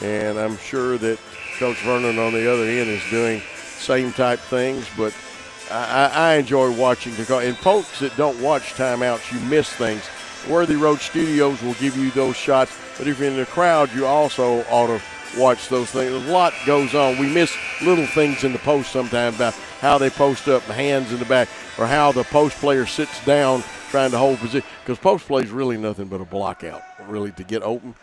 And I'm sure that Coach Vernon on the other end is doing same type things, but I enjoy watching and folks that don't watch timeouts, you miss things. Worthy Road Studios will give you those shots, but if you're in the crowd, you also ought to watch those things. A lot goes on. We miss little things in the post sometimes about how they post up, hands in the back, or how the post player sits down trying to hold position. Because post play is really nothing but a block out, really, to get open.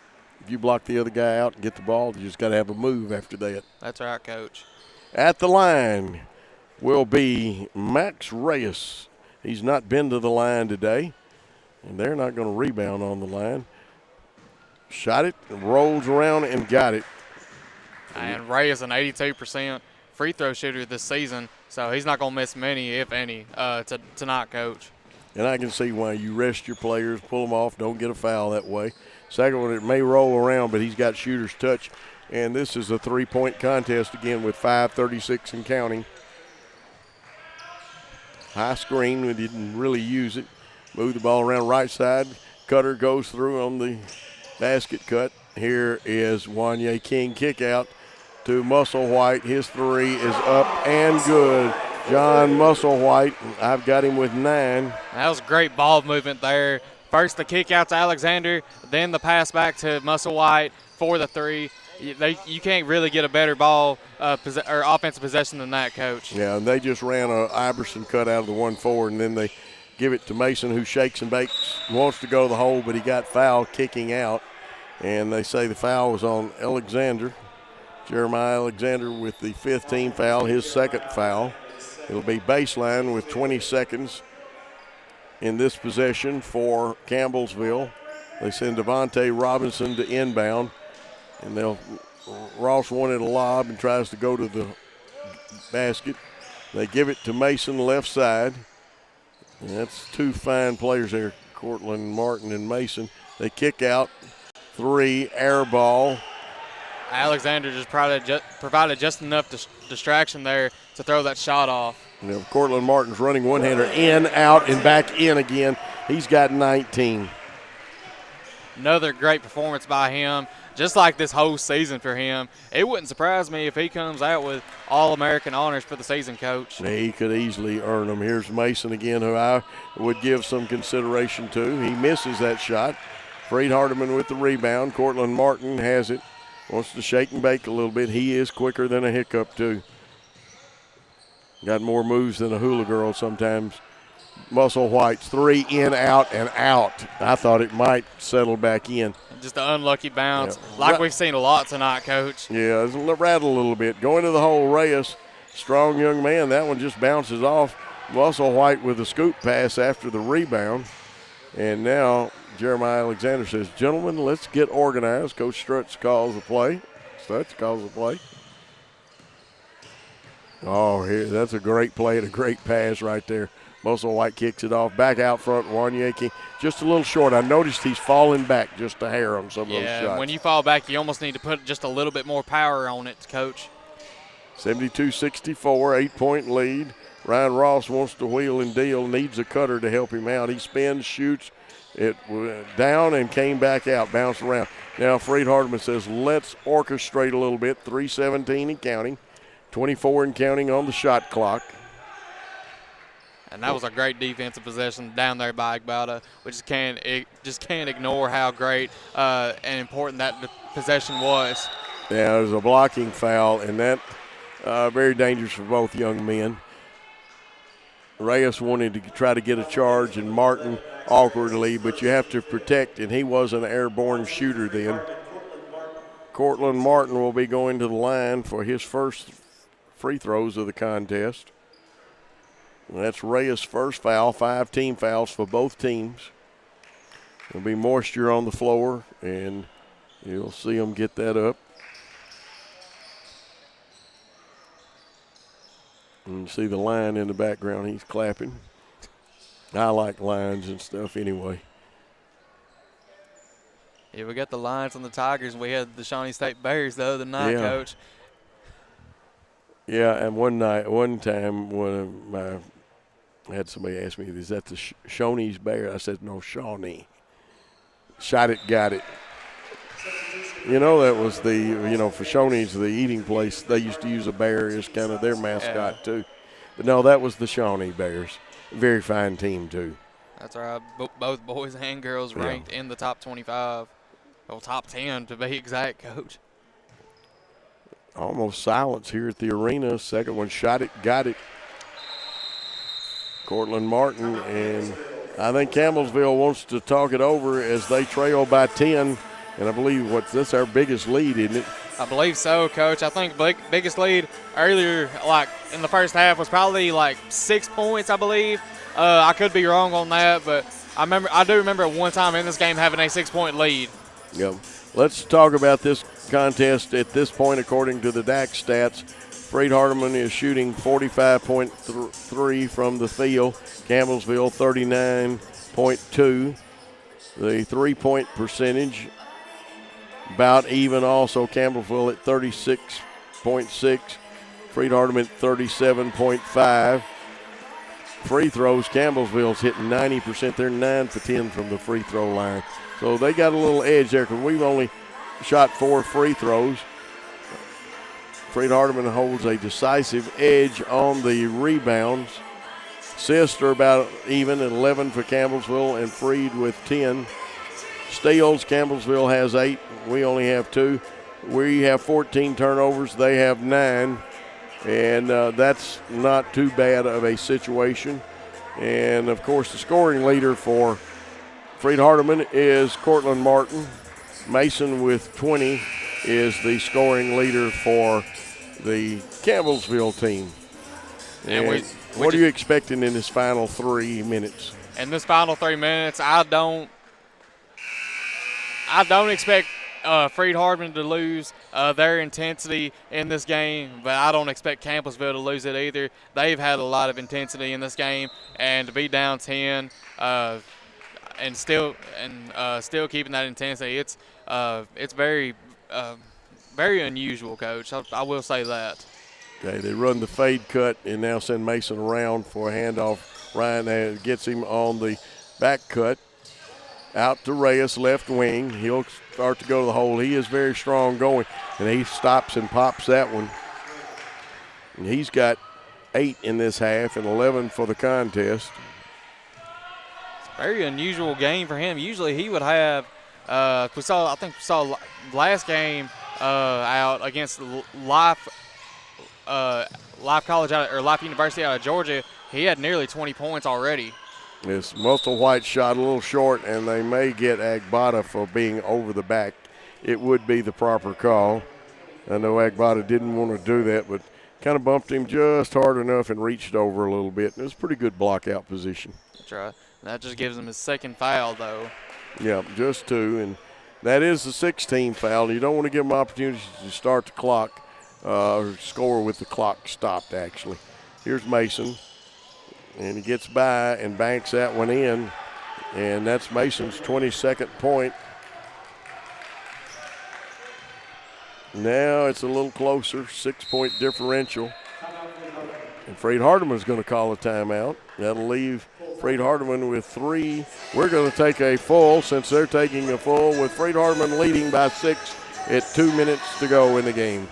If you block the other guy out and get the ball, you just got to have a move after that. That's right, Coach. At the line will be Max Reyes. He's not been to the line today, and they're not going to rebound on the line. Shot it, rolls around, and got it. And Ray is an 82% free throw shooter this season, so he's not going to miss many, if any, tonight, Coach. And I can see why you rest your players, pull them off, don't get a foul that way. Second one, it may roll around, but he's got shooter's touch. And this is a three-point contest again with 5:36 and counting. High screen, we didn't really use it. Move the ball around right side. Cutter goes through on the basket cut. Here is Wanye King kick out to Musselwhite. His three is up and good. John Musselwhite, I've got him with 9. That was great ball movement there. First the kick out to Alexander, then the pass back to Musselwhite for the three. You can't really get a better ball or offensive possession than that, Coach. Yeah, and they just ran a Iverson cut out of the 1-4, and then they give it to Mason, who shakes and bakes, wants to go to the hole, but he got fouled kicking out. And they say the foul was on Alexander. Jeremiah Alexander with the 5th team foul, his second foul. It'll be baseline with 20 seconds in this possession for Campbellsville. They send Devontae Robinson to inbound, and Ross wanted a lob and tries to go to the basket. They give it to Mason left side. And that's two fine players there, Cortland Martin and Mason. They kick out, 3, air ball. Alexander just provided just enough distraction there to throw that shot off. Now, Cortland Martin's running one-hander in, out, and back in again. He's got 19. Another great performance by him, just like this whole season for him. It wouldn't surprise me if he comes out with All-American honors for the season, Coach. He could easily earn them. Here's Mason again, who I would give some consideration to. He misses that shot. Freed Hardeman with the rebound. Cortland Martin has it. Wants to shake and bake a little bit. He is quicker than a hiccup, too. Got more moves than a hula girl sometimes. Musselwhite's 3, in, out, and out. I thought it might settle back in. Just an unlucky bounce, like we've seen a lot tonight, Coach. Yeah, it's rattled a little bit. Going to the hole, Reyes, strong young man. That one just bounces off. Musselwhite with a scoop pass after the rebound. And now Jeremiah Alexander says, gentlemen, let's get organized. Coach Strutz calls the play. Oh, here, that's a great play and a great pass right there. Musselwhite kicks it off. Back out front, Wanyeki. Just a little short. I noticed he's falling back just a hair on some of those shots. Yeah, when you fall back, you almost need to put just a little bit more power on it, Coach. 72-64, 8-point lead. Ryan Ross wants to wheel and deal, needs a cutter to help him out. He spins, shoots it down and came back out, bounced around. Now Freed Hardeman says, let's orchestrate a little bit. 3:17 and counting. 24 and counting on the shot clock. And that was a great defensive possession down there by Igbata. We just can't ignore how great and important that possession was. Yeah, it was a blocking foul, and that very dangerous for both young men. Reyes wanted to try to get a charge, and Martin awkwardly, but you have to protect, and he was an airborne shooter then. Cortland Martin will be going to the line for his first free throws of the contest. And that's Reyes' first foul, 5 team fouls for both teams. There'll be moisture on the floor, and you'll see them get that up. And you see the line in the background, he's clapping. I like lines and stuff anyway. Yeah, we got the Lions and the Tigers, and we had the Shawnee State Bears the other night, Coach. Yeah, and one time when I had somebody ask me, is that the Shawnee's Bear? I said, no, Shawnee. Shot it, got it. You know, that was for Shawnee's, the eating place, they used to use a bear as kind of their mascot too. But no, that was the Shawnee Bears. Very fine team too. That's right. Both boys and girls ranked in the top 25. Well, top 10 to be exact, Coach. Almost silence here at the arena. Second one shot it, got it. Cortland Martin, and I think Campbellsville wants to talk it over as they trail by 10. And I believe that's our biggest lead, isn't it? I believe so, Coach. I think biggest lead earlier, like in the first half, was probably like 6 points, I believe. I could be wrong on that, but I do remember one time in this game having a 6-point lead. Yep. Let's talk about this contest at this point. According to the DAC stats, Freed Hardeman is shooting 45.3 from the field. Campbellsville 39.2. The three-point percentage about even also. Campbellsville at 36.6. Freed Hardeman 37.5. Free throws, Campbellsville's hitting 90%. They're 9 for 10 from the free throw line. So they got a little edge there because we've only shot 4 free throws. Freed Hardeman holds a decisive edge on the rebounds. Assists are about even at 11 for Campbellsville and Freed with 10. Steals, Campbellsville has 8. We only have 2. We have 14 turnovers. They have 9. And that's not too bad of a situation. And, of course, the scoring leader for Freed Hardeman is Cortland Martin. Mason with 20 is the scoring leader for the Campbellsville team. And what are you expecting in this final 3 minutes? In this final 3 minutes, I don't expect Freed Hardeman to lose their intensity in this game, but I don't expect Campbellsville to lose it either. They've had a lot of intensity in this game, and to be down 10 and still keeping that intensity, it's very very unusual, Coach. I will say that. Okay, they run the fade cut and now send Mason around for a handoff. Ryan gets him on the back cut. Out to Reyes, left wing. He'll start to go to the hole. He is very strong going, and he stops and pops that one. And he's got 8 in this half and 11 for the contest. It's a very unusual game for him. Usually he would have, I think we saw last game out against Life University out of Georgia. He had nearly 20 points already. It's Muscle White shot a little short, and they may get Agbata for being over the back. It would be the proper call. I know Agbata didn't want to do that, but kind of bumped him just hard enough and reached over a little bit. And it was a pretty good block-out position. That's right. That just gives him his second foul, though. Yeah, just 2, and that is the 16th foul. You don't want to give them opportunities to start the clock or score with the clock stopped, actually. Here's Mason. And he gets by and banks that one in. And that's Mason's 22nd point. Now it's a little closer, 6-point differential. And Freed Hardeman's going to call a timeout. That'll leave Freed Hardeman with 3. We're going to take a full, since they're taking a full, with Freed Hardeman leading by 6 at 2 minutes to go in the game.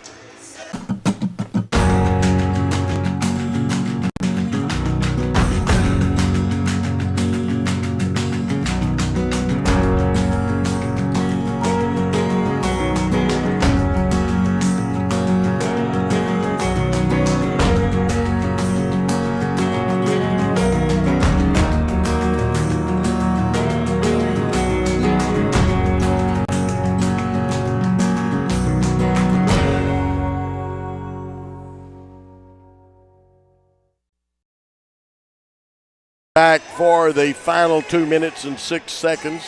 Back for the final 2 minutes and 6 seconds.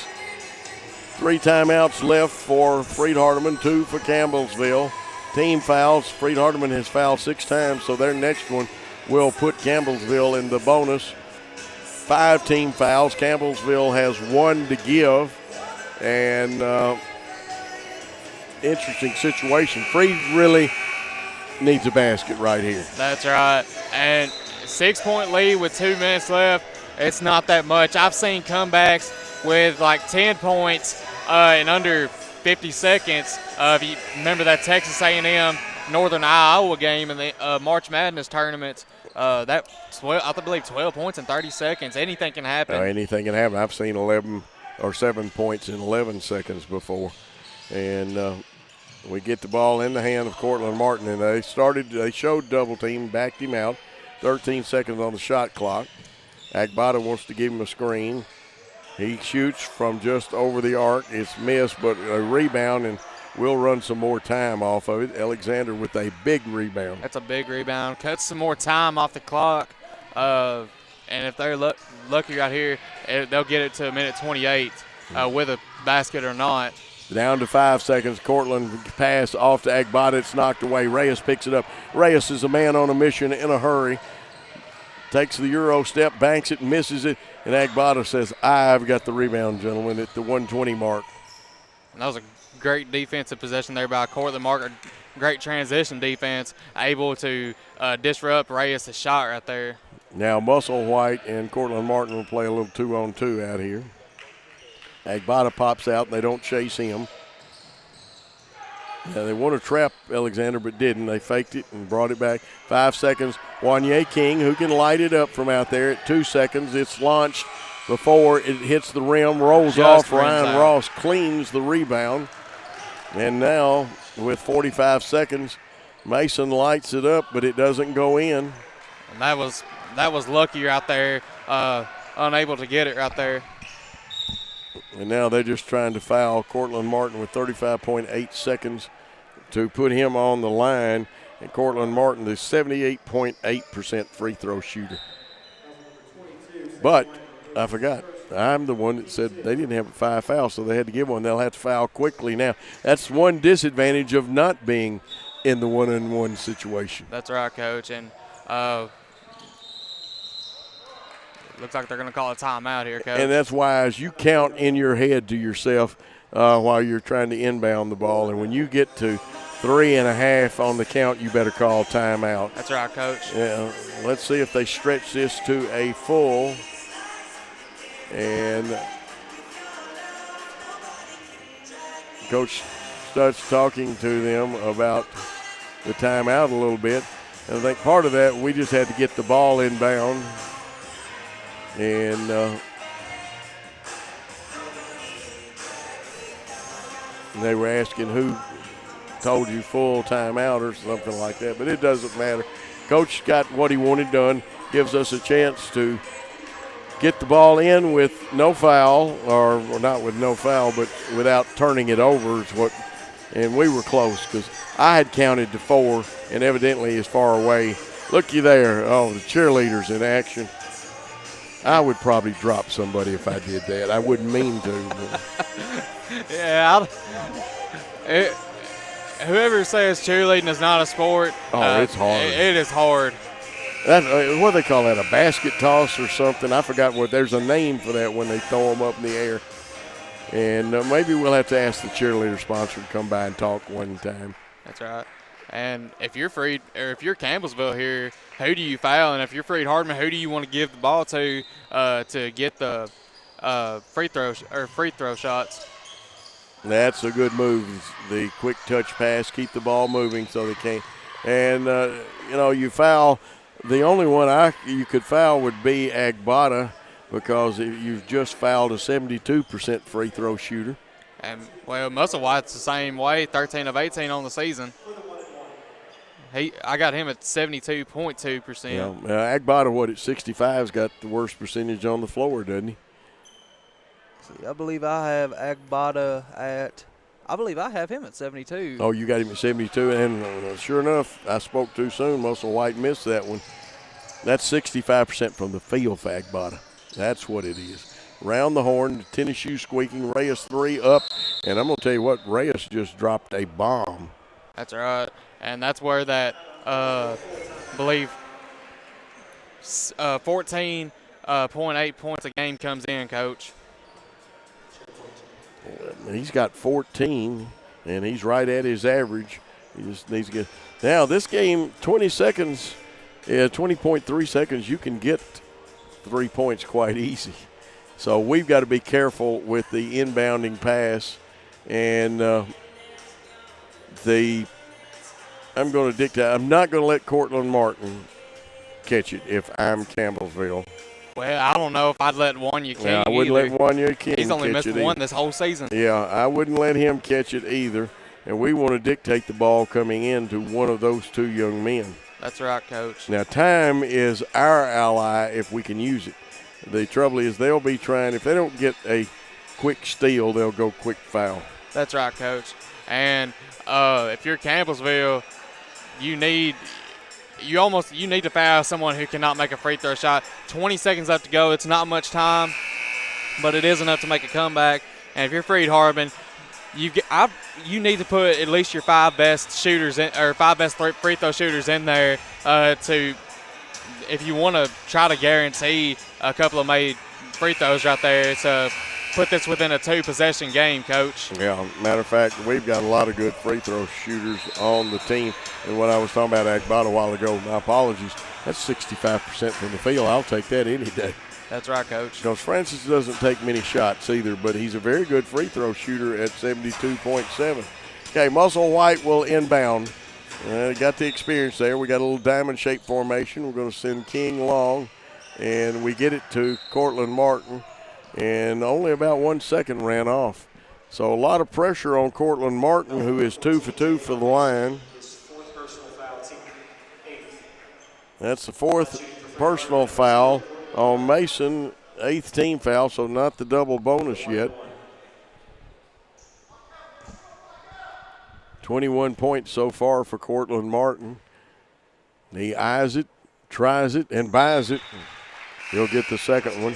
3 timeouts left for Freed Hardeman, 2 for Campbellsville. Team fouls. Freed Hardeman has fouled 6 times, so their next one will put Campbellsville in the bonus. 5 team fouls. Campbellsville has 1 to give. And interesting situation. Freed really needs a basket right here. That's right. And 6-point lead with 2 minutes left. It's not that much. I've seen comebacks with like 10 points in under 50 seconds. If you remember that Texas A&M Northern Iowa game in the March Madness tournament, I believe 12 points in 30 seconds. Anything can happen. Anything can happen. I've seen 11 or 7 points in 11 seconds before. And We get the ball in the hand of Cortland Martin, and they showed double team, backed him out. 13 seconds on the shot clock. Agbata wants to give him a screen. He shoots from just over the arc. It's missed, but a rebound, and we'll run some more time off of it. Alexander with a big rebound. That's a big rebound. Cuts some more time off the clock. And if they're lucky right here, they'll get it to a minute 28 with a basket or not. Down to 5 seconds. Cortland pass off to Agbata. It's knocked away. Reyes picks it up. Reyes is a man on a mission in a hurry. Takes the Euro step, banks it, misses it, and Agbata says, I've got the rebound, gentlemen, at the 120 mark. And that was a great defensive possession there by Cortland Martin. Great transition defense, able to disrupt Reyes' shot right there. Now Musselwhite and Cortland Martin will play a little 2-on-2 out here. Agbata pops out, and they don't chase him. Yeah, they want to trap Alexander, but didn't. They faked it and brought it back. 5 seconds. Wanye King, who can light it up from out there at 2 seconds. It's launched before it hits the rim, rolls off. Ryan Ross cleans the rebound. And now, with 45 seconds, Mason lights it up, but it doesn't go in. And that was lucky out there, unable to get it right there. And now they're just trying to foul Cortland Martin with 35.8 seconds to put him on the line. And Cortland Martin is 78.8% free throw shooter. But I forgot. I'm the one that said they didn't have 5 fouls, so they had to give one. They'll have to foul quickly now. That's one disadvantage of not being in the one-on-one situation. That's right, Coach. And looks like they're going to call a timeout here, Coach. And that's wise. You count in your head to yourself while you're trying to inbound the ball. And when you get to 3.5 on the count, you better call timeout. That's right, Coach. Yeah. Let's see if they stretch this to a full. And Coach starts talking to them about the timeout a little bit. And I think part of that, we just had to get the ball inbound. And they were asking who told you full timeout or something like that, but it doesn't matter. Coach got what he wanted done, gives us a chance to get the ball in with no foul, or not with no foul, but without turning it over is what, and we were close because I had counted to 4 and evidently is far away. Looky there, oh, the cheerleaders in action. I would probably drop somebody if I did that. I wouldn't mean to. Yeah, whoever says cheerleading is not a sport, it's hard. It is hard. That's, what do they call that, a basket toss or something? I forgot what. There's a name for that when they throw them up in the air. And maybe we'll have to ask the cheerleader sponsor to come by and talk one time. That's right. And if you're Freed, or if you're Campbellsville here, who do you foul? And if you're Freed Hardman, who do you want to give the ball to get the free throw shots? That's a good move. The quick touch pass, keep the ball moving so they can't. And you foul. The only one you could foul would be Agbata because you've just fouled a 72% free throw shooter. And well, Musselwhite's the same way, 13 of 18 on the season. I got him at 72.2%. Yeah, Agbata, at 65's got the worst percentage on the floor, doesn't he? See, I believe I have Agbata at – I believe I have him at 72. Oh, you got him at 72, and sure enough, I spoke too soon. Musselwhite missed that one. That's 65% from the field for Agbata. That's what it is. Round the horn, the tennis shoe squeaking, Reyes 3 up, and I'm going to tell you what, Reyes just dropped a bomb. That's right. And that's where that, believe, 14.8 points a game comes in, Coach. He's got 14, and he's right at his average. He just needs to get. Now, this game, 20 seconds, 20.3 seconds, you can get 3 points quite easy. So we've got to be careful with the inbounding pass. And I'm going to dictate. I'm not going to let Cortland Martin catch it if I'm Campbellsville. Well, I don't know if I'd let Wanya King I wouldn't let Wanya King He's only catch missed it one either. this whole season. Yeah, I wouldn't let him catch it either. and we want to dictate the ball coming in to one of those two young men. That's right, Coach. Now, time is our ally if we can use it. The trouble is they'll be trying, if they don't get a quick steal, they'll go quick foul. That's right, Coach. And if you're Campbellsville, you need to foul someone who cannot make a free throw shot. 20 seconds left to go. It's not much time, but it is enough to make a comeback. And if you're Freed Hardeman, you need to put at least your 5 best shooters in, or 5 best free throw shooters in there if you want to try to guarantee a couple of made free throws right there. To put this within a 2-possession game, Coach. Yeah, matter of fact, we've got a lot of good free throw shooters on the team. And what I was talking about Agbata a while ago, my apologies, that's 65% from the field. I'll take that any day. That's right, Coach. Because Francis doesn't take many shots either, but he's a very good free throw shooter at 72.7. Okay, Muscle White will inbound. Got the experience there. We got a little diamond-shaped formation. We're going to send King long, and we get it to Cortland Martin, and only about 1 second ran off. So a lot of pressure on Cortland Martin, who is 2 for 2 for the line. That's the 4th personal foul on Mason, 8th team foul, so not the double bonus yet. 21 points so far for Cortland Martin. He eyes it, tries it, and buys it. He'll get the second one.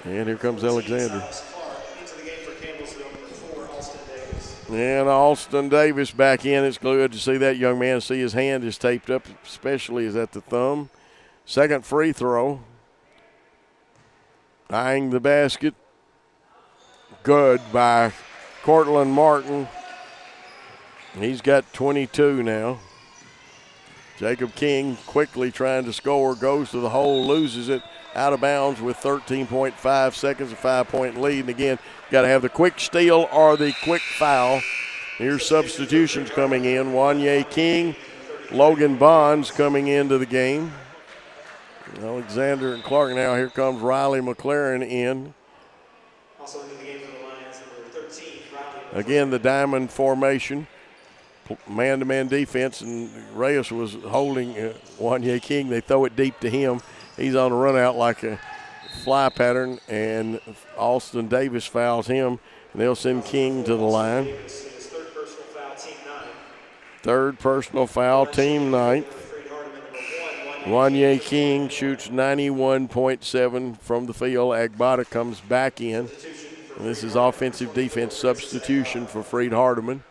And here comes Alexander. And Alston Davis back in. It's good to see that young man. See his hand is taped up, especially is at the thumb. Second free throw. Eyeing the basket. Good by Cortland Martin. He's got 22 now. Jacob King quickly trying to score, goes to the hole, loses it, out of bounds with 13.5 seconds, a 5-point lead. And again, got to have the quick steal or the quick foul. Here's substitutions coming in. Wanye King, Logan Bonds coming into the game. Alexander and Clark now. Here comes Riley McLaren in. Also into the game for the Lions, number 13, Riley. Again, the diamond formation. Man-to-man defense, and Reyes was holding Wanye King. They throw it deep to him. He's on a run out like a fly pattern, and Alston Davis fouls him, and they'll send King to the line. Third personal foul, team ninth. Wanye King shoots 91.7 from the field. Agbata comes back in. And this is offensive defense substitution for Freed Hardeman.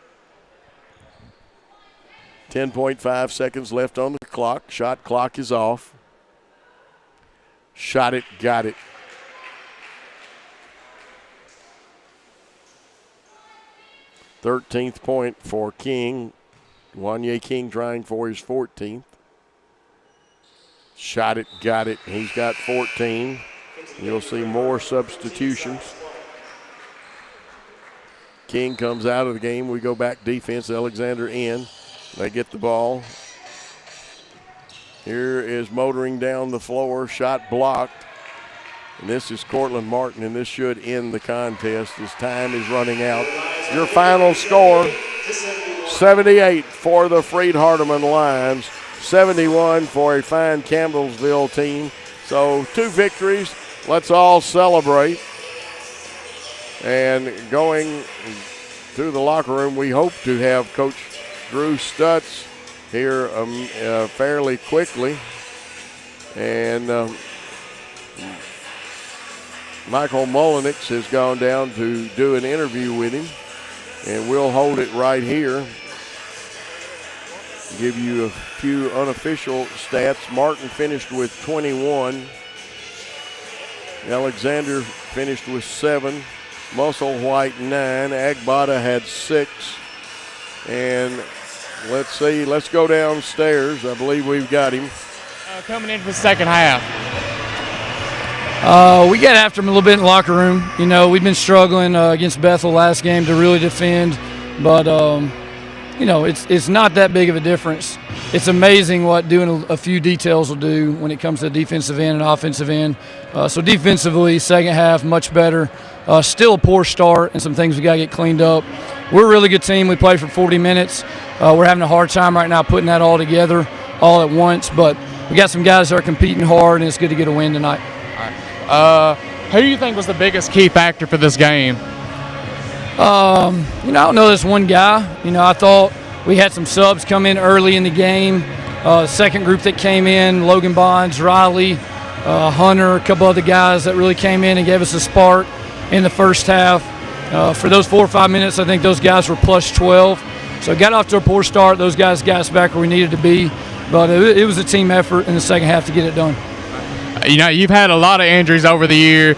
10.5 seconds left on the clock. Shot clock is off. Shot it, got it. Thirteenth point for King. Wanye King trying for his 14th. Shot it, got it. He's got 14. You'll see more substitutions. King comes out of the game. We go back defense. Alexander in. They get the ball. Here is motoring down the floor. Shot blocked. And this is Cortland Martin, and this should end the contest as time is running out. Your final score, 78 for the Freed Hardeman Lions, 71 for a fine Campbellsville team. So 2 victories. Let's all celebrate. And going to the locker room, we hope to have Coach Drew Stutz here fairly quickly. And Michael Mullenix has gone down to do an interview with him. And we'll hold it right here. Give you a few unofficial stats. Martin finished with 21. Alexander finished with 7. Musselwhite 9. Agbata had 6. And let's see, let's go downstairs. I believe we've got him. Coming in for the second half. We got after him a little bit in the locker room. You know, we've been struggling against Bethel last game to really defend, but it's not that big of a difference. It's amazing what doing a few details will do when it comes to defensive end and offensive end. So defensively, second half, much better. Still a poor start and some things we got to get cleaned up. We're a really good team. We played for 40 minutes. We're having a hard time right now putting that all together all at once, but we got some guys that are competing hard, and it's good to get a win tonight. All right. Who do you think was the biggest key factor for this game? I don't know this one guy. I thought we had some subs come in early in the game. Second group that came in, Logan Bonds, Riley, Hunter, a couple other guys that really came in and gave us a spark in the first half. For those 4 or 5 minutes, I think those guys were plus 12. So got off to a poor start. Those guys got us back where we needed to be. But it was a team effort in the second half to get it done. You've had a lot of injuries over the year.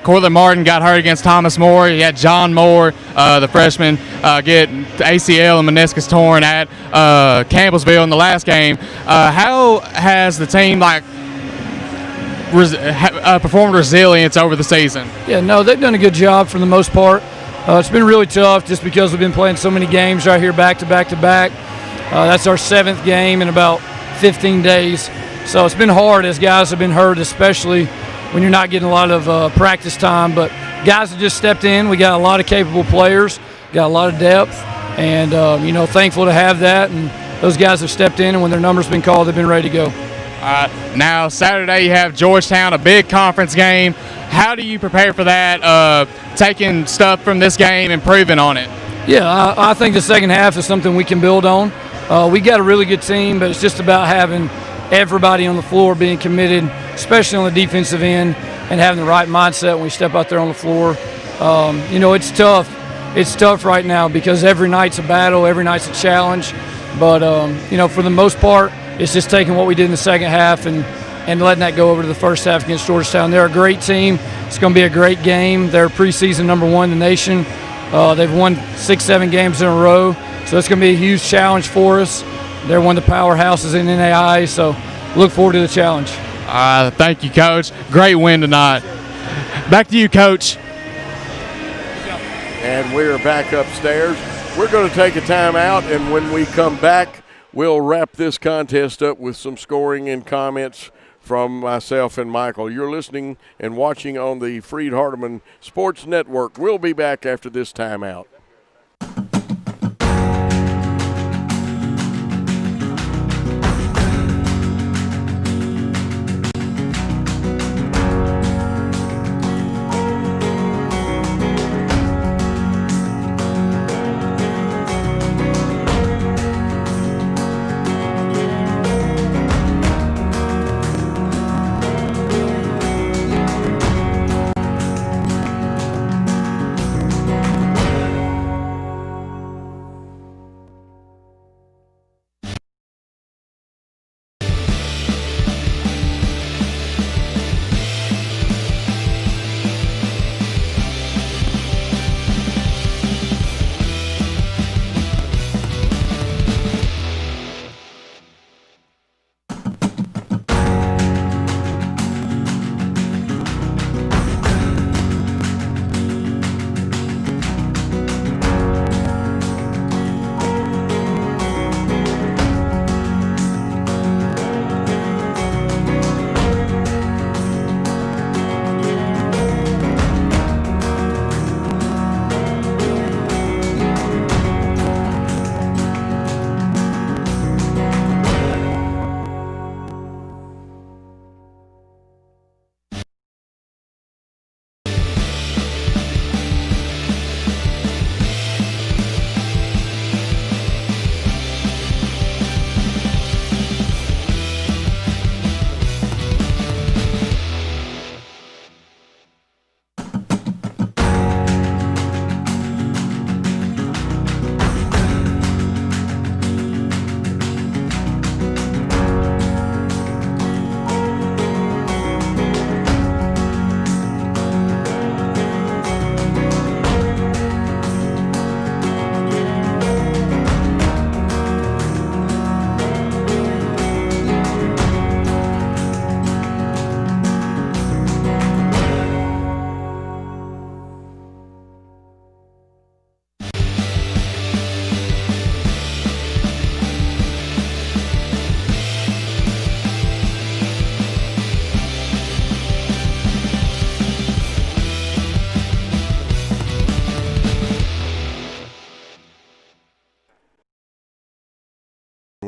Cortland Martin got hurt against Thomas More. You had John Moore, the freshman, get ACL and meniscus torn at Campbellsville in the last game. How has the team performed resilience over the season? Yeah, no, they've done a good job for the most part. It's been really tough just because we've been playing so many games right here back to back to back. That's our 7th game in about 15 days. So it's been hard as guys have been hurt, especially when you're not getting a lot of practice time. But guys have just stepped in. We got a lot of capable players, got a lot of depth, and, thankful to have that. And those guys have stepped in, and when their number's been called, they've been ready to go. Now, Saturday you have Georgetown, a big conference game. How do you prepare for that, taking stuff from this game, improving on it? Yeah, I think the second half is something we can build on. We got a really good team, but it's just about having everybody on the floor being committed, especially on the defensive end, and having the right mindset when we step out there on the floor. It's tough. It's tough right now because every night's a battle, every night's a challenge. But, for the most part, it's just taking what we did in the second half and letting that go over to the first half against Georgetown. They're a great team. It's going to be a great game. They're preseason number 1 in the nation. They've won 6-7 games in a row, so it's going to be a huge challenge for us. They're one of the powerhouses in NAIA, so look forward to the challenge. Thank you, Coach. Great win tonight. Back to you, Coach. And we're back upstairs. We're going to take a timeout, and when we come back, we'll wrap this contest up with some scoring and comments from myself and Michael. You're listening and watching on the Freed Hardeman Sports Network. We'll be back after this timeout.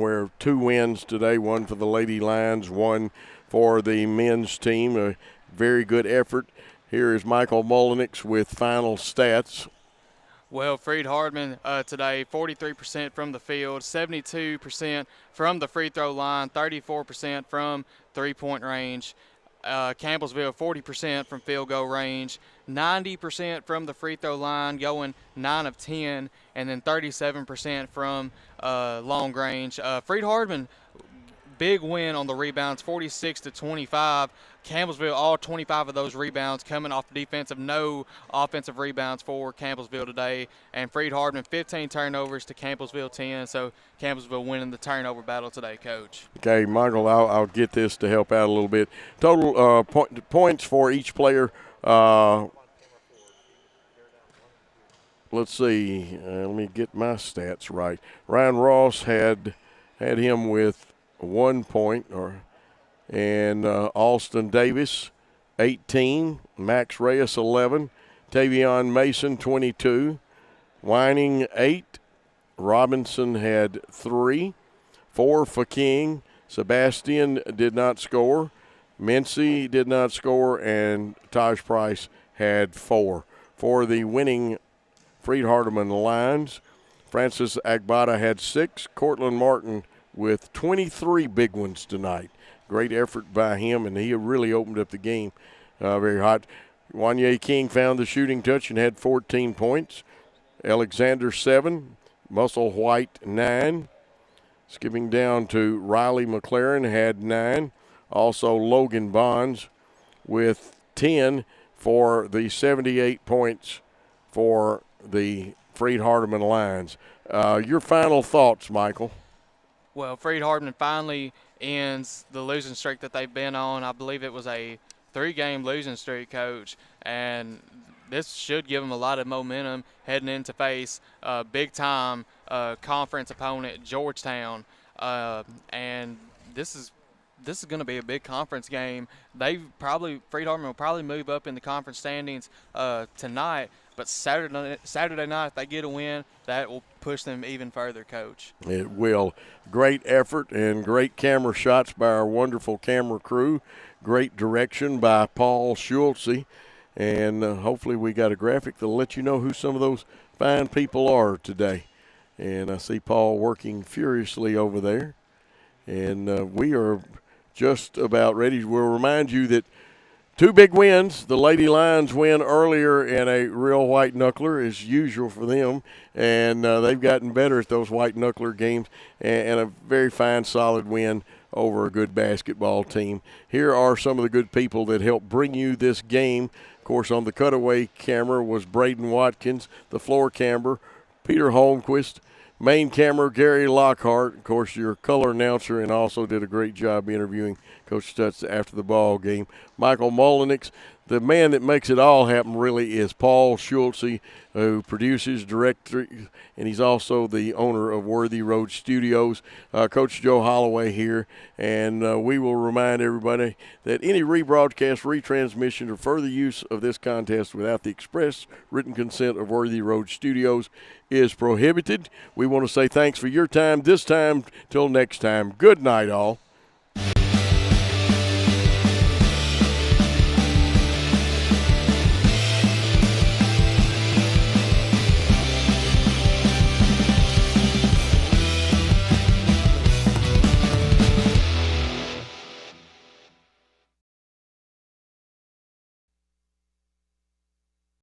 where 2 wins today, one for the Lady Lions, one for the men's team. A very good effort. Here is Michael Mullenix with final stats. Well, Freed Hardman today, 43% from the field, 72% from the free throw line, 34% from three-point range. Campbellsville, 40% from field goal range, 90% from the free throw line, going 9 of 10, and then 37% from long range. Freed Hardman, big win on the rebounds, 46-25. Campbellsville, all 25 of those rebounds coming off the defensive. No offensive rebounds for Campbellsville today. And Freed Hardman, 15 turnovers to Campbellsville 10. So Campbellsville winning the turnover battle today, Coach. Okay, Michael, I'll get this to help out a little bit. Total points for each player. Let's see. Let me get my stats right. Ryan Ross had him with 1 point, and Alston Davis, 18. Max Reyes, 11. Tavion Mason, 22. Whining, 8. Robinson had 3. 4 for King. Sebastian did not score. Mincy did not score, and Taj Price had 4. For the winning Freed Hardman Lions, Francis Agbada had 6. Cortland Martin with 23 big ones tonight. Great effort by him, and he really opened up the game very hot. Wanye King found the shooting touch and had 14 points. Alexander, 7. Muscle White, 9. Skipping down to Riley McLaren, had 9. Also Logan Bonds with 10 for the 78 points for the Freed Hardman Lions. Your final thoughts, Michael? Well, Freed Hardman finally ends the losing streak that they've been on. I believe it was a 3-game losing streak, Coach, and this should give them a lot of momentum heading in to face a big-time conference opponent, Georgetown, and this is going to be a big conference game. Freed Hardman will probably move up in the conference standings tonight, but Saturday night, if they get a win, that will push them even further, Coach. It will. Great effort and great camera shots by our wonderful camera crew. Great direction by Paul Schultze. And hopefully we got a graphic that'll let you know who some of those fine people are today. And I see Paul working furiously over there. And we are just about ready. We'll remind you that 2 big wins. The Lady Lions win earlier in a real white knuckler, as usual for them, and they've gotten better at those white knuckler games, and a very fine, solid win over a good basketball team. Here are some of the good people that helped bring you this game. Of course, on the cutaway camera was Braden Watkins, the floor camera, Peter Holmquist, main camera, Gary Lockhart, of course, your color announcer, and also did a great job interviewing Coach Stutz after the ball game. Michael Mullenix. The man that makes it all happen really is Paul Schultze, who produces, director, and he's also the owner of Worthy Road Studios. Coach Joe Holloway here, and we will remind everybody that any rebroadcast, retransmission, or further use of this contest without the express written consent of Worthy Road Studios is prohibited. We want to say thanks for your time this time. Till next time, good night all.